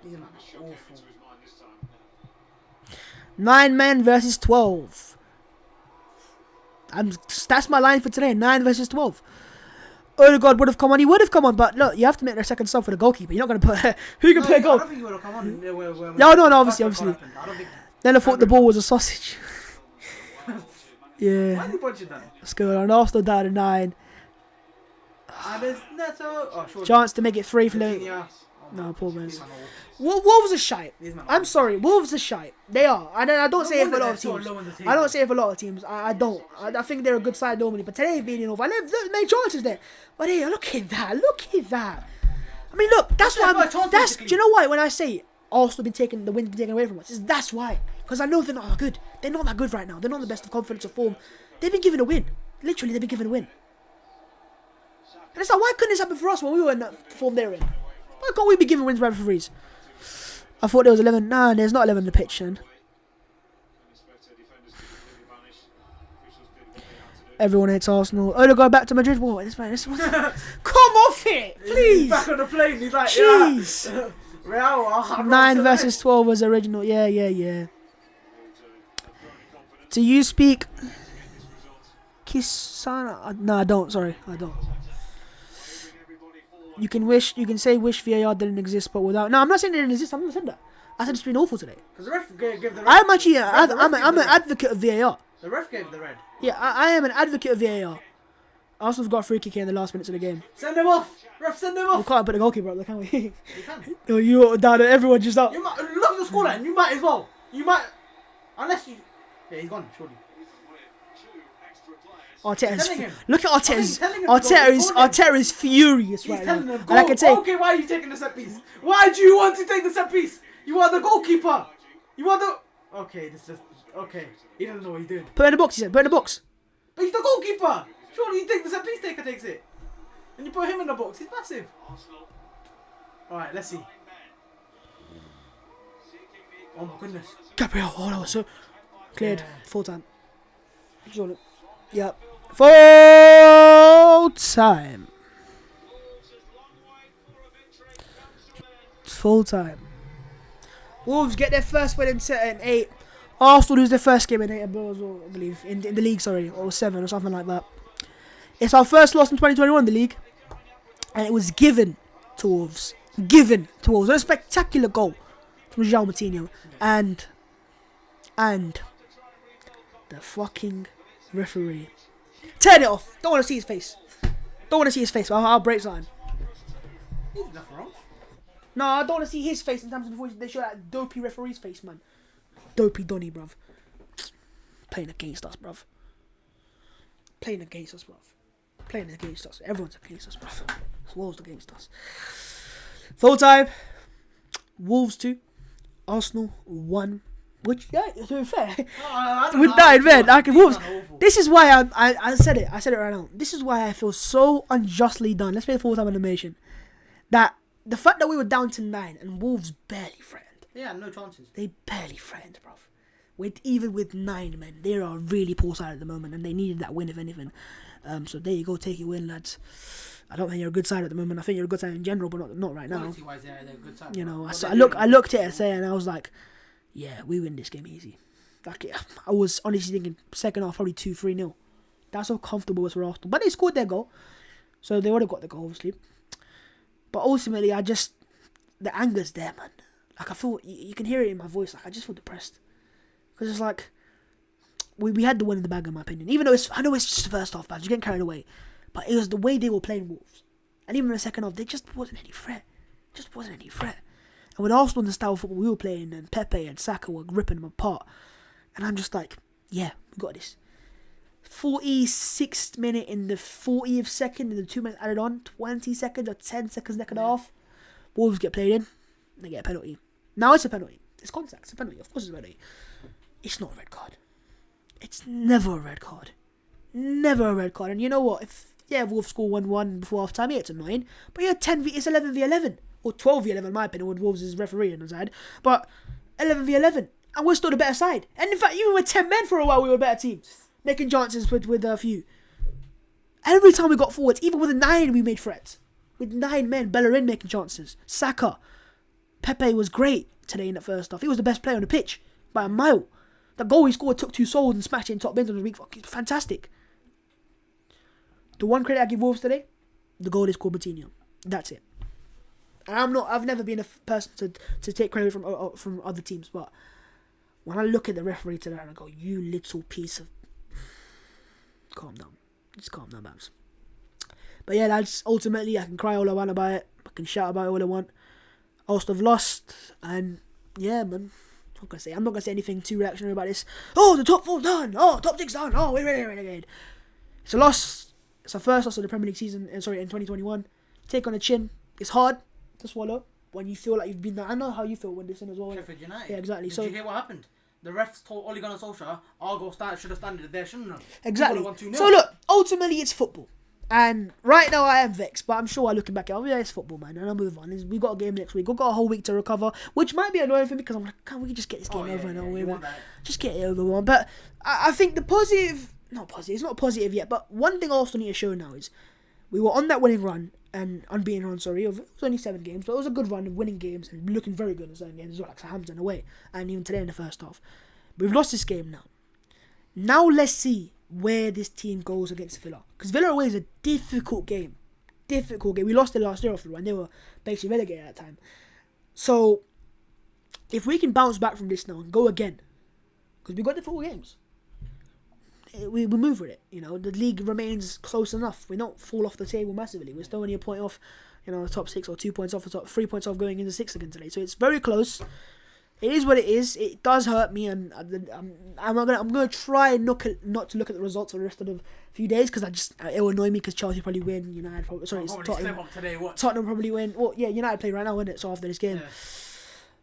Speaker 2: These men are
Speaker 4: Shock came
Speaker 2: awful.
Speaker 4: into his mind this time.
Speaker 1: 9 men versus 12. That's my line for today. 9 versus 12. Odegaard would have come on. He would have come on, but look, you have to make their second sub for the goalkeeper. You're not going to put... Who can play
Speaker 2: I
Speaker 1: goal?
Speaker 2: don't think he would have come on.
Speaker 1: No, obviously.
Speaker 2: I don't think...
Speaker 1: Then I thought the ball was a sausage.
Speaker 2: Why
Speaker 1: Yeah.
Speaker 2: is he punching that?
Speaker 1: Let's go on. Arsenal down to 9.
Speaker 2: And there's Neto. Oh, sure.
Speaker 1: Chance to make it 3 for them.
Speaker 2: Coutinho.
Speaker 1: No, poor man.
Speaker 2: These men are awful.
Speaker 1: Wolves are shite.
Speaker 2: These men are
Speaker 1: I'm
Speaker 2: awful.
Speaker 1: sorry. Wolves are shite. They are. I don't say it for a
Speaker 2: wonder
Speaker 1: lot
Speaker 2: they're
Speaker 1: of
Speaker 2: so
Speaker 1: teams.
Speaker 2: low on the
Speaker 1: I
Speaker 2: table.
Speaker 1: don't say it for a lot of teams. I don't. I think they're a good side normally. But today being in over, I made chances there. But hey, look at that. Look at that. I mean, look. That's why.
Speaker 2: their first chance,
Speaker 1: That's. Do
Speaker 2: basically.
Speaker 1: you know why? When I say Arsenal been taken, the wind's been taken away from us, that's why. Because I know they're not good. They're not that good right now. They're not in the best of confidence or form. They've been given a win. Literally, they've been given a win. And it's like, why couldn't this happen for us when we were in that form they're in? Why can't we be given wins by referees? I thought there was 11. Nah, there's not 11 on the pitch, then. Everyone hates Arsenal. Odegaard back to Madrid. Whoa, this man. Come off it,
Speaker 2: He's
Speaker 1: please.
Speaker 2: back on the plane. He's like,
Speaker 1: Jeez.
Speaker 2: yeah. Real.
Speaker 1: 9 versus 12 was original. Yeah. Do you speak Kisana? No, I don't. Sorry, I don't. You can say wish VAR didn't exist, but without. No, I'm not saying it didn't exist. I'm not saying that. I said it's been awful today.
Speaker 2: Because the ref gave the red.
Speaker 1: I'm actually. I'm
Speaker 2: gave
Speaker 1: an
Speaker 2: the red.
Speaker 1: advocate of VAR.
Speaker 2: The ref gave the red.
Speaker 1: Yeah, I am an advocate of VAR. Arsenal's got a free kick here in the last minutes of the game.
Speaker 2: Send him off. Ref, send him
Speaker 1: We
Speaker 2: off.
Speaker 1: can't put the goalkeeper up there, can we?
Speaker 2: You can.
Speaker 1: No, you down there. Everyone just up.
Speaker 2: You might look at the scoreline. You might as well. You might, unless you. Yeah, he's gone. Surely.
Speaker 1: Arteta's
Speaker 2: telling him.
Speaker 1: look at
Speaker 2: I think he's
Speaker 1: Arteta's.
Speaker 2: telling him to go. He's
Speaker 1: Arteta is furious
Speaker 2: He's
Speaker 1: right now.
Speaker 2: telling them,
Speaker 1: And
Speaker 2: go.
Speaker 1: I can say,
Speaker 2: Okay, why are you taking the set piece? Why do you want to take the set piece? You are the goalkeeper. You are the. Okay, this just. Okay, he doesn't know what he's doing.
Speaker 1: put it in the box. He said, put it in the box.
Speaker 2: But he's the goalkeeper. Surely you take the set piece taker takes it, and you put him in the box. He's massive. All right, let's see. Oh my goodness.
Speaker 1: Gabriel, oh, that was so cleared.
Speaker 2: Yeah.
Speaker 1: Full time. Yep. Full time. Full time. Wolves get their first win in 8. Arsenal lose their first game in 8 as well, I believe. In the league, sorry. Or 7 or something like that. It's our first loss in 2021 in the league. And it was given to Wolves. Given to Wolves. A spectacular goal from João Moutinho. And the fucking referee. Turn it off. Don't want to see his face. Don't want to see his face. I'll break something.
Speaker 2: He's nothing wrong.
Speaker 1: No, I don't want to see his face in terms of before they show that dopey referee's face, man. Dopey Donny, bruv. Playing against us, bruv. Playing against us, bruv. Playing against us. Everyone's against us, bruv. Wolves against us. Full time. Wolves 2. Arsenal 1. Which, yeah, to be fair. With that in bed, I can Wolves. This is why I said it. I said it right now. This is why I feel so unjustly done. Let's play the full-time animation. That the fact that we were down to 9 and Wolves barely threatened.
Speaker 2: Yeah, no chances.
Speaker 1: They barely threatened, bruv. Even with 9 men, they are a really poor side at the moment, and they needed that win if anything. So there you go, take your win, lads. I don't think you're a good side at the moment. I think you're a good side in general, but not right now.
Speaker 2: Quality-wise, yeah, they're a good side.
Speaker 1: You know,
Speaker 2: But
Speaker 1: I
Speaker 2: they're
Speaker 1: looked at it and I was like, yeah, we win this game easy. Like, I was honestly thinking second half probably 2-3-0. That's how comfortable it was for Arsenal. But they scored their goal, so they would have got the goal, obviously. But ultimately, the anger's there, man. Like, I feel, you can hear it in my voice. Like, I just feel depressed. Because it's like, we had the win in the bag, in my opinion. Even though I know it's just the first half, but you're getting carried away. But it was the way they were playing Wolves. And even in the second half, there just wasn't any threat. And with Arsenal and the style of football we were playing, and Pepe and Saka were ripping them apart. And I'm just like, yeah, we got this. 46th minute in the 40th second, and the 2 minutes added on, 20 seconds or 10 seconds left and a half. Wolves get played in, they get a penalty. Now it's a penalty. It's contact, it's a penalty. Of course it's a penalty. It's not a red card. It's never a red card. Never a red card. And you know what? If Wolves score 1-1 before half time, it's annoying. But it's 11v11. Or 12v11 in my opinion, with Wolves' referee on the side. But 11v11. And we're still the better side. And in fact, even with 10 men for a while, we were a better team. Making chances with a few. Every time we got forwards, even with 9, we made threats. With 9 men, Bellerin making chances. Saka. Pepe was great today in the first half. He was the best player on the pitch by a mile. The goal he scored took 2 souls and smashed it in top bins on the week. Fantastic. The one credit I give Wolves today, the goal is called Coutinho. That's it. And I've never been a person to take credit from other teams, but when I look at the referee today and I go, you little piece of... Calm down. Just calm down, Babs. But yeah, that's ultimately, I can cry all I want about it. I can shout about it all I want. Ulster have lost, and yeah, man. I'm not gonna say anything too reactionary about this. Oh, the top 4 done. Oh, top 6 done. Oh, we're ready. It's a loss. It's our first loss of the Premier League season. In 2021. Take on the chin. It's hard to swallow when you feel like you've been there. I know how you feel when this in as well.
Speaker 2: Sheffield United.
Speaker 1: Yeah, exactly.
Speaker 2: Did you hear what happened? The refs told Ole Gunnar Solskjaer, our goal should have standed there, shouldn't have?
Speaker 1: Exactly. So look, ultimately it's football. And right now I am vexed, but I'm sure I'm looking back at it. Yeah, it's football, man, and I'll move on. We've got a game next week. We've got a whole week to recover, which might be annoying for me because I'm like, can't we just get this game over and over with? Just get it over with. But I think the positive, it's not positive yet, but one thing I also need to show now is we were on that winning run, and unbeaten run, it was only 7 games, but it was a good run of winning games and looking very good in certain games as well, like Southampton away, and even today in the first half. We've lost this game now. Now let's see where this team goes against Villa. Because Villa away is a difficult game. We lost it last year after when they were basically relegated at that time. So, if we can bounce back from this now and go again, because we got the 4 games, we move with it. You know, the league remains close enough. We don't fall off the table massively. We're still only a point off, the top 6, or 2 points off the top, 3 points off going into 6 again today. So it's very close. It is what it is. It does hurt me, and I'm gonna try not to look at the results for the rest of the few days because it will annoy me because Chelsea probably win. United probably Tottenham probably win. Well, yeah, United play right now, isn't it? So after this game,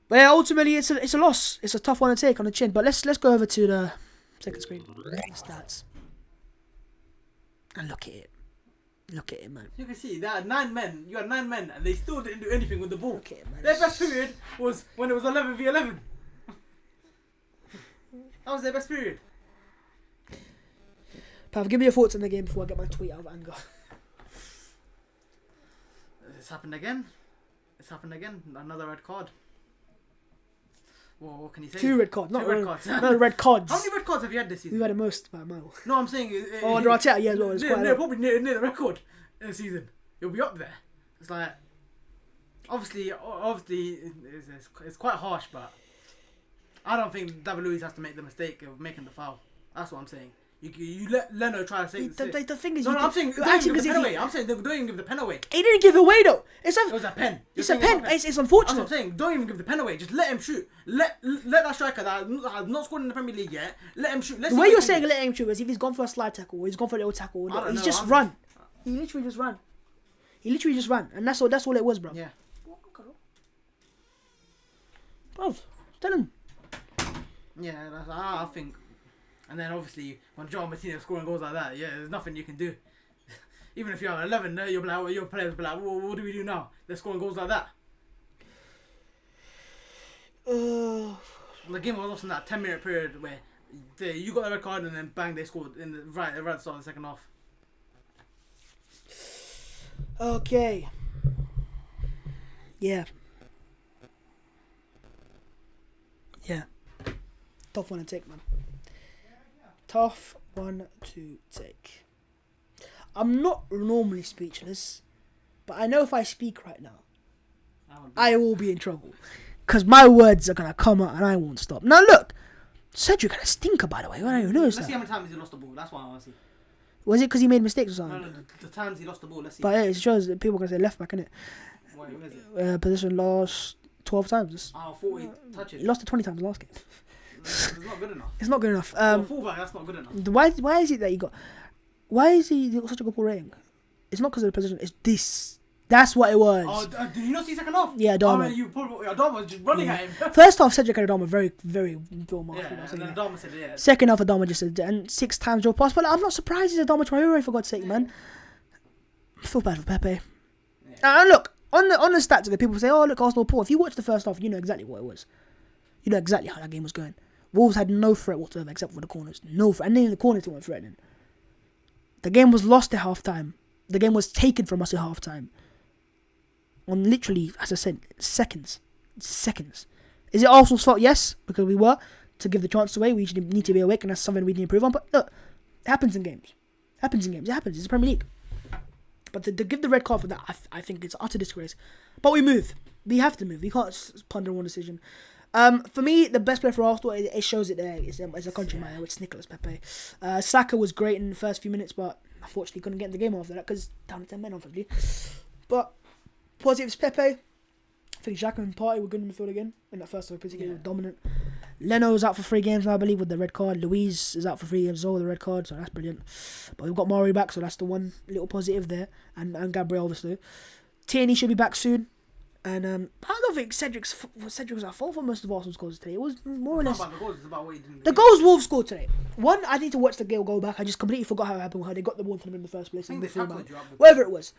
Speaker 1: but yeah, ultimately it's a loss. It's a tough one to take on the chin. But let's go over to the second screen, the stats, and look at it. Look at it, man.
Speaker 2: You can see there are 9 men. You had 9 men, and they still didn't do anything with the ball.
Speaker 1: Look at it, man.
Speaker 2: Their best period was when it was 11v11. That was their best period.
Speaker 1: Pav, give me your thoughts on the game before I get my tweet out of anger.
Speaker 2: It's happened again. Another red card. Well, what can you say?
Speaker 1: 2 red cards. Not
Speaker 2: red cards.
Speaker 1: Not red cards.
Speaker 2: How many red cards have you had this season?
Speaker 1: We've had the most by a mile.
Speaker 2: No, I'm saying...
Speaker 1: under Arteta, yeah, as well.
Speaker 2: Probably near the record in the season. You'll be up there. It's like... Obviously, it's quite harsh, but... I don't think David Luiz has to make the mistake of making the foul. That's what I'm saying. You let Leno try to say...
Speaker 1: The thing is...
Speaker 2: I'm saying don't give the pen away. I'm saying don't even give the pen away.
Speaker 1: He didn't give it away, though. It was
Speaker 2: a pen.
Speaker 1: It's a pen. It's unfortunate.
Speaker 2: That's what I'm saying. Don't even give the pen away. Just let him shoot. Let that striker that has not scored in the Premier League yet, let him shoot.
Speaker 1: The way you're saying let him shoot is if he's gone for a slide tackle or he's gone for a little tackle. He's just run. He literally just ran. And that's all it was, bro.
Speaker 2: Yeah.
Speaker 1: Bro, tell him.
Speaker 2: Yeah, I think... And then obviously, when João Martinez scoring goals like that, yeah, there's nothing you can do. Even if you're 11, your players will be like, what do we do now? They're scoring goals like that. The game was lost in that 10-minute period where you got the red card and then bang, they scored in the right at the start of the second half.
Speaker 1: Okay. Yeah. Tough one to take, man. Tough one to take. I'm not normally speechless, but I know if I speak right now, I will be in trouble. Because my words are going to come out and I won't stop. Now look, Cedric had a stinker, by the way. I don't even notice
Speaker 2: Let's see how many times he lost the ball. That's what I want to see.
Speaker 1: Was it because he made mistakes or something?
Speaker 2: No, the times he lost the ball, let's see.
Speaker 1: But yeah, it shows that people are going to say left back, innit?
Speaker 2: Wait, what is it?
Speaker 1: Position lost 12 times.
Speaker 2: 40 touches.
Speaker 1: He lost it 20 times last game.
Speaker 2: It's not good enough.
Speaker 1: It's not good enough.
Speaker 2: For a fullback, that's not good enough.
Speaker 1: Why is it that he got? Why is he got such a good rating? It's not because of the position. It's this. That's what it was.
Speaker 2: Oh, did you not see second half?
Speaker 1: Yeah, Adama.
Speaker 2: Adama was just running at him.
Speaker 1: First half, Cedric and Adama very, very film mark.
Speaker 2: Yeah, and then Adama said, yeah.
Speaker 1: Second half, Adama just said, and 6 times your pass. But I'm not surprised it's Adama Traore, for God's sake, man. I feel bad for Pepe.
Speaker 2: Yeah.
Speaker 1: And look, on the stats of it, people say, oh, look, Arsenal poor. If you watch the first half, you know exactly what it was. You know exactly how that game was going. Wolves had no threat whatsoever except for the corners. No threat. And then the corners weren't threatening. The game was lost at half-time. The game was taken from us at half-time. On literally, as I said, seconds. Is it Arsenal's fault? Yes, because we were. To give the chance away, we need to be awake, and that's something we need to improve on. But look, it happens in games. It happens. It's the Premier League. But to give the red card for that, I think it's utter disgrace. But we move. We have to move. We can't ponder one decision. For me, the best player for Arsenal, it shows it there. It's a country man, it's Nicolas Pepe. Saka was great in the first few minutes, but unfortunately couldn't get in the game after that because down to 10 men, unfortunately. But positives, Pepe. I think Xhaka and Partey were good in the field again in that first half, particularly dominant. Leno was out for 3 games now, I believe, with the red card. Luiz is out for 3 games as well with the red card, so that's brilliant. But we've got Mari back, so that's the one little positive there. And Gabriel, obviously. Tierney should be back soon. And I don't think Cedric was at fault for most of Arsenal's goals today. It was more or less...
Speaker 2: It's not about the goals, it's about what he did in
Speaker 1: the
Speaker 2: game.
Speaker 1: goals Wolves scored today. One, I need to watch the game go back. I just completely forgot how it happened, how they got the ball to them in the first place.
Speaker 2: I think they tackled you up with-
Speaker 1: Whatever it was.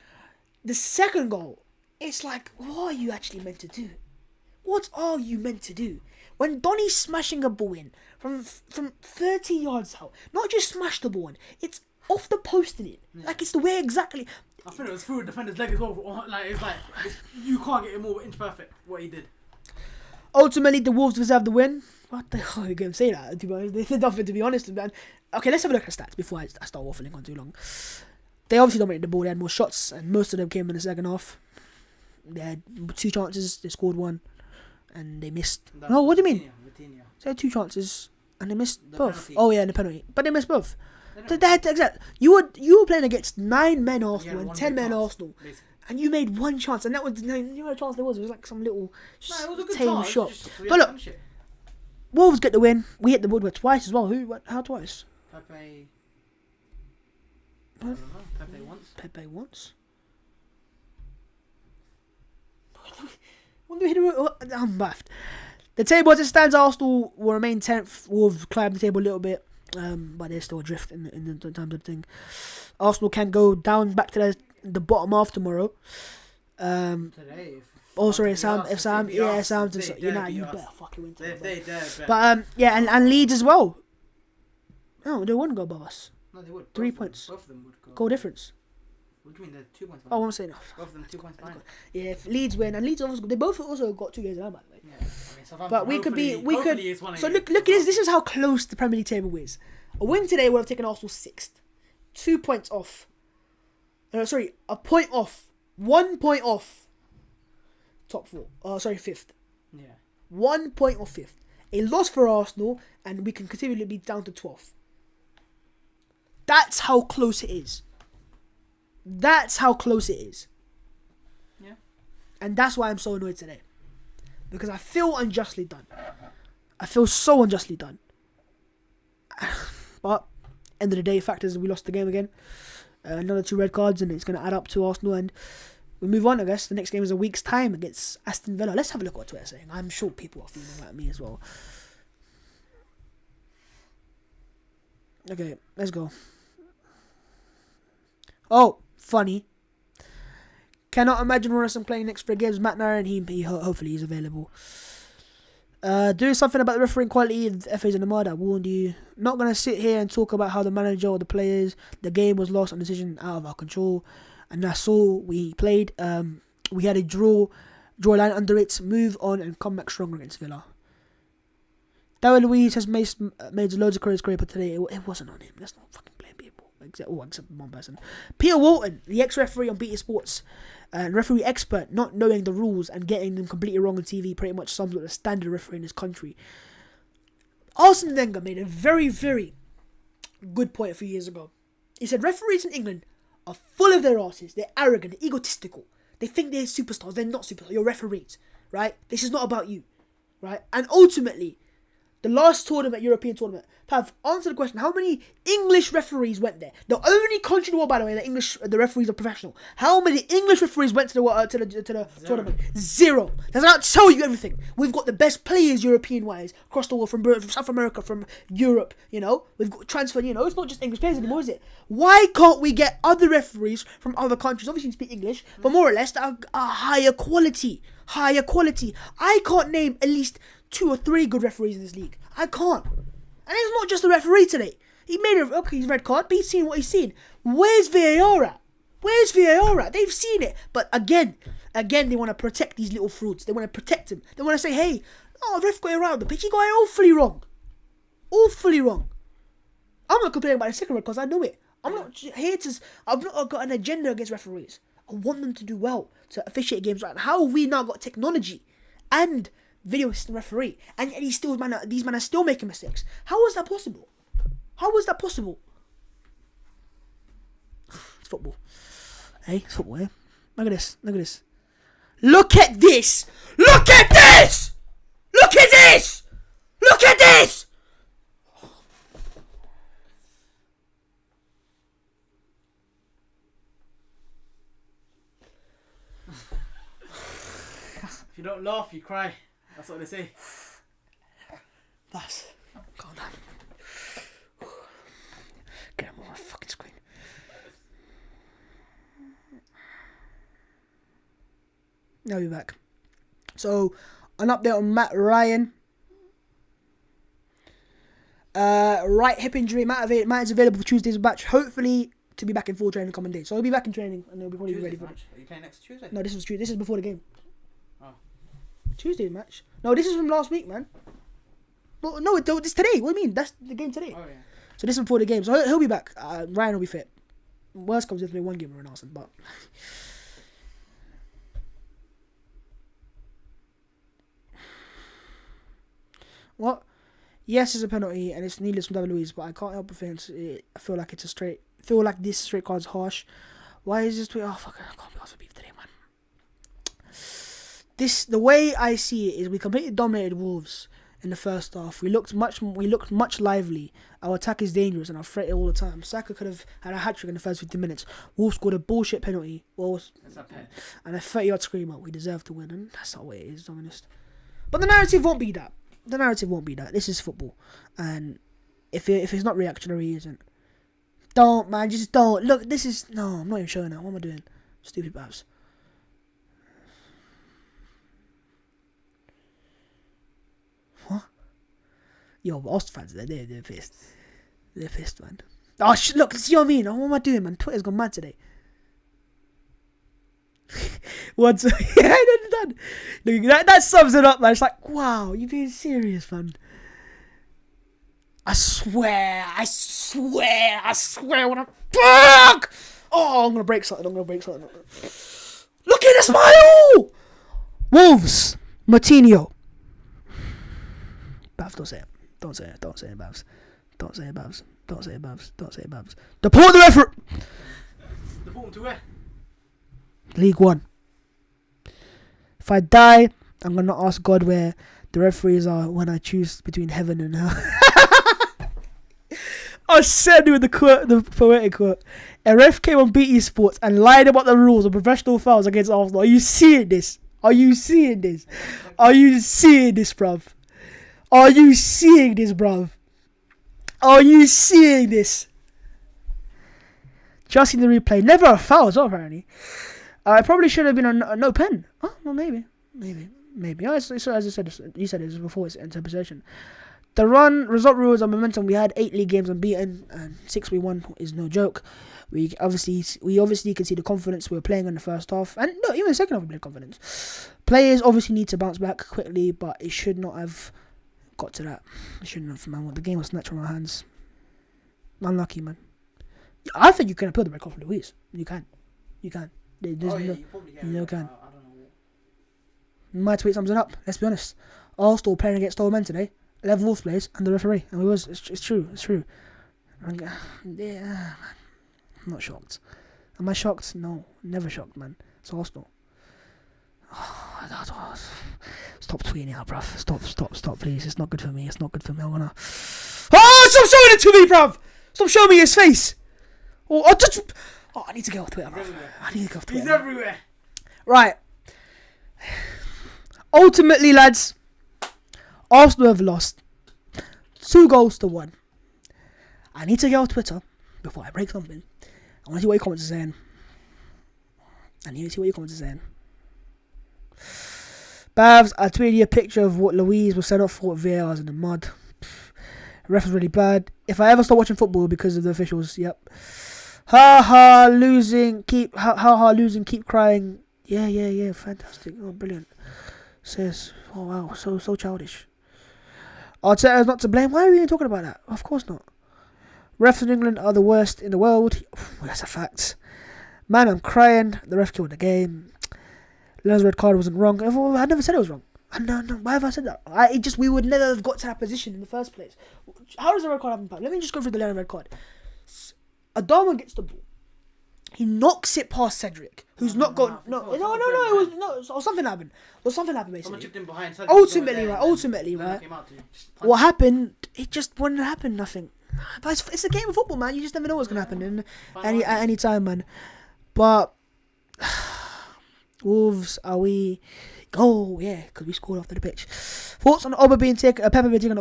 Speaker 1: The second goal, it's like, what are you actually meant to do? What are you meant to do? When Donny's smashing a ball in from 30 yards out, not just smash the ball in, it's off the post in it.
Speaker 2: Yeah.
Speaker 1: Like, it's the way exactly...
Speaker 2: I think it was through a defender's leg as well. You can't get it more inch perfect, what he did.
Speaker 1: Ultimately, the Wolves deserve the win. What the hell are you going to say that? To be honest, they did nothing, to be honest, man. Okay, let's have a look at the stats before I start waffling on too long. They obviously dominated the ball. They had more shots, and most of them came in the second half. They had 2 chances. They scored 1, and they missed. No, what do you mean?
Speaker 2: Vitinha.
Speaker 1: They had 2 chances, and they missed
Speaker 2: The
Speaker 1: both.
Speaker 2: penalty.
Speaker 1: Oh yeah, and the penalty, but they missed both. Exactly. You were playing against 9 men Arsenal and 10 men Arsenal,
Speaker 2: basically.
Speaker 1: and you made 1 chance, and that was the only chance there was. It was like some little
Speaker 2: No, it was a good
Speaker 1: tame
Speaker 2: chance,
Speaker 1: shot.
Speaker 2: just-
Speaker 1: But look, Wolves get the win. We hit the woodwork twice as well. How twice?
Speaker 2: Pepe. I don't know. Pepe once.
Speaker 1: Pepe once. When do we hit the I'm baffed. The table as it stands, Arsenal will remain 10th. Wolves climb the table a little bit. But they're still adrift in the terms of the thing. Arsenal can go down back to the bottom half tomorrow.
Speaker 2: Today.
Speaker 1: Oh, sorry, if Sam, you better fucking win today.
Speaker 2: If they dare,
Speaker 1: But and Leeds as well. No, they wouldn't go above us.
Speaker 2: no, they would.
Speaker 1: 3
Speaker 2: Both of them-
Speaker 1: points.
Speaker 2: Both of them would go.
Speaker 1: Goal difference.
Speaker 2: What do you mean? They're 2 points.
Speaker 1: Oh, I'm saying.
Speaker 2: Both of them 2 points behind.
Speaker 1: Yeah, if Leeds win, and Leeds they both also got 2 games down, by the way.
Speaker 2: Yeah. I mean, Southampton,
Speaker 1: But we could
Speaker 2: hopefully it's one of
Speaker 1: so
Speaker 2: you.
Speaker 1: look at this. This is how close the Premier League table is. A win today would have taken Arsenal 6th, 2 points off. A point off, 1 point off. Top 4. 5th.
Speaker 2: Yeah.
Speaker 1: 1 point off 5th. A loss for Arsenal, and we can continually be down to 12th. That's how close it is.
Speaker 2: Yeah.
Speaker 1: And that's why I'm so annoyed today. Because I feel unjustly done. I feel so unjustly done. But, end of the day, fact is we lost the game again. Another 2 red cards, and it's going to add up to Arsenal. And we move on, I guess. The next game is a week's time against Aston Villa. Let's have a look at what Twitter's saying. I'm sure people are feeling like me as well. Okay, let's go. Oh, funny. Cannot imagine Morrison playing next 3 games. Matt Nair, and he hopefully he's available. Doing something about the refereeing quality of the FA's and the MAR that warned you. Not going to sit here and talk about how the manager or the players, the game was lost and decision out of our control. And that's all we played. We had a draw line under it, move on and come back stronger against Villa. Daryl Luiz has made loads of careers, but today it wasn't on him. Let's not fucking blame people. Except one person. Peter Walton, the ex-referee on BT Sports, and referee expert, not knowing the rules and getting them completely wrong on TV, pretty much sums up the standard referee in this country. Arsene Wenger made a very, very good point a few years ago. He said referees in England are full of their asses. They're arrogant, they're egotistical. They think they're superstars. They're not superstars. You're referees, right? This is not about you, right? And ultimately, The last tournament, European tournament. Pav, answer the question. How many English referees went there? The only country in the world, by the way, the referees are professional. How many English referees went to the tournament? 0. Does that tell you everything? We've got the best players European-wise across the world, from South America, from Europe. You know, we've got transfer. You know, it's not just English players anymore, is it? Why can't we get other referees from other countries? Obviously, you speak English, but more or less, that are higher quality. Higher quality. I can't name at least 2 or 3 good referees in this league. I can't. And it's not just the referee today. He made his red card, but he's seen what he's seen. Where's VAR at? Where's VAR at? They've seen it. But again, they want to protect these little fruits. They want to protect him. They want to say, hey, ref got it around the pitch. He got it awfully wrong. Awfully wrong. I'm not complaining about the second red because I know it. I've not got an agenda against referees. I want them to do well, to officiate games right. How have we now got technology and video assistant referee, and yet these men are still making mistakes? How is that possible? How is that possible? It's football. Hey, it's football, eh? Look at this. Look at this. Look at this! Look at this! Look at this! Look at this!
Speaker 2: If you don't laugh, you cry. That's what they say.
Speaker 1: That's... Calm down. Get him on my fucking screen. Now we're back. So, an update on Matt Ryan. Right hip injury. Matt is available for Tuesday's match. Hopefully to be back in full training coming days. So he'll be back in training and he'll be probably ready for it.
Speaker 2: Are you playing next Tuesday?
Speaker 1: No, this is before the game.
Speaker 2: Oh.
Speaker 1: Tuesday's match. No, this is from last week, man. Well, no, it's today. What do you mean? That's the game today.
Speaker 2: Oh yeah.
Speaker 1: So this is before the game. So he'll be back. Ryan will be fit. Worst comes if they one game or an Arsenal, but. What? Yes, it's a penalty and it's needless from David Luiz, but I can't help but think I feel like it's a straight. I feel like this straight card's harsh. Why is this tweet? Oh fuck! I can't be asked for beef today, man. The way I see it is we completely dominated Wolves in the first half. We looked much lively. Our attack is dangerous and I threat it all the time. Saka could have had a hat trick in the first 15 minutes. Wolves scored a bullshit penalty. And a 30-yard screamer. We deserve to win, and that's not what it is, Dominist. But the narrative won't be that. This is football, and if it's not reactionary, it isn't. Don't, man, just don't. Look, this is... No, I'm not even showing that. What am I doing? Stupid babs. What? Yo, but Austin fans, they're pissed. They're pissed, man. Oh, look, see what I mean? What am I doing, man? Twitter's gone mad today. What's... Yeah, done. Look, that sums it up, man. It's like, wow, you being serious, man. I swear, when I'm... Fuck! Oh, I'm going to break something. Look at the smile! Wolves. Martinho. Babs, don't say it. Don't say it, Babs. Don't say it, Babs. Deport the referee!
Speaker 2: Deport him to where?
Speaker 1: League One. If I die, I'm going to ask God where the referees are when I choose between heaven and hell. I said with the poetic quote. A ref came on BT Sports and lied about the rules of professional fouls against Arsenal. Are you seeing this, bruv? Are you seeing this, Just in the replay. Never a foul as well, apparently. It probably should have been a no pen. Oh, well, maybe. Oh, as I said, you said it was before its interpretation. The result rules and momentum. We had 8 league games unbeaten, and 6 we won is no joke. We obviously can see the confidence we were playing in the first half, and no, even the second half we played confidence. Players obviously need to bounce back quickly, but it should not have got to that. It shouldn't have, man. The game was snatched from our hands. Unlucky, man. I think you can appeal the red card for Luiz. You can.
Speaker 2: You probably can.
Speaker 1: You can.
Speaker 2: I don't know.
Speaker 1: My tweet sums it up. Let's be honest. Arsenal playing against Stowe men today. 11 Wolves players and the referee. And it's true. Yeah, man. I'm not shocked. Am I shocked? No. Never shocked, man. It's Arsenal. Stop tweeting out, bruv. Stop, please. It's not good for me. It's not good for me. I wanna. Oh, stop showing it to me, bruv. Stop showing me his face. Oh, I need to get off Twitter, bruv. I need to get off Twitter.
Speaker 2: He's everywhere.
Speaker 1: Right. Ultimately, lads, Arsenal have lost 2-1. I need to get off Twitter before I break something. I want to see what your comments are saying. Bavs, I tweeted you a picture of what Louise was set up for. VARs in the mud. Ref was really bad. If I ever stop watching football because of the officials, yep. Losing, keep crying. Yeah, fantastic. Oh, brilliant. Says, oh wow, so childish. Arteta's not to blame. Why are we even talking about that? Of course not. Refs in England are the worst in the world. That's a fact. Man, I'm crying. The ref killed the game. Leonard's red card wasn't wrong. I never said it was wrong. No. Why have I said that? We would never have got to that position in the first place. How does the red card happen? Let me just go through the Leonard red card. Adama gets the ball. He knocks it past Cedric, who's not got something happened. Something happened basically.
Speaker 2: Someone chipped in behind.
Speaker 1: Ultimately, right. What happened? It just wouldn't happen. Nothing. But it's a game of football, man. You just never know what's gonna happen at any time, man. But Wolves, are we? Oh yeah, because we scored after the pitch. Thoughts on Pepe being taken off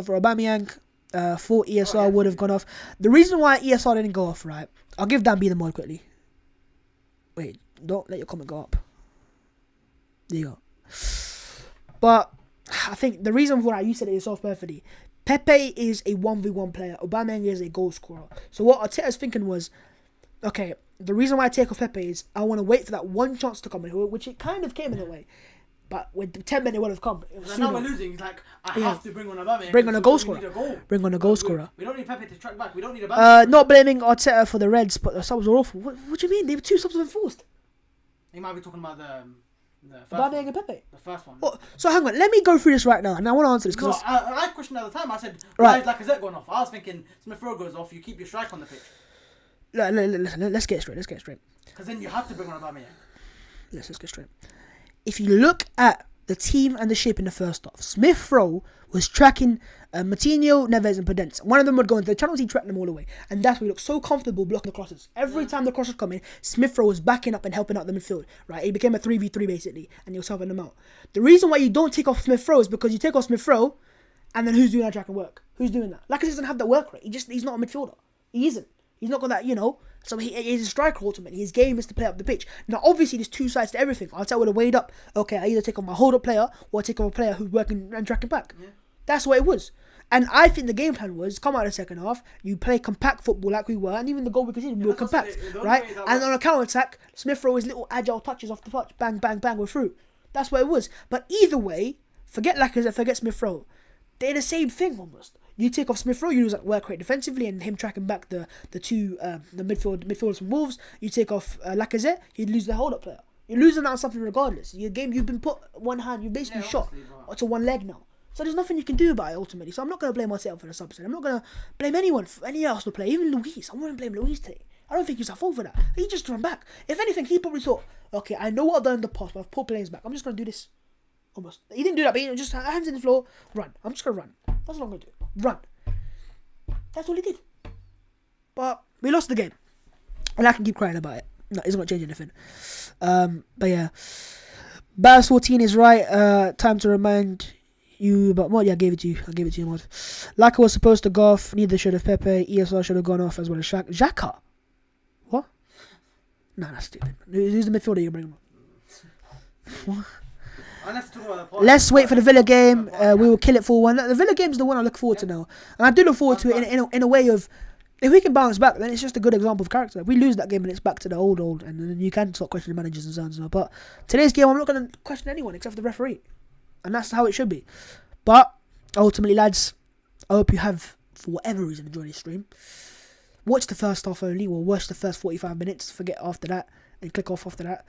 Speaker 1: for Aubameyang? Thought ESR would have gone off. The reason why ESR didn't go off, right? I'll give Dan B the mod quickly. Wait, don't let your comment go up. There you go. But I think the reason why you said it yourself perfectly, Pepe is a 1v1 player. Aubameyang is a goal scorer. So what Arteta's thinking was, okay, the reason why I take off Pepe is I want to wait for that one chance to come in, which it kind of came in a way. But with the 10 minutes it would have come.
Speaker 2: Now we're losing. It's like, I have to bring on Aubameyang.
Speaker 1: Bring on a goal scorer. Bring on a goal scorer.
Speaker 2: We don't need Pepe to track back. We don't need Aubameyang.
Speaker 1: Not blaming Arteta for the Reds, but the subs were awful. What do you mean? They were 2 subs enforced.
Speaker 2: He might be talking about the first
Speaker 1: Aubameyang and Pepe.
Speaker 2: The first one.
Speaker 1: Oh, so hang on, let me go through this right now, and I want to answer this because
Speaker 2: I questioned at the time. I said, why is Lacazette going off? I was thinking Smith Rowe goes off. You keep your strike on the pitch.
Speaker 1: Let's get straight.
Speaker 2: Because then you have to bring on Aubameyang.
Speaker 1: Let's get straight. If you look at the team and the shape in the first half, Smith Rowe was tracking Matinho, Neves and Podence. One of them would go into the channels, he tracked them all the way. And that's why he looked so comfortable blocking the crosses. Every time the crosses come in, Smith Rowe was backing up and helping out the midfield. Right? He became a 3v3 basically, and he was helping them out. The reason why you don't take off Smith Rowe is because you take off Smith Rowe, and then who's doing that tracking work? Who's doing that? Lacazette doesn't have that work rate. He's not a midfielder. He isn't. He's not got that, So he's a striker ultimately. His game is to play up the pitch. Now, obviously, there's 2 sides to everything. Arteta would have weighed up. Okay, I either take on my hold-up player or I take on a player who's working and tracking back. Yeah. That's what it was. And I think the game plan was come out in the second half, you play compact football like we were, and even the goal we conceded, we were compact, right? And on a counter-attack, Smith Rowe his little agile touches off the touch, bang, bang, bang, we're through. That's what it was. But either way, forget Lacazette, forget Smith Rowe. They're the same thing almost. You take off Smith Rowe, you lose that work rate defensively, and him tracking back the midfielders from Wolves. You take off Lacazette, you lose the hold-up player. You're losing out on something regardless. Your game, you've been put one hand, you've basically shot to one leg now. So there's nothing you can do about it ultimately. So I'm not going to blame myself for the subset. I'm not going to blame anyone, any Arsenal player, even Luis. I wouldn't blame Luis today. I don't think he's at fault for that. He just ran back. If anything, he probably thought, okay, I know what I've done in the past, but I've pulled players back. I'm just going to do this. Almost. He didn't do that, but he just hands in the floor, run. I'm just going to run. That's what I'm going to do. Run. That's all he did. But we lost the game. And I can keep crying about it. No, it's not changing anything. But yeah. Baz 14 is right. Time to remind you about mod. Yeah, I gave it to you, mod. Laka was supposed to go off. Neither should have Pepe. ESR should have gone off as well as Xhaka. What? Nah, that's stupid. Who's the midfielder you're bringing on? What? Let's wait for the Villa game. We will kill it 4-1. The Villa game is the one I look forward to now. And I do look forward to it in a way of, if we can bounce back, then it's just a good example of character. If we lose that game and it's back to the old, and then you can start questioning managers and so on and so on. But today's game, I'm not going to question anyone except for the referee. And that's how it should be. But ultimately, lads, I hope you have, for whatever reason, enjoyed this stream. Watch the first half only, or watch the first 45 minutes, forget after that, and click off after that.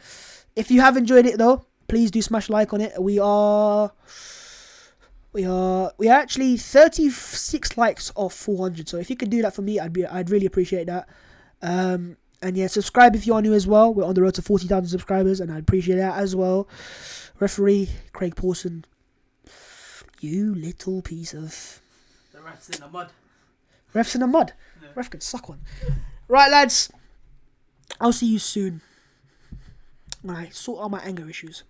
Speaker 1: If you have enjoyed it though, please do smash like on it. We are actually 36 likes off 400. So if you could do that for me, I'd really appreciate that. And yeah, subscribe if you are new as well. We're on the road to 40,000 subscribers, and I'd appreciate that as well. Referee Craig Pawson, you little piece of...
Speaker 2: The ref's in the mud.
Speaker 1: Ref's in the mud.
Speaker 2: Yeah.
Speaker 1: Ref could suck one. Right, lads. I'll see you soon. When I sort out my anger issues.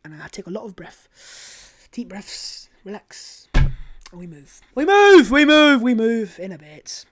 Speaker 1: And I take a lot of breath. Deep breaths. Relax. And we move. We move in a bit.